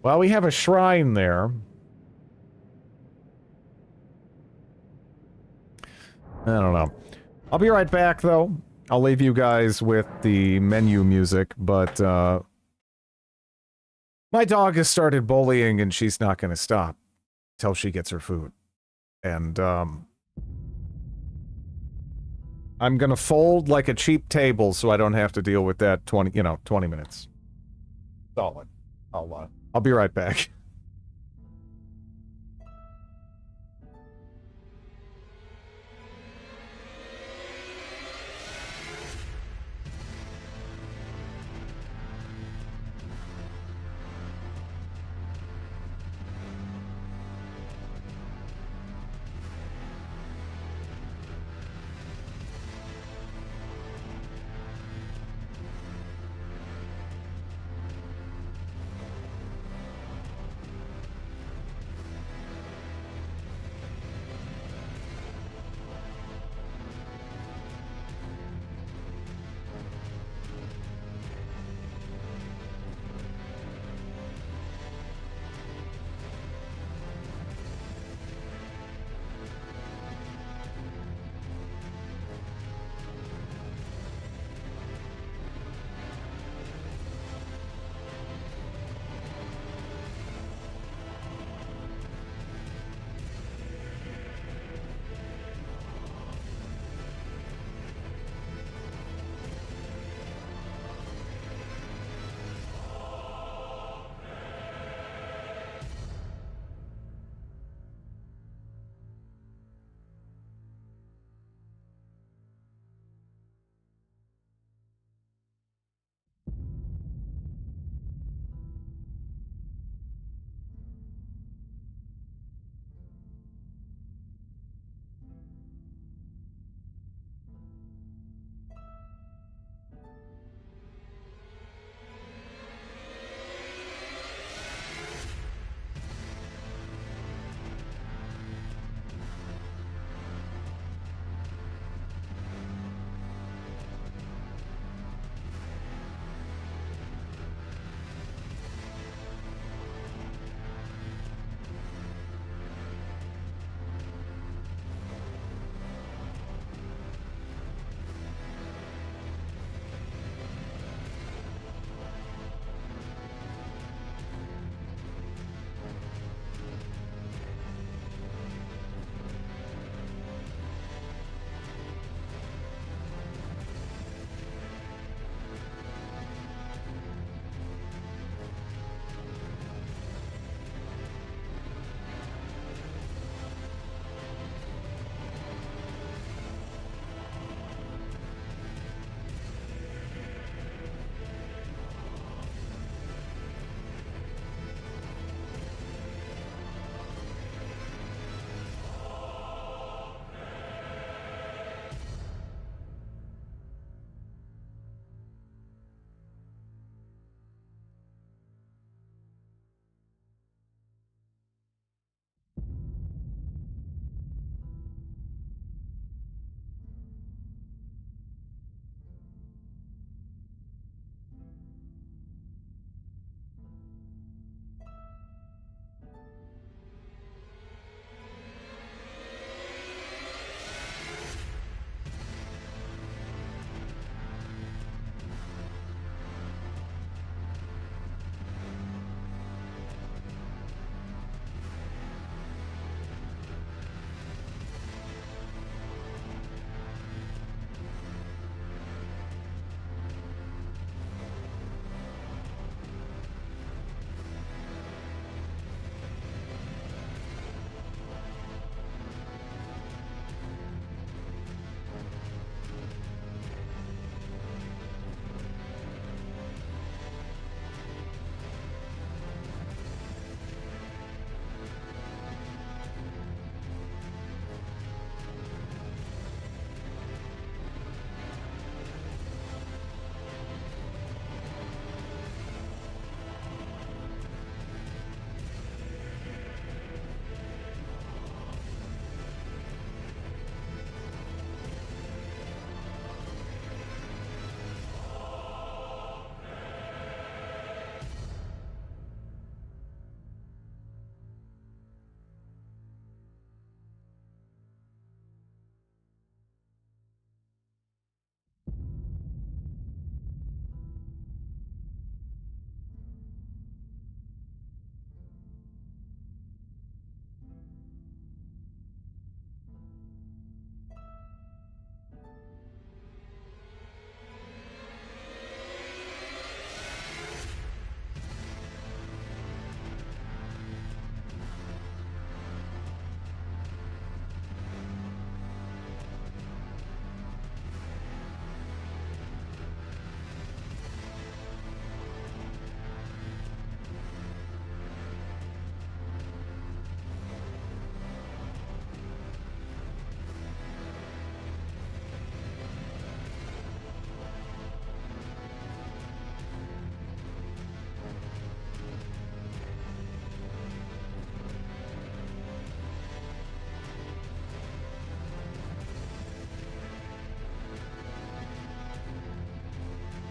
Well, we have a shrine there. I don't know. I'll be right back, though. I'll leave you guys with the menu music, but, my dog has started bullying, and she's not gonna stop till she gets her food. And, I'm gonna fold like a cheap table so I don't have to deal with that 20 minutes. Solid. I'll be right back.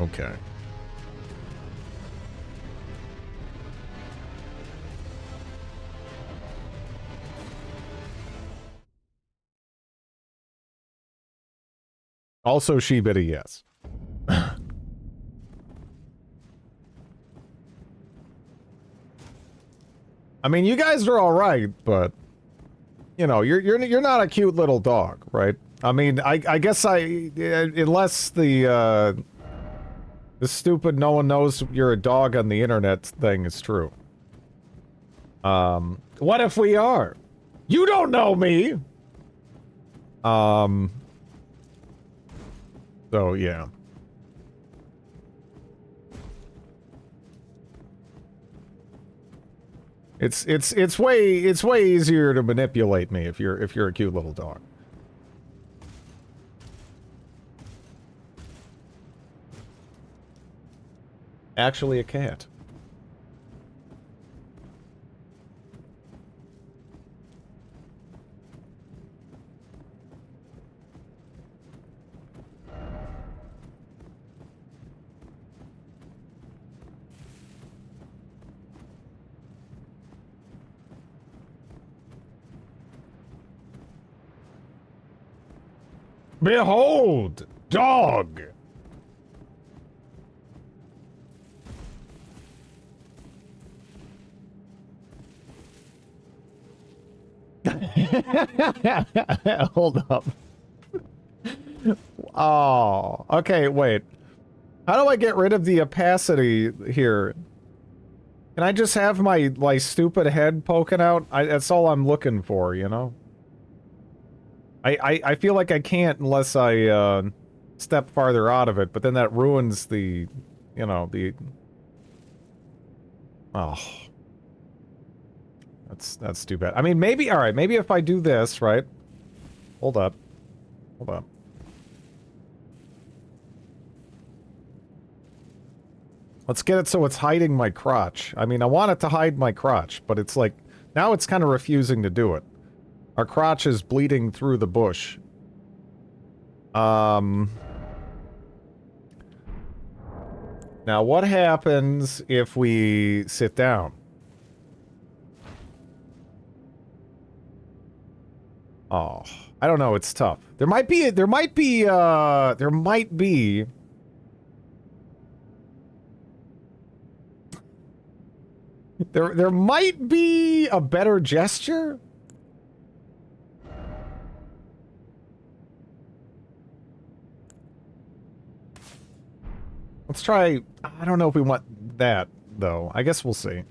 Okay. Also, Shibita, yes. I mean, you guys are all right, but you know, you're not a cute little dog, right? I mean, I guess unless the stupid no one knows you're a dog on the internet thing is true. What if we are? You don't know me. So yeah. It's way easier to manipulate me if you're a cute little dog. Actually a cat. Behold, dog. Hold up. Oh, okay, wait. How do I get rid of the opacity here? Can I just have my stupid head poking out? That's all I'm looking for, you know? I feel like I can't unless I, step farther out of it, but then that ruins the, you know, the... Oh. That's too bad. I mean, maybe, alright, maybe if I do this, right? Hold up. Hold up. Let's get it so it's hiding my crotch. I mean, I want it to hide my crotch, but it's like, now it's kind of refusing to do it. Our crotch is bleeding through the bush. Now what happens if we sit down? Oh, I don't know, it's tough. There might be there might be a better gesture? Let's try, I don't know if we want that, though. I guess we'll see.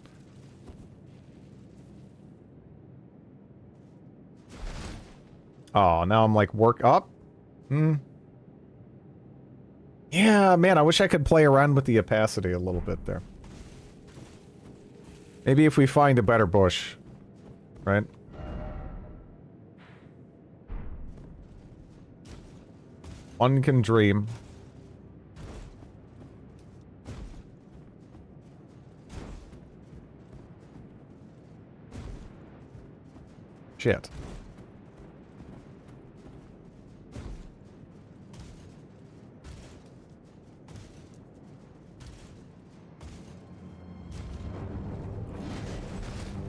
Oh, now I'm like, work up? Hmm. Yeah, man, I wish I could play around with the opacity a little bit there. Maybe if we find a better bush, right? One can dream. Shit.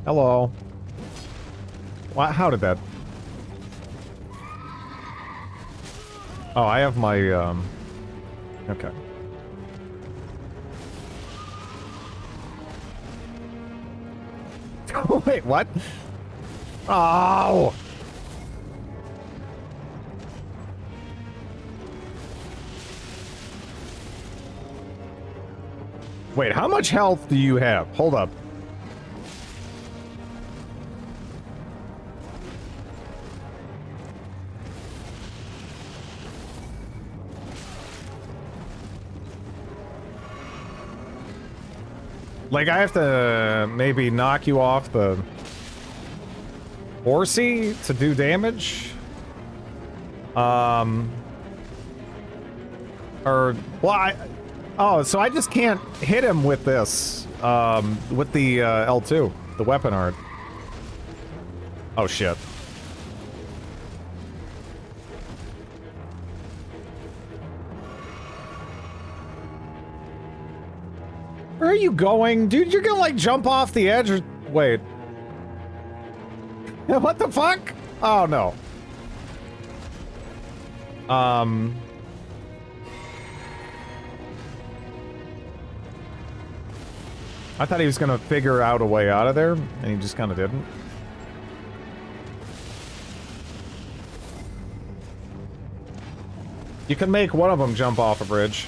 Hello. How did that... Oh, I have my, okay. Wait, what? Oh! Wait, how much health do you have? Hold up. Like, I have to maybe knock you off the horsey to do damage? Or... Well, oh, so I just can't hit him with this, with the, L2, the weapon art. Oh, shit. Where are you going? Dude, you're gonna, like, jump off the edge or... Wait. What the fuck? Oh, no. I thought he was gonna figure out a way out of there, and he just kind of didn't. You can make one of them jump off a bridge.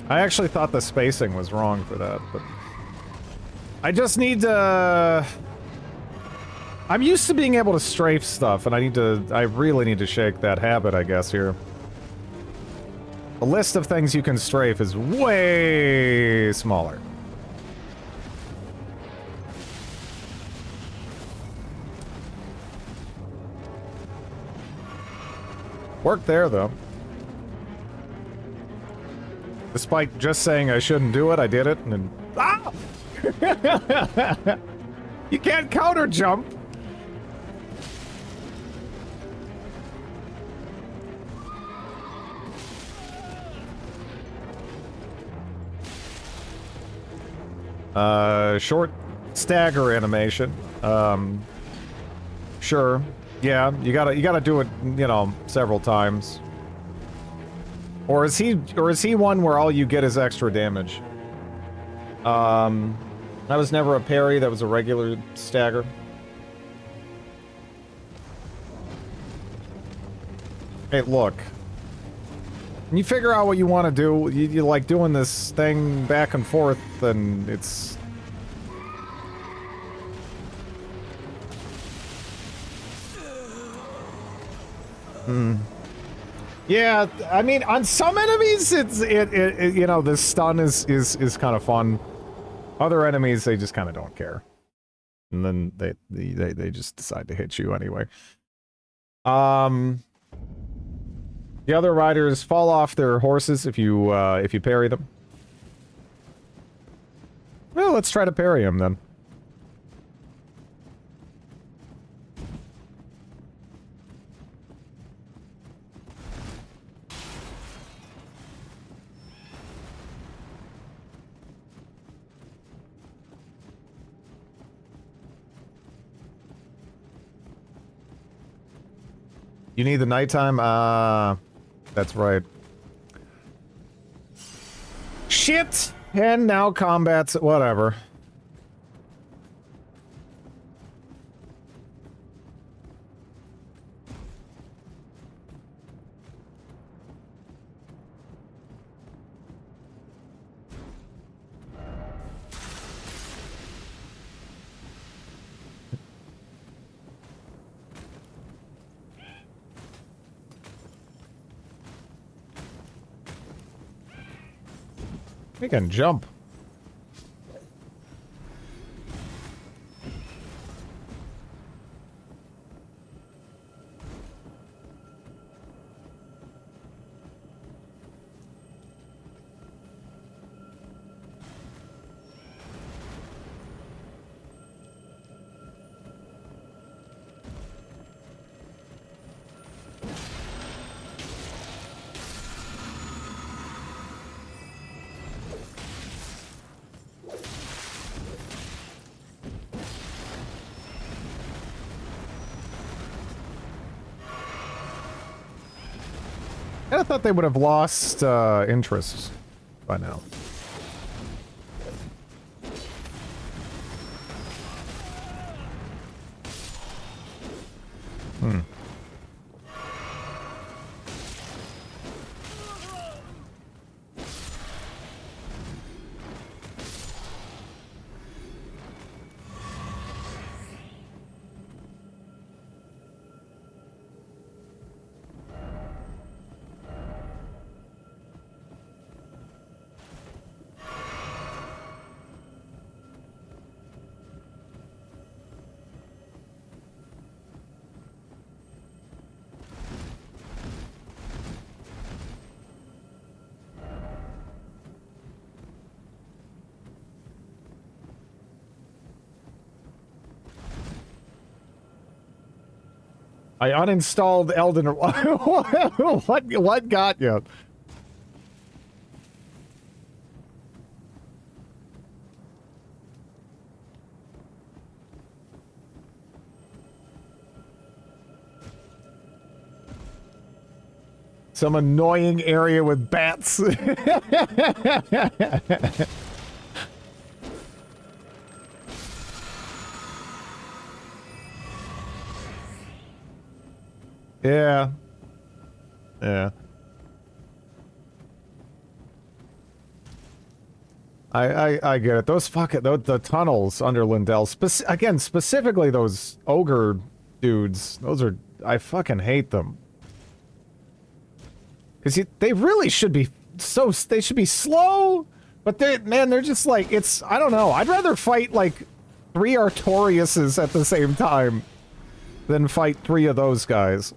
I actually thought the spacing was wrong for that, but... I just need to... I'm used to being able to strafe stuff, and I really need to shake that habit, I guess, here. The list of things you can strafe is way smaller. Worked there, though. Despite just saying I shouldn't do it, I did it, and then... Ah! You can't counter jump! Short stagger animation. Sure. Yeah, you gotta do it, you know, several times. Or is he one where all you get is extra damage? That was never a parry, that was a regular stagger. Hey, look. When you figure out what you want to do, you like doing this thing back and forth, and it's... Yeah, I mean, on some enemies, it you know, the stun is kind of fun. Other enemies, they just kind of don't care. And then they just decide to hit you anyway. The other riders fall off their horses if you parry them. Well, let's try to parry them then. You need the nighttime? That's right. Shit! And now combat's whatever. We can jump. I thought they would have lost interest by now. I uninstalled Elden. What got you? Some annoying area with bats. Yeah. Yeah. I get it. Those fucking the tunnels under Lindell. Again, specifically those ogre dudes. Those are, I fucking hate them. Because they really should be they should be slow, but they're just like, it's, I don't know. I'd rather fight like 3 Artoriuses at the same time than fight 3 of those guys.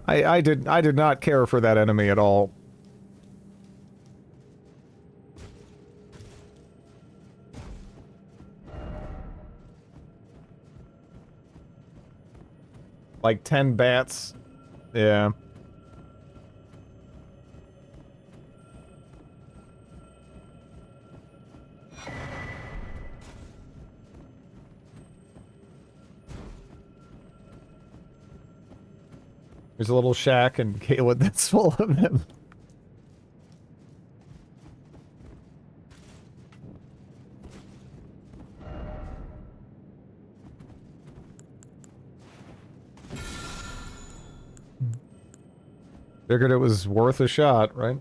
I did not care for that enemy at all. Like 10 bats. Yeah. There's a little shack in Caelid that's full of them. Figured it was worth a shot, right?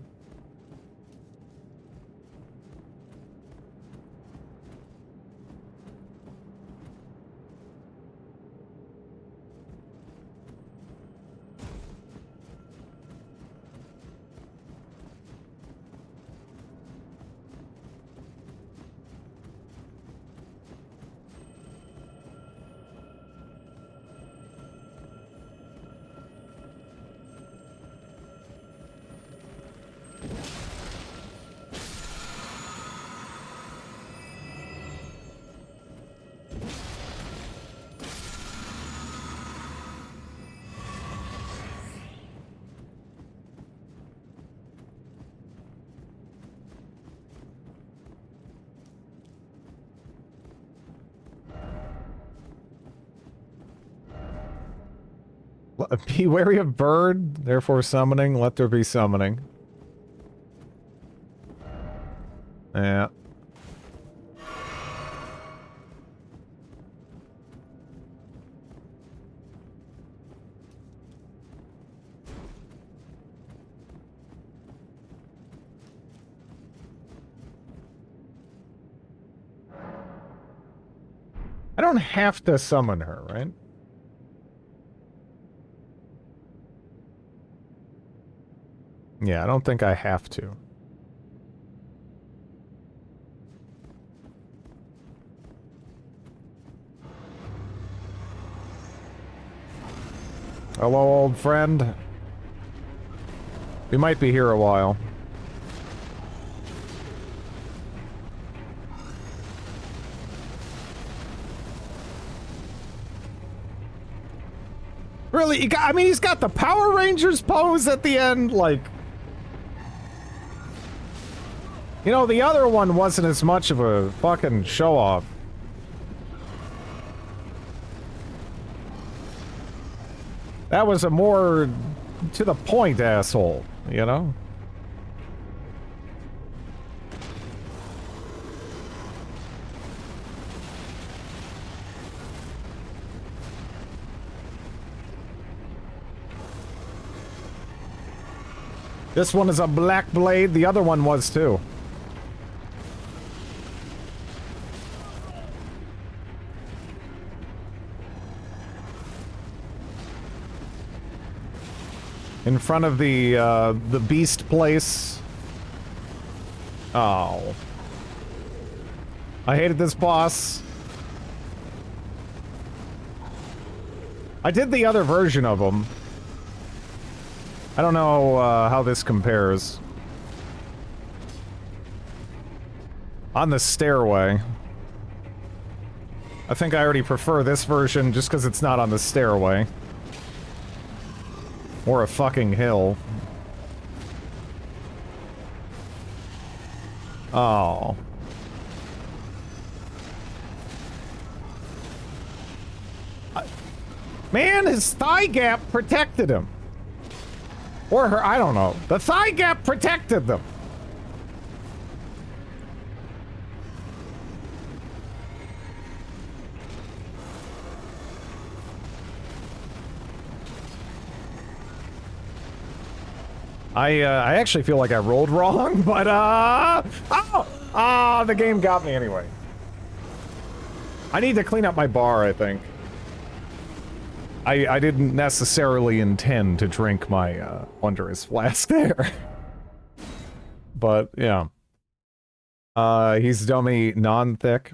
Be wary of bird, therefore summoning, let there be summoning. Yeah. I don't have to summon her, right? Yeah, I don't think I have to. Hello, old friend. We might be here a while. Really? I mean, he's got the Power Rangers pose at the end, like... You know, the other one wasn't as much of a fucking show-off. That was a more to-the-point asshole, you know? This one is a black blade, the other one was too. In front of the beast place. Oh. I hated this boss. I did the other version of him. I don't know how this compares. On the stairway. I think I already prefer this version just because it's not on the stairway. Or a fucking hill. Oh. Man, his thigh gap protected him. Or her, I don't know. The thigh gap protected them. I actually feel like I rolled wrong, but the game got me anyway. I need to clean up my bar, I think. I didn't necessarily intend to drink my wondrous flask there. But yeah. He's dummy non-thick.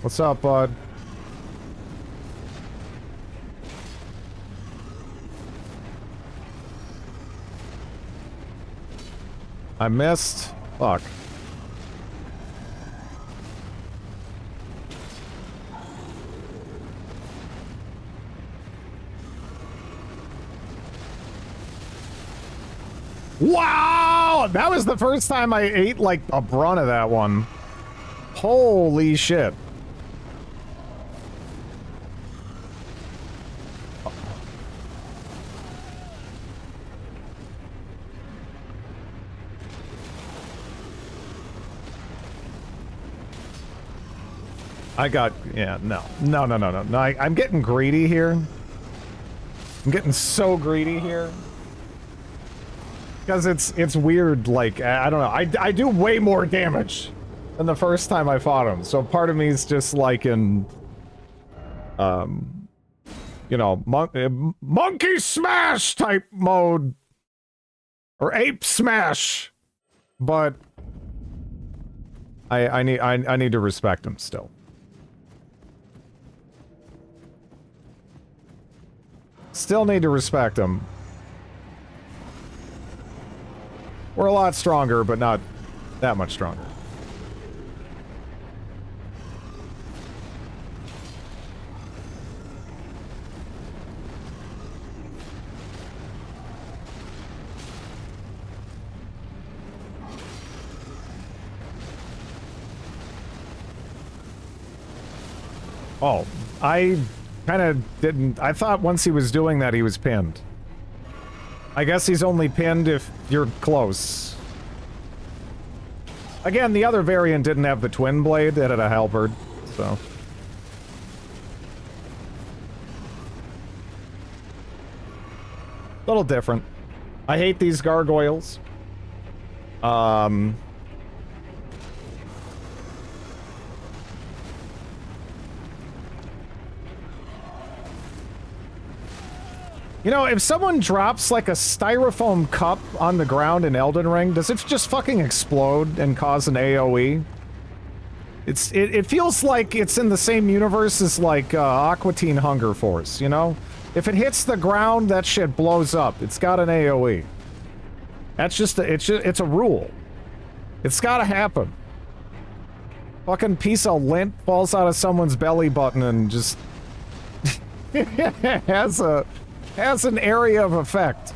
What's up, bud? I missed. Fuck. Wow! That was the first time I ate, like, a brunt of that one. Holy shit. I got, yeah, no, I'm getting greedy here. I'm getting so greedy here. Because it's weird, like, I don't know, I do way more damage than the first time I fought him, so part of me is just like in, you know, monkey smash type mode, or ape smash, but I need to respect him still. Still need to respect him. We're a lot stronger, but not that much stronger. Oh, I kind of didn't... I thought once he was doing that, he was pinned. I guess he's only pinned if you're close. Again, the other variant didn't have the twin blade, it had a halberd, so... A little different. I hate these gargoyles. You know, if someone drops, like, a styrofoam cup on the ground in Elden Ring, does it just fucking explode and cause an AoE? It feels like it's in the same universe as, like, Aqua Teen Hunger Force, you know? If it hits the ground, that shit blows up. It's got an AoE. That's just it's a rule. It's gotta happen. Fucking piece of lint falls out of someone's belly button and just... has an area of effect.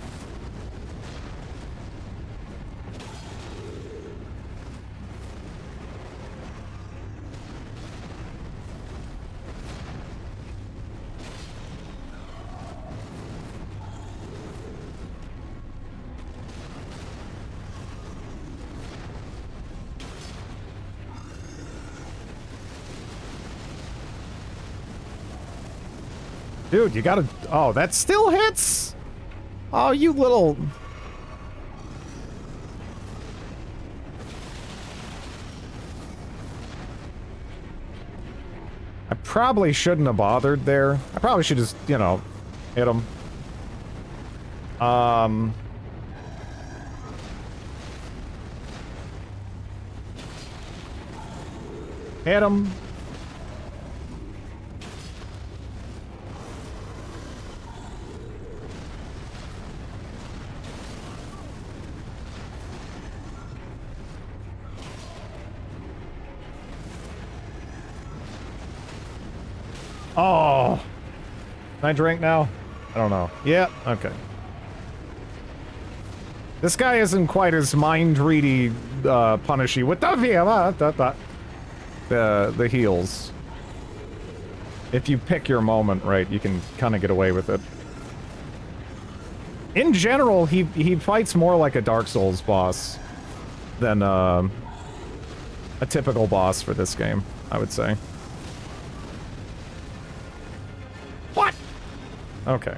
Dude, you gotta... Oh, that still hits? Oh, you little... I probably shouldn't have bothered there. I probably should just, you know, hit him. Hit him. Oh. Can I drink now? I don't know. Yeah, okay. This guy isn't quite as mind-ready, punishy with the heals. If you pick your moment right, you can kind of get away with it. In general, he fights more like a Dark Souls boss than a typical boss for this game, I would say. What? Okay.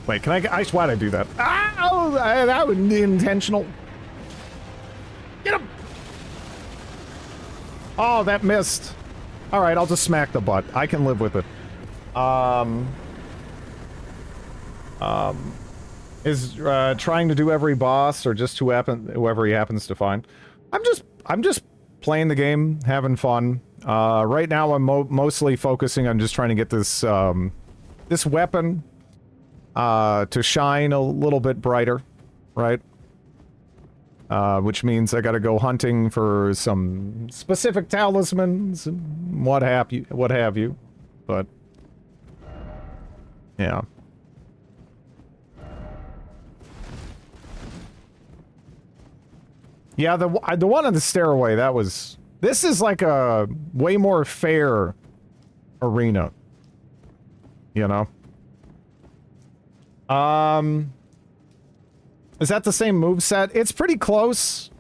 Wait, can why did I do that? Ow! That was intentional. Get him! Oh, that missed. Alright, I'll just smack the butt. I can live with it. Is trying to do every boss or just whoever he happens to find. I'm just playing the game, having fun. Right now I'm mostly focusing on just trying to get this this weapon to shine a little bit brighter, right? Which means I gotta go hunting for some specific talismans and what have you. But yeah. Yeah, the one on the stairway, this is like a way more fair arena. You know? Is that the same moveset? It's pretty close.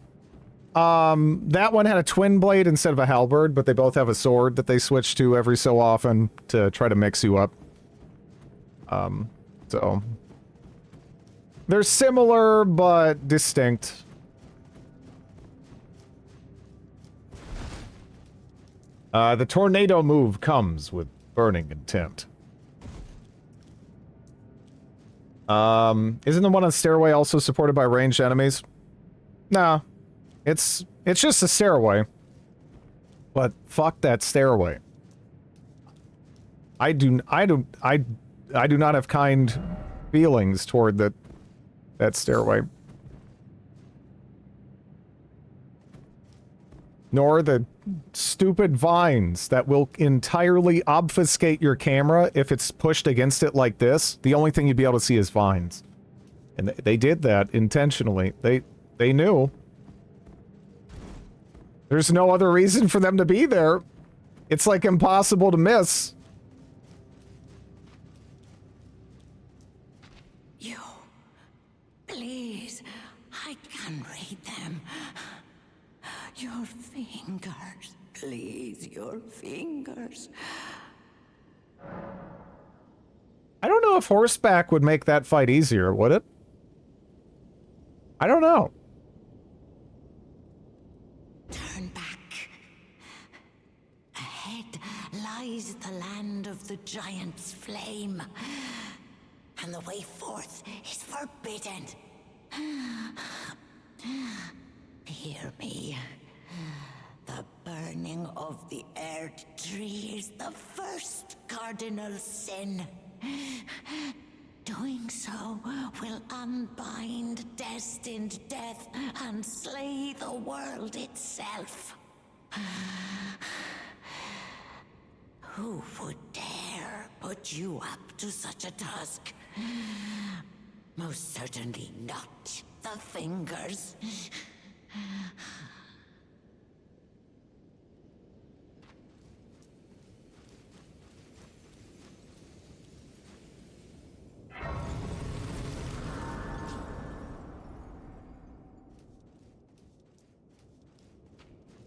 That one had a twin blade instead of a halberd, but they both have a sword that they switch to every so often to try to mix you up. So they're similar but distinct. The tornado move comes with burning intent. Isn't the one on the stairway also supported by ranged enemies? Nah. It's just a stairway. But fuck that stairway. I do not have kind feelings toward that stairway. Nor the stupid vines that will entirely obfuscate your camera if it's pushed against it like this. The only thing you'd be able to see is vines. And they did that intentionally. They knew. There's no other reason for them to be there. It's like impossible to miss. You, please, I can read them. Your fingers, please, your fingers. I don't know if horseback would make that fight easier, would it? I don't know. Turn back. Ahead lies the land of the giant's flame, and the way forth is forbidden. Hear me. The burning of the Earth Tree is the first cardinal sin. Doing so will unbind destined death and slay the world itself. Who would dare put you up to such a task? Most certainly not the fingers.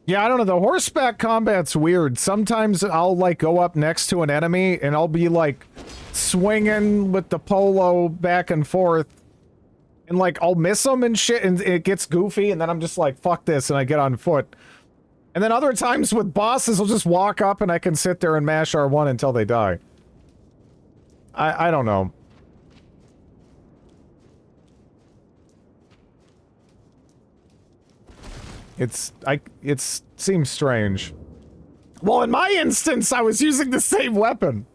Yeah, I don't know. The horseback combat's weird. Sometimes I'll, like, go up next to an enemy, and I'll be, like, swinging with the polo back and forth, and like I'll miss them and shit, and it gets goofy, and then I'm just like, fuck this, and I get on foot. And then other times with bosses, I'll just walk up and I can sit there and mash R1 until they die. I don't know. It seems strange. Well, in my instance, I was using the same weapon.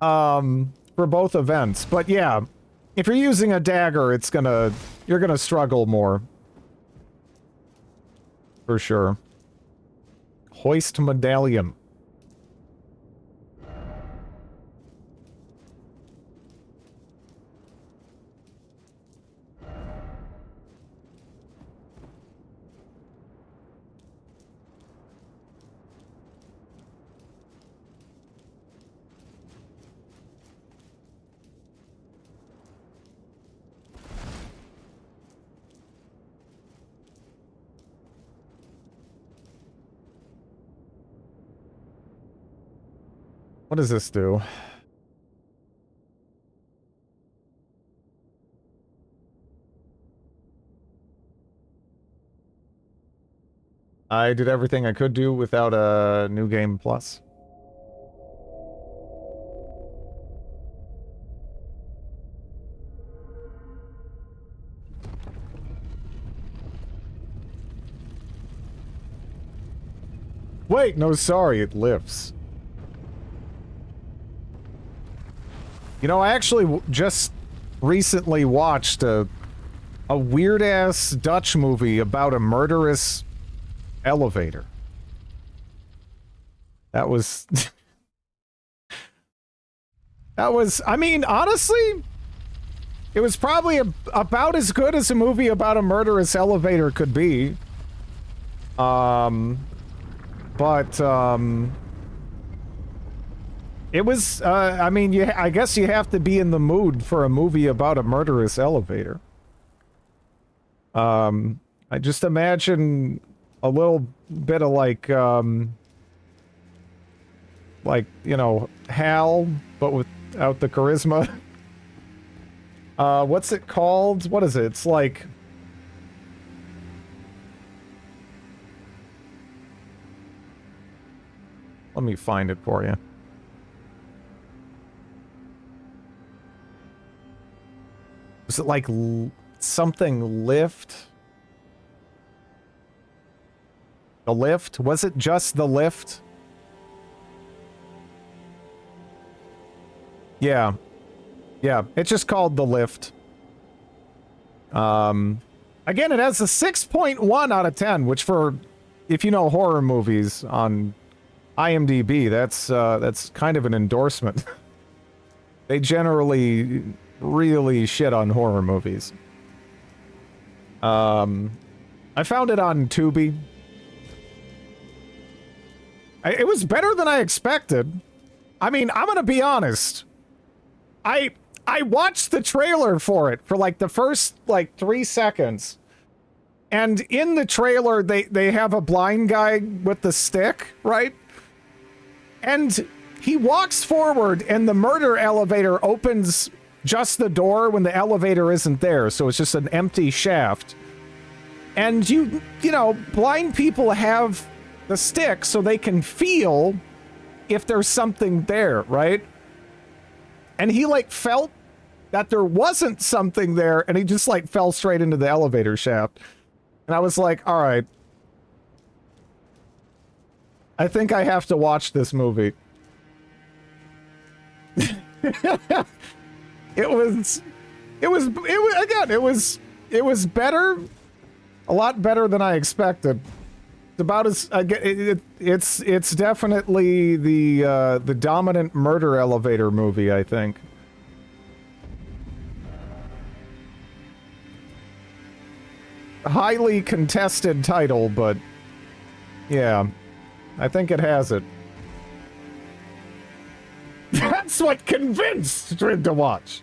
For both events. But yeah, if you're using a dagger, you're gonna struggle more. For sure. Hoist medallion. What does this do? I did everything I could do without a new game plus. Wait, no, sorry, it lives. You know, I actually just recently watched a weird-ass Dutch movie about a murderous elevator. That was... that was... I mean, honestly, it was probably about as good as a movie about a murderous elevator could be. It was, I mean, I guess you have to be in the mood for a movie about a murderous elevator. I just imagine a little bit of like, you know, Hal, but without the charisma. What's it called? What is it? It's like... Let me find it for you. Was it like something lift? The lift? Was it just the lift? Yeah. Yeah, it's just called The Lift. Again, it has a 6.1 out of 10, which for, if you know horror movies on IMDb, that's kind of an endorsement. They generally really shit on horror movies. I found it on Tubi. It was better than I expected. I mean, I'm gonna be honest. I watched the trailer for it for like the first like 3 seconds. And in the trailer, they have a blind guy with the stick, right? And he walks forward and the murder elevator opens just the door when the elevator isn't there. So it's just an empty shaft. And you know, blind people have the stick so they can feel if there's something there, right? And he like felt that there wasn't something there and he just like fell straight into the elevator shaft. And I was like, all right. I think I have to watch this movie. It was better, a lot better than I expected. It's about as it's definitely the dominant murder elevator movie, I think. Highly contested title, but yeah, I think it has it. That's what convinced Trin to watch.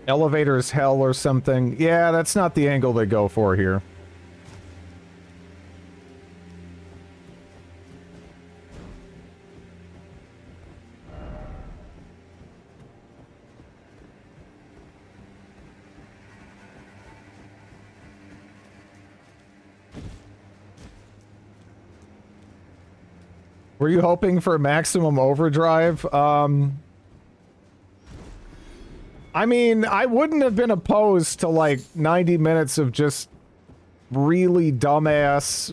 Elevator's hell or something. Yeah, that's not the angle they go for here. Were you hoping for maximum overdrive? I mean, I wouldn't have been opposed to like 90 minutes of just really dumbass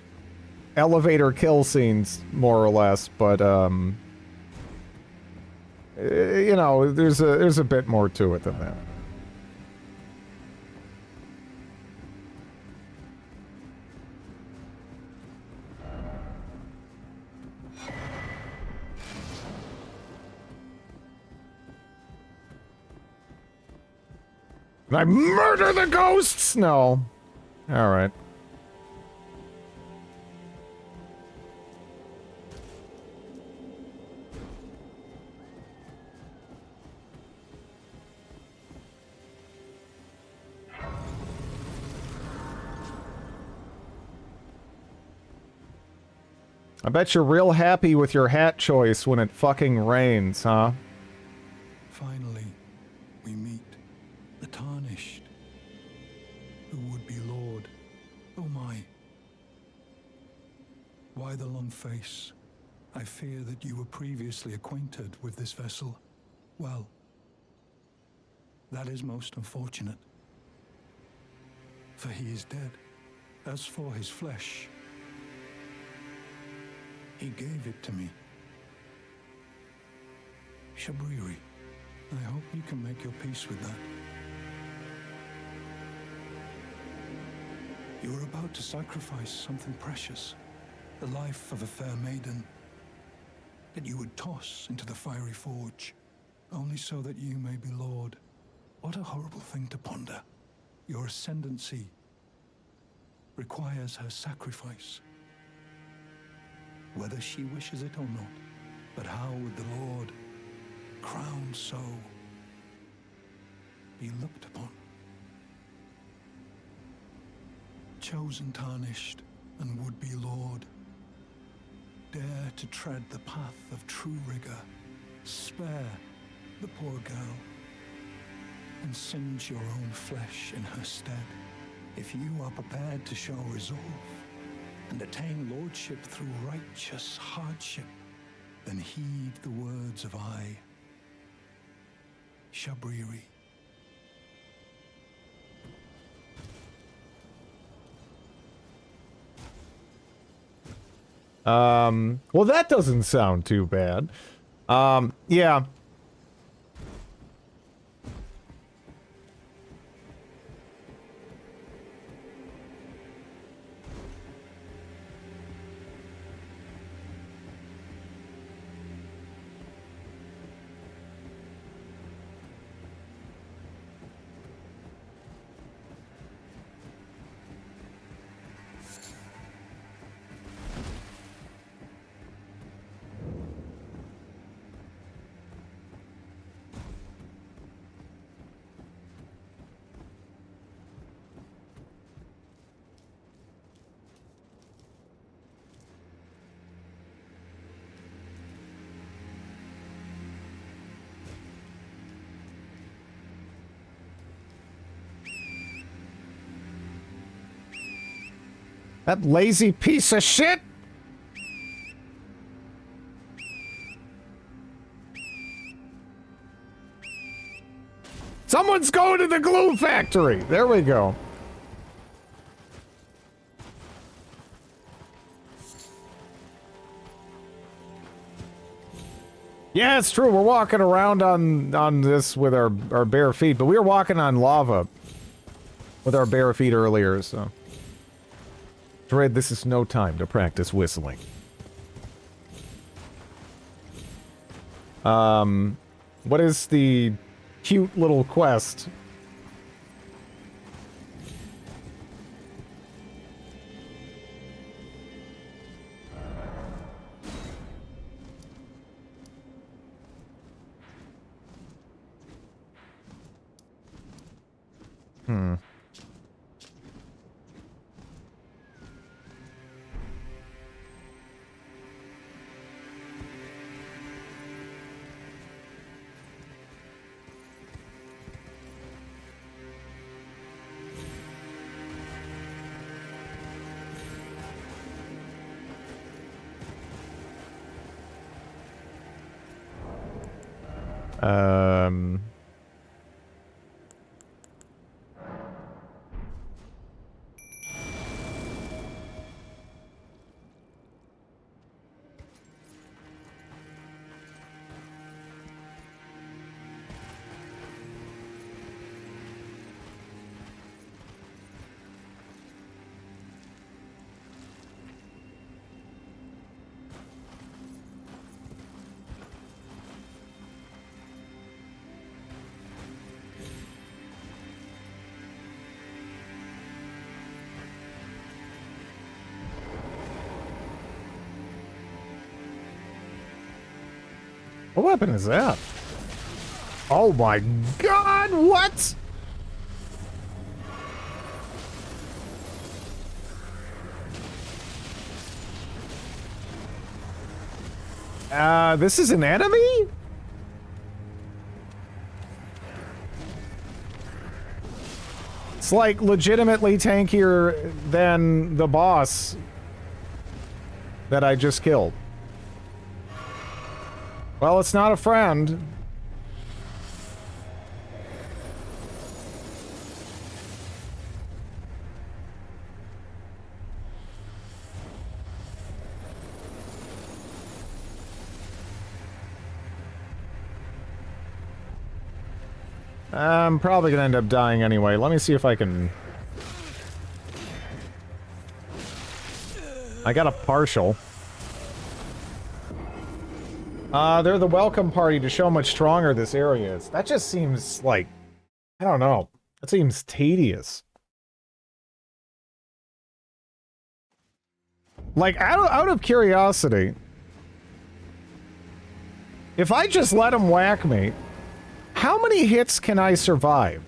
elevator kill scenes, more or less, but you know, there's a bit more to it than that. Can I murder the ghosts? No. Alright. I bet you're real happy with your hat choice when it fucking rains, huh? Finally, we meet the Tarnished, who would be Lord. Oh my. Why the long face? I fear that you were previously acquainted with this vessel. Well, that is most unfortunate. For he is dead. As for his flesh, he gave it to me. Shabriri, I hope you can make your peace with that. You are about to sacrifice something precious, the life of a fair maiden, that you would toss into the fiery forge, only so that you may be Lord. What a horrible thing to ponder. Your ascendancy requires her sacrifice, whether she wishes it or not. But how would the Lord, crowned so, be looked upon? Chosen, tarnished, and would-be Lord, dare to tread the path of true rigor. Spare the poor girl, and singe your own flesh in her stead. If you are prepared to show resolve, and attain lordship through righteous hardship, then heed the words of I, Shabriri. Well, that doesn't sound too bad. Yeah. That lazy piece of shit! Someone's going to the glue factory! There we go. Yeah, it's true. We're walking around on this with our bare feet, but we were walking on lava with our bare feet earlier, so... Dread, this is no time to practice whistling. What is the cute little quest? Um... What weapon is that? Oh my god, what? This is an enemy? It's like legitimately tankier than the boss that I just killed. Well, it's not a friend. I'm probably gonna end up dying anyway. Let me see if I can... I got a partial. They're the welcome party to show how much stronger this area is. That just seems like... I don't know. That seems tedious. Like, out of curiosity, if I just let him whack me, how many hits can I survive?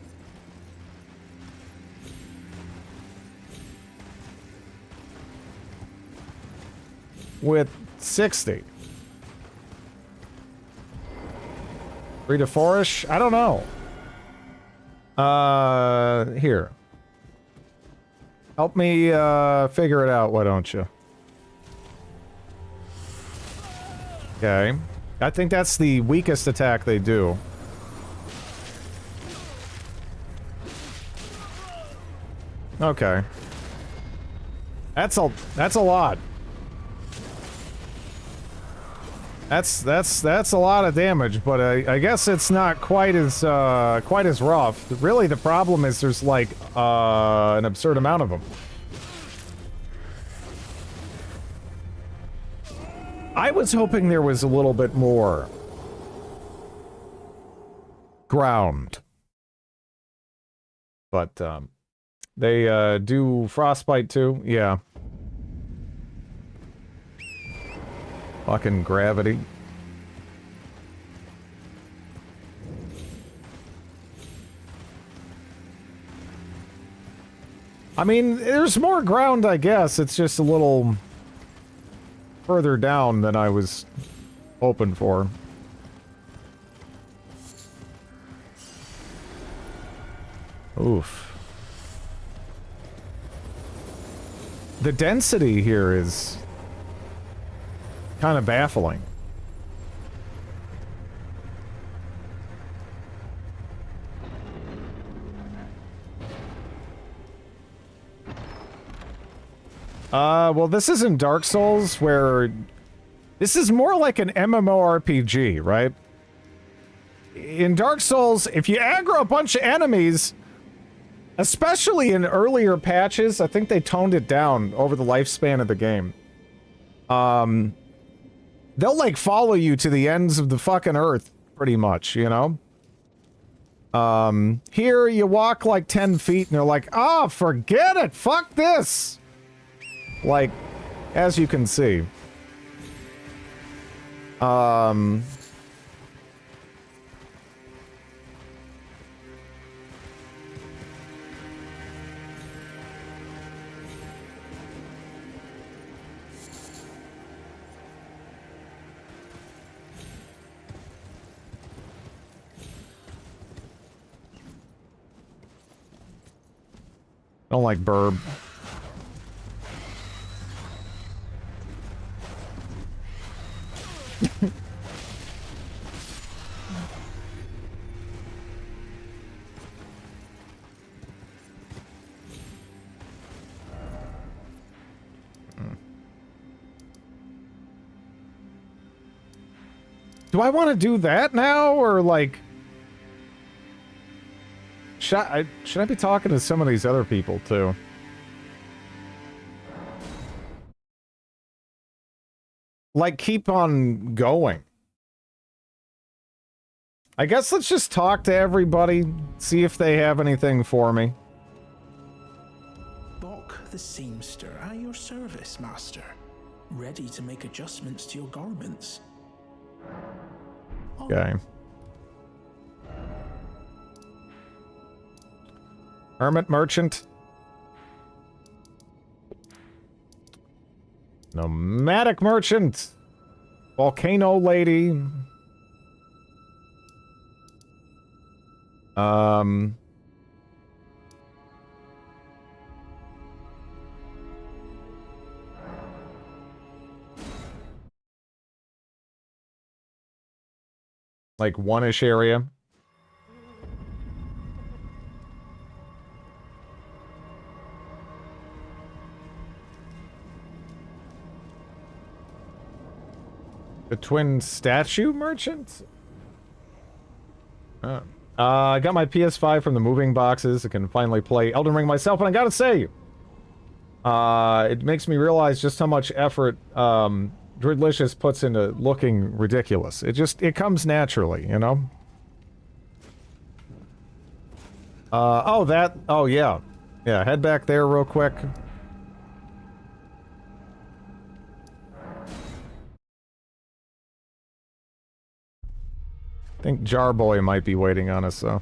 With 60. 3 to 4-ish? I don't know. Here. Help me, figure it out, why don't you? Okay. I think that's the weakest attack they do. Okay. That's a lot. That's a lot of damage, but I guess it's not quite as rough. Really, the problem is there's like an absurd amount of them. I was hoping there was a little bit more ground, but they do frostbite too. Yeah. Fucking gravity. I mean, there's more ground, I guess. It's just a little further down than I was hoping for. Oof. The density here is kind of baffling. Well, this isn't Dark Souls, where... This is more like an MMORPG, right? In Dark Souls, if you aggro a bunch of enemies, especially in earlier patches, I think they toned it down over the lifespan of the game. They'll, like, follow you to the ends of the fucking earth, pretty much, you know? Here, you walk, like, 10 feet, and they're like, oh, forget it! Fuck this! Like, as you can see. Don't like burb. Do I want to do that now, or like... Should I be talking to some of these other people, too? Like, keep on going. I guess let's just talk to everybody, see if they have anything for me. Bok the seamster at your service, master. Ready to make adjustments to your garments. Okay. Hermit merchant. Nomadic merchant. Volcano lady. Like one-ish area. The twin statue merchant? Oh. I got my PS5 from the moving boxes. I can finally play Elden Ring myself, and I gotta say, it makes me realize just how much effort, Druidlicious puts into looking ridiculous. It comes naturally, you know? Oh yeah. Yeah, head back there real quick. I think Jarboy might be waiting on us, though.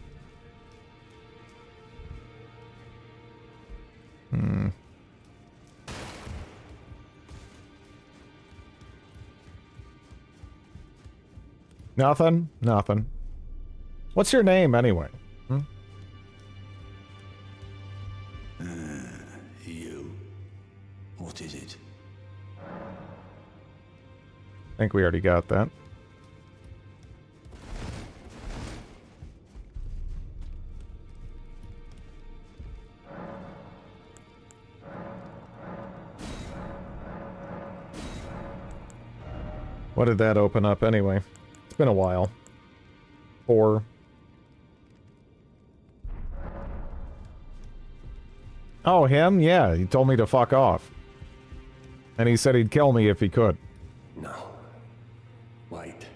Nothing? Nothing. What's your name, anyway? You. What is it? I think we already got that. What did that open up anyway? It's been a while. 4. Oh, him? Yeah, he told me to fuck off. And he said he'd kill me if he could. No. Wait.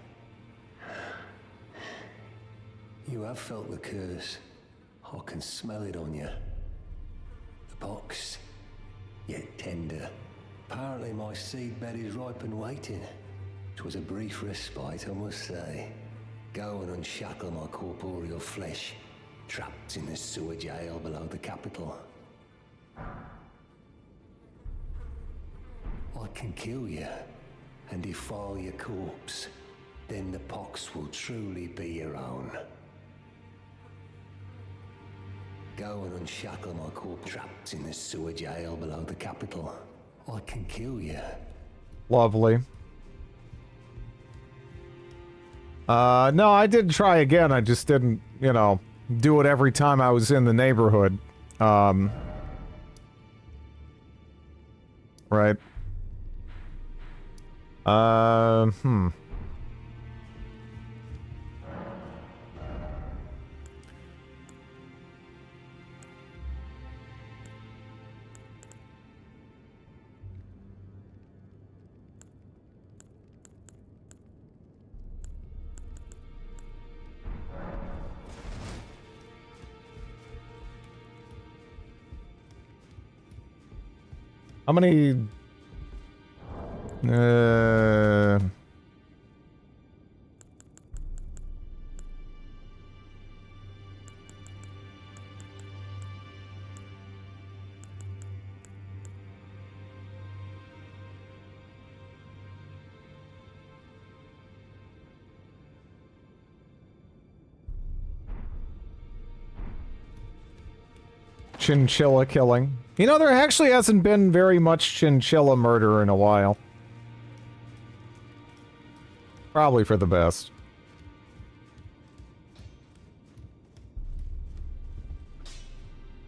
You have felt the curse. I can smell it on you. The box, yet tender. Apparently my seedbed is ripe and waiting. 'Twas a brief respite, I must say. Go and unshackle my corporeal flesh, trapped in the sewer jail below the capital. I can kill you and defile your corpse. Then the pox will truly be your own. Go and unshackle my corpse, trapped in the sewer jail below the capital. I can kill you. Lovely. No, I did try again. I just didn't, you know, do it every time I was in the neighborhood. Right. How many... Chinchilla killing. You know, there actually hasn't been very much chinchilla murder in a while. Probably for the best.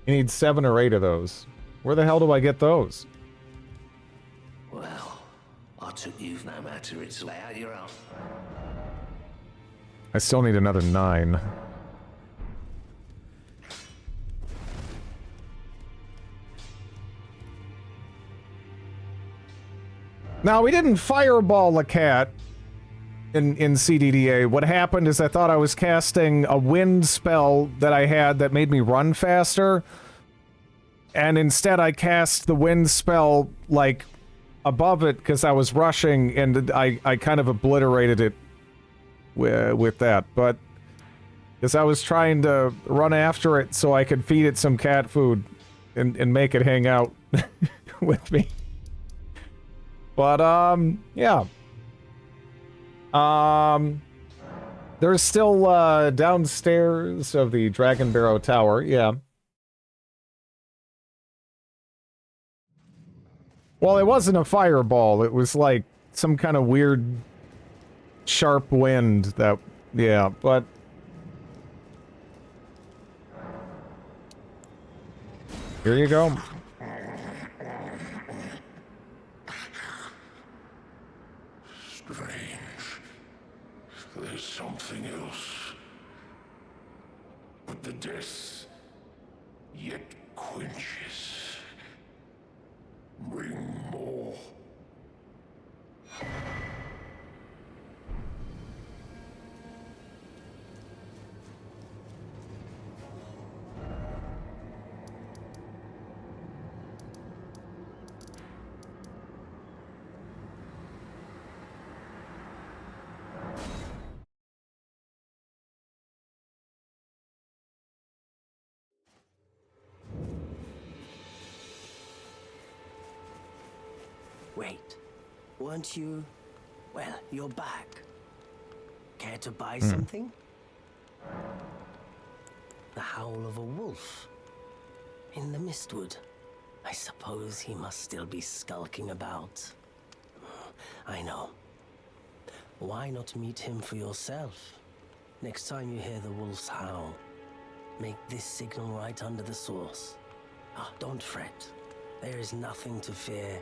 You need 7 or 8 of those. Where the hell do I get those? Well, I took you no matter it's lay out your own. I still need another 9. Now, we didn't fireball a cat in CDDA. What happened is I thought I was casting a wind spell that I had that made me run faster. And instead I cast the wind spell, like, above it because I was rushing, and I kind of obliterated it with that. But because I was trying to run after it so I could feed it some cat food and make it hang out with me. But, yeah. There's still, downstairs of the Dragon Barrow Tower, yeah. Well, it wasn't a fireball, it was like some kind of weird, sharp wind that, yeah, but... Here you go. Strange. There's something else. But the death yet quenches. Bring more. Wait, weren't you... Well, you're back. Care to buy something? The howl of a wolf. In the mistwood. I suppose he must still be skulking about. I know. Why not meet him for yourself? Next time you hear the wolf's howl, make this signal right under the source. Don't fret. There is nothing to fear.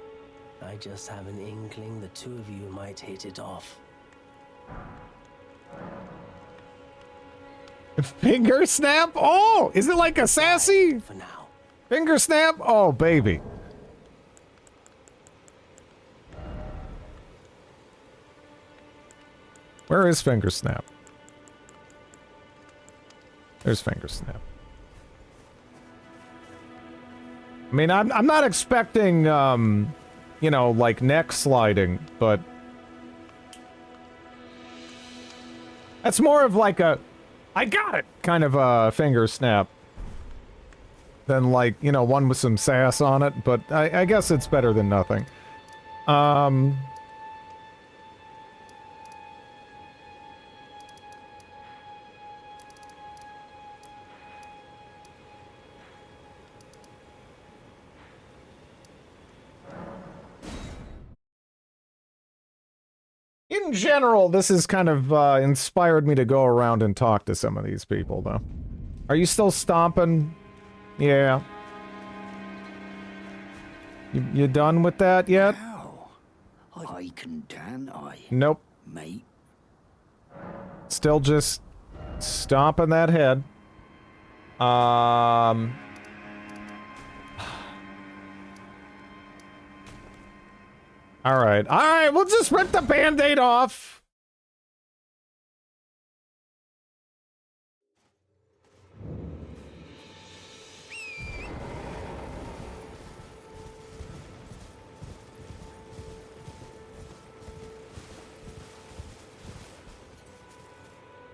I just have an inkling the two of you might hit it off. Finger snap? Oh, is it like a sassy? For now. Finger snap? Oh, baby. Where is finger snap? There's finger snap. I mean, I'm not expecting, you know, like neck sliding, but that's more of like a, I got it kind of a finger snap than like, you know, one with some sass on it, but I guess it's better than nothing. In general, this has kind of inspired me to go around and talk to some of these people, though. Are you still stomping? Yeah. You done with that yet? How? I can dan, Nope. mate. Still just stomping that head. Alright. Alright, we'll just rip the band-aid off.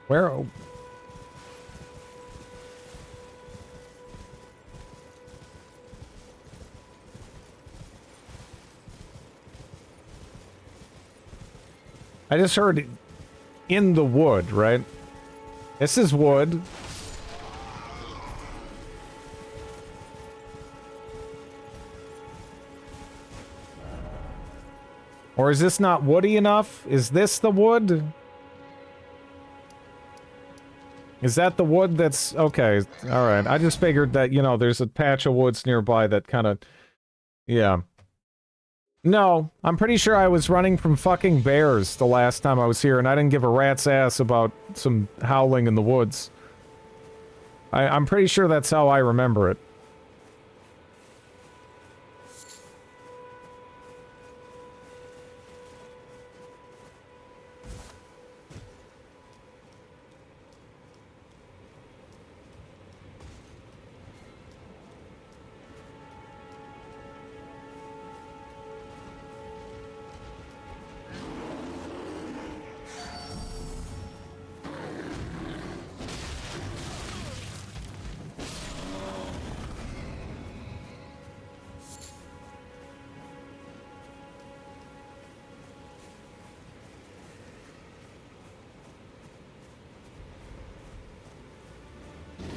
Where? I just heard in the wood, right? This is wood. Or is this not woody enough? Is this the wood? Is that the wood that's... Okay, alright. I just figured that, you know, there's a patch of woods nearby that kind of... Yeah. No, I'm pretty sure I was running from fucking bears the last time I was here, and I didn't give a rat's ass about some howling in the woods. I'm pretty sure that's how I remember it.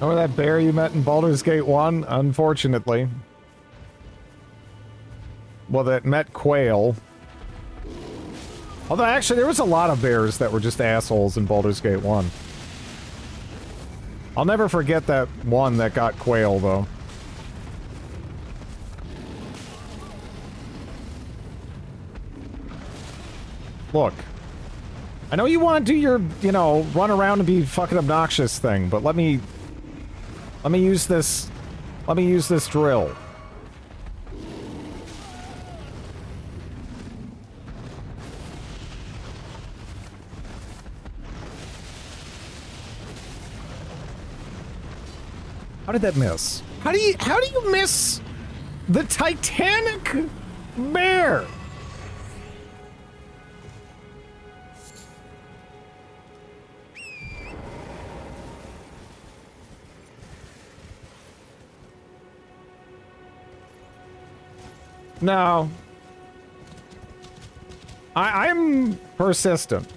Remember that bear you met in Baldur's Gate 1? Unfortunately. Well, that met quail. Although, actually, there was a lot of bears that were just assholes in Baldur's Gate 1. I'll never forget that one that got quail, though. Look. I know you want to do your, you know, run around and be fucking obnoxious thing, but let me use this... Let me use this drill. How did that miss? How do you miss the Titanic bear? No. I'm persistent.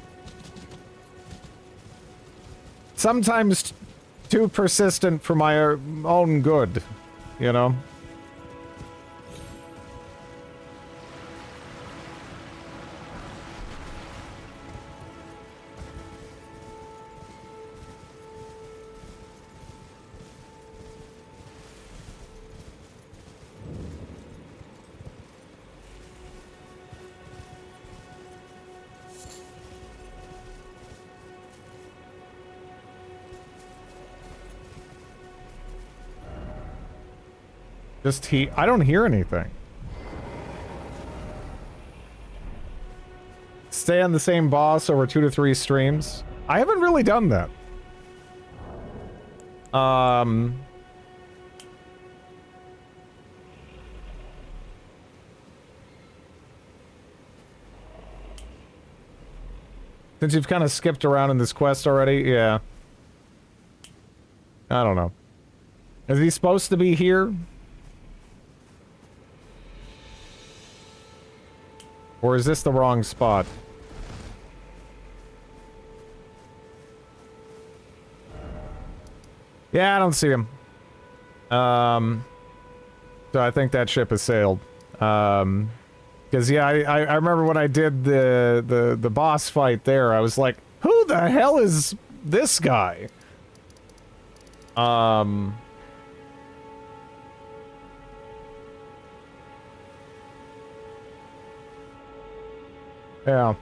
Sometimes too persistent for my own good, you know? I don't hear anything. Stay on the same boss over 2 to 3 streams. I haven't really done that. Since you've kind of skipped around in this quest already, yeah. I don't know. Is he supposed to be here? Or is this the wrong spot? Yeah, I don't see him. So I think that ship has sailed. Because yeah, I remember when I did the boss fight there, I was like, who the hell is this guy? Yeah.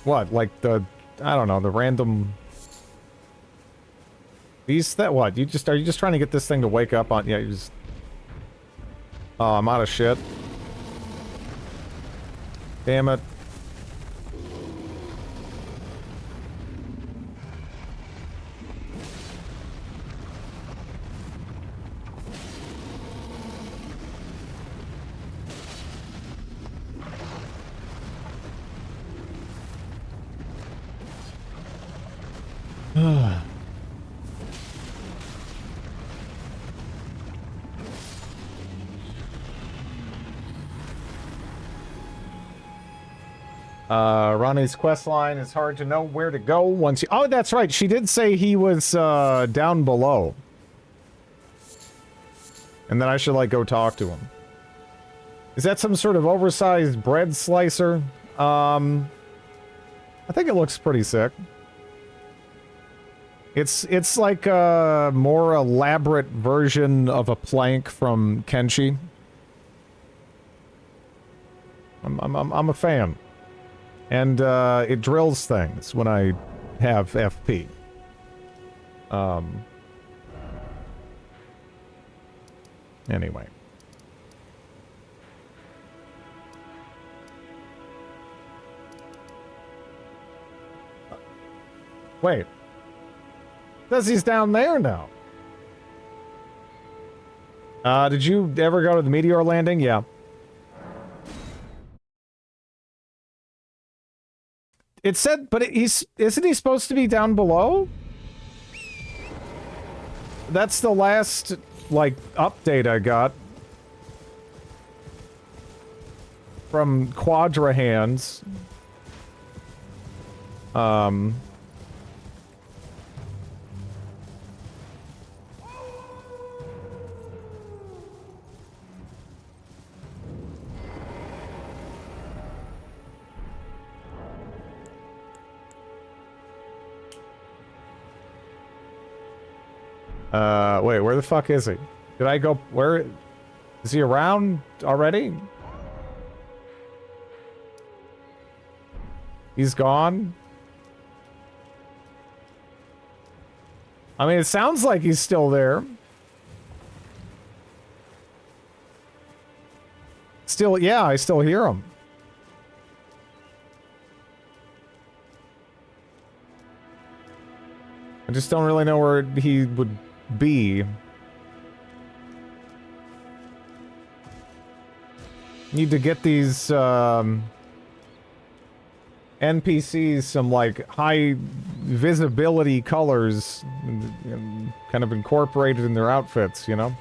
What, like the, I don't know, the random... These, that what? Are you just trying to get this thing to wake up on, yeah, you just... Oh, I'm out of shit. Damn it. Ronnie's quest line is hard to know where to go once you... Oh, that's right. She did say he was down below. And that I should, like, go talk to him. Is that some sort of oversized bread slicer? I think it looks pretty sick. It's like a more elaborate version of a plank from Kenshi. I'm a fan. And it drills things when I have FP. Anyway. Wait. Says he's down there now. Did you ever go to the meteor landing? Yeah. It said, but isn't he supposed to be down below? That's the last, like, update I got from Quadra Hands. Wait, where the fuck is he? Did I go, where, is he around already? He's gone? I mean, it sounds like he's still there. Still, yeah, I still hear him. I just don't really know where he would be. Need to get these NPCs some like high visibility colors and kind of incorporated in their outfits, you know?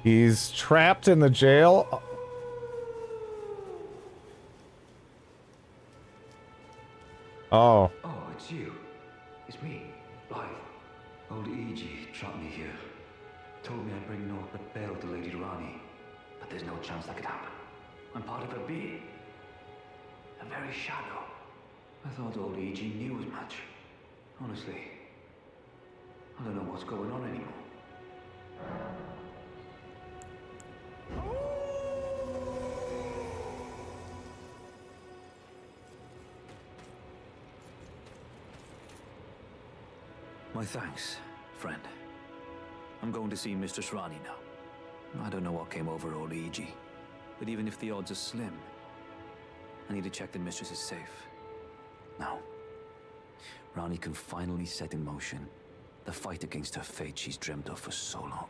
He's trapped in the jail. Oh. Oh, it's you. It's me, Blythe. Old E.G. trapped me here. Told me I'd bring naught but bail to Lady Rani. But there's no chance that could happen. I'm part of her being. A very shadow. I thought old E.G. knew as much. Honestly, I don't know what's going on anymore. My thanks, friend. I'm going to see Mr. Srani now. I don't know what came over old E.G., but even if the odds are slim, I need to check the mistress is safe. Now, Rani can finally set in motion the fight against her fate she's dreamt of for so long.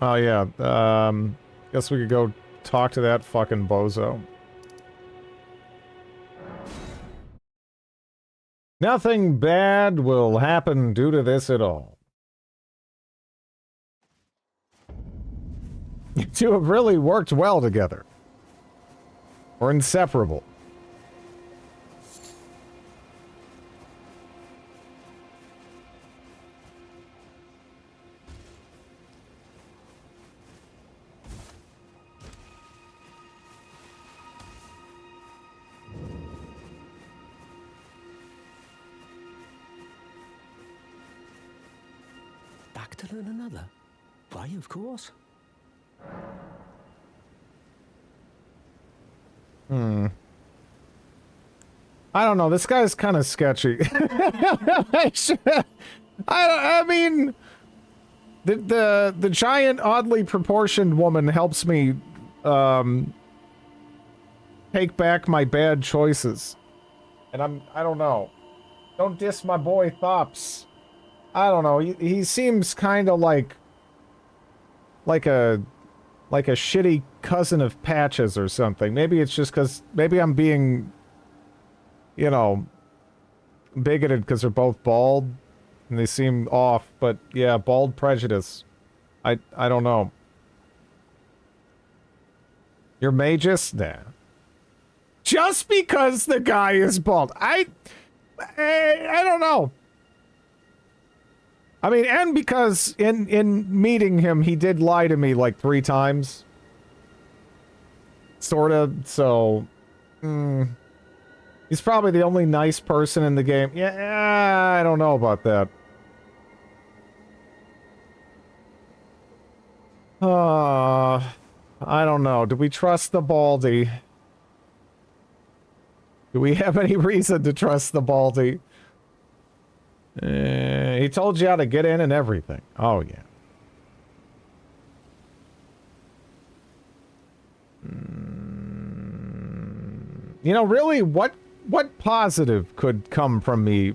Oh yeah, guess we could go talk to that fucking bozo. Nothing bad will happen due to this at all. You two have really worked well together. We're inseparable. Back to learn another? Why, of course. I don't know. This guy's kind of sketchy. I mean, the giant, oddly proportioned woman helps me take back my bad choices, and I don't know. Don't diss my boy Thops. I don't know. He seems kind of like a shitty cousin of Patches or something. Maybe it's just because maybe I'm being, you know, bigoted because they're both bald and they seem off. But yeah, bald prejudice. I don't know. You're Magus? Nah. Just because the guy is bald. I don't know. I mean, and because in meeting him, he did lie to me like 3 times. Sorta, so... he's probably the only nice person in the game. Yeah, I don't know about that. I don't know. Do we trust the Baldy? Do we have any reason to trust the Baldy? He told you how to get in and everything. Oh, yeah. You know, really, what positive could come from me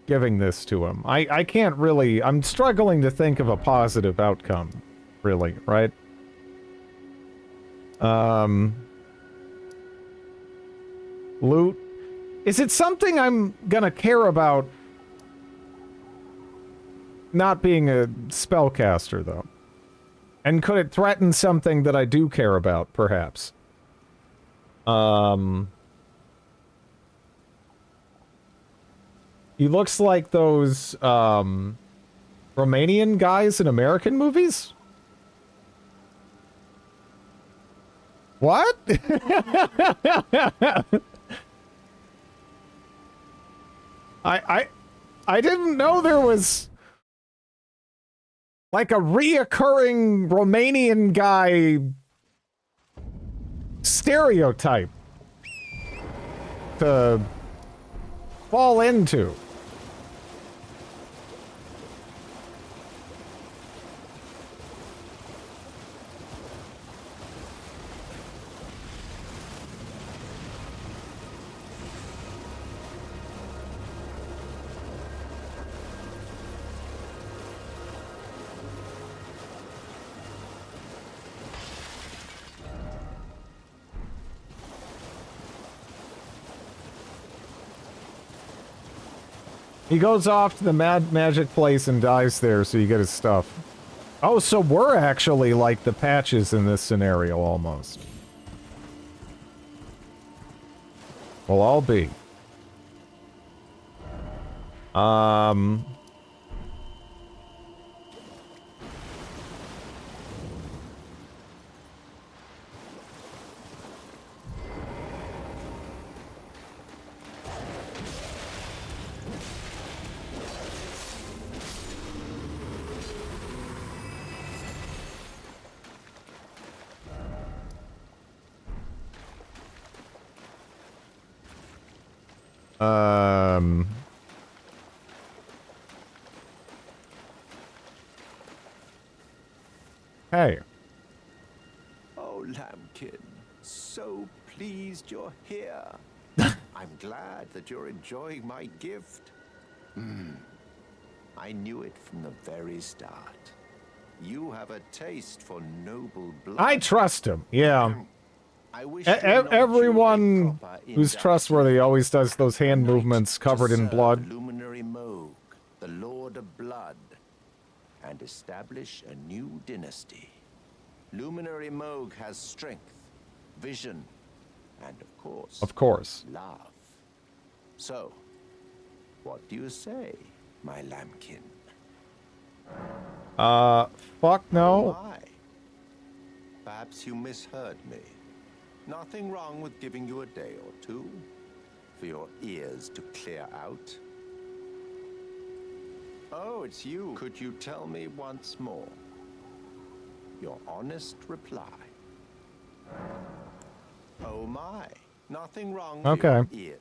giving this to him? I can't really... I'm struggling to think of a positive outcome, really, right? Loot. Is it something I'm gonna care about not being a spellcaster, though? And could it threaten something that I do care about, perhaps? He looks like those, Romanian guys in American movies? What? I didn't know there was like a reoccurring Romanian guy stereotype to fall into. He goes off to the magic place and dies there, so you get his stuff. Oh, so we're actually like the Patches in this scenario, almost. Well, I'll be. Hey. Oh, Lambkin, so pleased you're here. I'm glad that you're enjoying my gift. I knew it from the very start. You have a taste for noble blood. I trust him, yeah. I wish everyone who's trustworthy always does those hand movements covered in blood. Luminary Moog, the Lord of Blood, and establish a new dynasty. Luminary Moog has strength, vision, and of course, love. So, what do you say, my lambkin? Fuck no. Why? Perhaps you misheard me. Nothing wrong with giving you a day or two for your ears to clear out. Oh, it's you. Could you tell me once more your honest reply? Oh my, nothing wrong with your ear.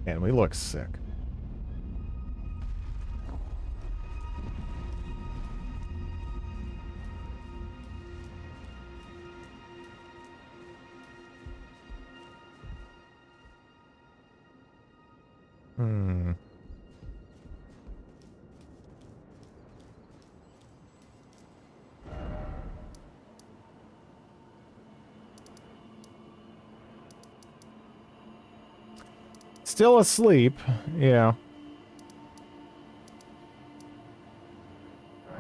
Man, we look sick. Hmm. Still asleep. Yeah. Am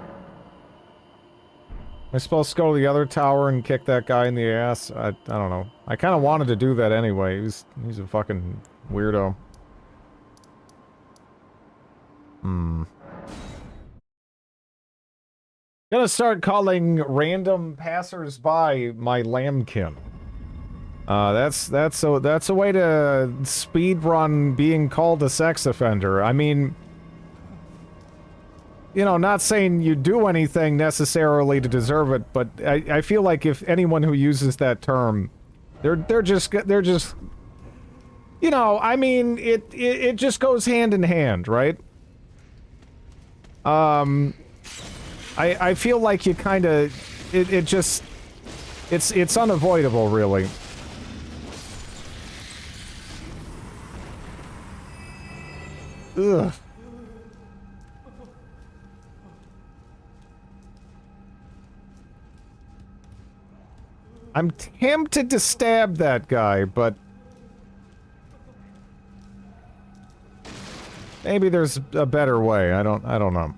I supposed to go to the other tower and kick that guy in the ass? I don't know. I kind of wanted to do that anyway. He's a fucking weirdo. Hmm. Gonna start calling random passers-by my lambkin. That's a way to speed run being called a sex offender. I mean, you know, not saying you do anything necessarily to deserve it, but I feel like if anyone who uses that term, they're just, you know, I mean, it just goes hand in hand, right? I feel like you kind of, it's unavoidable, really. Ugh. I'm tempted to stab that guy, but maybe there's a better way. I don't know.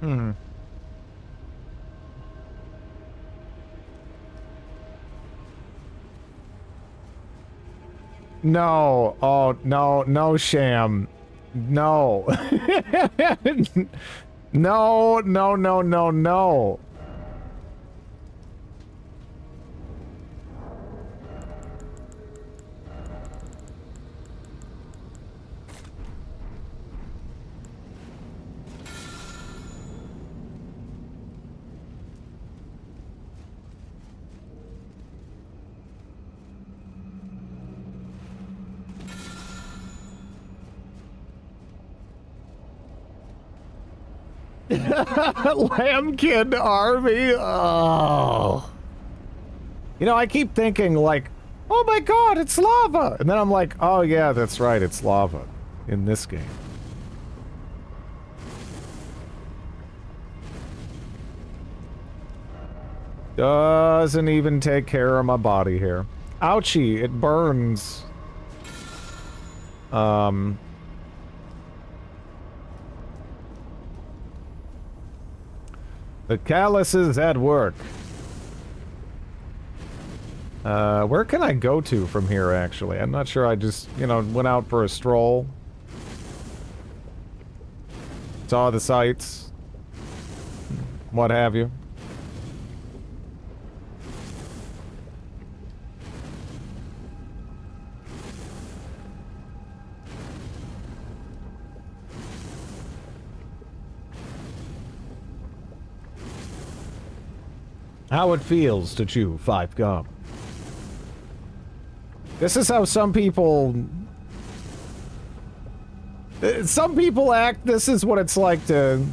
Hmm. No. Oh, no, no, Sham. No. No, no, no, no, no. Lambkin army. Oh. You know, I keep thinking like, oh my god, it's lava. And then I'm like, oh yeah, that's right, it's lava in this game. Doesn't even take care of my body here. Ouchie, it burns. The callus is at work. Where can I go to from here, actually? I'm not sure. I just, you know, went out for a stroll. Saw the sights. What have you. How it feels to chew 5 gum. This is how some people act. This is what it's like to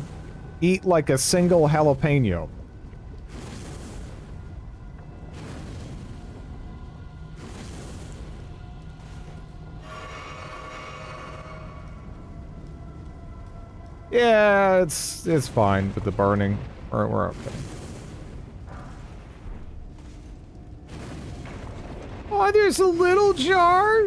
eat like a single jalapeno. Yeah, it's fine with the burning. We're okay. Oh, there's a little jar?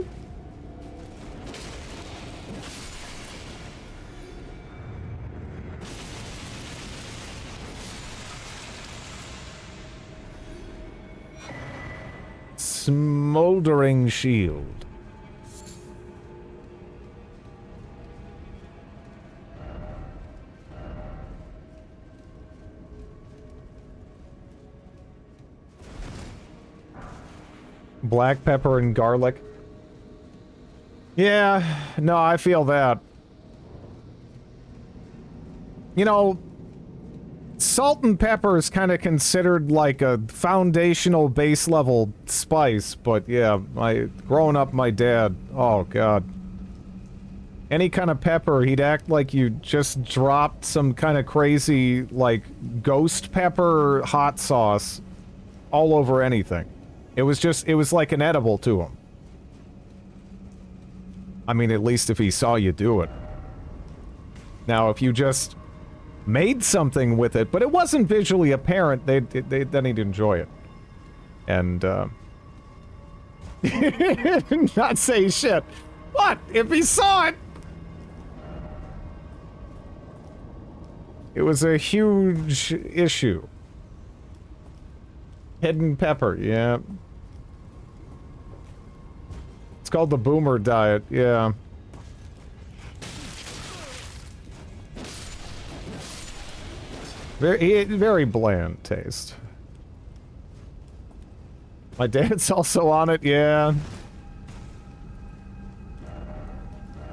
Smoldering shield. Black pepper and garlic. Yeah, no, I feel that. You know, salt and pepper is kind of considered like a foundational base level spice, but yeah, growing up, my dad, oh god. Any kind of pepper, he'd act like you just dropped some kind of crazy, like, ghost pepper hot sauce all over anything. It was like an edible to him. I mean, at least if he saw you do it. Now, if you just made something with it, but it wasn't visually apparent, then he'd enjoy it. And, not say shit. But, if he saw it, it was a huge issue. Hidden pepper, yeah. It's called the boomer diet, yeah. Very bland taste. My dad's also on it, yeah.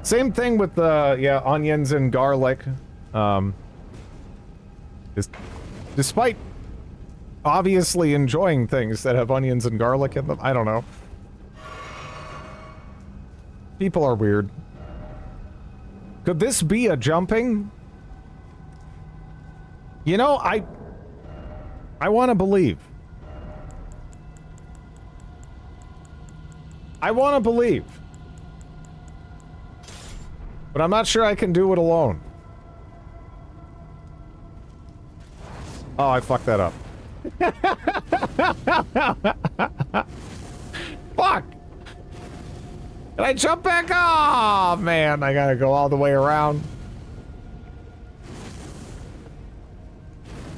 Same thing with the, yeah, onions and garlic. Despite obviously enjoying things that have onions and garlic in them, I don't know. People are weird. Could this be a jumping? You know, I want to believe. I want to believe. But I'm not sure I can do it alone. Oh, I fucked that up. Fuck! Can I jump back? Oh, man, I gotta go all the way around.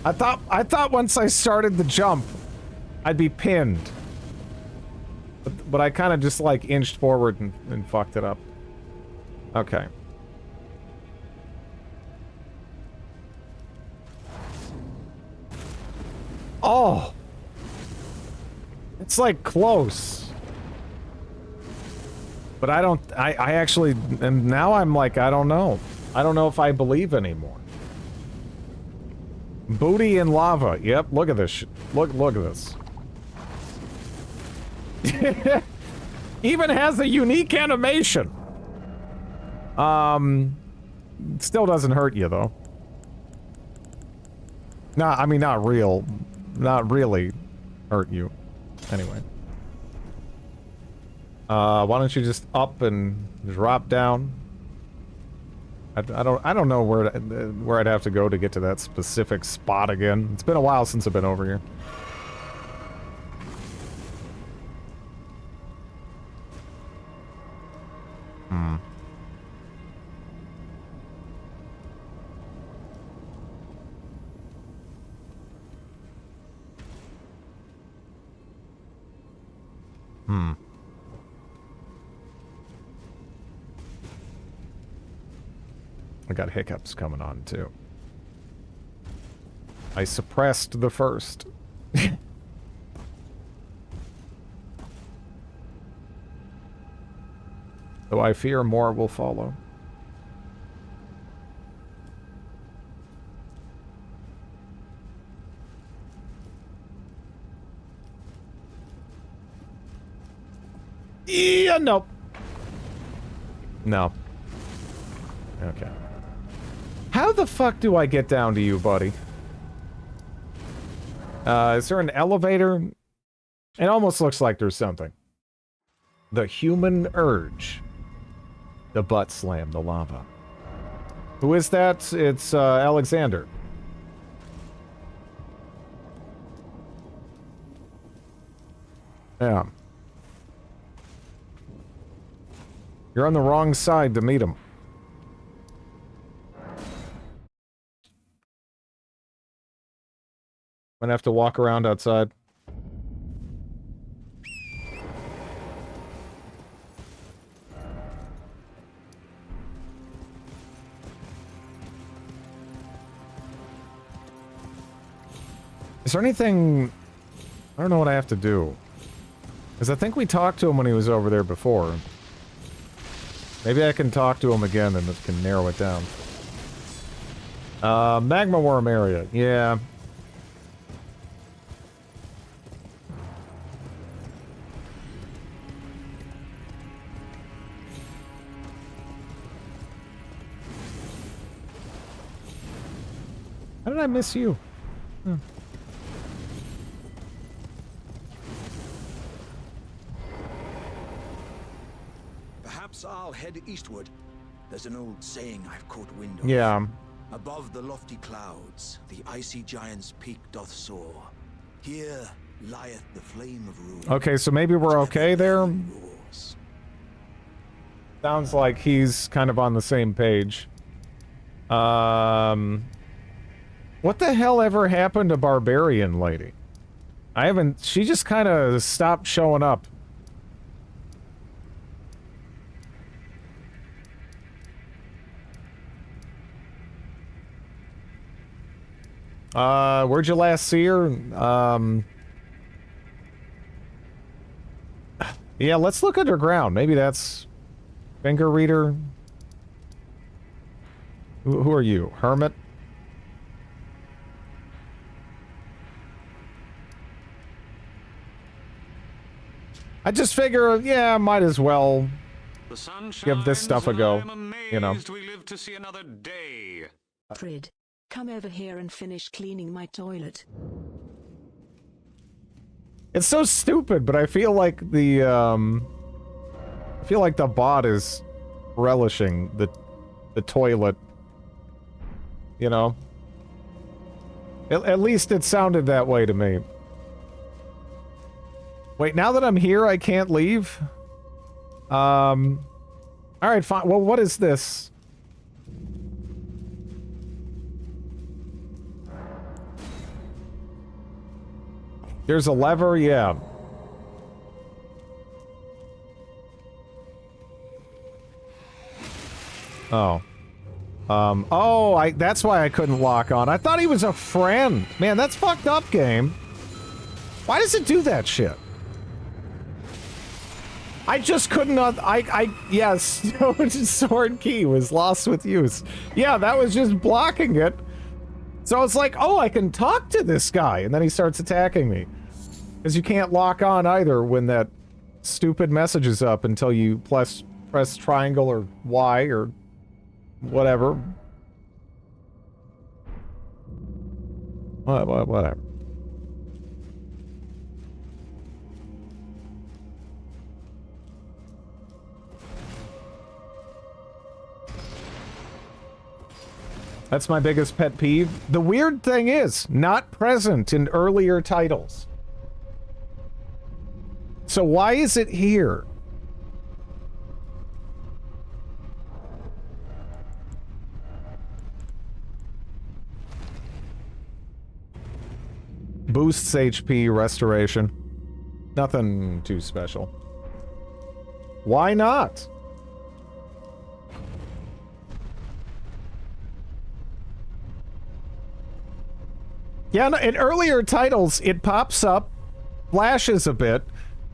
I thought once I started the jump, I'd be pinned. But I kind of just, like, inched forward and fucked it up. Okay. Oh! It's, like, close. But I actually, and now I'm like, I don't know. I don't know if I believe anymore. Booty in lava. Yep, look at this. Look at this. Even has a unique animation. Still doesn't hurt you though. Nah, I mean not real. Not really hurt you. Anyway. Why don't you just up and drop down? I don't know where I'd have to go to get to that specific spot again. It's been a while since I've been over here. Hmm. Hmm. I got hiccups coming on, too. I suppressed the first. Though I fear more will follow. Yeah, nope. No. Okay. How the fuck do I get down to you, buddy? Is there an elevator? It almost looks like there's something. The human urge. The butt slam, the lava. Who is that? It's, Alexander. Yeah. You're on the wrong side to meet him. Gonna have to walk around outside. Is there anything... I don't know what I have to do. Because I think we talked to him when he was over there before. Maybe I can talk to him again and it can narrow it down. Magma worm area. Yeah. How did I miss you? Hmm. Perhaps I'll head eastward. There's an old saying I've caught wind of. Yeah. Above the lofty clouds, the icy giant's peak doth soar. Here lieth the flame of ruin. Okay, so maybe we're okay there? Sounds like he's kind of on the same page. What the hell ever happened to Barbarian Lady? I haven't... She just kind of stopped showing up. Where'd you last see her? Yeah, let's look underground. Maybe that's... Finger reader? Who are you? Hermit? I just figure, yeah, might as well give this stuff a go, you know. We live to see another day. Frid, come over here and finish cleaning my toilet. It's so stupid, but I feel like the bot is relishing the toilet, you know. At least it sounded that way to me. Wait, now that I'm here, I can't leave? Alright, fine. Well, what is this? There's a lever, yeah. Oh. That's why I couldn't lock on. I thought he was a friend. Man, that's fucked up, game. Why does it do that shit? I just couldn't, yes, sword key was lost with use. Yeah, that was just blocking it. So it's like, oh, I can talk to this guy, and then he starts attacking me. Because you can't lock on either when that stupid message is up until you press triangle or Y or whatever. Whatever. That's my biggest pet peeve. The weird thing is, not present in earlier titles. So why is it here? Boosts HP restoration. Nothing too special. Why not? Yeah, no, in earlier titles, it pops up, flashes a bit,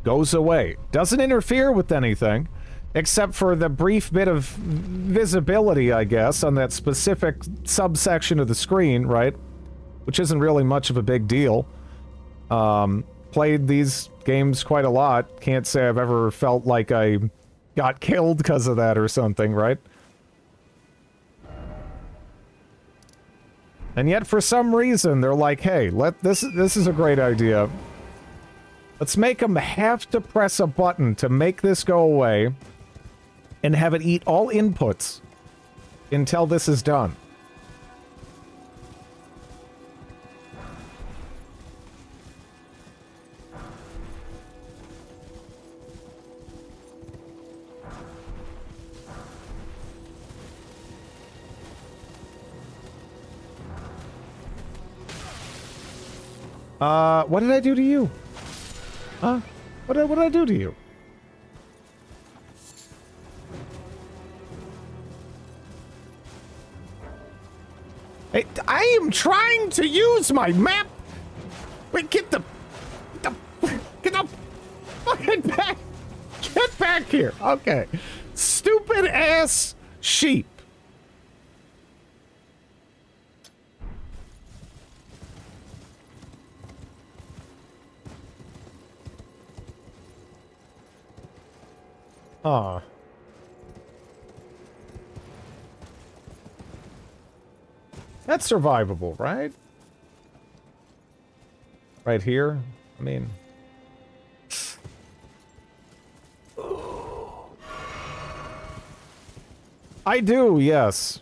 goes away. Doesn't interfere with anything, except for the brief bit of visibility, I guess, on that specific subsection of the screen, right? Which isn't really much of a big deal. Played these games quite a lot. Can't say I've ever felt like I got killed because of that or something, right? And yet, for some reason, they're like, hey, this is a great idea. Let's make them have to press a button to make this go away and have it eat all inputs until this is done. What did I do to you? Huh? What did I do to you? Hey, I am trying to use my map! Wait, get the fucking back here. Okay. Stupid ass sheep. Huh. That's survivable, right? Right here? I mean... I do, yes.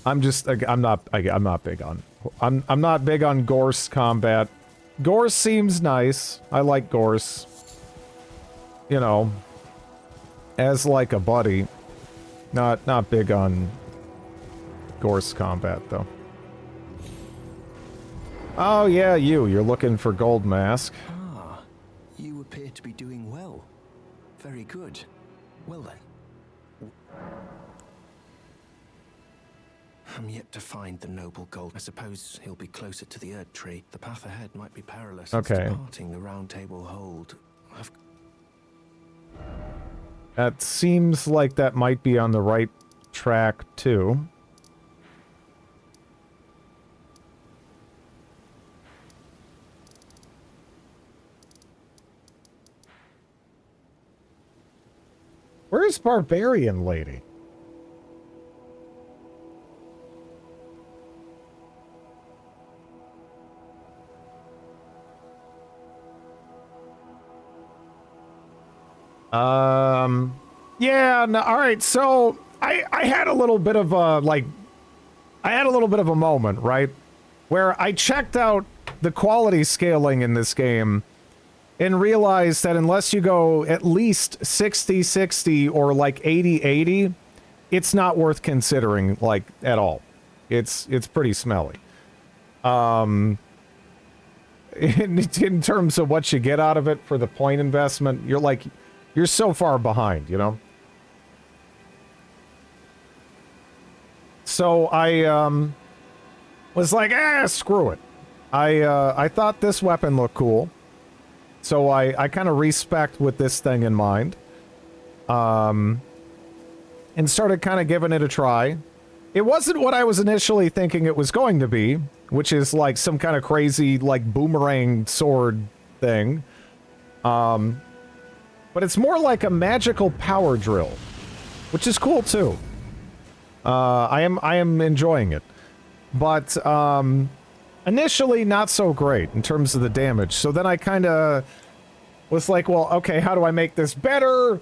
I'm not big on... I'm not big on Gorse combat. Gorse seems nice. I like Gorse. You know, as like a buddy. Not big on Gorse combat, though. Oh, yeah, you're looking for Gold Mask. Ah, you appear to be doing well. Very good. Well then. I'm yet to find the noble gold. I suppose he'll be closer to the Erd Tree. The path ahead might be perilous. Okay. It's departing the Round Table Hold. That seems like that might be on the right track, too. Where's Barbarian Lady? Yeah, no, alright, so, I had a little bit of a, like, I had a little bit of a moment, right? Where I checked out the quality scaling in this game and realized that unless you go at least 60-60 or like 80-80, it's not worth considering, like, at all. It's pretty smelly. In terms of what you get out of it for the point investment, you're so far behind, you know? So I was like, screw it. I thought this weapon looked cool. So I kind of respect with this thing in mind. And started kind of giving it a try. It wasn't what I was initially thinking it was going to be, which is like some kind of crazy, like, boomerang sword thing. But it's more like a magical power drill, which is cool too. I am enjoying it. But initially not so great in terms of the damage. So then I kind of was like, well, okay, how do I make this better?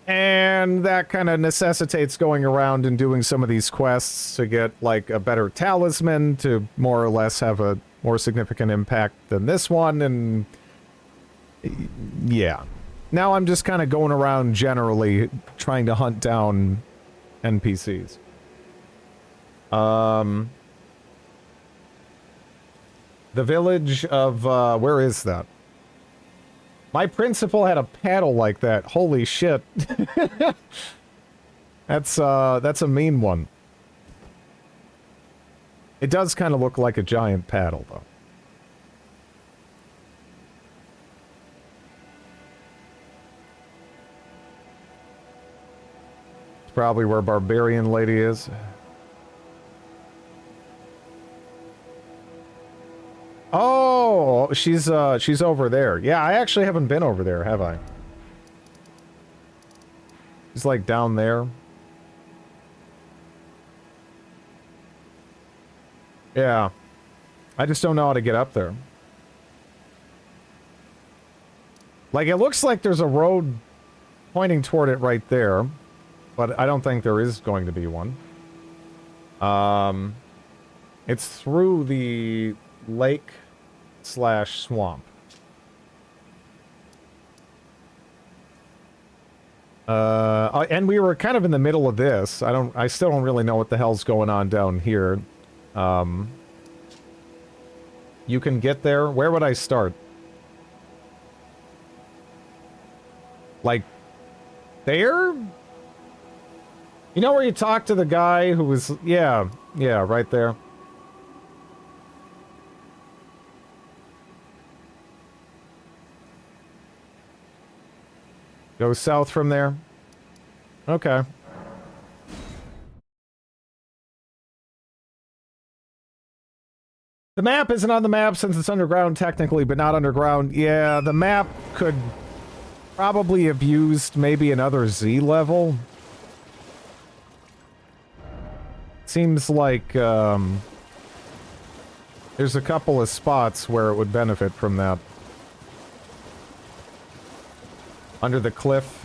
And that kind of necessitates going around and doing some of these quests to get, like, a better talisman to more or less have a more significant impact than this one, and yeah. Now I'm just kind of going around generally trying to hunt down NPCs. The village of, where is that? My principal had a paddle like that. Holy shit. That's a mean one. It does kind of look like a giant paddle, though. It's probably where Barbarian Lady is. Oh, she's over there. Yeah, I actually haven't been over there, have I? She's like down there. Yeah. I just don't know how to get up there. Like, it looks like there's a road pointing toward it right there, but I don't think there is going to be one. It's through the lake/swamp. And we were kind of in the middle of this. I still don't really know what the hell's going on down here. You can get there. Where would I start? Like, there? You know where you talk to the guy who was... Yeah, right there. Go south from there. Okay. The map isn't on the map since it's underground technically, but not underground. Yeah, the map could probably have used maybe another Z level. Seems like, there's a couple of spots where it would benefit from that. Under the cliff.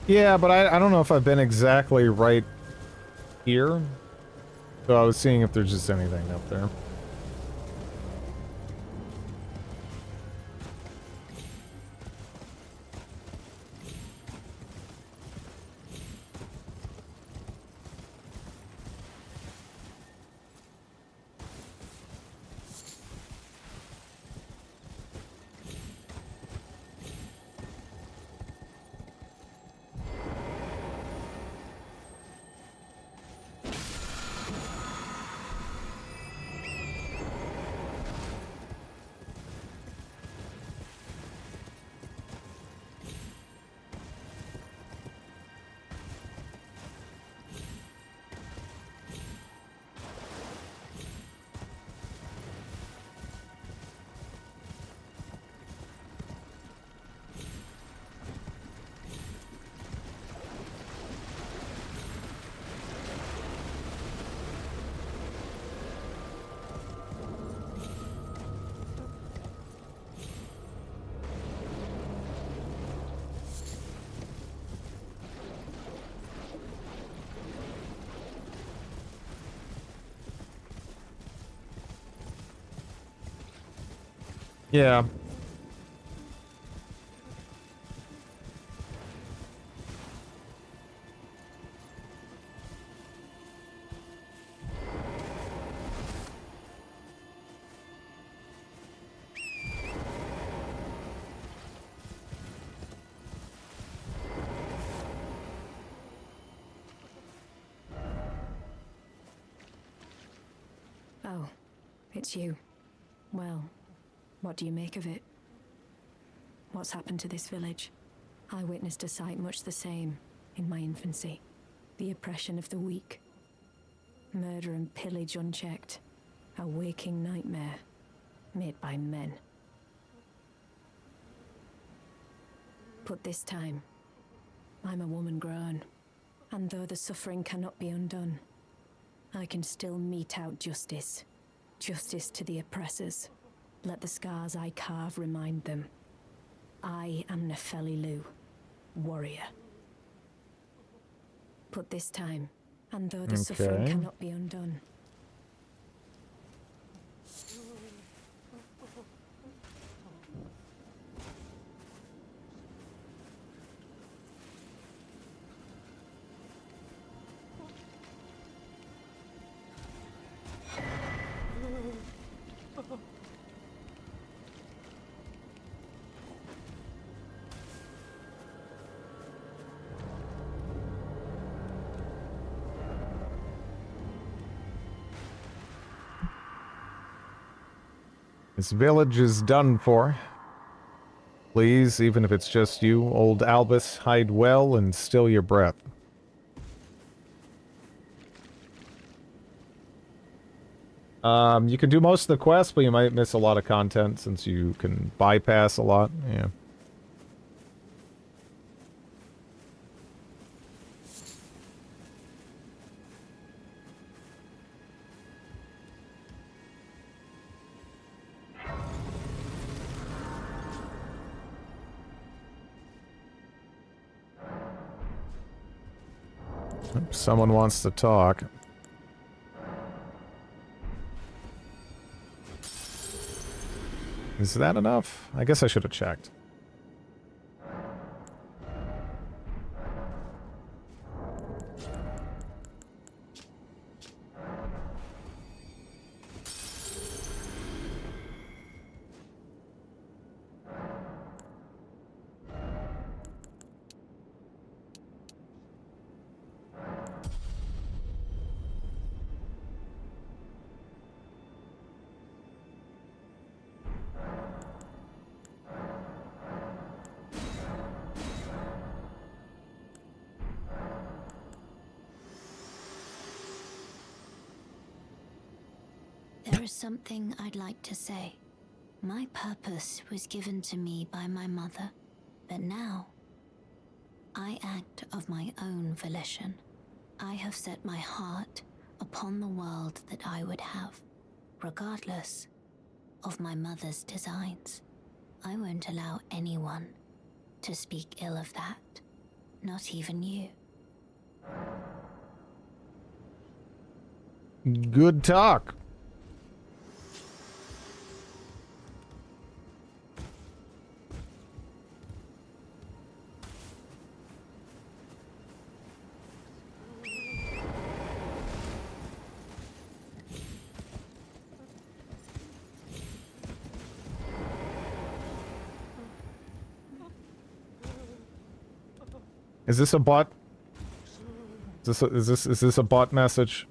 Yeah, but I don't know if I've been exactly right here. So I was seeing if there's just anything up there. Yeah. Oh, it's you. Well, what do you make of it? What's happened to this village? I witnessed a sight much the same in my infancy. The oppression of the weak. Murder and pillage unchecked. A waking nightmare made by men. But this time, I'm a woman grown. And though the suffering cannot be undone, I can still mete out justice. Justice to the oppressors. Let the scars I carve remind them. I am Nefeli Lu, warrior. But this time, and though the suffering Okay. cannot be undone, This village is done for. Please, even if it's just you, old Albus, hide well and still your breath. You can do most of the quests, but you might miss a lot of content since you can bypass a lot. Yeah. Someone wants to talk. Is that enough? I guess I should have checked. There is something I'd like to say. My purpose was given to me by my mother, but now I act of my own volition. I have set my heart upon the world that I would have, regardless of my mother's designs. I won't allow anyone to speak ill of that, not even you. Good talk. Is this a bot? Is this a bot message?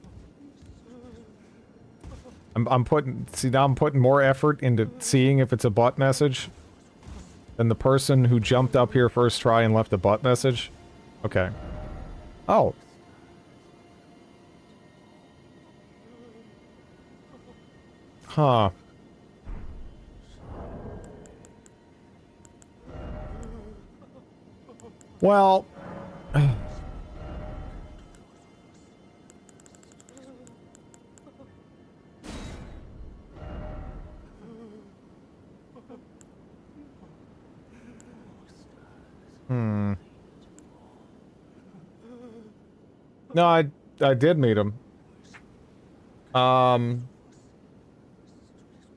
I'm putting now I'm putting more effort into seeing if it's a bot message than the person who jumped up here first try and left a bot message. Okay. Oh. Huh. Well, no, I did meet him.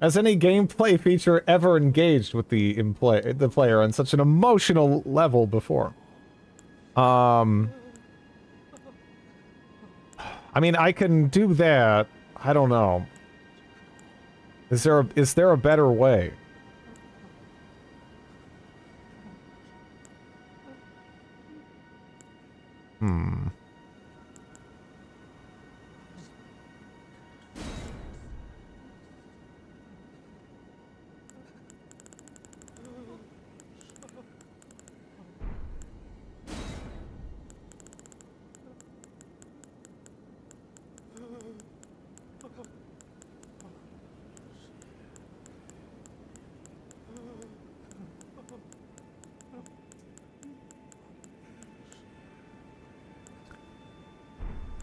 Has any gameplay feature ever engaged with the player on such an emotional level before? I mean, I can do that. I don't know. Is there a better way? Hmm.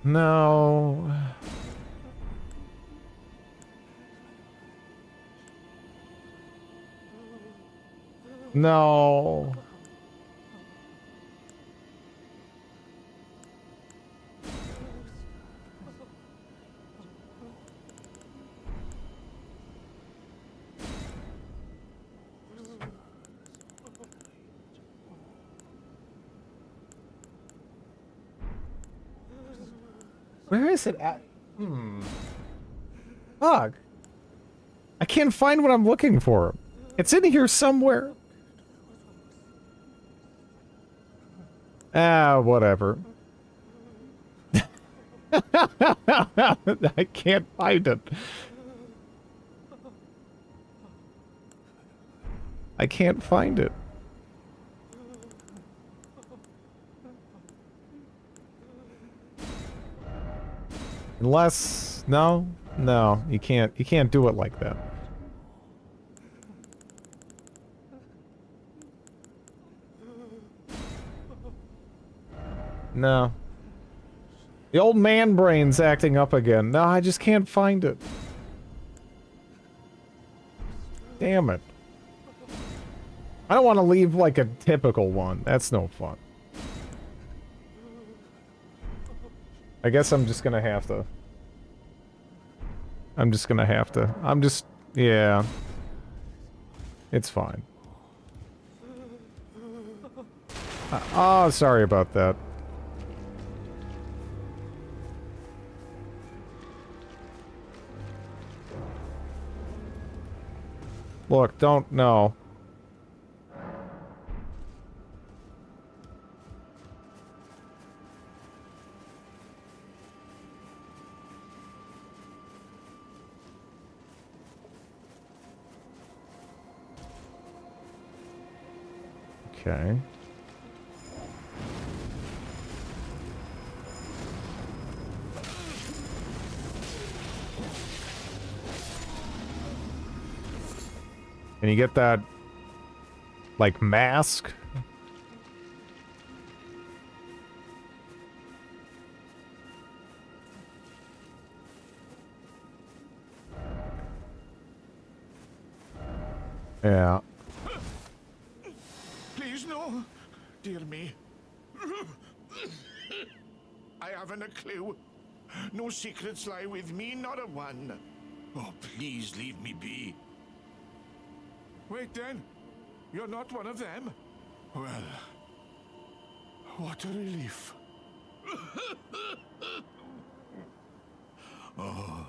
No. No. Where is it at? Fuck. I can't find what I'm looking for. It's in here somewhere. Ah, whatever. I can't find it. I can't find it. Unless, no, you can't do it like that. No. The old man brain's acting up again. No, I just can't find it. Damn it. I don't want to leave like a typical one. That's no fun. I guess I'm just gonna have to. Yeah. It's fine. Oh, sorry about that. Look, don't know. Okay. Can you get that, like, mask? Yeah. Please, no. Dear me. I haven't a clue. No secrets lie with me, not a one. Oh, please leave me be. Wait then. You're not one of them? Well, what a relief. Oh,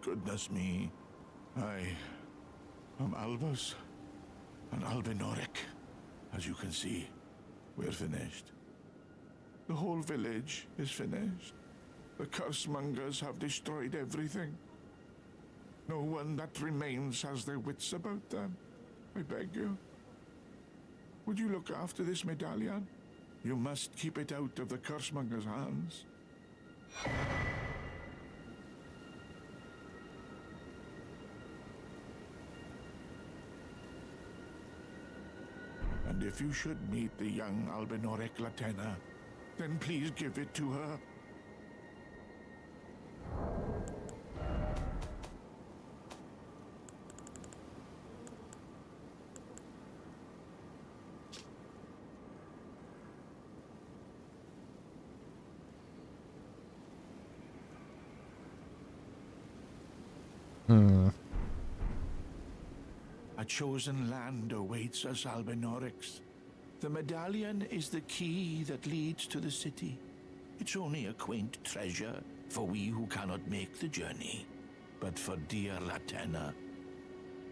goodness me. I am Albus and Albinoric. As you can see, we're finished. The whole village is finished. The cursemongers have destroyed everything. No one that remains has their wits about them. I beg you. Would you look after this medallion? You must keep it out of the cursemongers' hands. And if you should meet the young Albinoric Latena, then please give it to her. A chosen land awaits us, Albinorics. The medallion is the key that leads to the city. It's only a quaint treasure for we who cannot make the journey. But for dear Latena,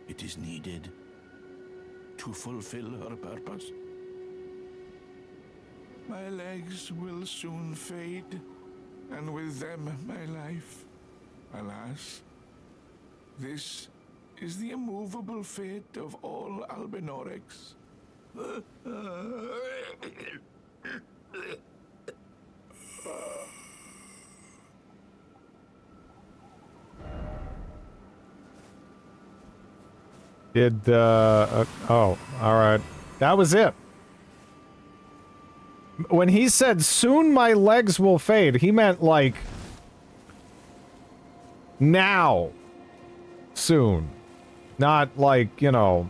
it is needed to fulfill her purpose. My legs will soon fade, and with them my life. Alas, this is the immovable fate of all Albinorics. Oh, alright. That was it. When he said, soon my legs will fade, he meant, like, now. Soon. Not, like, you know,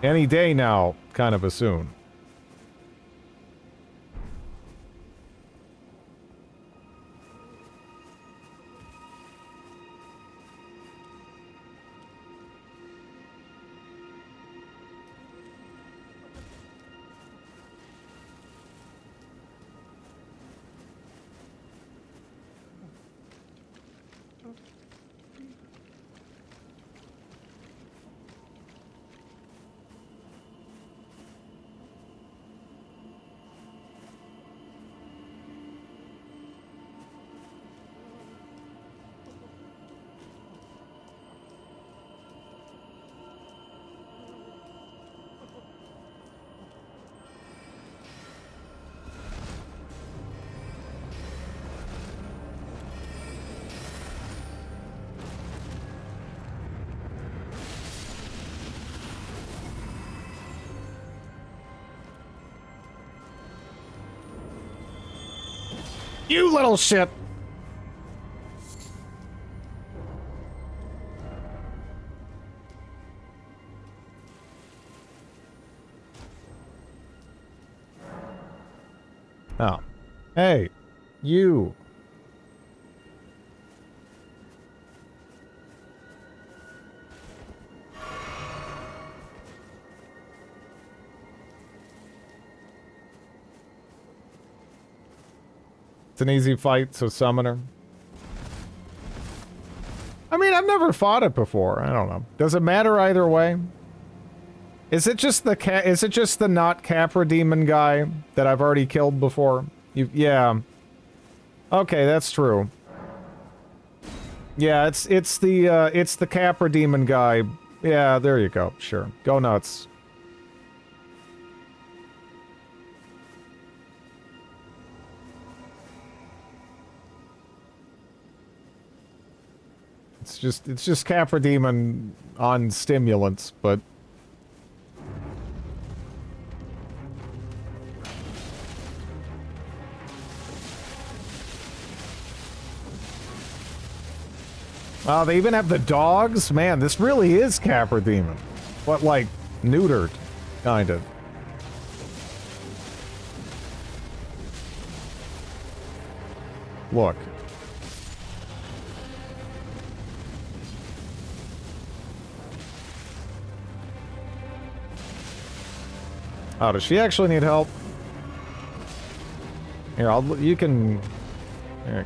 any day now, kind of a soon. You little shit! Oh. Hey. You. It's an easy fight, so summoner. I mean, I've never fought it before. I don't know. Does it matter either way? Is it just the not Capra demon guy that I've already killed before? Yeah. Okay, that's true. Yeah, it's the Capra demon guy. Yeah, there you go. Sure. Go nuts. It's just Capra demon on stimulants, but oh, they even have the dogs? Man, this really is Capra demon. But like neutered, kind of. Look. Oh, does she actually need help? Here, you can... There you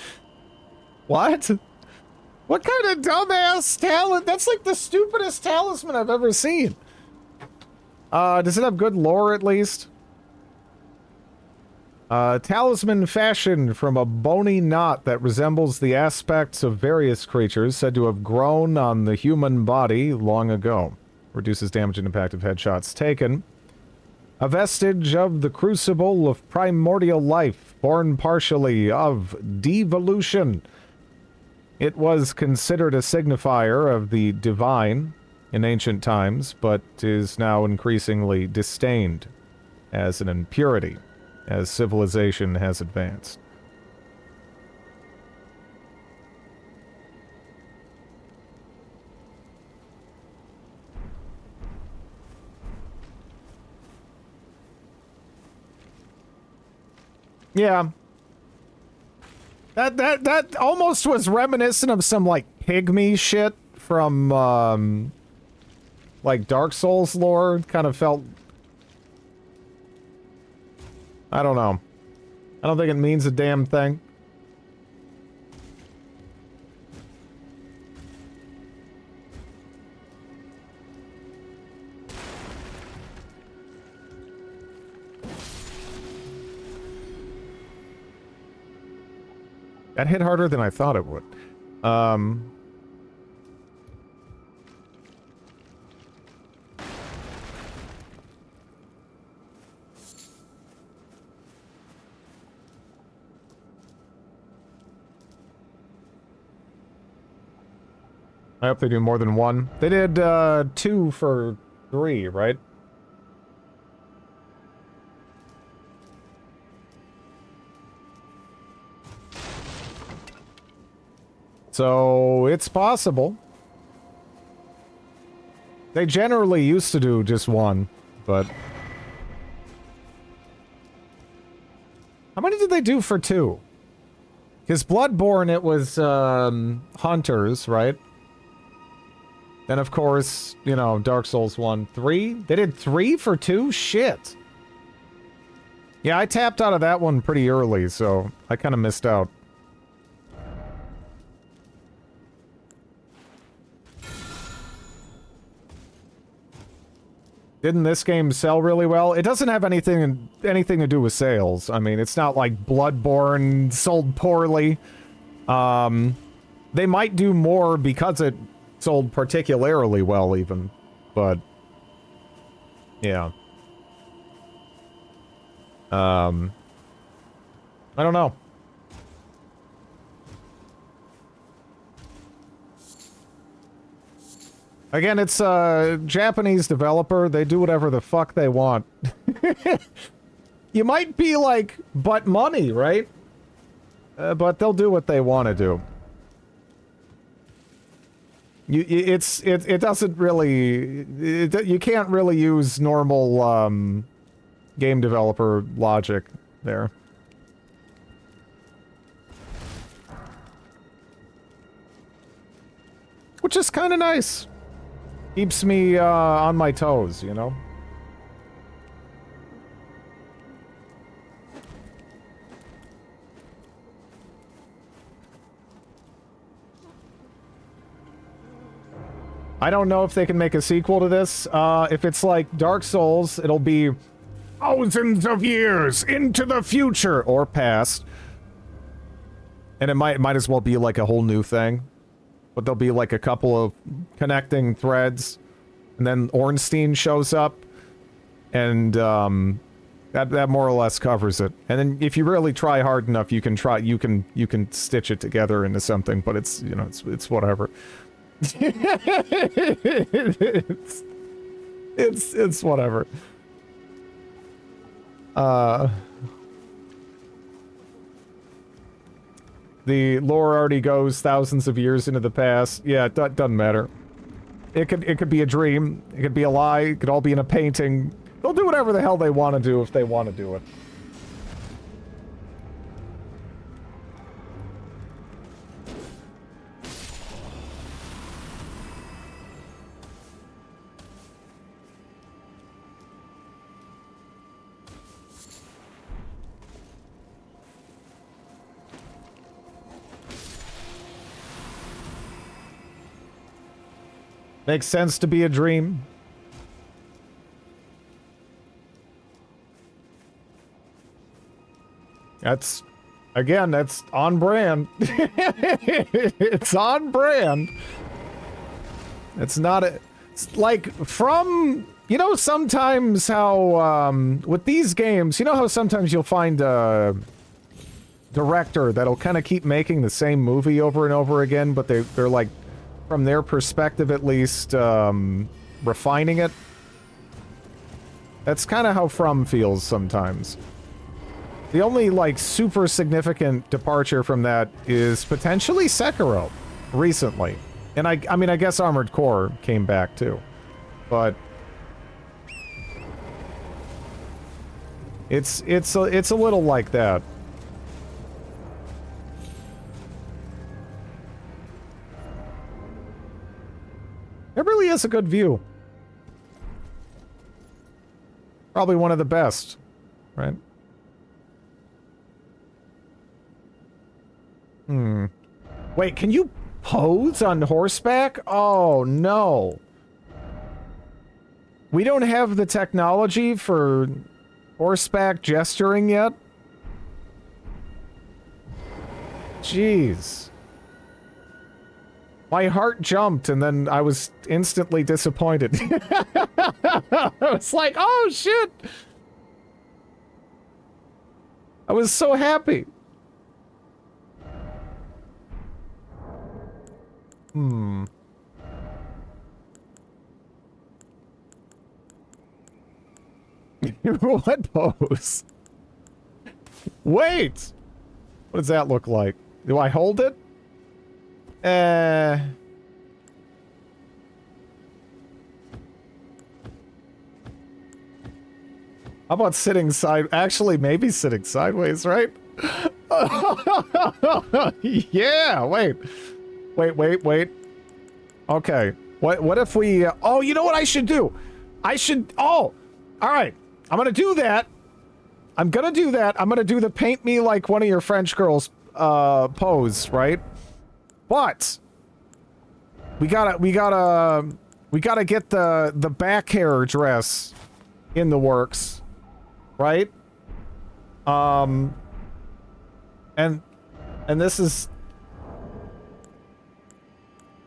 go. What? What kind of dumbass talent? That's like the stupidest talisman I've ever seen. Does it have good lore at least? Talisman fashioned from a bony knot that resembles the aspects of various creatures said to have grown on the human body long ago. Reduces damage and impact of headshots taken. A vestige of the crucible of primordial life, born partially of devolution. It was considered a signifier of the divine in ancient times, but is now increasingly disdained as an impurity as civilization has advanced. Yeah. That almost was reminiscent of some, like, pygmy shit from, like, Dark Souls lore. Kind of felt... I don't know. I don't think it means a damn thing. That hit harder than I thought it would. I hope they do more than one. They did 2 for 3, right? So, it's possible. They generally used to do just 1, but... How many did they do for 2? Because Bloodborne, it was, Hunters, right? Then, of course, you know, Dark Souls 1, 3? They did 3 for 2? Shit! Yeah, I tapped out of that one pretty early, so I kind of missed out. Didn't this game sell really well? It doesn't have anything to do with sales. I mean, it's not like Bloodborne sold poorly. They might do more because it sold particularly well, even. But, yeah. I don't know. Again, it's a Japanese developer. They do whatever the fuck they want. You might be like, but money, right? But they'll do what they want to do. It doesn't really... you can't really use normal, game developer logic there. Which is kind of nice. Keeps me, on my toes, you know? I don't know if they can make a sequel to this. If it's like Dark Souls, it'll be thousands of years into the future or past. And it might as well be like a whole new thing. But there'll be like a couple of connecting threads. And then Ornstein shows up. And that more or less covers it. And then if you really try hard enough, you can stitch it together into something, but it's, you know, it's whatever. it's whatever. The lore already goes thousands of years into the past. Yeah, it doesn't matter. It could be a dream. It could be a lie. It could all be in a painting. They'll do whatever the hell they want to do if they want to do it. Makes sense to be a dream. That's, again, that's on brand. It's on brand. It's not a, it's like from, you know, sometimes how, with these games, you know how sometimes you'll find a director that'll kind of keep making the same movie over and over again, but they're like, from their perspective at least, refining it. That's kind of how From feels sometimes. The only, like, super significant departure from that is potentially Sekiro, recently. And I mean, I guess Armored Core came back, too. But... It's a little like that. It really is a good view. Probably one of the best, right? Wait, can you pose on horseback? Oh, no. We don't have the technology for horseback gesturing yet? Jeez. My heart jumped, and then I was instantly disappointed. I was like, oh, shit! I was so happy. What pose? Wait! What does that look like? Do I hold it? How about sitting actually, maybe sitting sideways, right? Yeah, wait. Wait. Okay. What if we... oh, you know what I should do? Oh! Alright. I'm gonna do that. I'm gonna do the paint me like one of your French girls, pose, right? But... We gotta get the back hair dress in the works. Right? And this is...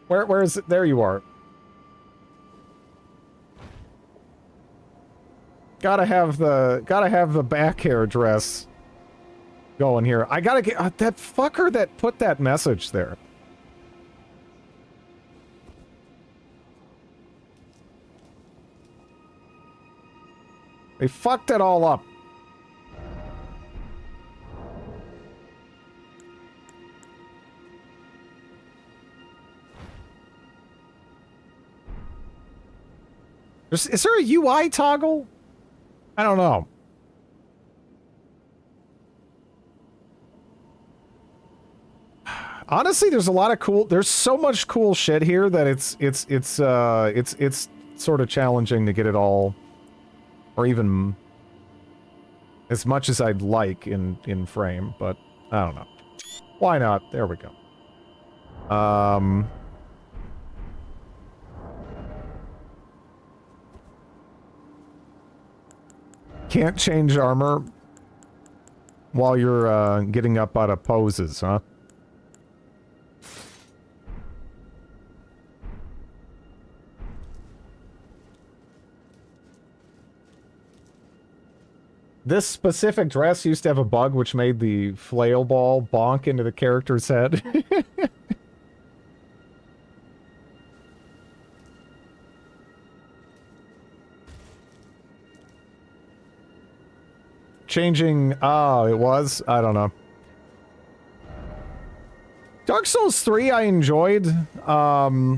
Where is it? There you are. Gotta have the back hair dress going here. I gotta get that fucker that put that message there. They fucked it all up. Is there a UI toggle? I don't know. Honestly, there's a lot of cool. There's so much cool shit here that it's sort of challenging to get it all, or even as much as I'd like in frame. But I don't know. Why not? There we go. Can't change armor while you're getting up out of poses, huh? This specific dress used to have a bug which made the flail ball bonk into the character's head. Changing... Oh, it was? I don't know. Dark Souls 3 I enjoyed. I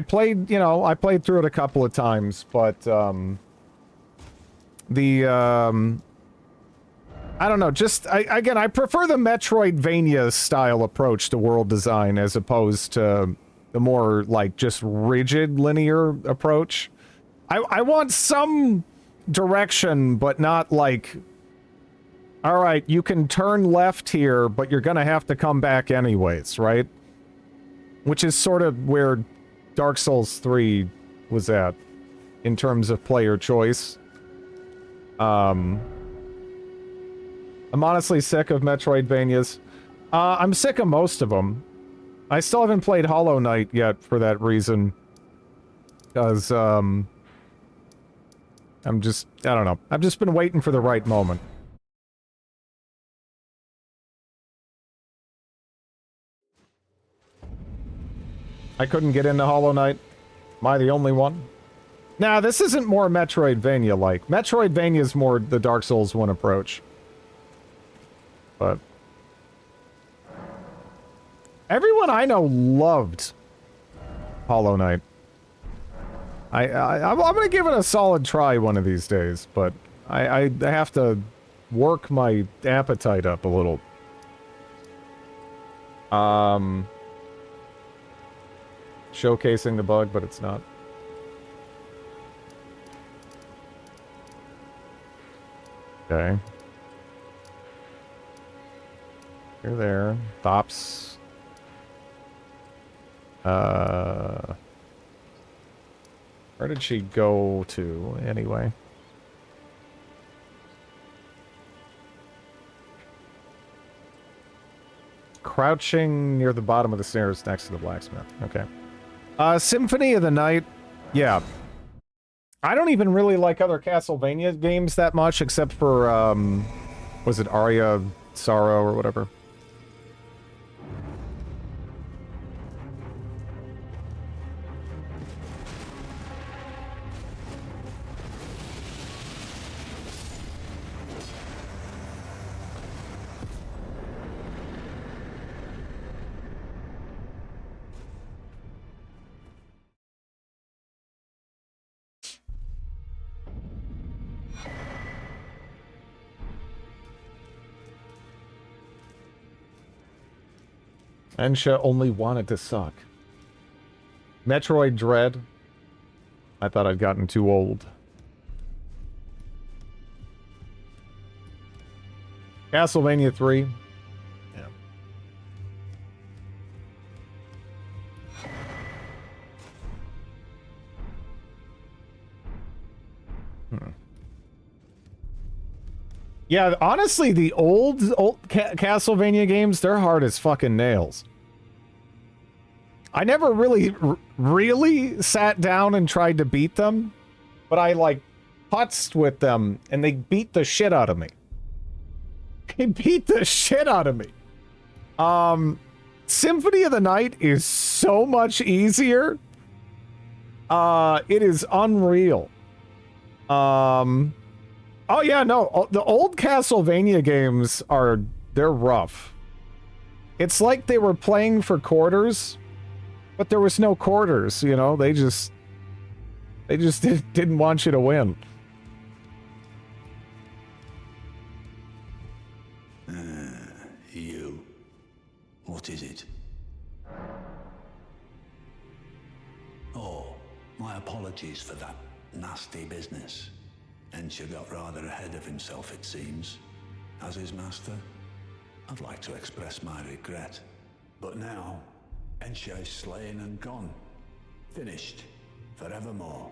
played, you know, I played through it a couple of times, but, I don't know, just, again, I prefer the Metroidvania style approach to world design as opposed to the more, like, just rigid linear approach. I want some direction, but not like, alright, you can turn left here, but you're gonna have to come back anyways, right? Which is sort of where Dark Souls 3 was at, in terms of player choice. I'm honestly sick of Metroidvanias. I'm sick of most of them. I still haven't played Hollow Knight yet for that reason. Because, I'm just, I don't know. I've just been waiting for the right moment. I couldn't get into Hollow Knight. Am I the only one? Nah, this isn't more Metroidvania-like. Metroidvania is more the Dark Souls 1 approach. But... everyone I know loved Hollow Knight. I'm gonna give it a solid try one of these days, but I have to work my appetite up a little. Showcasing the bug, but it's not. Okay. You're there. Thops. Where did she go to, anyway? Crouching near the bottom of the stairs next to the blacksmith. Okay. Symphony of the Night. Yeah. I don't even really like other Castlevania games that much, except for, was it Aria Sorrow or whatever? Ensha only wanted to suck. Metroid Dread. I thought I'd gotten too old. Castlevania 3. Yeah. Yeah, honestly, the old Castlevania games, they're hard as fucking nails. I never really sat down and tried to beat them, but I, like, putzed with them, and they beat the shit out of me. They beat the shit out of me. Symphony of the Night is so much easier. It is unreal. Oh yeah, no, the old Castlevania games they're rough. It's like they were playing for quarters, but there was no quarters, you know? They just didn't want you to win. You. What is it? Oh, my apologies for that nasty business. Ensha got rather ahead of himself, it seems. As his master, I'd like to express my regret. But now, Ensha is slain and gone. Finished. Forevermore.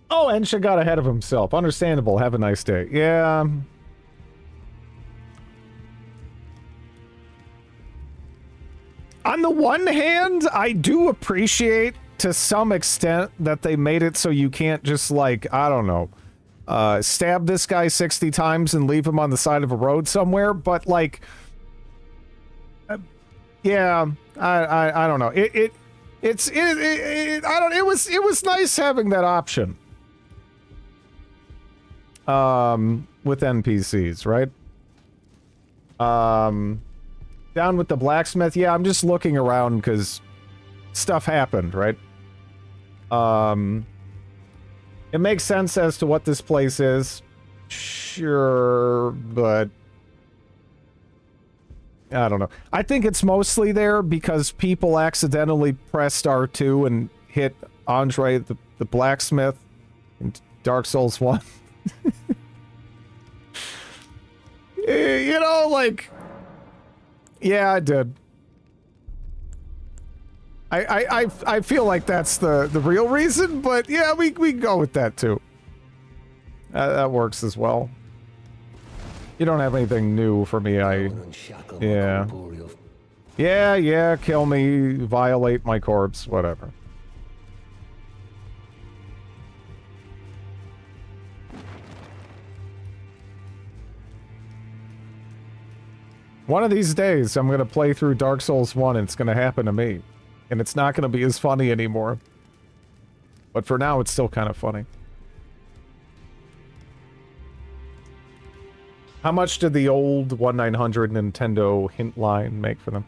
Oh, Ensha got ahead of himself. Understandable. Have a nice day. Yeah. On the one hand, I do appreciate to some extent that they made it so you can't just, like, I don't know, stab this guy 60 times and leave him on the side of a road somewhere, but, like, yeah, I don't know. It was nice having that option. With NPCs, right? Down with the blacksmith. Yeah, I'm just looking around because stuff happened, right? It makes sense as to what this place is. Sure, but I don't know. I think it's mostly there because people accidentally pressed R2 and hit Andre the blacksmith in Dark Souls 1. You know, like, yeah, I did. I feel like that's the real reason, but yeah, we go with that too. That works as well. You don't have anything new for me. Yeah. Yeah, kill me, violate my corpse, whatever. One of these days, I'm going to play through Dark Souls 1 and it's going to happen to me. And it's not going to be as funny anymore. But for now, it's still kind of funny. How much did the old 1-900 Nintendo hint line make for them?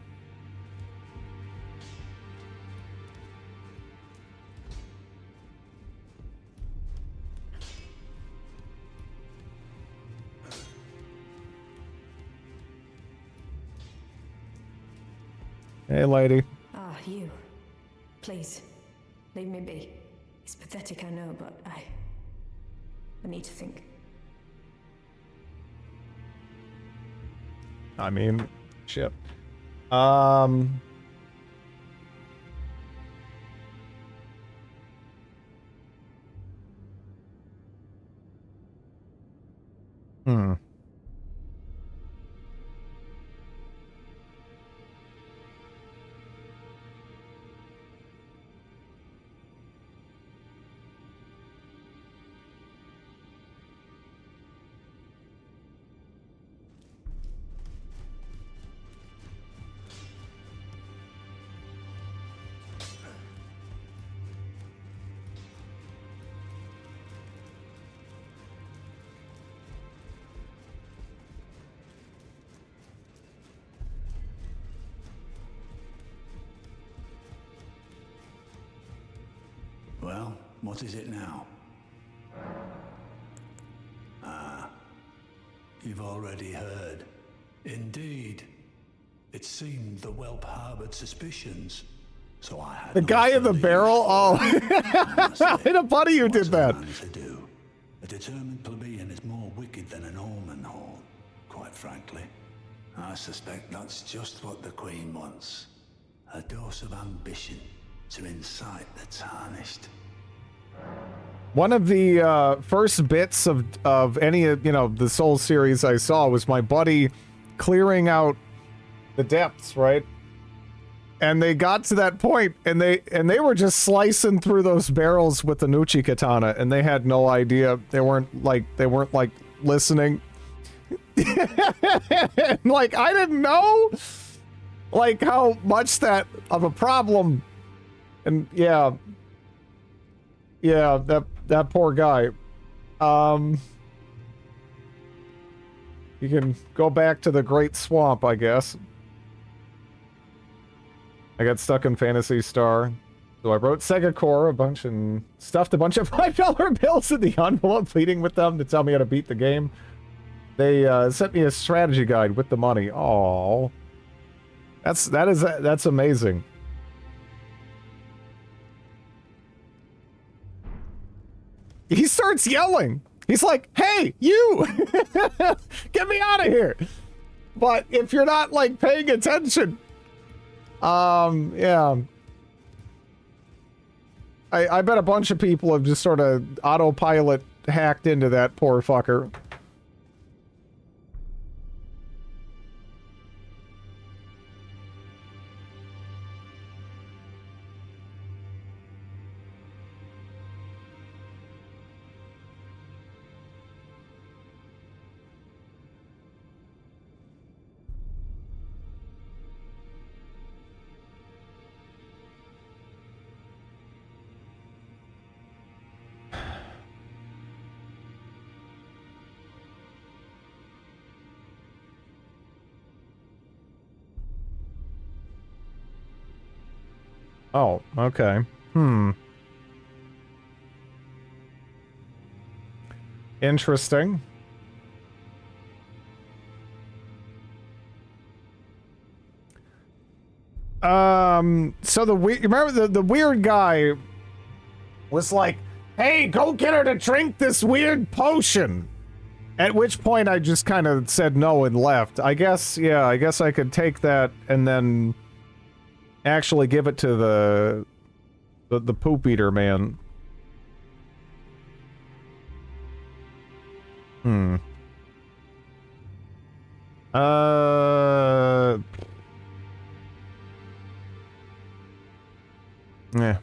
Hey, lady. Ah, you. Please, leave me be. It's pathetic, I know, but I need to think. I mean, shit. Hmm. Well, what is it now? Ah, you've already heard. Indeed. It seemed the whelp harbored suspicions, so I had the guy in the barrel? Oh, I had a buddy who did that. A determined plebeian is more wicked than an almond horn, quite frankly. I suspect that's just what the Queen wants. A dose of ambition to incite the tarnished. One of the first bits of any of, you know, the Souls series I saw was my buddy clearing out the depths, right? And they got to that point, and they were just slicing through those barrels with the Nuchi katana, and they had no idea. They weren't like listening. Like, I didn't know like how much that of a problem. And yeah, that poor guy. You can go back to the Great Swamp, I guess. I got stuck in Phantasy Star. So I wrote Sega Core a bunch and stuffed a bunch of $5 bills in the envelope, pleading with them to tell me how to beat the game. They sent me a strategy guide with the money. Oh, that's amazing. He starts yelling. He's like, "Hey, you! Get me out of here!" But if you're not like paying attention, yeah. I bet a bunch of people have just sort of autopilot hacked into that poor fucker. Oh, okay. Interesting. So remember the weird guy was like, "Hey, go get her to drink this weird potion." At which point I just kind of said no and left. I guess, yeah, I guess I could take that and then actually give it to the poop eater man. Yeah.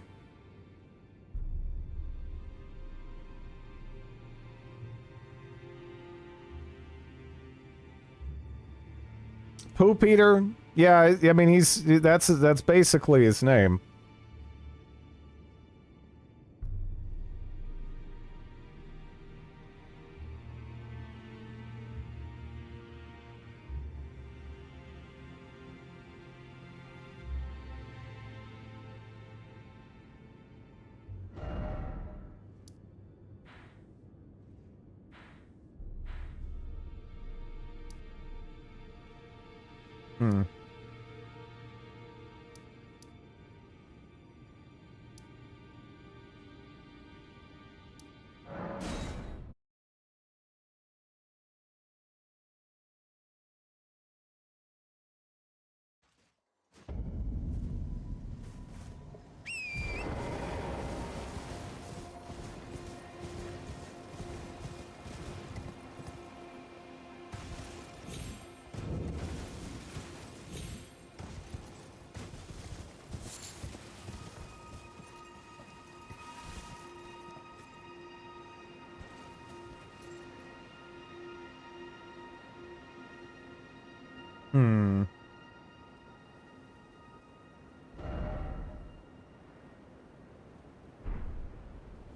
Poop eater? Yeah, I mean that's basically his name.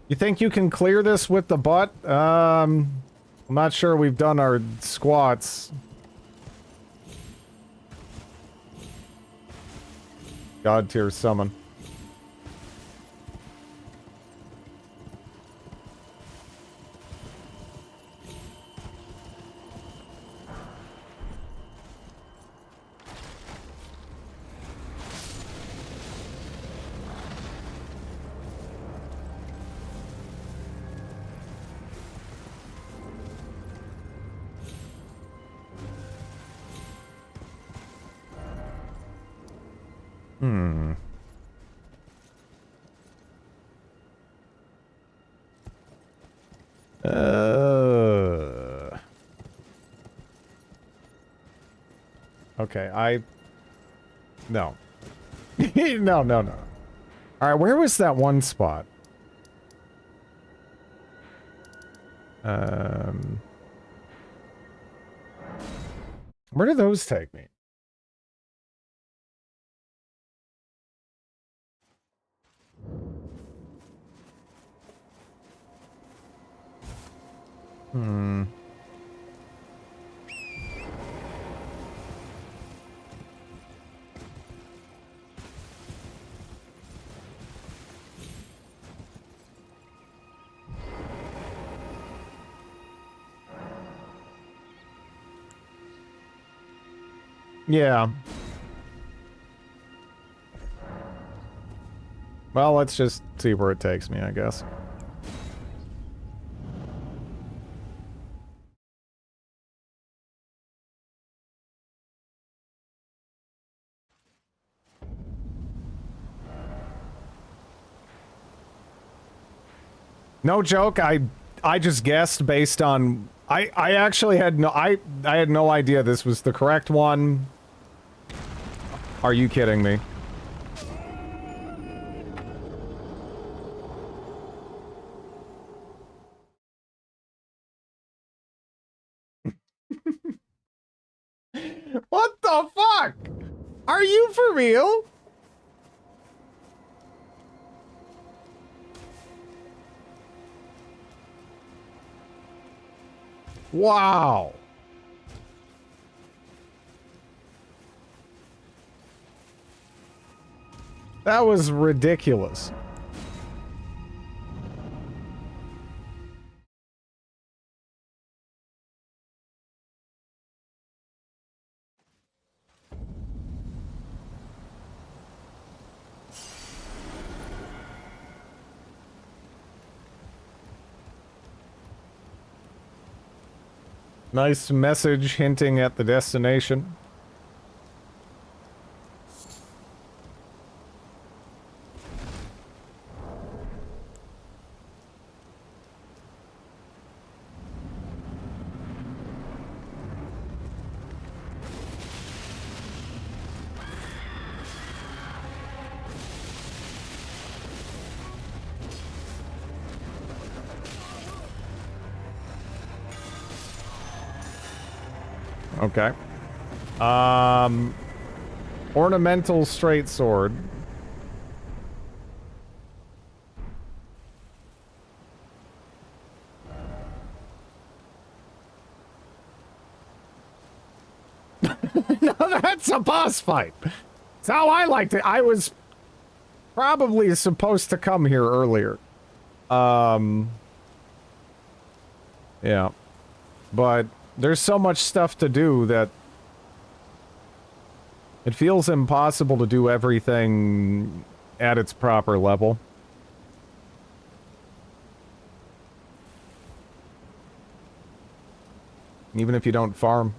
You think you can clear this with the butt? I'm not sure we've done our squats. God tier summon. Okay, No. No, no, no. Alright, where was that one spot? Where do those take me? Hmm. Yeah. Well, let's just see where it takes me, I guess. No joke, I just guessed based on I actually had no I had no idea this was the correct one. Are you kidding me? What the fuck? Are you for real? Wow. That was ridiculous. Nice message hinting at the destination. Okay. Ornamental straight sword. No, that's a boss fight. That's how I liked it. I was probably supposed to come here earlier. Yeah. But there's so much stuff to do that it feels impossible to do everything at its proper level. Even if you don't farm.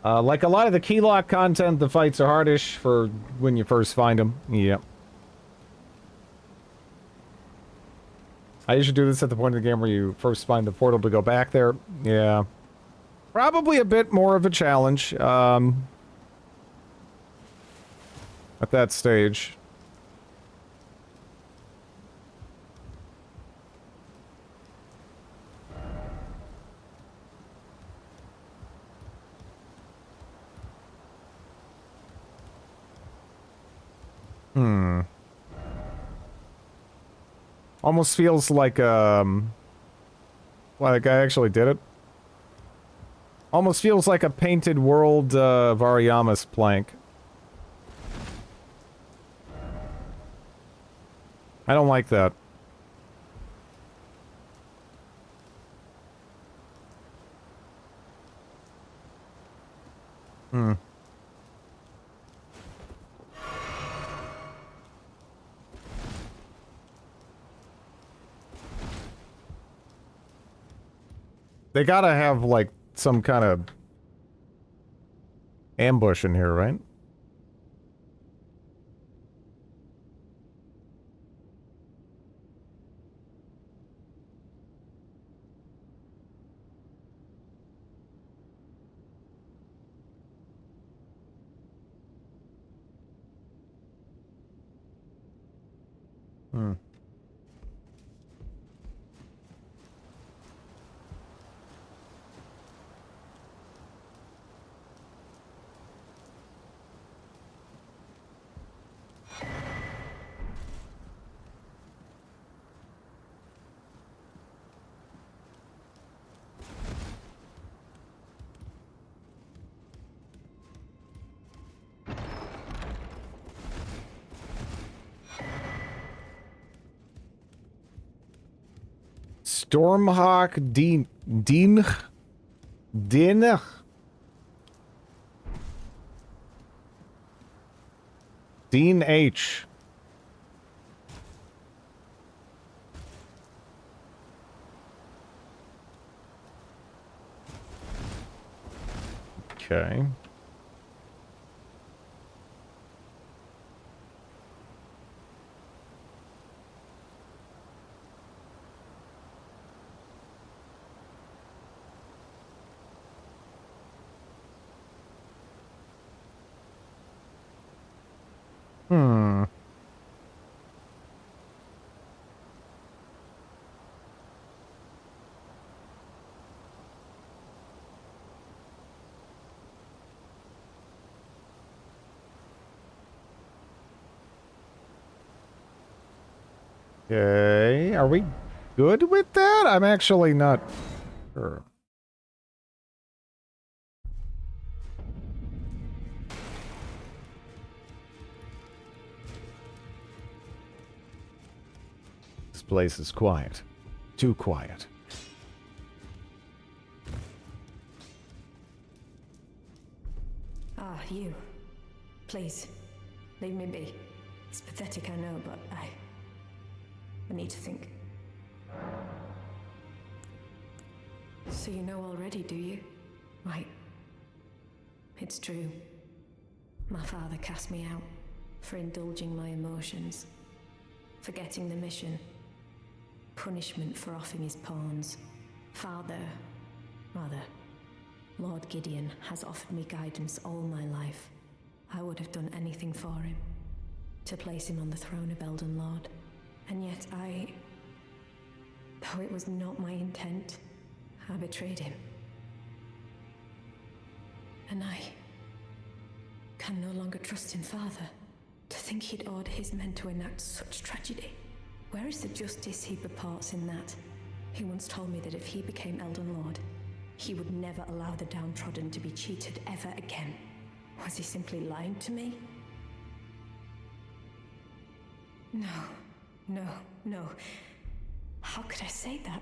Like a lot of the keylock content, the fights are hardish for when you first find them. Yep. I usually do this at the point of the game where you first find the portal to go back there. Yeah. Probably a bit more of a challenge, at that stage. Hmm. Almost feels like I actually did it. Almost feels like a painted world, Variamus plank. I don't like that. They gotta have, like, some kind of ambush in here, right? Hmm. Stormhawk Din H. Okay. Hmm. Okay, are we good with that? I'm actually not sure. This place is quiet. Too quiet. Ah, you. Please, leave me be. It's pathetic, I know, but I need to think. So you know already, do you? Right. It's true. My father cast me out for indulging my emotions, forgetting the mission, punishment for offing his pawns. Lord Gideon has offered me guidance all my life. I would have done anything for him, to place him on the throne of Elden Lord. And yet though it was not my intent, I betrayed him. And I can no longer trust in Father. To think he'd order his men to enact such tragedy. Where is the justice he purports in that? He once told me that if he became Elden Lord, he would never allow the downtrodden to be cheated ever again. Was he simply lying to me? No. How could I say that?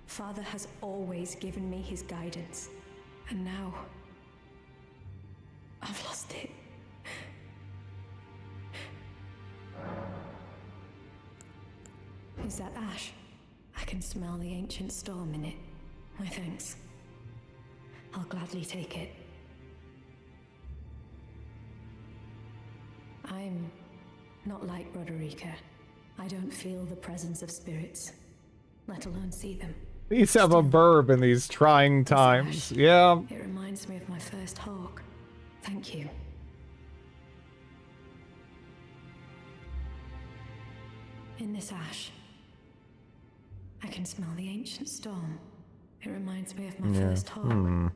Father has always given me his guidance. And now, I've lost it. Is that ash? I can smell the ancient storm in it. My thanks. I'll gladly take it. I'm not like Roderica. I don't feel the presence of spirits, let alone see them. Please have a verb in these trying times. Yeah. It reminds me of my first hawk. Thank you. In this ash, I can smell the ancient storm. It reminds me of my first hawk.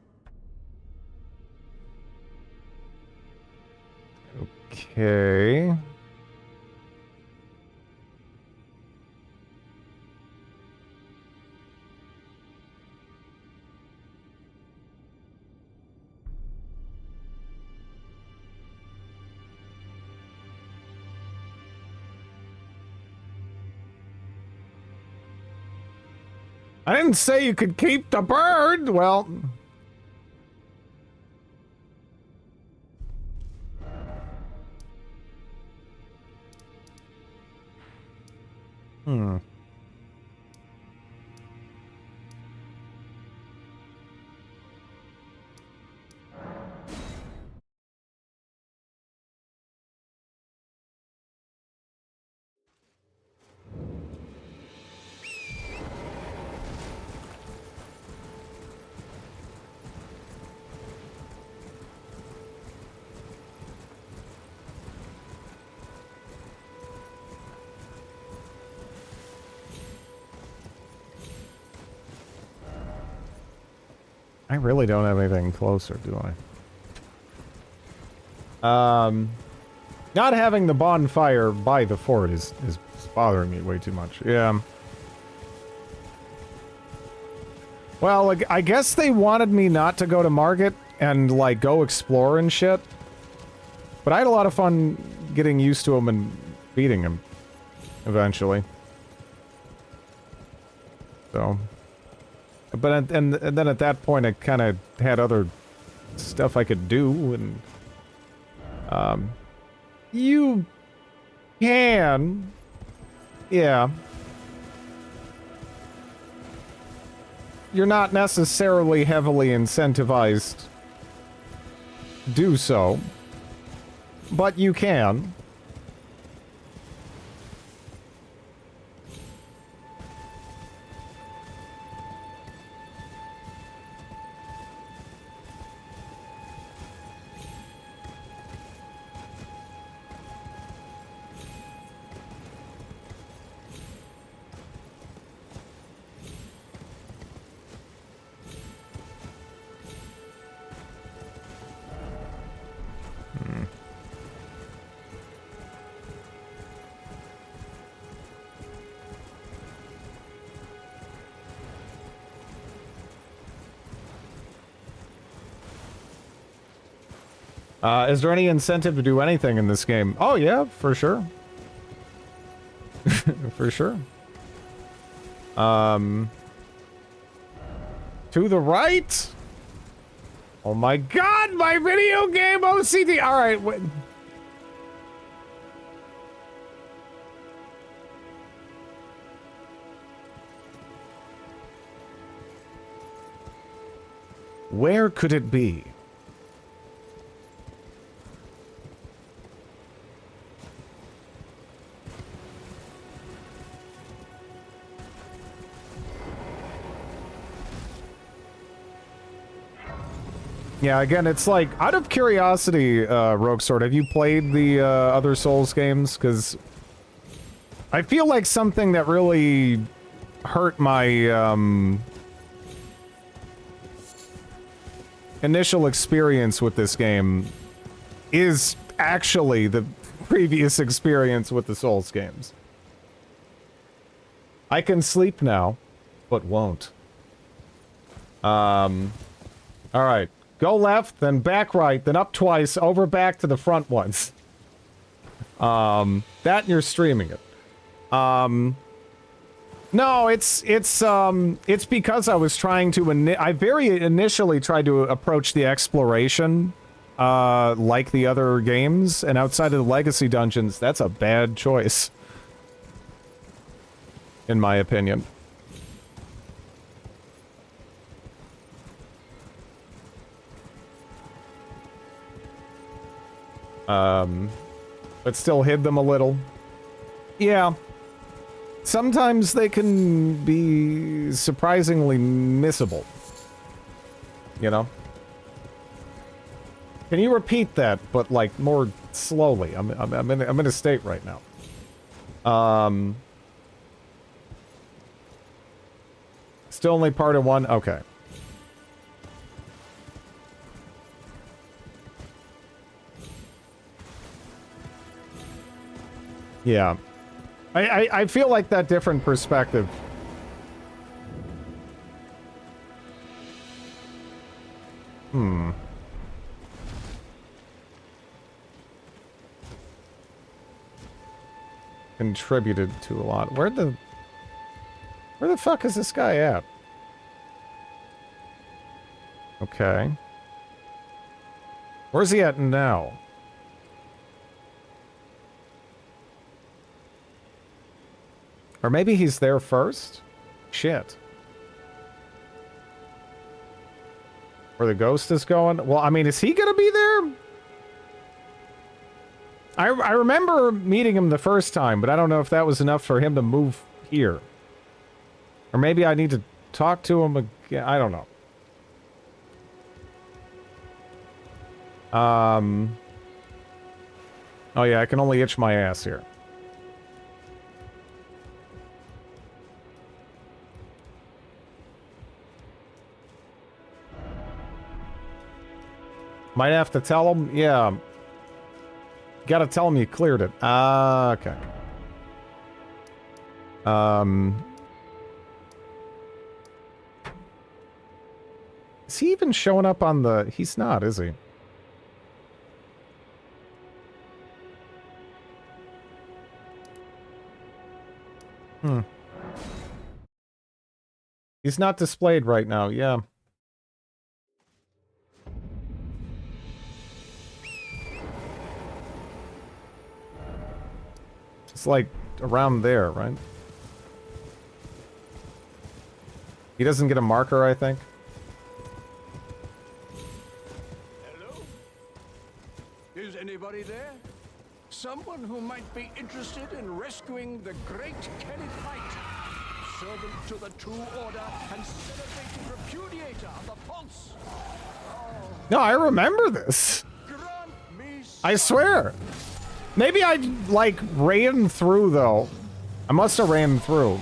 Okay. I didn't say you could keep the bird. Well, I really don't have anything closer, do I? Not having the bonfire by the fort is bothering me way too much. Yeah. Well, like, I guess they wanted me not to go to market and, like, go explore and shit. But I had a lot of fun getting used to him and beating him. Eventually. So. But, and then at that point, I kind of had other stuff I could do, and... You... can... Yeah. You're not necessarily heavily incentivized to do so, but you can. Is there any incentive to do anything in this game? Oh yeah, for sure. For sure. To the right? Oh my god, my video game OCD! Alright, wait. Where could it be? Yeah, again, it's like, out of curiosity, Rogue Sword, have you played the other Souls games? Because I feel like something that really hurt my initial experience with this game is actually the previous experience with the Souls games. I can sleep now, but won't. Alright. Go left, then back right, then up twice, over back to the front once. That and you're streaming it. No, it's because I was trying to I very initially tried to approach the exploration like the other games, and outside of the legacy dungeons, that's a bad choice. In my opinion. But still hid them a little. Yeah. Sometimes they can be surprisingly missable. You know? Can you repeat that, but like more slowly? I'm in a state right now. Still only part of one? Okay. Yeah. I feel like that different perspective. Contributed to a lot. Where the fuck is this guy at? Okay. Where's he at now? Or maybe he's there first? Shit. Where the ghost is going? Well, I mean, is he gonna be there? I remember meeting him the first time, but I don't know if that was enough for him to move here. Or maybe I need to talk to him again. I don't know. Oh yeah, I can only itch my ass here. Might have to tell him. Yeah. Gotta tell him you cleared it. Ah, okay. Is he even showing up on the... He's not, is he? Hmm. He's not displayed right now, yeah. It's like around there, right? He doesn't get a marker, I think. Hello? Is anybody there? Someone who might be interested in rescuing the great Kenneth Haight, servant to the True Order and celebrated repudiator of the Pulse. No, I remember this. I swear. Maybe I, like, ran through, though. I must have ran through.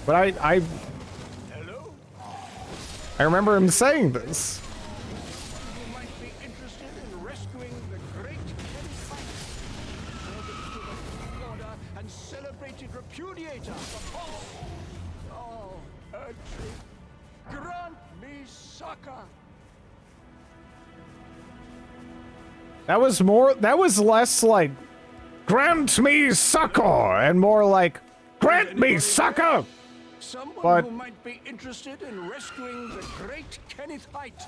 But I remember him saying this. Who might be interested in rescuing the great Kenneth Haight, servant to the True Order and celebrated repudiator of the Pulse. Oh, Erdtree, grant me succor. That was less like, grant me succor, and more like, grant me succor! Someone But who might be interested in rescuing the great Kenneth Haight,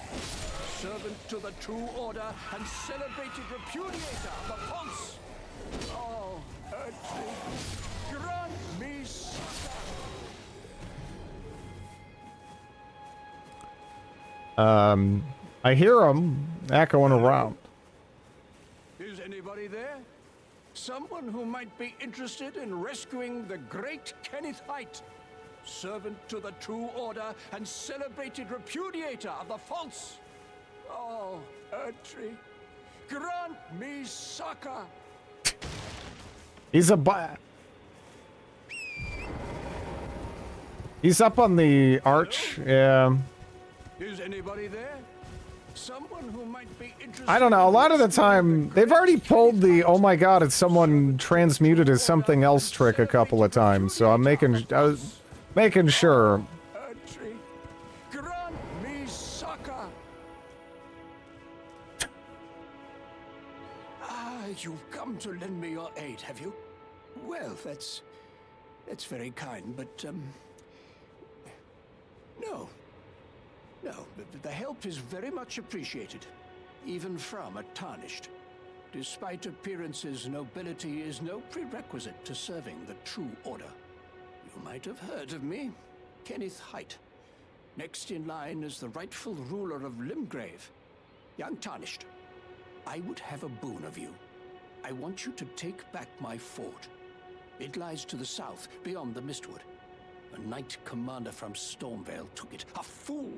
servant to the True Order and celebrated repudiator of the Pulse. Oh, Erdtree, grant me succor. I hear him echoing around. Is anybody there? Someone who might be interested in rescuing the great Kenneth Haight, servant to the True Order and celebrated repudiator of the False. Oh, Erdtree, grant me succor. He's He's up on the arch, yeah. Is anybody there? Someone who might be interested. I don't know, a lot of the time, they've already pulled the, oh my god, it's someone transmuted as something else trick a couple of times, so I was making sure. Erdtree, grant me succor. Ah, you've come to lend me your aid, have you? Well, that's very kind, but, no. No, the help is very much appreciated, even from a tarnished. Despite appearances, nobility is no prerequisite to serving the True Order. You might have heard of me, Kenneth Haight. Next in line is the rightful ruler of Limgrave, young Tarnished. I would have a boon of you. I want you to take back my fort. It lies to the south, beyond the Mistwood. A knight commander from Stormvale took it. A fool!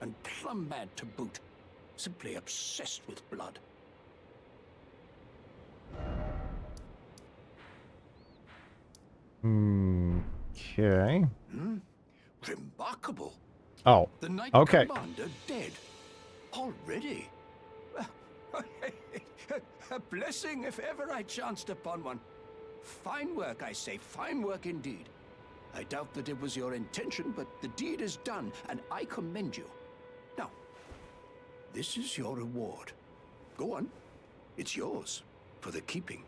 And plumb mad to boot. Simply obsessed with blood. Okay. Remarkable. Oh, The knight okay. commander dead. Already? A blessing if ever I chanced upon one. Fine work, I say. Fine work indeed. I doubt that it was your intention, but the deed is done, and I commend you. Now, this is your reward. Go on. It's yours, for the keeping.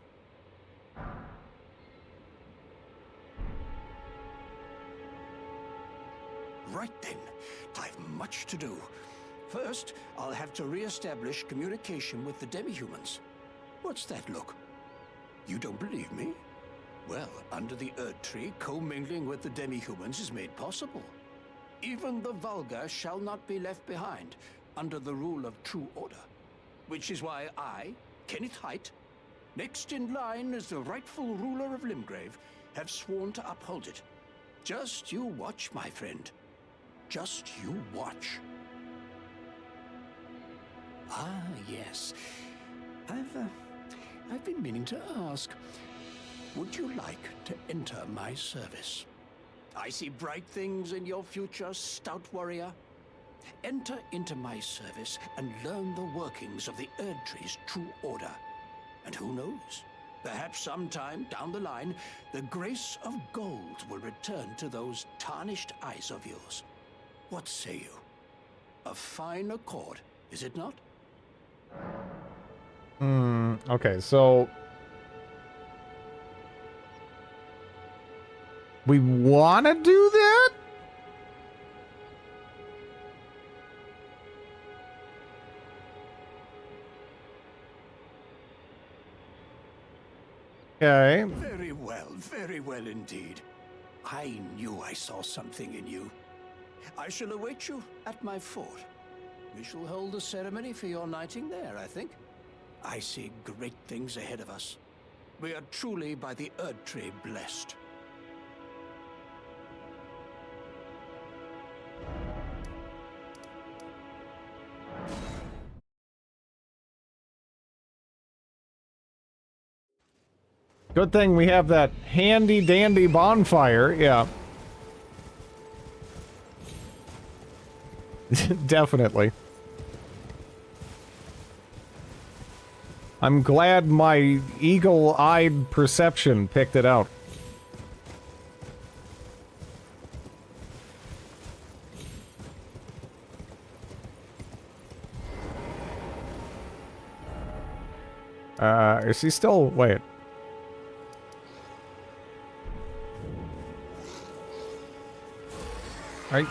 Right then, I've much to do. First, I'll have to re-establish communication with the demi-humans. What's that look? You don't believe me? Well, under the Erdtree, commingling with the demi-humans is made possible. Even the vulgar shall not be left behind, under the rule of True Order. Which is why I, Kenneth Haight, next in line as the rightful ruler of Limgrave, have sworn to uphold it. Just you watch, my friend. Just you watch. Ah, yes. I've been meaning to ask. Would you like to enter my service? I see bright things in your future, stout warrior. Enter into my service and learn the workings of the Erdtree's true order. And who knows? Perhaps sometime down the line, the grace of gold will return to those tarnished eyes of yours. What say you? A fine accord, is it not? Okay, so... we want to do that? Okay. Very well indeed. I knew I saw something in you. I shall await you at my fort. We shall hold a ceremony for your knighting there, I think. I see great things ahead of us. We are truly by the Erdtree blessed. Good thing we have that handy-dandy bonfire. Yeah. Definitely. I'm glad my eagle-eyed perception picked it out. Is he still... wait. Right,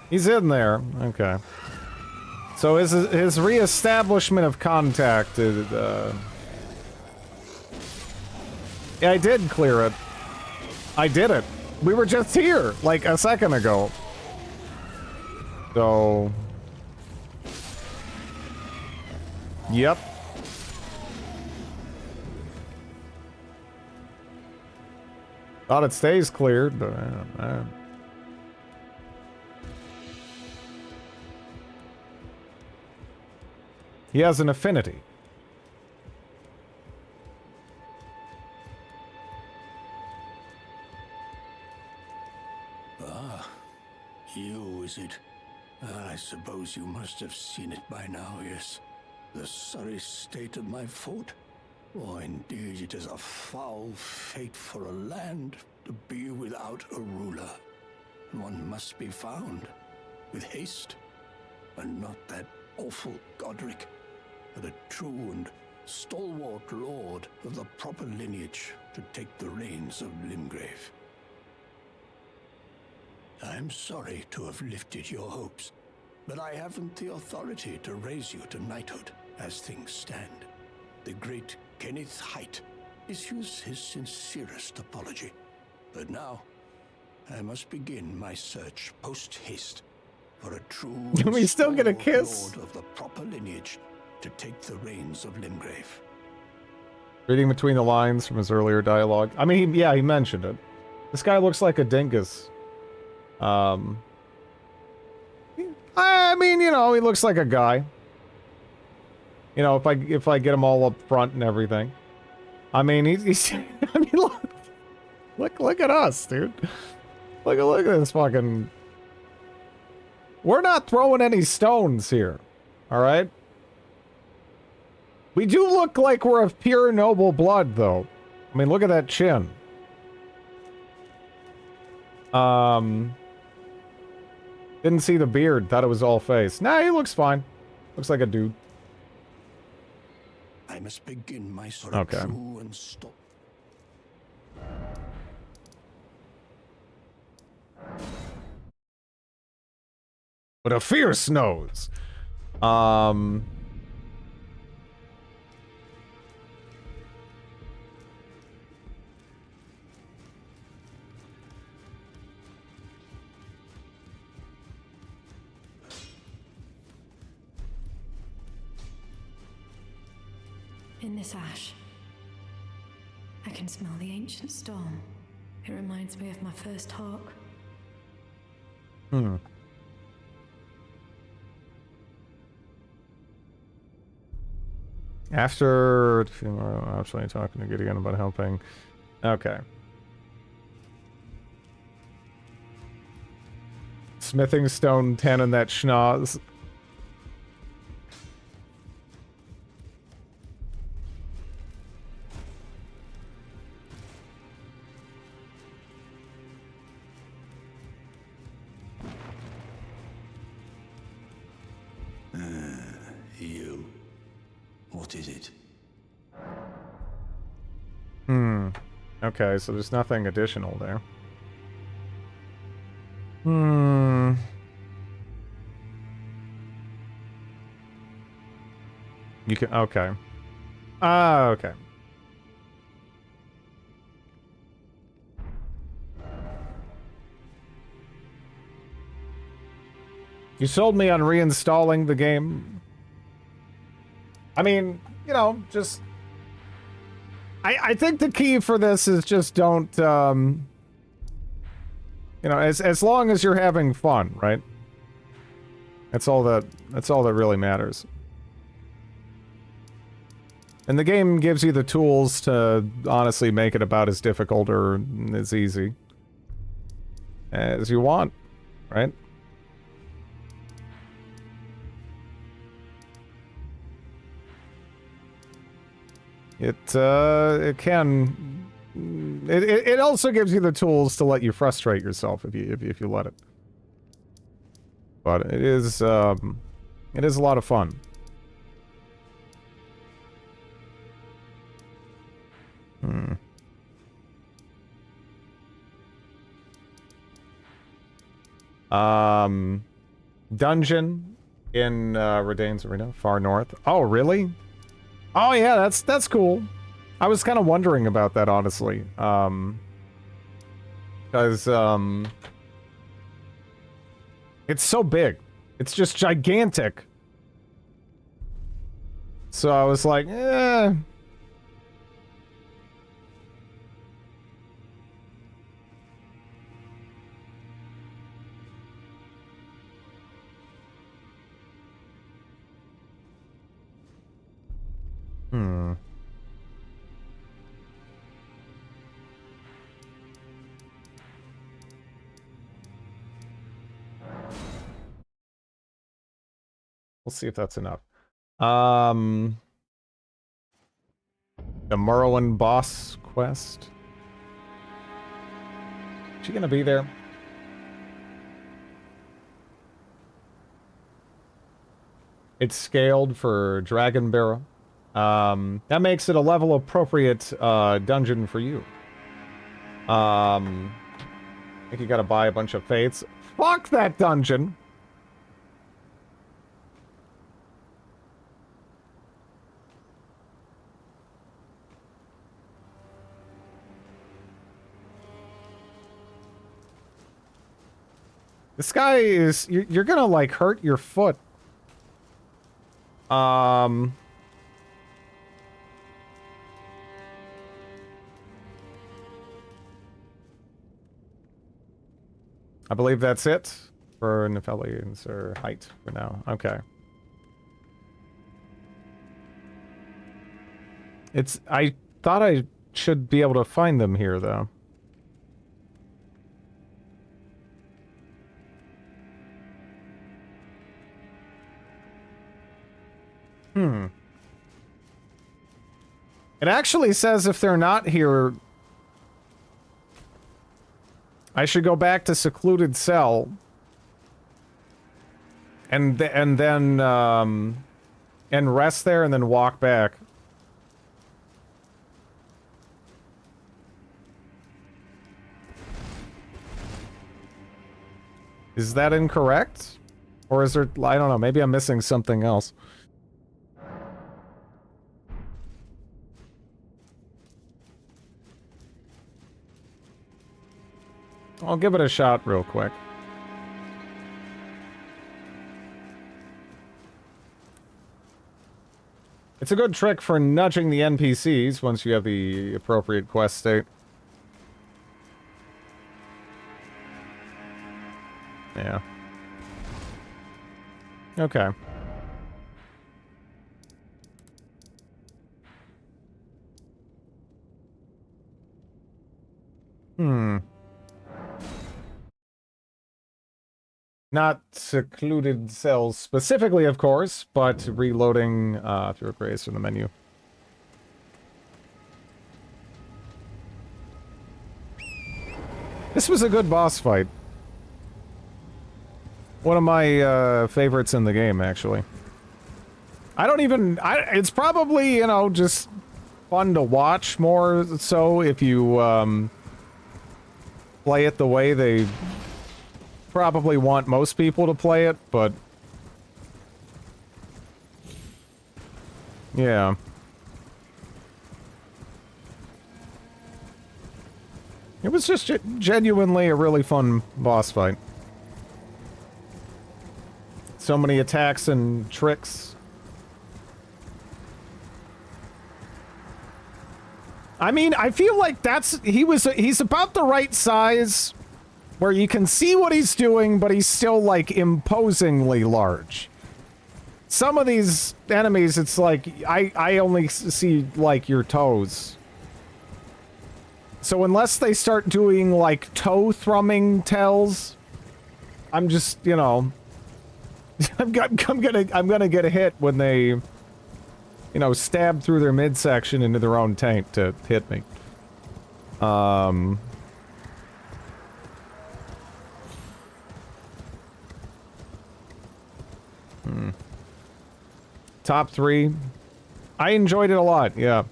he's in there. Okay. So his reestablishment of contact is, yeah, I did clear it. I did it. We were just here, like, a second ago. So... yep. Thought it stays cleared, but I don't know. He has an affinity. Ah, you, is it? I suppose you must have seen it by now, yes. The sorry state of my fort. Oh, indeed, it is a foul fate for a land to be without a ruler. One must be found, with haste, and not that awful Godric, but a true and stalwart lord of the proper lineage to take the reins of Limgrave. I'm sorry to have lifted your hopes, but I haven't the authority to raise you to knighthood as things stand. The great Kenneth Height issues his sincerest apology. But now, I must begin my search post-haste for a true Can we still get a kiss? lord of the proper lineage to take the reins of Limgrave. Reading between the lines from his earlier dialogue. I mean, yeah, he mentioned it. This guy looks like a dingus. I mean, you know, he looks like a guy. You know, if I get him all up front and everything. I mean, he's I mean, look at us, dude. Look at this fucking... we're not throwing any stones here. All right? We do look like we're of pure noble blood, though. I mean, look at that chin. Didn't see the beard. Thought it was all face. Nah, he looks fine. Looks like a dude. I must begin my sort of true and stop. But a fierce nose. In this ash, I can smell the ancient storm. It reminds me of my first hawk. After actually talking to Gideon about helping. Okay. Smithing stone 10 and that schnoz. You. What is it? Hmm. Okay, so there's nothing additional there. Hmm. You can, okay. Ah, okay. You sold me on reinstalling the game. I mean, you know, just... I think the key for this is just don't, you know, as long as you're having fun, right? That's all that really matters. And the game gives you the tools to honestly make it about as difficult or as easy as you want, right? It can... It also gives you the tools to let you frustrate yourself if you let it. But it is a lot of fun. Hmm. Dungeon in Redane's Arena, far north. Oh, really? Oh yeah, that's cool. I was kind of wondering about that, honestly. Because it's so big. It's just gigantic. So I was like, eh. Hmm. We'll see if that's enough. The Merlin boss quest. Is she gonna be there? It's scaled for Dragon Barrow. That makes it a level appropriate dungeon for you. I think you gotta buy a bunch of faiths. Fuck that dungeon! This guy is... You're gonna, like, hurt your foot. I believe that's it for Nephelians, or height for now. Okay. I thought I should be able to find them here, though. Hmm. It actually says if they're not here, I should go back to Secluded Cell. And then rest there and then walk back. Is that incorrect? Or is there... I don't know, maybe I'm missing something else. I'll give it a shot real quick. It's a good trick for nudging the NPCs once you have the appropriate quest state. Yeah. Okay. Hmm. Not secluded cells specifically, of course, but reloading through a grace from the menu. This was a good boss fight. One of my favorites in the game, actually. I don't even... it's probably, you know, just fun to watch more so if you play it the way they probably want most people to play it, but... yeah. It was just genuinely a really fun boss fight. So many attacks and tricks. I mean, I feel like he's about the right size where you can see what he's doing, but he's still, like, imposingly large. Some of these enemies, it's like, I only see, like, your toes. So unless they start doing, like, toe thrumming tells, I'm just, you know, I'm gonna get a hit when they, you know, stab through their midsection into their own tank to hit me. Top 3. I enjoyed it a lot, yeah.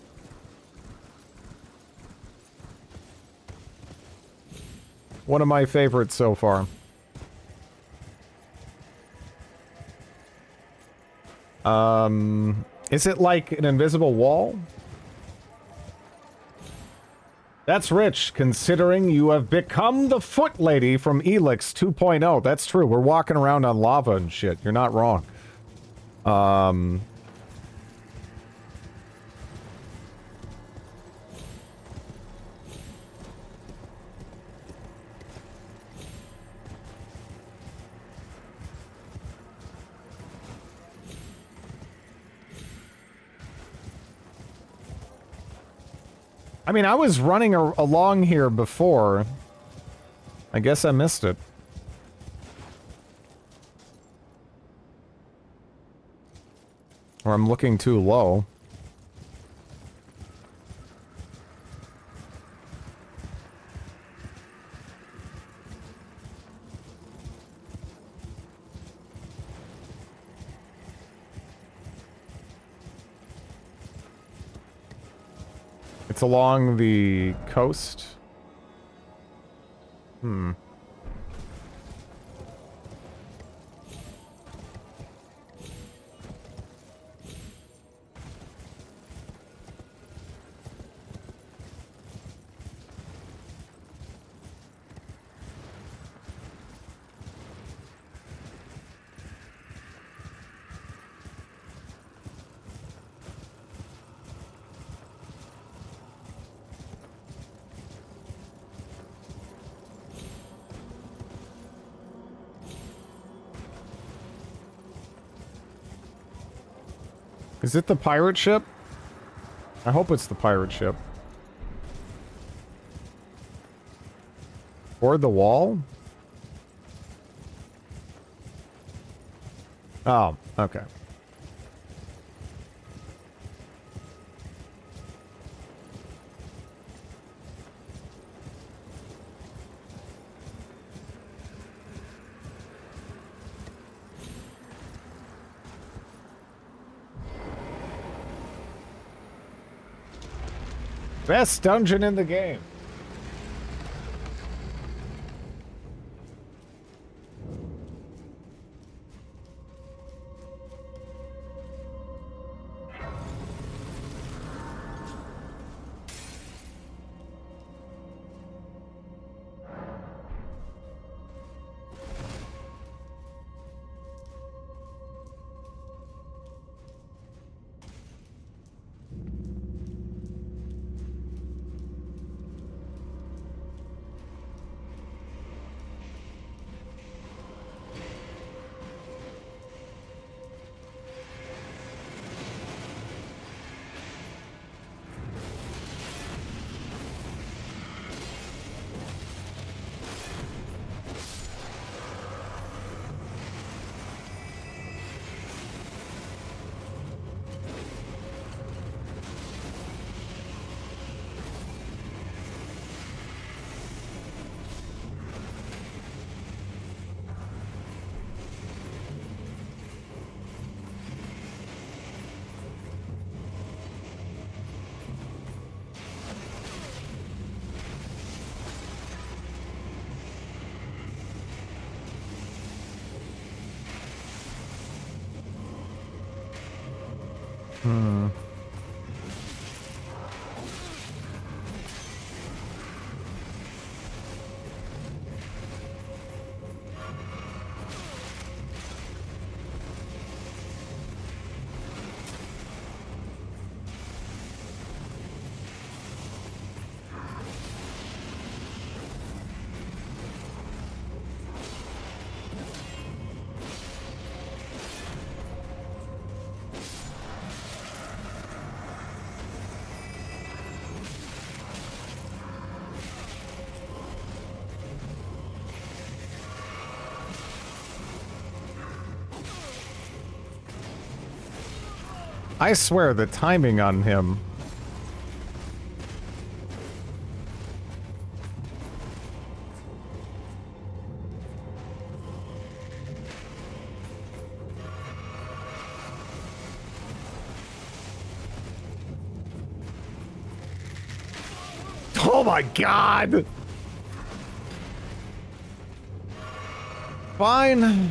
One of my favorites so far. Is it like an invisible wall? That's rich, considering you have become the Foot Lady from Elix 2.0. That's true, we're walking around on lava and shit. You're not wrong. I mean, I was running along here before. I guess I missed it. Or I'm looking too low. It's along the coast. Hmm. Is it the pirate ship? I hope it's the pirate ship. Or the wall? Oh, okay. Best dungeon in the game. Hmm. I swear the timing on him. Oh my god! Fine.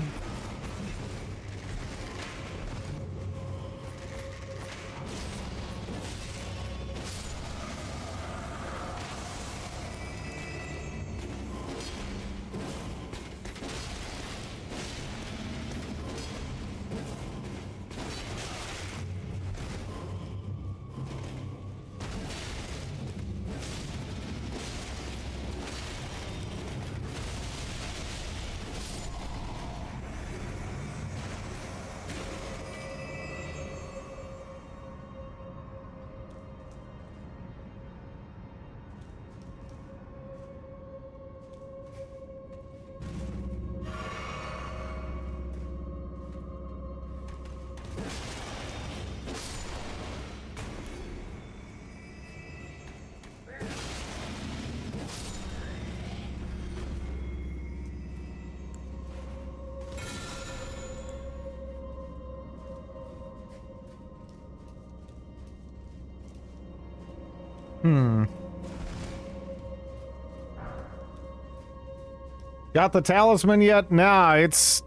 Got the talisman yet? Nah, it's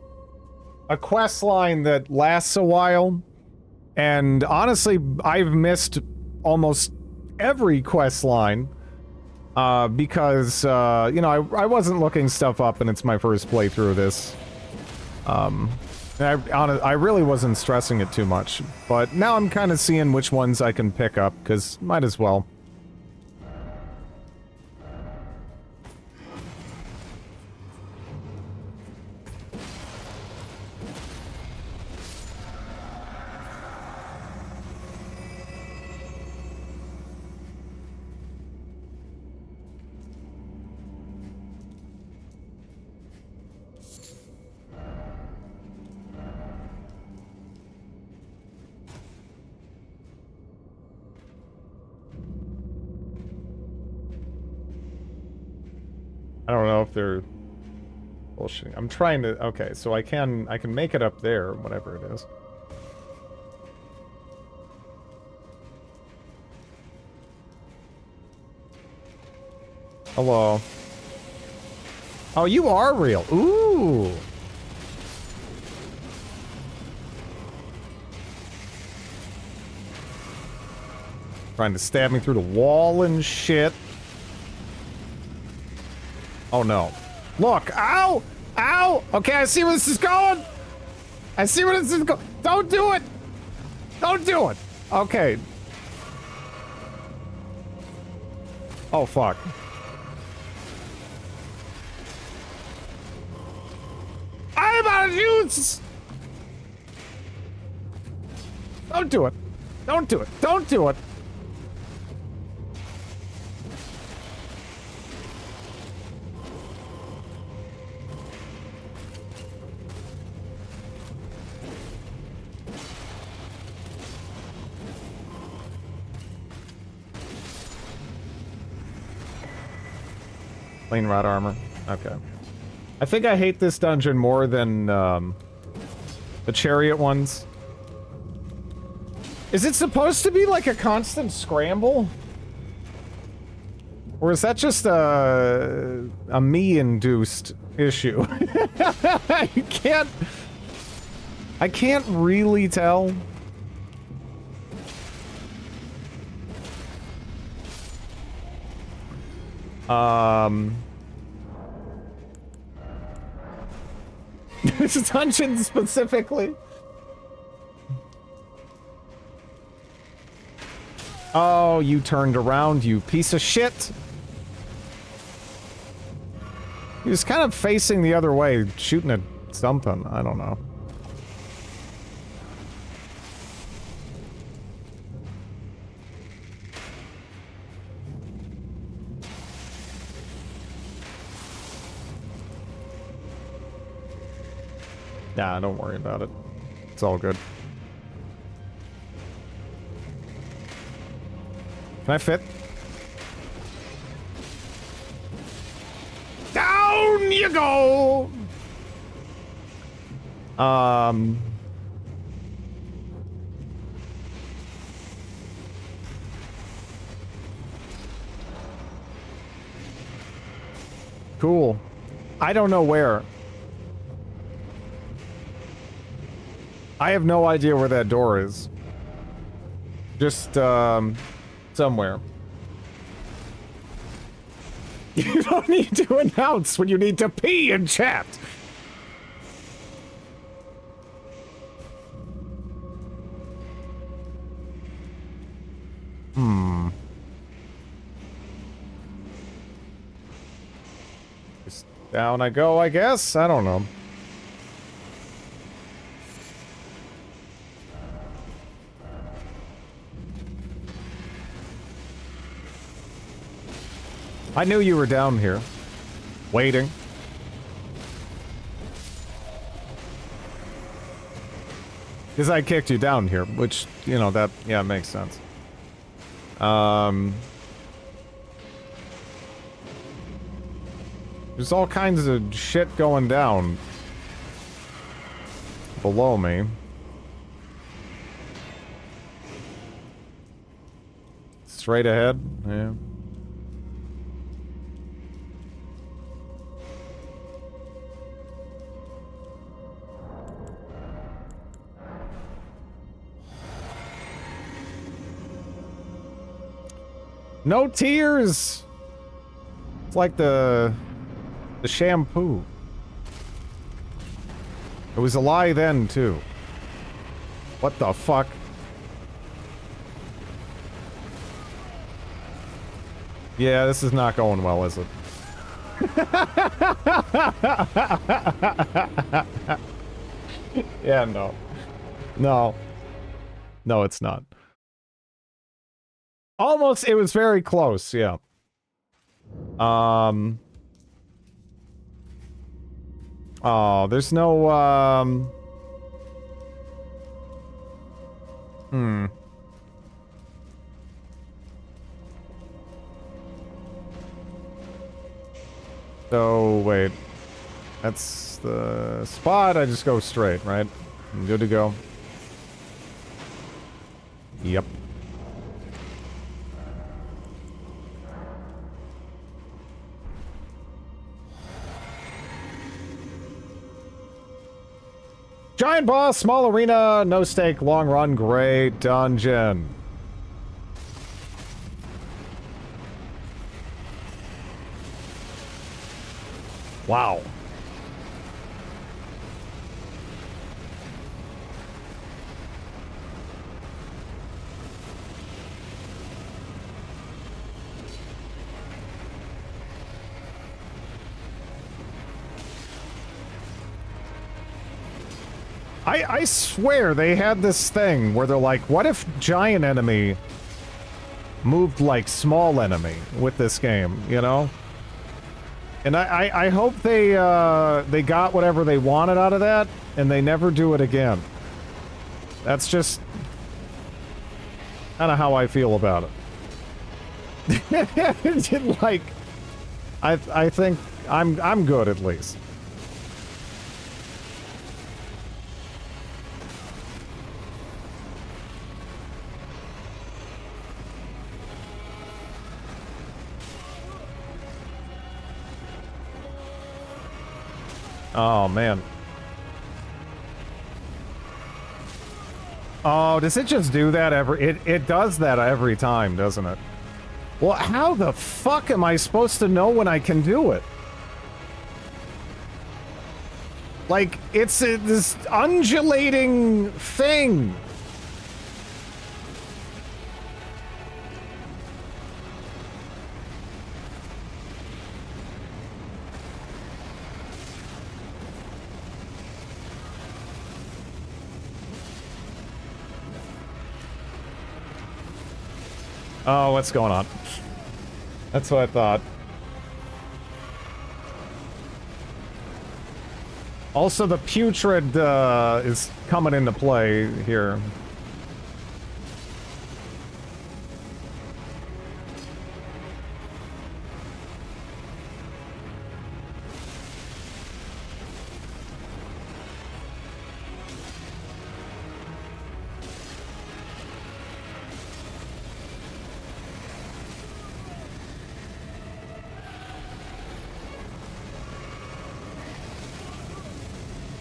a quest line that lasts a while. And honestly, I've missed almost every quest line. Because, you know, I wasn't looking stuff up and it's my first playthrough of this. And I really wasn't stressing it too much. But now I'm kind of seeing which ones I can pick up, because might as well. I don't know if they're bullshitting. I'm trying to... Okay, so I can make it up there, whatever it is. Hello. Oh, you are real. Ooh. Trying to stab me through the wall and shit. Oh no. Look! Ow! Ow! Okay, I see where this is going! I see where this is going! Don't do it! Don't do it! Okay. Oh, fuck. I'm out of juice! Don't do it! Don't do it! Don't do it! Plain rod armor. Okay. I think I hate this dungeon more than the chariot ones. Is it supposed to be like a constant scramble? Or is that just a me-induced issue? I can't really tell. This dungeon specifically. Oh, you turned around, you piece of shit. He was kind of facing the other way, shooting at something. I don't know. Nah, don't worry about it. It's all good. Can I fit? Down you go! Cool. I don't know where. I have no idea where that door is. Just, somewhere. You don't need to announce when you need to pee in chat. Just down I go, I guess? I don't know. I knew you were down here. Waiting. Because I kicked you down here, which, you know, that, yeah, makes sense. There's all kinds of shit going down below me. Straight ahead, yeah. No tears! It's like the shampoo. It was a lie then, too. What the fuck? Yeah, this is not going well, is it? Yeah, no. No. No, it's not. Almost, it was very close, yeah. Oh, there's no, So, wait. That's the spot, I just go straight, right? I'm good to go. Yep. Giant boss, small arena, no stake, long run, great dungeon. Wow. I swear they had this thing where they're like, what if giant enemy moved like small enemy with this game, you know? And I hope they got whatever they wanted out of that, and they never do it again. That's just kind of how I feel about it. Like, I think I'm good at least. Oh, man. Oh, does it just do that every... It does that every time, doesn't it? Well, how the fuck am I supposed to know when I can do it? Like, it's this undulating thing. Oh, what's going on? That's what I thought. Also, the putrid is coming into play here.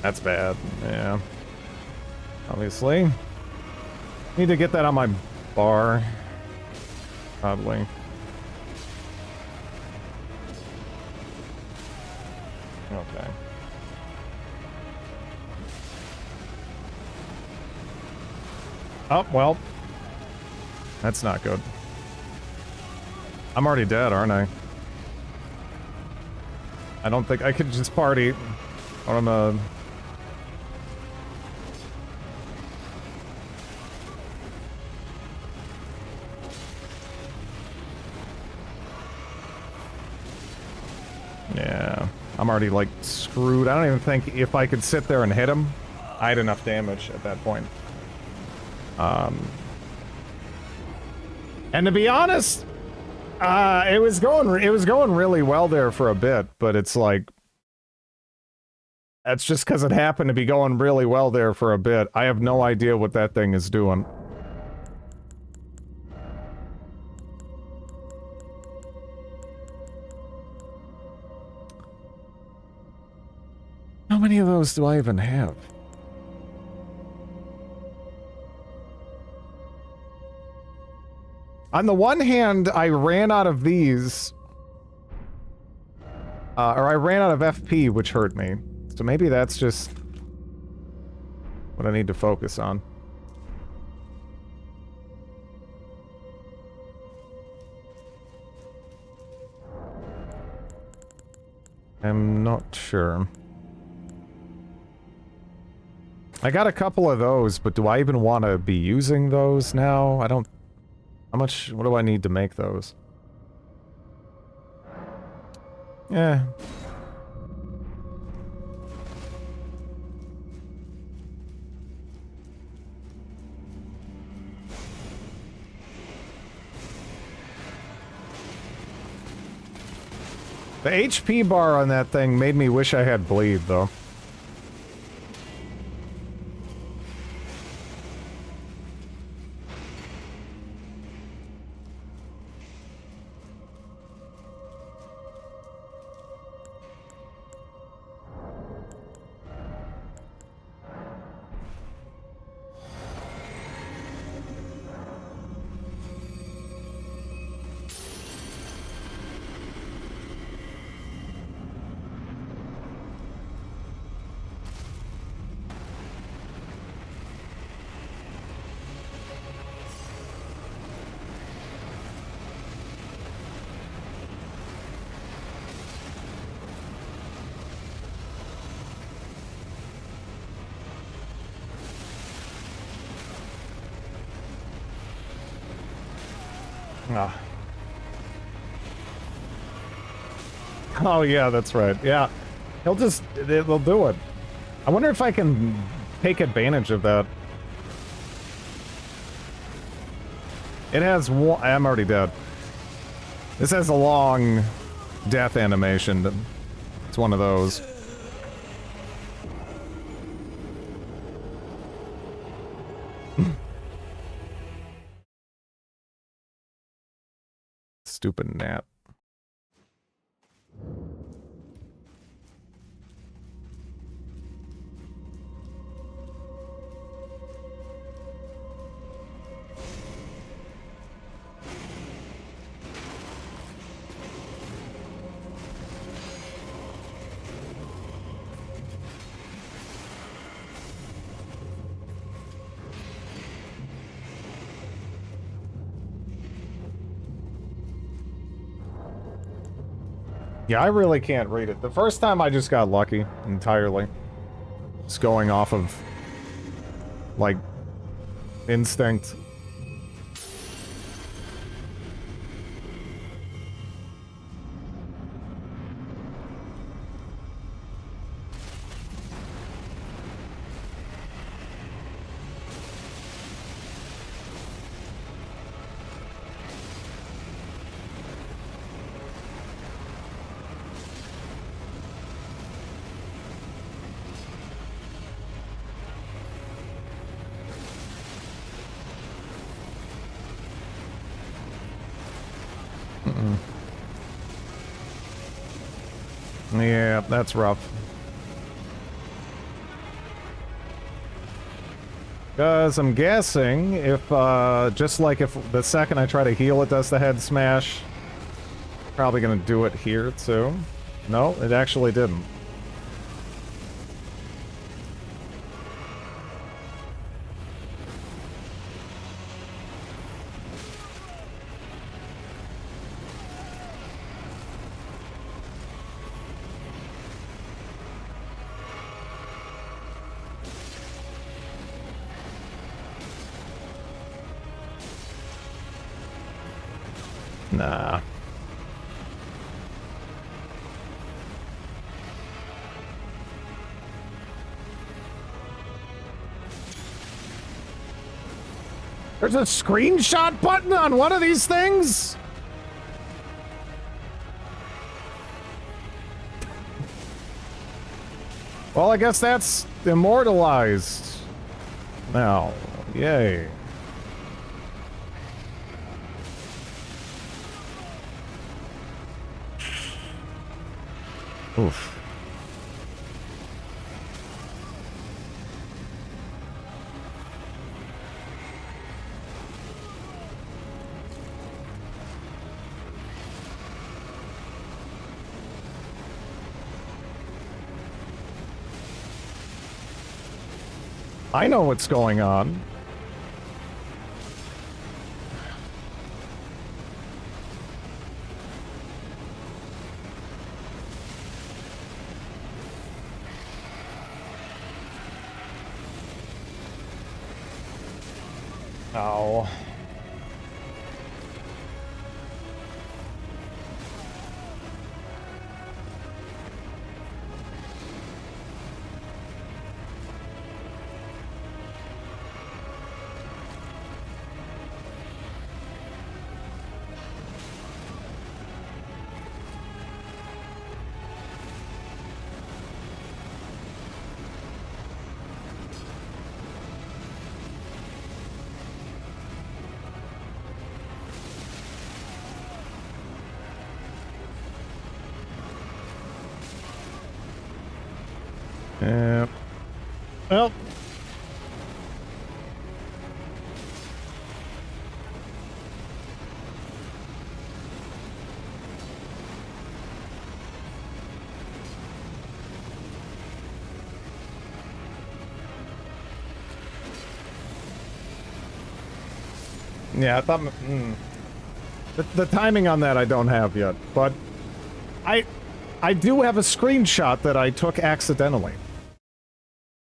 That's bad, yeah. Obviously. Need to get that on my bar. Probably. Okay. Oh, well. That's not good. I'm already dead, aren't I? I don't think I could just party. Or I'm Yeah, I'm already, like, screwed. I don't even think if I could sit there and hit him, I had enough damage at that point. And to be honest, it was going really well there for a bit, but it's like, that's just because it happened to be going really well there for a bit. I have no idea what that thing is doing. How many of those do I even have? On the one hand, I ran out of these. Or I ran out of FP, which hurt me. So maybe that's just what I need to focus on. I'm not sure. I got a couple of those, but do I even want to be using those now? I don't... How much... What do I need to make those? Yeah. The HP bar on that thing made me wish I had bleed, though. Ah. Oh yeah, that's right. Yeah. They'll do it. I wonder if I can take advantage of that. It has one... I'm already dead. This has a long death animation. It's one of those. Stupid gnat. Yeah, I really can't read it. The first time I just got lucky entirely. Just going off of, like, instinct. Yeah, that's rough. Because I'm guessing if, just like if the second I try to heal it does the head smash, probably gonna do it here too. No, it actually didn't. Nah. There's a screenshot button on one of these things? Well, I guess that's immortalized now. Yay. Oof. I know what's going on. Oh. Yeah. Well. Yeah, I thought... The timing on that I don't have yet, but... I do have a screenshot that I took accidentally.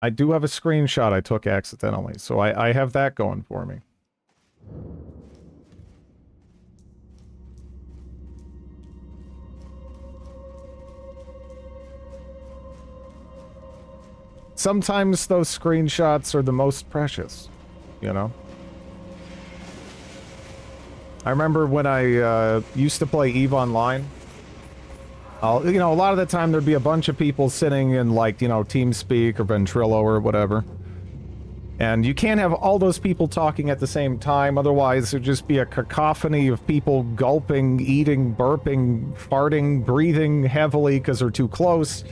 I do have a screenshot I took accidentally, so I have that going for me. Sometimes those screenshots are the most precious, you know? I remember when I used to play EVE Online. You know, a lot of the time there'd be a bunch of people sitting in, like, you know, TeamSpeak or Ventrilo or whatever. And you can't have all those people talking at the same time, otherwise there'd just be a cacophony of people gulping, eating, burping, farting, breathing heavily because they're too close.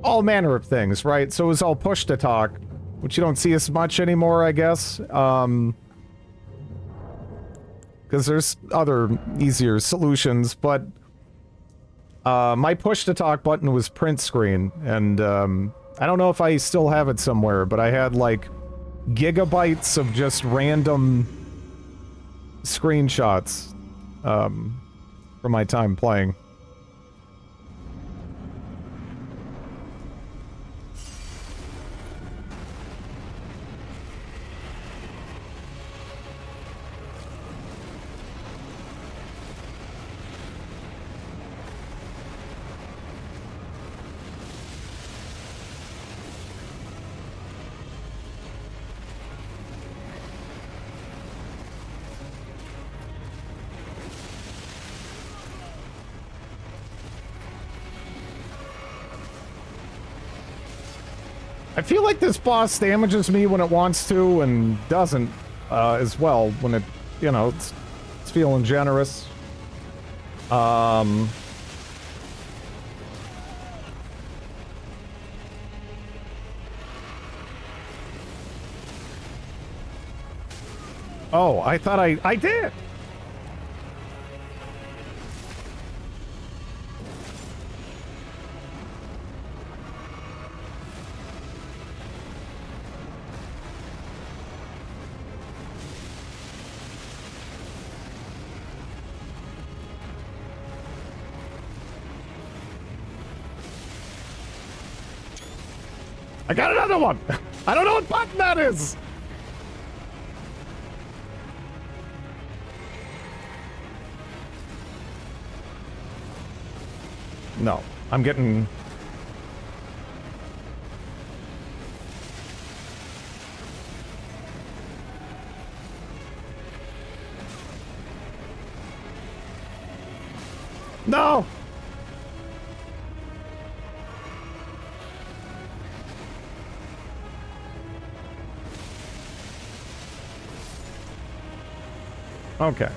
All manner of things, right? So it was all push-to-talk, which you don't see as much anymore, I guess. Because there's other, easier solutions, but... my push-to-talk button was print screen, and, I don't know if I still have it somewhere, but I had, like, gigabytes of just random screenshots, from my time playing. I feel like this boss damages me when it wants to and doesn't as well when it, you know, it's feeling generous. Oh, I thought I did. I got another one! I don't know what button that is! No, I'm getting... No! Okay.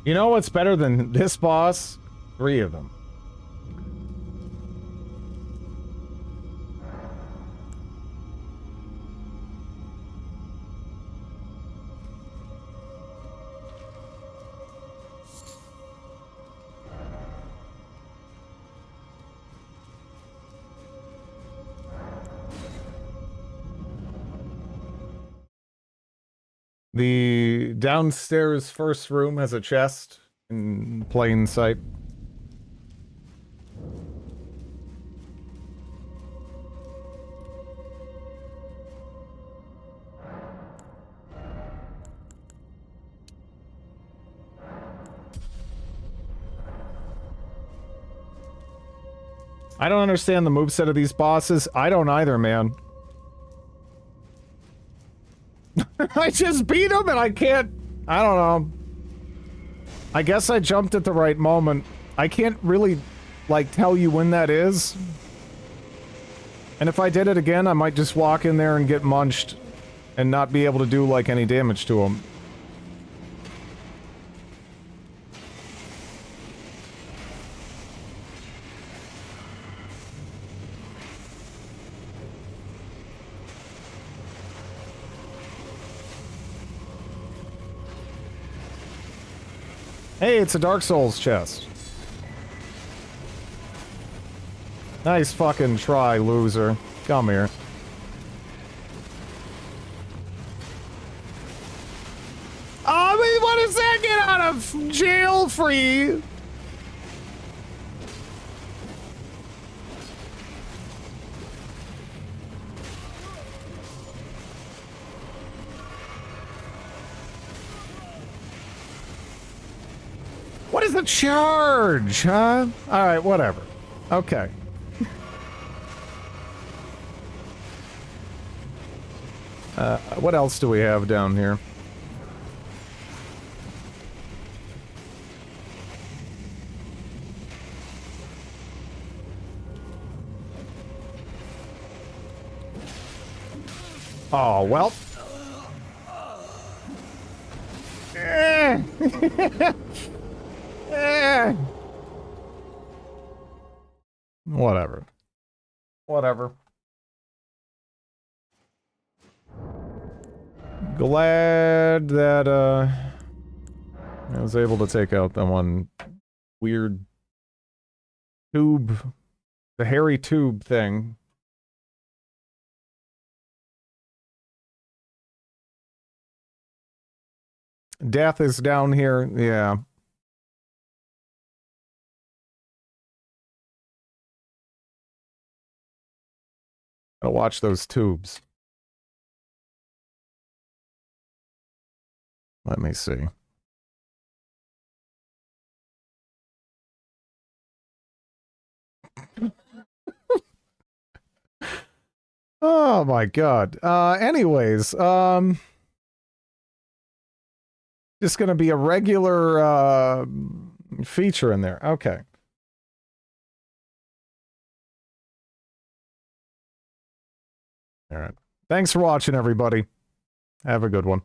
You know what's better than this boss? 3 of them. The downstairs first room has a chest in plain sight. I don't understand the moveset of these bosses. I don't either, man. I just beat him and I can't... I don't know. I guess I jumped at the right moment. I can't really, like, tell you when that is. And if I did it again, I might just walk in there and get munched and not be able to do, like, any damage to him. Hey, it's a Dark Souls chest. Nice fucking try, loser. Come here. I mean, what does that get out of jail free? What is the charge, huh? Alright, whatever. Okay. What else do we have down here? Oh, well. Whatever. Whatever. Glad that, I was able to take out that one weird tube, the hairy tube thing. Death is down here, yeah. Gotta watch those tubes. Let me see. Oh. Oh my god. Anyways, just gonna be a regular feature in there. Okay. All right. Thanks for watching, everybody. Have a good one.